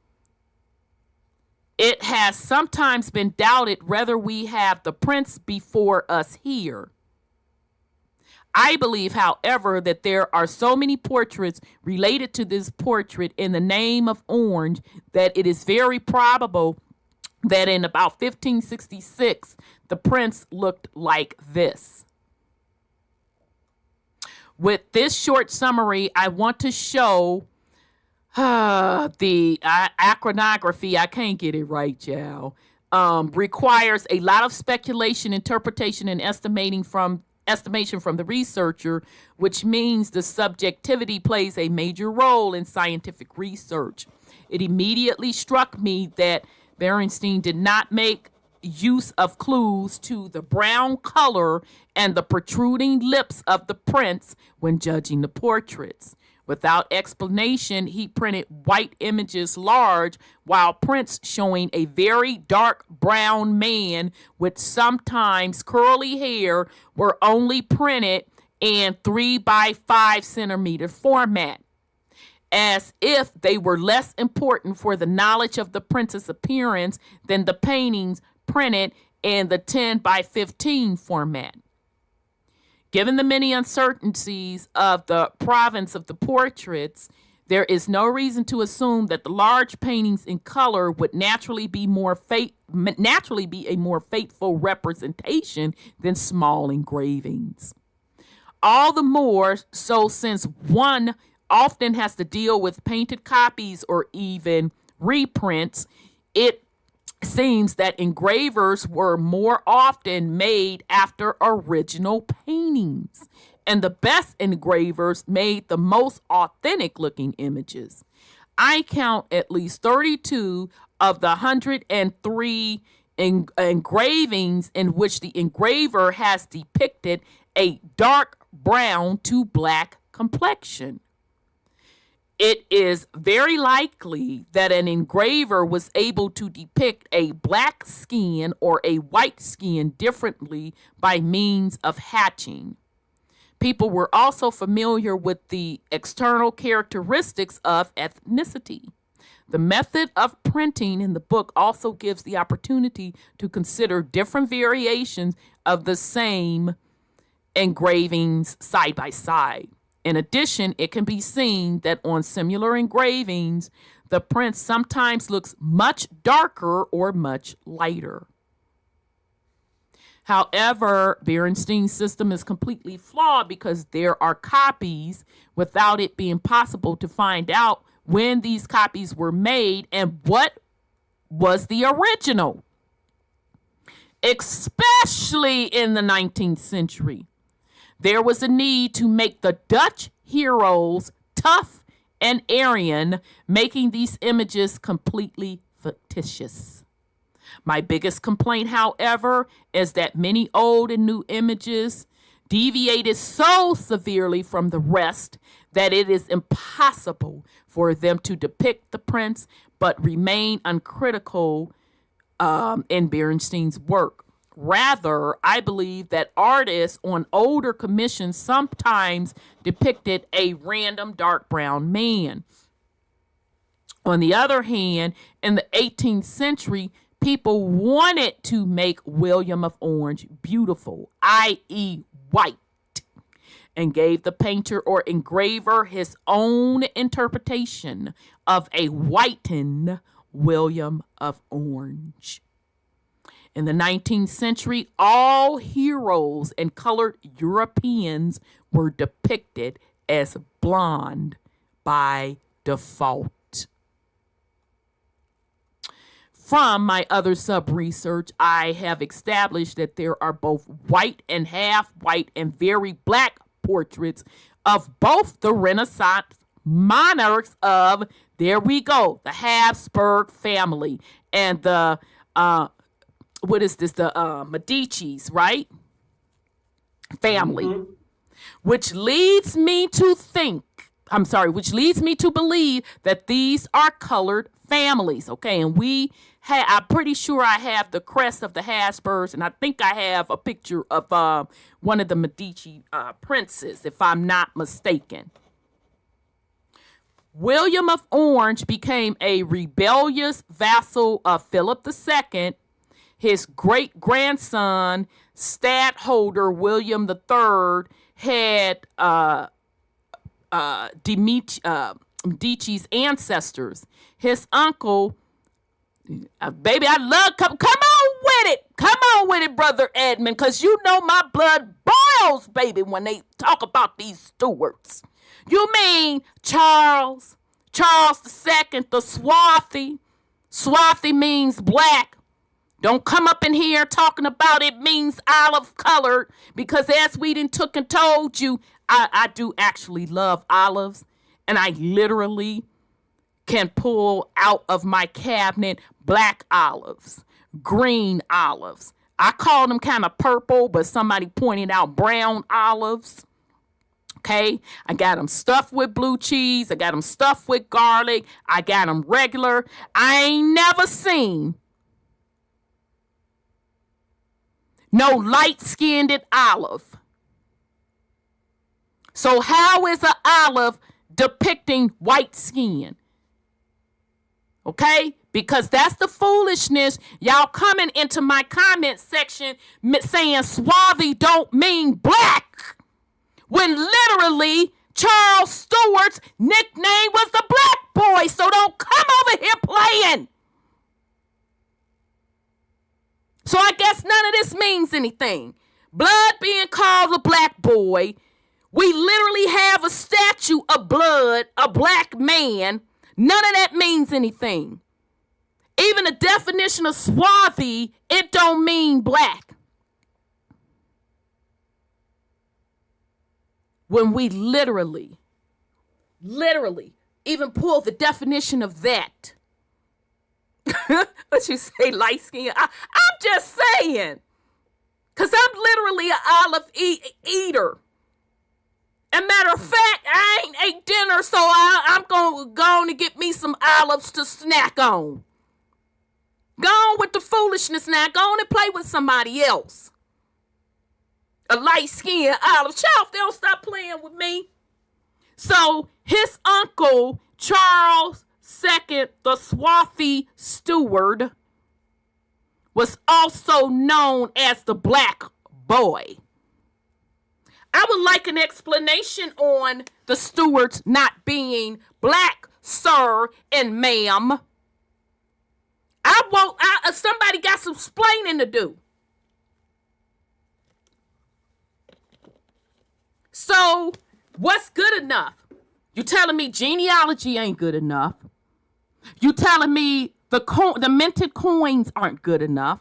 Speaker 4: It has sometimes been doubted whether we have the prince before us here. I believe, however, that there are so many portraits related to this portrait in the name of Orange that it is very probable that in about 1566, the prince looked like this. With this short summary, I want to show the iconography. I can't get it right, y'all. Requires a lot of speculation, interpretation, and estimation from the researcher, which means the subjectivity plays a major role in scientific research. It immediately struck me that Berenstein did not make use of clues to the brown color and the protruding lips of the prince when judging the portraits. Without explanation, he printed white images large, while prints showing a very dark brown man with sometimes curly hair were only printed in 3 by 5 centimeter format, as if they were less important for the knowledge of the prince's appearance than the paintings printed in the 10 by 15 format. Given the many uncertainties of the province of the portraits, there is no reason to assume that the large paintings in color would naturally be a more faithful representation than small engravings. All the more so since one often has to deal with painted copies or even reprints. It seems that engravers were more often made after original paintings, and the best engravers made the most authentic looking images. I count at least 32 of the 103 engravings in which the engraver has depicted a dark brown to black complexion. It is very likely that an engraver was able to depict a black skin or a white skin differently by means of hatching. People were also familiar with the external characteristics of ethnicity. The method of printing in the book also gives the opportunity to consider different variations of the same engravings side by side. In addition, it can be seen that on similar engravings, the print sometimes looks much darker or much lighter. However, Berenstein's system is completely flawed because there are copies without it being possible to find out when these copies were made and what was the original, especially in the 19th century. There was a need to make the Dutch heroes tough and Aryan, making these images completely fictitious. My biggest complaint, however, is that many old and new images deviated so severely from the rest that it is impossible for them to depict the prince but remain uncritical in Berenstein's work. Rather, I believe that artists on older commissions sometimes depicted a random dark brown man. On the other hand, in the 18th century, people wanted to make William of Orange beautiful, i.e. white, and gave the painter or engraver his own interpretation of a whitened William of Orange. In the 19th century, all heroes and colored Europeans were depicted as blonde by default. From my other sub-research, I have established that there are both white and half-white and very black portraits of both the Renaissance monarchs of, there we go, the Habsburg family and the Medicis, right? Family. Which leads me to believe that these are colored families, okay? And I'm pretty sure I have the crest of the Habsburgs, and I think I have a picture of one of the Medici princes, if I'm not mistaken. William of Orange became a rebellious vassal of Philip II. His great-grandson, Stadtholder William III, had Medici's ancestors. His uncle, baby, I love, come on with it, Brother Edmond, because you know my blood boils, baby, when they talk about these Stuarts. You mean Charles II, the swarthy. Swarthy means black. Don't come up in here talking about it means olive colored, because as we done took and told you, I do actually love olives, and I literally can pull out of my cabinet black olives, green olives. I call them kind of purple, but somebody pointed out brown olives. Okay, I got them stuffed with blue cheese. I got them stuffed with garlic. I got them regular. I ain't never seen no light-skinned olive. So how is an olive depicting white skin? Okay? Because that's the foolishness. Y'all coming into my comment section saying swarthy don't mean black, when literally Charles Stuart's nickname was the Black Boy. So don't come over here playing. So I guess none of this means anything. Blood being called a black boy. We literally have a statue of blood, a black man. None of that means anything. Even the definition of swarthy, it don't mean black. When we literally even pull the definition of that. What you say, light skin? I'm just saying. Because I'm literally an olive eater. And matter of fact, I ain't ate dinner, so I'm going to go on and get me some olives to snack on. Go on with the foolishness now. Go on and play with somebody else. A light-skinned olive. Child, they don't stop playing with me. So his uncle, Charles II, the swarthy Stuart, was also known as the Black Boy. I would like an explanation on the Stuarts not being black, sir and ma'am. Somebody got some explaining to do. So what's good enough? You telling me genealogy ain't good enough? You telling me the minted coins aren't good enough?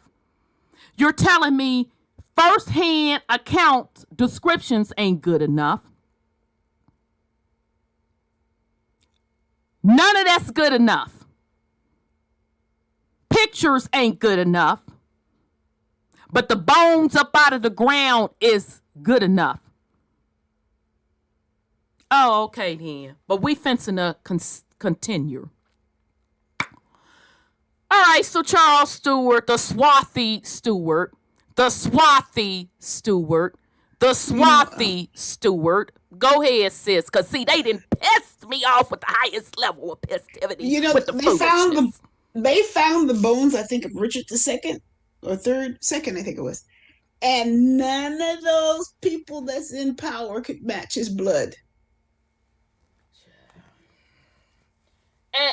Speaker 4: You're telling me first-hand account descriptions ain't good enough? None of that's good enough. Pictures ain't good enough. But the bones up out of the ground is good enough. Oh, okay then. But we fencing to continue. All right, so Charles Stewart, the swarthy Stewart, Go ahead, sis. Because, see, they didn't piss me off with the highest level of festivity.
Speaker 6: You know,
Speaker 4: with the
Speaker 6: they found the bones, I think, of Richard II or second, I think it was. And none of those people that's in power could match his blood.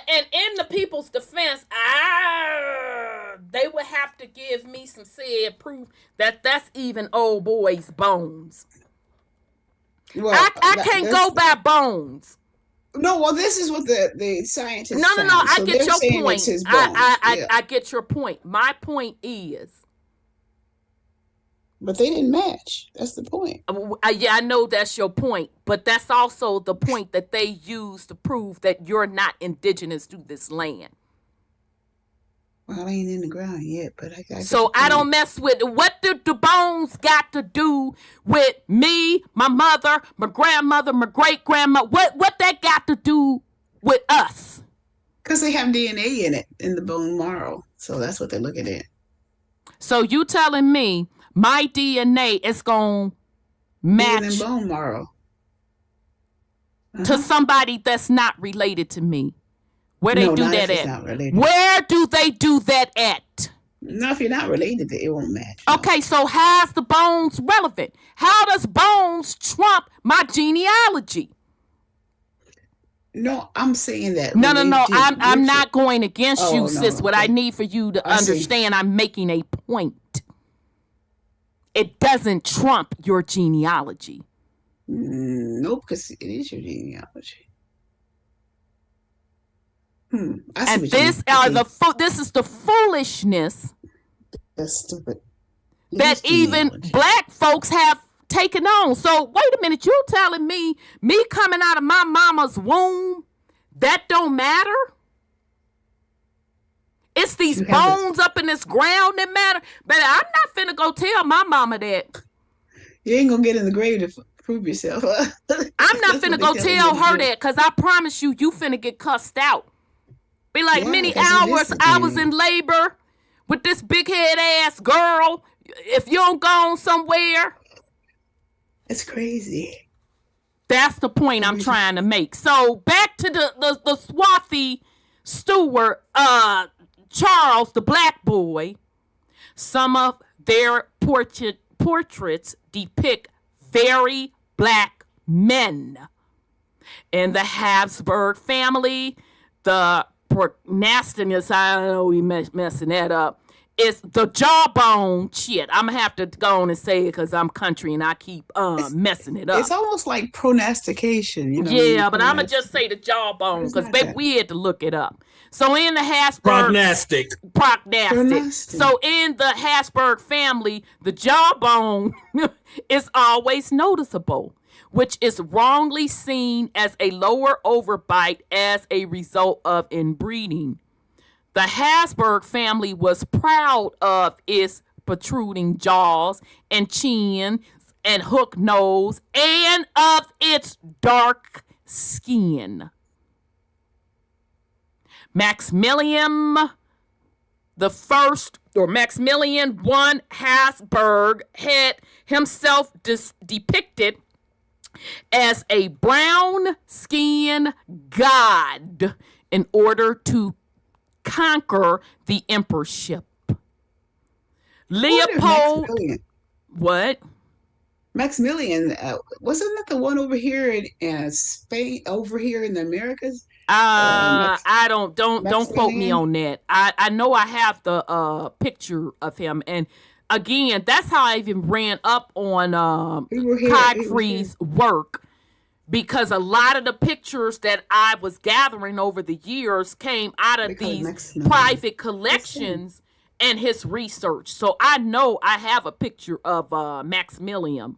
Speaker 4: And in the people's defense, they would have to give me some said proof that that's even old boy's bones. Well, I can't go by bones.
Speaker 6: No, well, this is what the scientists
Speaker 4: No.
Speaker 6: found.
Speaker 4: I get your point.
Speaker 6: I
Speaker 4: get your point. My point is,
Speaker 6: but they didn't match. That's the point.
Speaker 4: Yeah, I know that's your point, but that's also the point that they use to prove that you're not indigenous to this land.
Speaker 6: Well, I ain't in the ground yet, but I got.
Speaker 4: So I don't mess with it. What do the bones got to do with me, my mother, my grandmother, my great grandma? What that got to do with us?
Speaker 6: Because they have DNA in it, in the bone marrow. So that's what they're looking at.
Speaker 4: So you telling me my DNA is gonna match
Speaker 6: in bone marrow
Speaker 4: to somebody that's not related to me? Where they do that at? Where do they do that at?
Speaker 6: No, if you're not related, it won't match.
Speaker 4: Okay, so how's the bones relevant? How does bones trump my genealogy?
Speaker 6: No, I'm saying that.
Speaker 4: No. I'm not going against you, sis. What I need for you to understand, I'm making a point. It doesn't trump your genealogy.
Speaker 6: Nope, because it is your genealogy.
Speaker 4: And this is the foolishness.
Speaker 6: That's stupid.
Speaker 4: That even black folks have taken on. So wait a minute, you telling me coming out of my mama's womb, that don't matter? It's these bones up in this ground that matter. But I'm not finna go tell my mama that.
Speaker 6: You ain't gonna get in the grave to prove yourself.
Speaker 4: I'm not finna go tell her that, because I promise you finna get cussed out. Be like, many hours I was in labor with this big head ass girl. If you don't go on somewhere.
Speaker 6: It's crazy.
Speaker 4: That's the point I'm trying to make. So back to the swarthy Stewart, Charles, the black boy. Some of their portraits depict very black men. In the Habsburg family, the nastiness, I don't know, we messing that up. It's the jawbone shit. I'm gonna have to go on and say it because I'm country and I keep messing it up.
Speaker 6: It's almost like pronastication, you know.
Speaker 4: Yeah, but I'm gonna just say the jawbone because baby, we had to look it up. So in the Habsburg prognostic. So in the Habsburg family, the jawbone is always noticeable, which is wrongly seen as a lower overbite as a result of inbreeding. The Habsburg family was proud of its protruding jaws and chin and hook nose and of its dark skin. Maximilian I Habsburg had himself depicted as a brown-skinned god in order to conquer the emperorship. Leopold, what?
Speaker 6: Maximilian, wasn't that the one over here in Spain, over here in the Americas?
Speaker 4: I don't quote me on that. I know I have the picture of him, and again, that's how I even ran up on
Speaker 6: here.
Speaker 4: Codfried's work, because a lot of the pictures that I was gathering over the years came out of these private collections and his research. So I know I have a picture of Maximilian.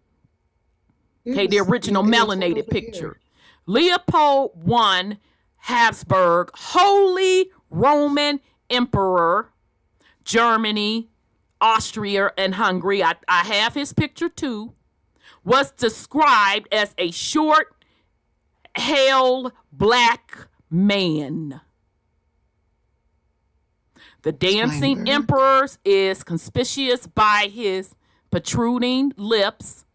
Speaker 4: Okay, the original melanated picture. Leopold I Habsburg, Holy Roman Emperor, Germany, Austria, and Hungary. I have his picture too. Was described as a short, hale, black man. The dancing emperors is conspicuous by his protruding lips,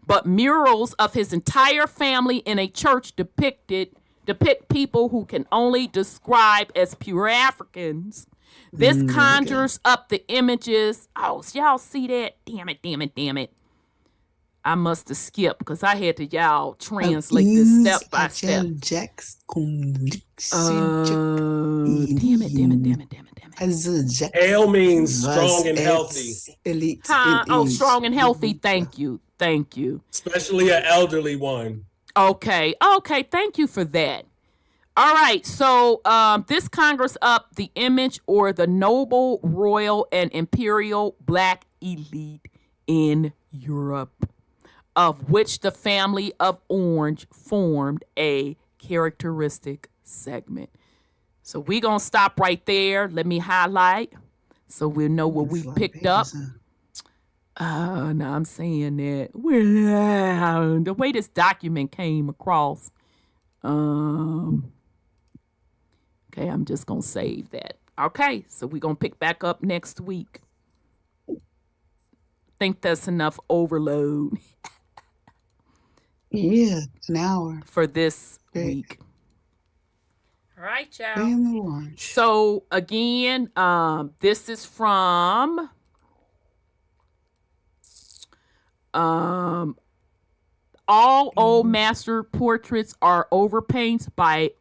Speaker 4: but murals of his entire family in a church depict people who can only describe as pure Africans. This conjures up the images. Oh, y'all see that? Damn it. I must have skipped because I had to y'all translate this step by step. Damn it.
Speaker 7: Hale means strong and healthy.
Speaker 4: Strong and healthy. Thank you.
Speaker 7: Especially an elderly one.
Speaker 4: Okay. Thank you for that. All right. So this conjures up the image or the noble, royal, and imperial black elite in Europe, of which the family of Orange formed a characteristic segment. So we're going to stop right there. Let me highlight so we'll know what we picked up. Now I'm saying that. The way this document came across. Okay, I'm just going to save that. Okay, so we're going to pick back up next week. Think that's enough overload.
Speaker 6: Yeah, an hour.
Speaker 4: For this week. All right, y'all. So again, this is from All Old Master Portraits Are Overpaints by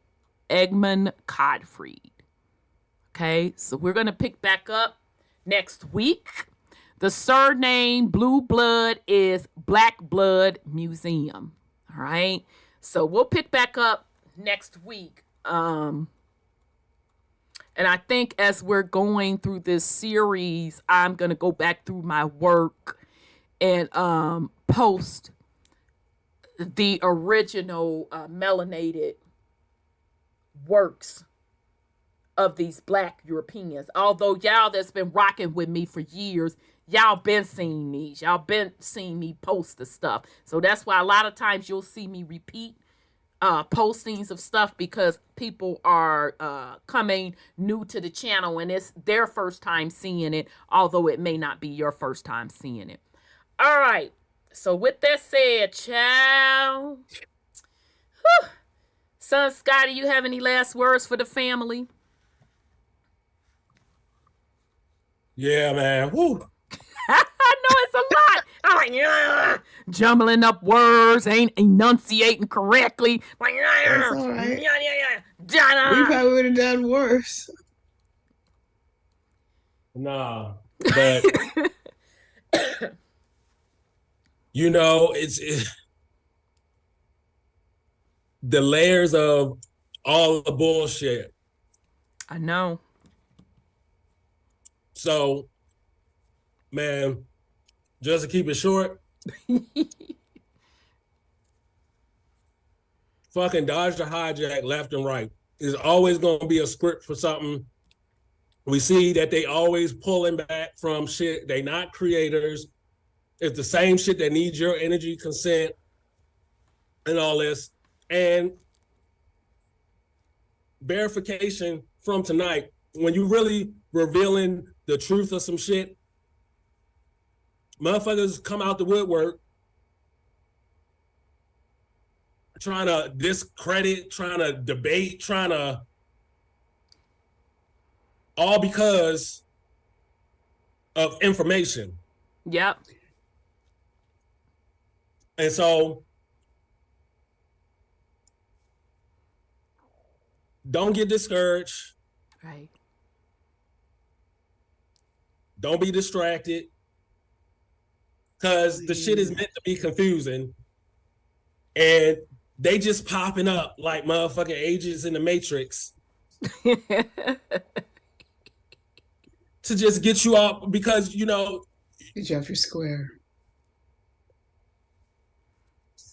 Speaker 4: Egmond Codfried. Okay, so we're going to pick back up next week. The surname Blue Blood is Black Blood Museum. All right, so we'll pick back up next week. And I think as we're going through this series, I'm going to go back through my work and post the original melanated works of these Black Europeans. Although y'all that's been rocking with me for years, y'all been seeing these. Y'all been seeing me post the stuff. So that's why a lot of times you'll see me repeat postings of stuff, because people are coming new to the channel and it's their first time seeing it, although it may not be your first time seeing it. All right. So with that said, child. Whew. Son Scotty, you have any last words for the family?
Speaker 7: Yeah, man. Woo.
Speaker 4: I know it's a lot. I'm like, jumbling up words, ain't enunciating correctly. Like,
Speaker 6: that's all right. We probably would have done worse.
Speaker 7: Nah, but you know, it's the layers of all the bullshit.
Speaker 4: I know.
Speaker 7: So, man, just to keep it short, fucking dodge the hijack left and right. There's always going to be a script for something. We see that they always pulling back from shit. They not creators. It's the same shit that needs your energy, consent, and all this. And verification from tonight, when you really revealing the truth of some shit, motherfuckers come out the woodwork trying to discredit, trying to debate, trying to, all because of information.
Speaker 4: Yep.
Speaker 7: And so don't get discouraged.
Speaker 4: Right.
Speaker 7: Don't be distracted. because the shit is meant to be confusing. And they just popping up like motherfucking agents in the Matrix. To just get you off, because, you know.
Speaker 6: Get you off your square.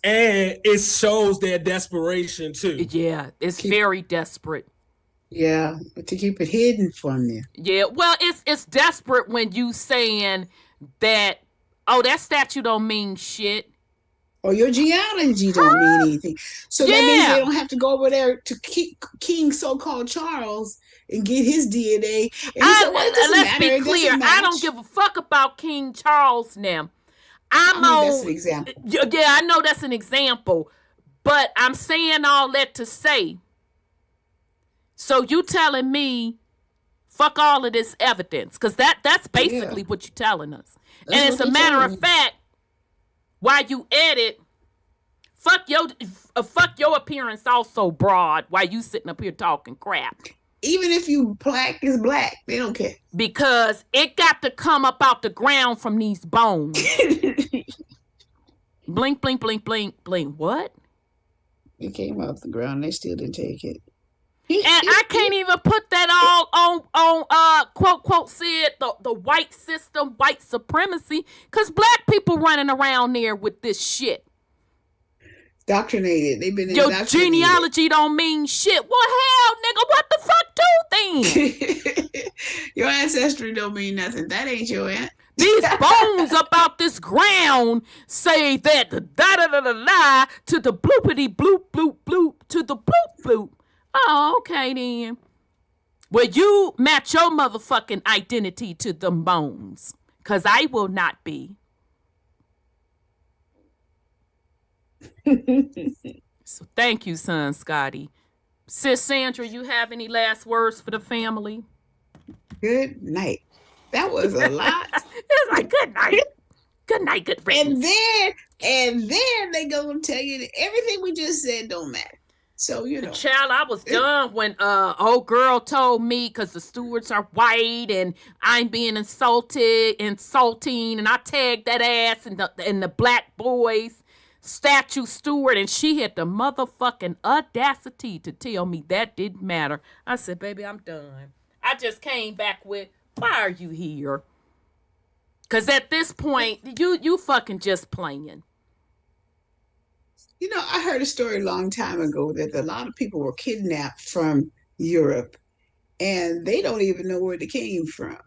Speaker 7: And it shows their desperation too.
Speaker 4: Yeah, it's very desperate.
Speaker 6: Yeah, but to keep it hidden from you.
Speaker 4: Yeah, well, it's desperate when you saying that, oh, that statue don't mean shit.
Speaker 6: Or your genealogy don't mean anything. So that means they don't have to go over there to King so-called Charles and get his DNA. And
Speaker 4: let's be clear, I don't give a fuck about King Charles now.
Speaker 6: That's an example.
Speaker 4: Yeah, I know that's an example, but I'm saying all that to say, so you telling me, fuck all of this evidence, because that's basically what you're telling us. That's, and it's a matter of fact, while you edit, fuck your appearance also, broad, while you sitting up here talking crap.
Speaker 6: Even if you black is black, they don't care.
Speaker 4: Because it got to come up out the ground from these bones. Blink, blink, blink, blink, blink. What?
Speaker 6: It came off the ground. They still didn't take it.
Speaker 4: And I can't even put that all on quote, quote, said the white system, white supremacy, because black people running around there with this shit.
Speaker 6: Indoctrinated. They've been
Speaker 4: your genealogy don't mean shit. Well, hell, nigga, what the fuck do then?
Speaker 6: Your ancestry don't mean nothing. That ain't your aunt.
Speaker 4: These bones up out this ground say that the da-da-da-da-da to the bloopity bloop bloop bloop to the bloop bloop. Oh, okay then. Well, you match your motherfucking identity to them bones, because I will not be. So thank you, son Scotty. Sis Sandra, you have any last words for the family?
Speaker 6: Good night. That was a lot.
Speaker 4: It's like good night. Good night, good riddance.
Speaker 6: And then they gonna tell you that everything we just said don't matter. So, you know.
Speaker 4: Child, I was done when old girl told me, because the stewards are white and I'm being insulting, and I tagged that ass in the black boys statue steward, and she had the motherfucking audacity to tell me that didn't matter. I said, baby, I'm done. I just came back with, why are you here? Because at this point, you fucking just playing.
Speaker 6: You know, I heard a story a long time ago that a lot of people were kidnapped from Europe, and they don't even know where they came from.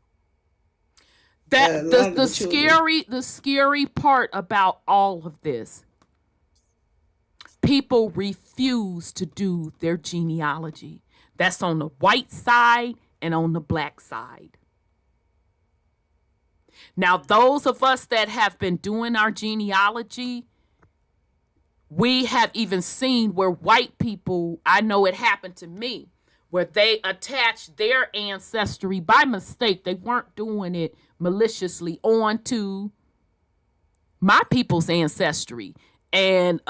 Speaker 4: That the scary part about all of this, people refuse to do their genealogy. That's on the white side and on the black side. Now, those of us that have been doing our genealogy, we have even seen where white people, I know it happened to me, where they attached their ancestry by mistake. They weren't doing it maliciously onto my people's ancestry. And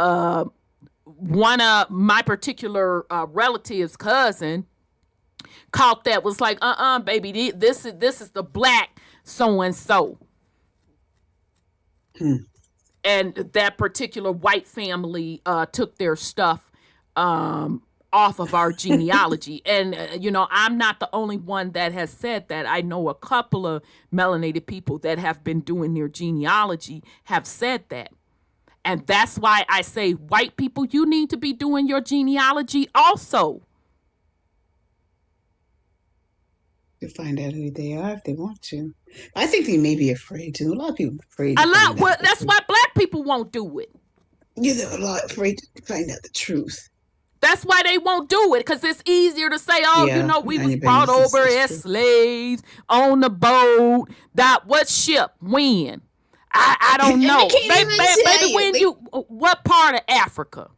Speaker 4: one of my particular relatives' cousin caught that, was like, baby, this is the black so-and-so. And that particular white family took their stuff off of our genealogy. And, I'm not the only one that has said that. I know a couple of melanated people that have been doing their genealogy have said that. And that's why I say, white people, you need to be doing your genealogy also.
Speaker 6: To find out who they are if they want to. I think they may be afraid to. A lot of people are afraid.
Speaker 4: That's why black people won't do it.
Speaker 6: Yeah, they're a lot afraid to find out the truth.
Speaker 4: That's why they won't do it, because it's easier to say, we was brought over as slaves on the boat. What ship? When? I don't know. Baby, what part of Africa?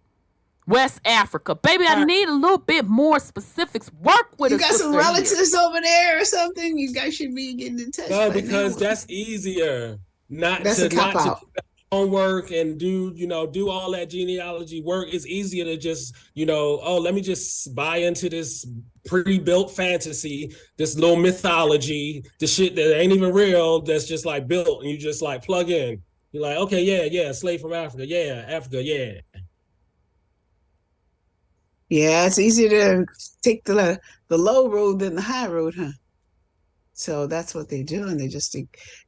Speaker 4: West Africa. Baby, I need a little bit more specifics. Work with us.
Speaker 6: You got some relatives over there or something? You guys should be getting in touch.
Speaker 7: No, because that's easier. Not to do homework and do all that genealogy work. It's easier to just, let me just buy into this pre-built fantasy, this little mythology, the shit that ain't even real, that's just like built and you just like plug in. You're like, okay, yeah, slave from Africa, Africa, yeah.
Speaker 6: Yeah, it's easier to take the low road than the high road, huh? So that's what they're doing. They're just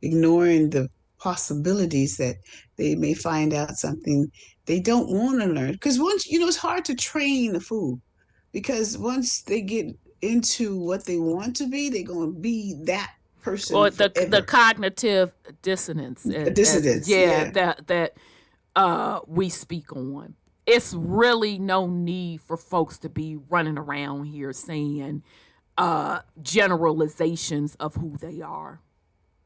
Speaker 6: ignoring the possibilities that they may find out something they don't want to learn. Because once, it's hard to train the fool because once they get into what they want to be, they're going to be that person
Speaker 4: Or the
Speaker 6: forever.
Speaker 4: cognitive dissonance,
Speaker 6: Dissidence, yeah.
Speaker 4: that we speak on. It's really no need for folks to be running around here saying generalizations of who they are.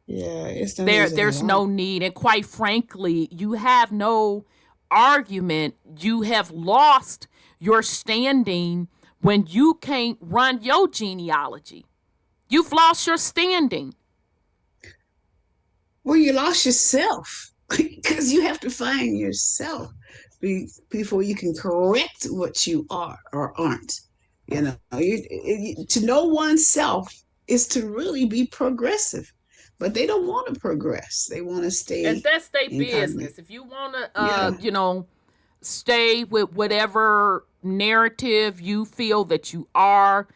Speaker 6: Yeah, it's
Speaker 4: there's no need, and quite frankly, you have no argument. You have lost your standing when you can't run your genealogy. You've lost your standing.
Speaker 6: Well, you lost yourself because you have to find yourself before you can correct what you are or aren't. To know oneself is to really be progressive, but they don't want to progress. They want to stay.
Speaker 4: And that's their business. If you want to, stay with whatever narrative you feel that you are,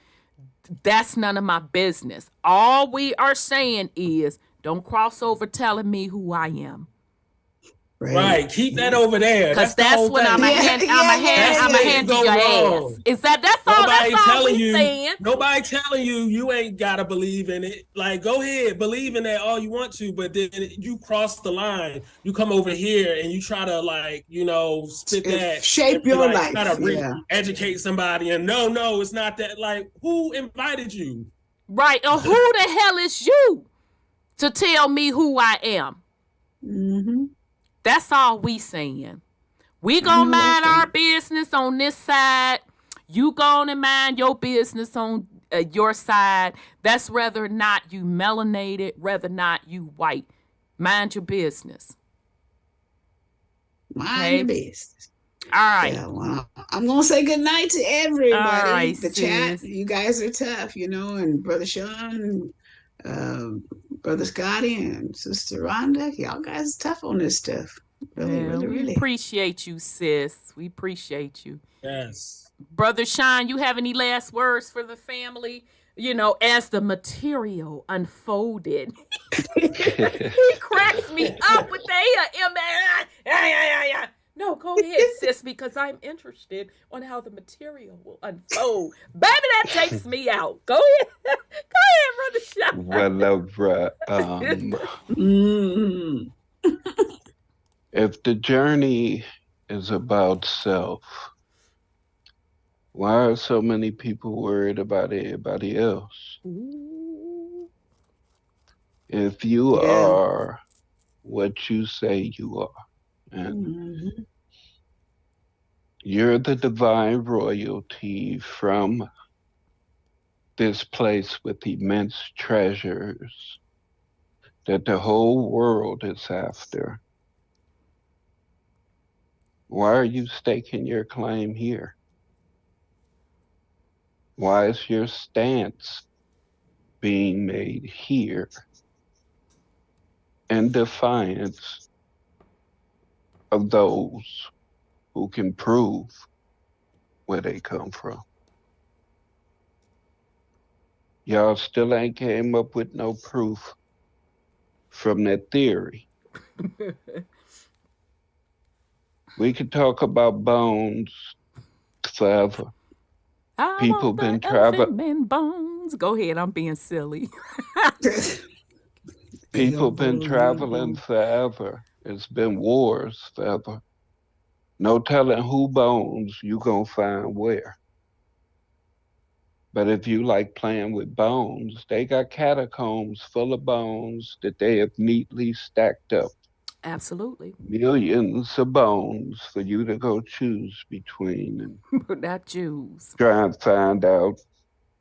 Speaker 4: that's none of my business. All we are saying is, don't cross over telling me who I am.
Speaker 7: Right. Keep that over there.
Speaker 4: Because that's when I'm a hand you your ass. Is that's all we saying.
Speaker 7: Nobody telling you ain't gotta believe in it. Like, go ahead, believe in that all you want to, but then you cross the line. You come over here and you try to spit that
Speaker 6: shape your life.
Speaker 7: Try to educate somebody, and no, it's not that. Like, who invited you?
Speaker 4: Right. Or who the hell is you to tell me who I am?
Speaker 6: Mm-hmm.
Speaker 4: That's all we saying. We gonna mind our business on this side. You gonna mind your business on your side. That's whether or not you melanated, whether or not you white. Mind your business.
Speaker 6: Mind your business.
Speaker 4: All right.
Speaker 6: Yeah, well, I'm gonna say good night to everybody.
Speaker 4: All right,
Speaker 6: the chat, you guys are tough, and Brother Sean, Brother Scotty, and Sister Rhonda, y'all guys are tough on this stuff. Really.
Speaker 4: We appreciate you, sis. We appreciate you.
Speaker 7: Yes.
Speaker 4: Brother Sean, you have any last words for the family? As the material unfolded, he cracks me up with the No, go ahead, sis, because I'm interested on how the material will unfold. Baby, that takes me out. Go ahead. Go ahead, Brother
Speaker 8: Sean. If the journey is about self, why are so many people worried about everybody else? If you are what you say you are, and you're the divine royalty from this place with immense treasures that the whole world is after, why are you staking your claim here? Why is your stance being made here in defiance of those who can prove where they come from? Y'all still ain't came up with no proof from that theory. We could talk about bones forever. People been traveling.
Speaker 4: Bones. Go ahead, I'm being silly.
Speaker 8: People been traveling forever. It's been wars forever. No telling who bones you gonna find where. But if you like playing with bones, they got catacombs full of bones that they have neatly stacked up.
Speaker 4: Absolutely.
Speaker 8: Millions of bones for you to go choose between.
Speaker 4: And not choose.
Speaker 8: Try and find out.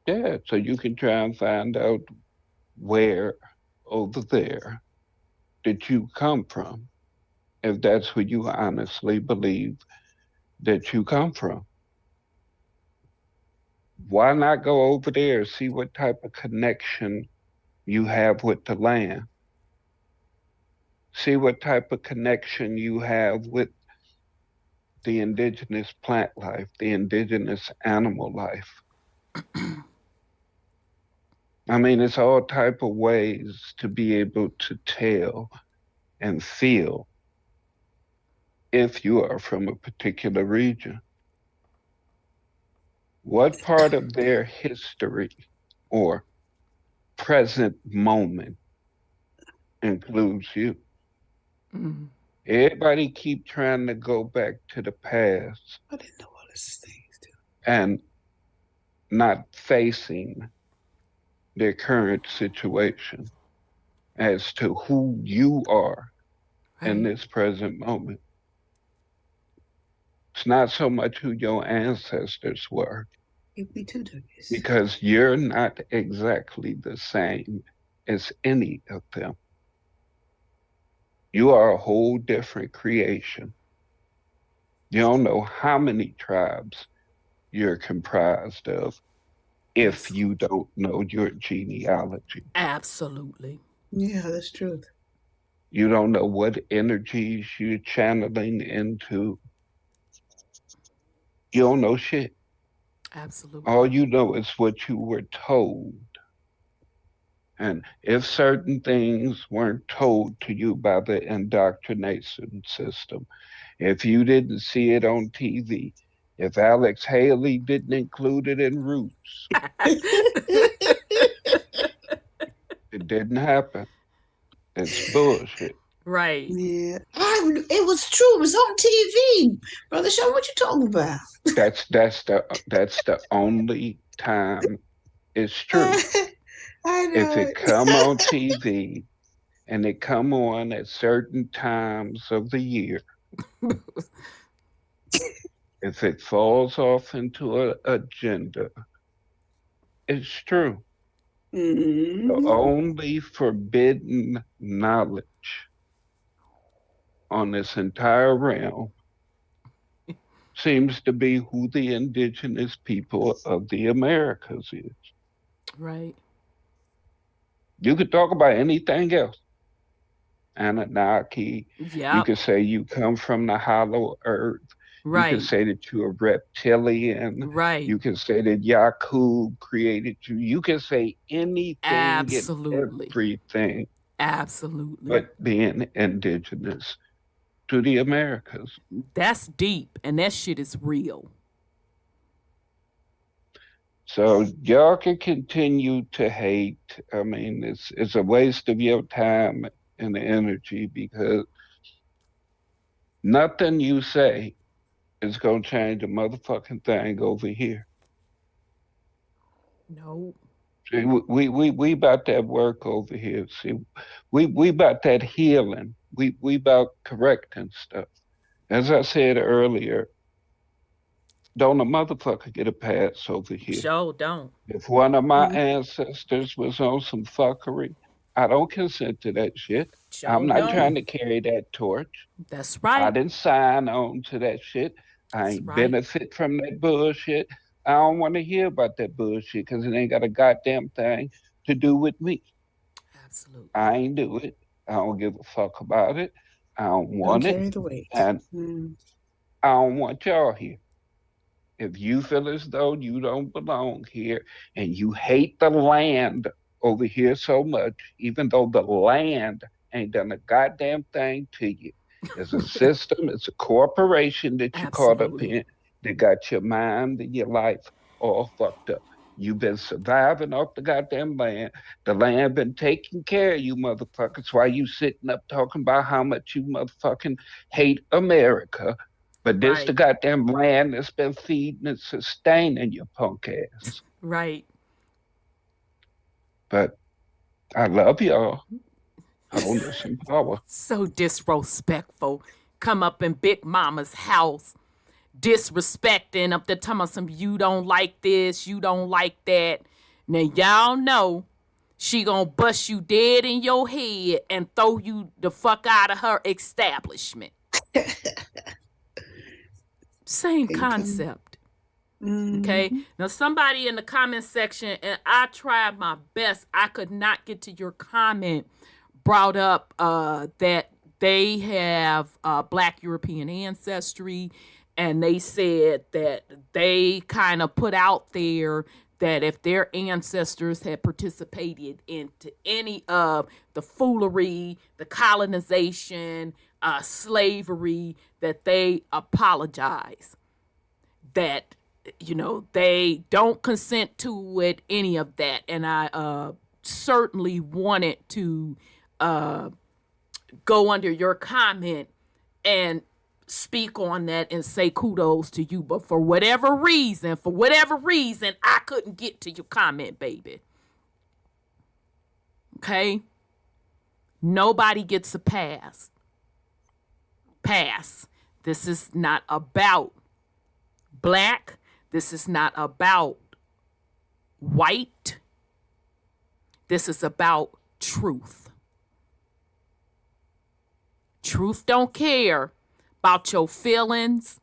Speaker 8: Yeah, so you can try and find out where over there did you come from, if that's where you honestly believe that you come from. Why not go over there, see what type of connection you have with the land? See what type of connection you have with the indigenous plant life, the indigenous animal life. I mean, it's all type of ways to be able to tell and feel if you are from a particular region. What part of their history or present moment includes you?
Speaker 4: Mm-hmm.
Speaker 8: Everybody keep trying to go back to the past.
Speaker 6: I didn't know all these things.
Speaker 8: And not facing their current situation as to who you are in this present moment. It's not so much who your ancestors were, because you're not exactly the same as any of them. You are a whole different creation. You don't know how many tribes you're comprised of if you don't know your genealogy.
Speaker 4: Absolutely.
Speaker 6: Yeah, that's true.
Speaker 8: You don't know what energies you're channeling into. You don't know shit.
Speaker 4: Absolutely.
Speaker 8: All you know is what you were told. And if certain things weren't told to you by the indoctrination system, if you didn't see it on TV, if Alex Haley didn't include it in Roots, it didn't happen. It's bullshit.
Speaker 4: Right.
Speaker 6: Yeah. It was true. It was on TV. Brother Sean, what you talking about?
Speaker 8: That's the only time it's true.
Speaker 6: I know.
Speaker 8: If it come on TV and it come on at certain times of the year, if it falls off into an agenda, it's true.
Speaker 6: Mm-hmm.
Speaker 8: The only forbidden knowledge on this entire realm seems to be who the indigenous people of the Americas is.
Speaker 4: Right.
Speaker 8: You could talk about anything else. Anunnaki.
Speaker 4: Yeah.
Speaker 8: You could say you come from the hollow earth.
Speaker 4: Right.
Speaker 8: You can say that you're a reptilian.
Speaker 4: Right.
Speaker 8: You can say that Yakub created you. You can say anything
Speaker 4: Absolutely.
Speaker 8: and everything.
Speaker 4: Absolutely.
Speaker 8: But being indigenous to the Americas.
Speaker 4: That's deep, and that shit is real.
Speaker 8: So y'all can continue to hate. I mean, it's a waste of your time and energy, because nothing you say is gonna change a motherfucking thing over here.
Speaker 4: No.
Speaker 8: See, we about that work over here. See, we about that healing. We about correcting stuff. As I said earlier, don't a motherfucker get a pass over here.
Speaker 4: Sure don't.
Speaker 8: If one of my ancestors was on some fuckery, I don't consent to that shit.
Speaker 4: Sure
Speaker 8: I'm not
Speaker 4: don't.
Speaker 8: trying to carry that torch.
Speaker 4: That's right.
Speaker 8: I didn't sign on to that shit. I ain't
Speaker 4: right.
Speaker 8: benefit from that bullshit. I don't want to hear about that bullshit, because it ain't got a goddamn thing to do with me.
Speaker 4: Absolutely.
Speaker 8: I ain't do it. I don't give a fuck about it. I don't want
Speaker 6: Carry
Speaker 8: it.
Speaker 6: the weight.
Speaker 8: And I don't want y'all here. If you feel as though you don't belong here and you hate the land over here so much, even though the land ain't done a goddamn thing to you, it's a system, it's a corporation that you caught up in that got your mind and your life all fucked up. You've been surviving off the goddamn land. The land been taking care of you motherfuckers while you sitting up talking about how much you motherfucking hate America. But this the goddamn land that's been feeding and sustaining your punk ass.
Speaker 4: Right.
Speaker 8: But I love y'all. Wholeness and power.
Speaker 4: So disrespectful. Come up in Big Mama's house, disrespecting up there, telling some you don't like this, you don't like that. Now y'all know she gonna bust you dead in your head and throw you the fuck out of her establishment. Same concept. Okay. Now somebody in the comment section, and I tried my best, I could not get to your comment, brought up that they have Black European ancestry, and they said that they kind of put out there that if their ancestors had participated into any of the foolery, the colonization, slavery, that they apologize. That, you know, they don't consent to it, any of that. And I certainly wanted to go under your comment and speak on that and say kudos to you. But for whatever reason, I couldn't get to your comment, baby. Okay? Nobody gets a pass. This is not about Black. This is not about white. This is about truth. Truth don't care about your feelings,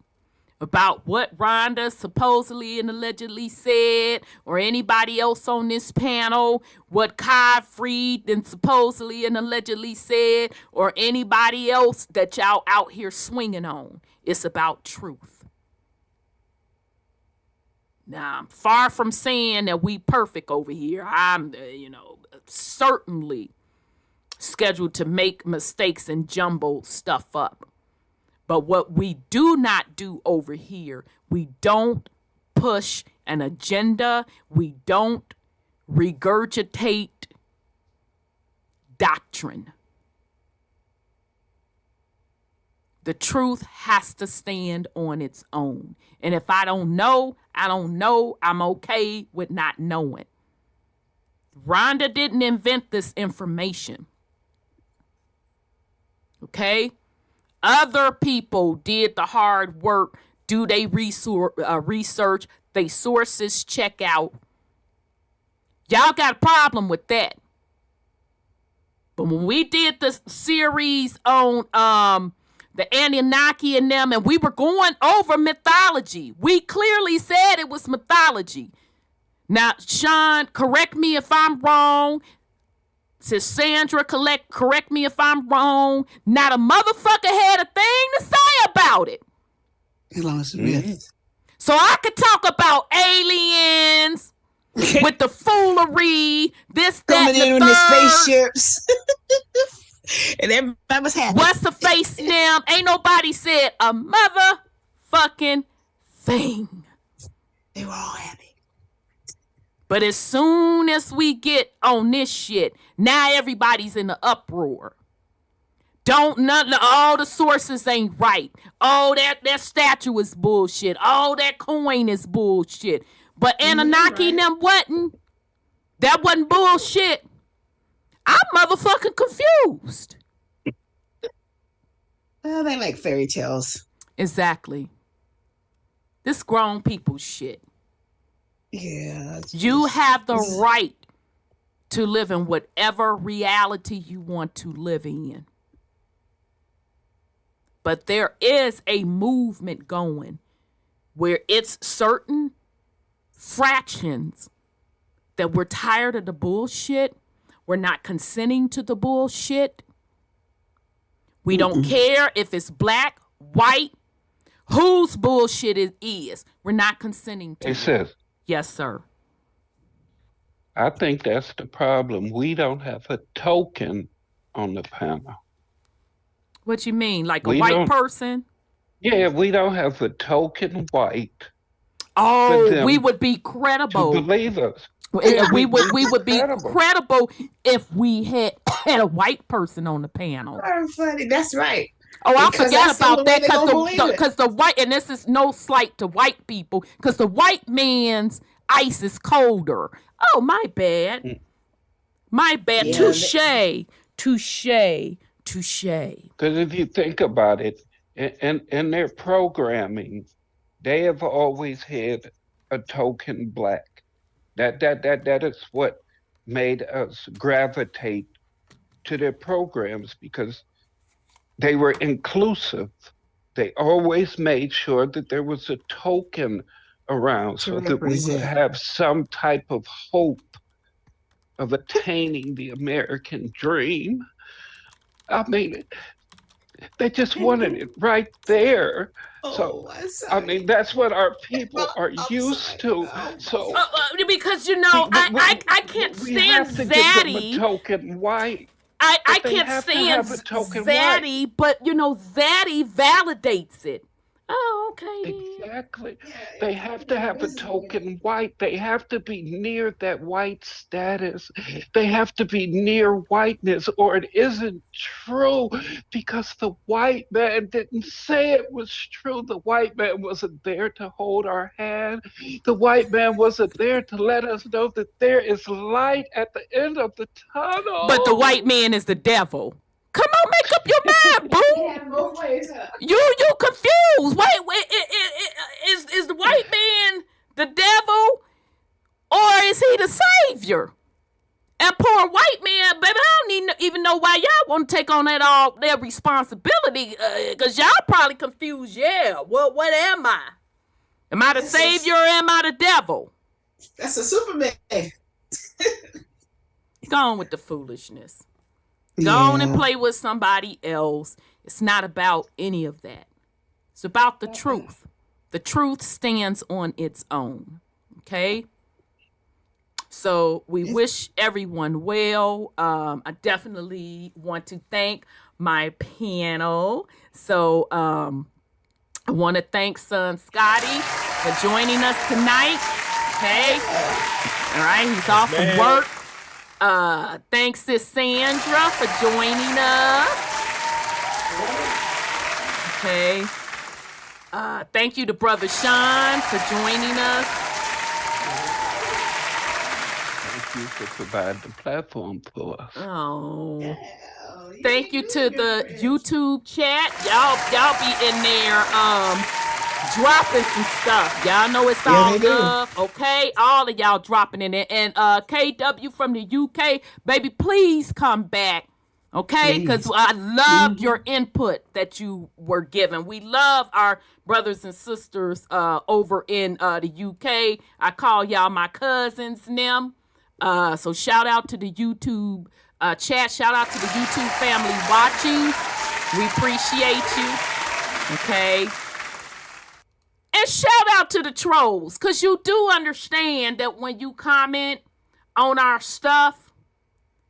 Speaker 4: about what Rhonda supposedly and allegedly said, or anybody else on this panel, what Codfried and supposedly and allegedly said, or anybody else that y'all out here swinging on. It's about truth. Now, I'm far from saying that we perfect over here. I'm, certainly scheduled to make mistakes and jumble stuff up. But what we do not do over here, we don't push an agenda. We don't regurgitate doctrine. The truth has to stand on its own. And if I don't know, I don't know. I'm okay with not knowing. Rhonda didn't invent this information. Okay? Other people did the hard work, do they research, they sources check out. Y'all got a problem with that. But when we did the series on the Anunnaki and them, and we were going over mythology, we clearly said it was mythology. Now, Sean, correct me if I'm wrong. Says Sandra, correct me if I'm wrong. Not a motherfucker had a thing to say about it.
Speaker 6: As long as it is.
Speaker 4: So I could talk about aliens with the foolery, this, that,
Speaker 6: coming
Speaker 4: and
Speaker 6: in
Speaker 4: the
Speaker 6: the
Speaker 4: third.
Speaker 6: spaceships. And everybody was happy.
Speaker 4: What's the face now? Ain't nobody said a motherfucking thing.
Speaker 6: They were all happy.
Speaker 4: But as soon as we get on this shit, now everybody's in the uproar. All the sources ain't right. Oh, that statue is bullshit. Oh, that coin is bullshit. But Anunnaki and them wasn't. That wasn't bullshit. I'm motherfucking confused.
Speaker 6: Well, they like fairy tales.
Speaker 4: Exactly. This grown people shit.
Speaker 6: Yeah.
Speaker 4: You have the right to live in whatever reality you want to live in. But there is a movement going where it's certain fractions that we're tired of the bullshit. We're not consenting to the bullshit. We don't care if it's black, white, whose bullshit it is. We're not consenting to it. Yes, sir.
Speaker 8: I think that's the problem. We don't have a token on the panel.
Speaker 4: What you mean? Like a white person?
Speaker 8: Yeah, we don't have a token white.
Speaker 4: Oh, we would be credible.
Speaker 8: To believe us.
Speaker 4: We would be credible if we had a white person on the panel.
Speaker 6: Oh, funny. That's right.
Speaker 4: Oh, I forgot about that because the white, and this is no slight to white people, because the white man's ice is colder. Oh, my bad. My bad. Yeah, touche.
Speaker 8: Because if you think about it, in their programming, they have always had a token black. That is what made us gravitate to their programs, because they were inclusive. They always made sure that there was a token around so that we would have some type of hope of attaining the American dream. I mean, They just wanted it right there. So, I mean, that's what our people are used to. So,
Speaker 4: because I can't
Speaker 8: we
Speaker 4: stand
Speaker 8: have to give them a
Speaker 4: Zaddy.
Speaker 8: token white.
Speaker 4: I
Speaker 8: They
Speaker 4: can't
Speaker 8: have to
Speaker 4: stand
Speaker 8: have a token
Speaker 4: Zaddy, but Zaddy validates it. Oh, okay.
Speaker 8: Exactly. They have to have a token white. They have to be near that white status. They have to be near whiteness, or it isn't true, because the white man didn't say it was true. The white man wasn't there to hold our hand. The white man wasn't there to let us know that there is light at the end of the tunnel.
Speaker 4: But the white man is the devil. Come on, make up your mind, boo. You confused. Wait, is the white man the devil, or is he the savior? And poor white man, baby, I don't even know why y'all want to take on that responsibility, because y'all probably confused. Yeah, what am I? Am I the savior or am I the devil?
Speaker 6: That's a Superman.
Speaker 4: Go on with the foolishness. Go on and play with somebody else. It's not about any of that. It's about the truth. The truth stands on its own. Okay? So we wish everyone well. I definitely want to thank my panel. So I want to thank son Scotty for joining us tonight. Okay? All right, he's off from work. Thanks to Sandra for joining us. Okay. Thank you to Brother Sean for joining us.
Speaker 8: Thank you for providing the platform for us.
Speaker 4: Oh. Thank you to the YouTube chat. Y'all be in there dropping some stuff. Y'all know it's all love, okay? All of y'all dropping in it. And KW from the UK, baby, please come back, okay? Because I loved your input that you were given. We love our brothers and sisters over in the UK. I call y'all my cousins and them. So shout out to the YouTube chat. Shout out to the YouTube family watching. We appreciate you, okay? And shout out to the trolls, because you do understand that when you comment on our stuff,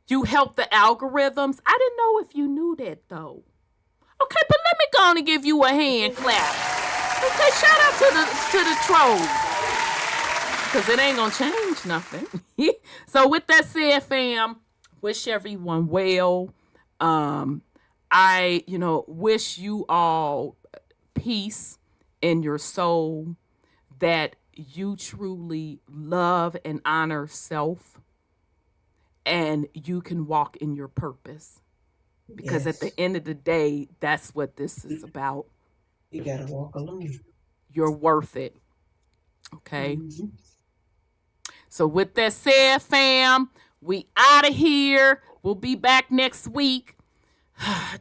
Speaker 4: you help the algorithms. I didn't know if you knew that, though. Okay, but let me go on and give you a hand clap. Okay, shout out to the trolls, because it ain't going to change nothing. So with that said, fam, wish everyone well. I, wish you all peace in your soul, that you truly love and honor self, and you can walk in your purpose. Because at the end of the day, that's what this is about.
Speaker 6: You gotta walk alone.
Speaker 4: You're worth it. Okay? So with that said, fam, we out of here. We'll be back next week.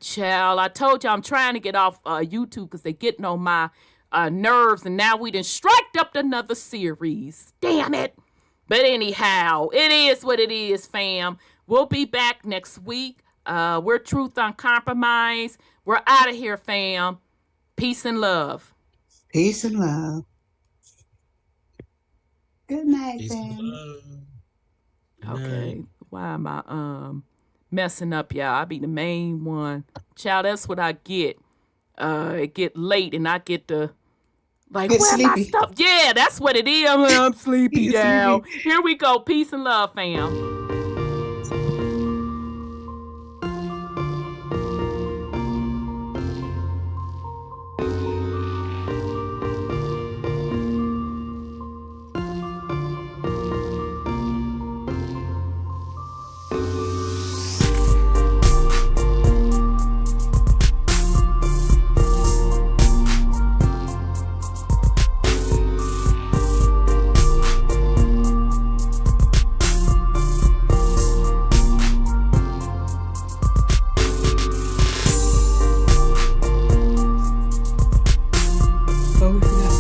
Speaker 4: Child, I told you I'm trying to get off YouTube because they're getting on my nerves, and now we done striked up another series. Damn it. But anyhow, it is what it is, fam. We'll be back next week. We're Truth Uncompromised. We're out of here, fam. Peace and love.
Speaker 6: Peace and love. Good night,
Speaker 7: Peace
Speaker 6: fam.
Speaker 7: and love.
Speaker 4: Okay. Why am I messing up, y'all? I be the main one. Child, that's what I get. It get late and I get to where my stuff? Yeah, that's what it is. I'm sleepy now. Here we go. Peace and love, fam.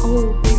Speaker 6: Oh,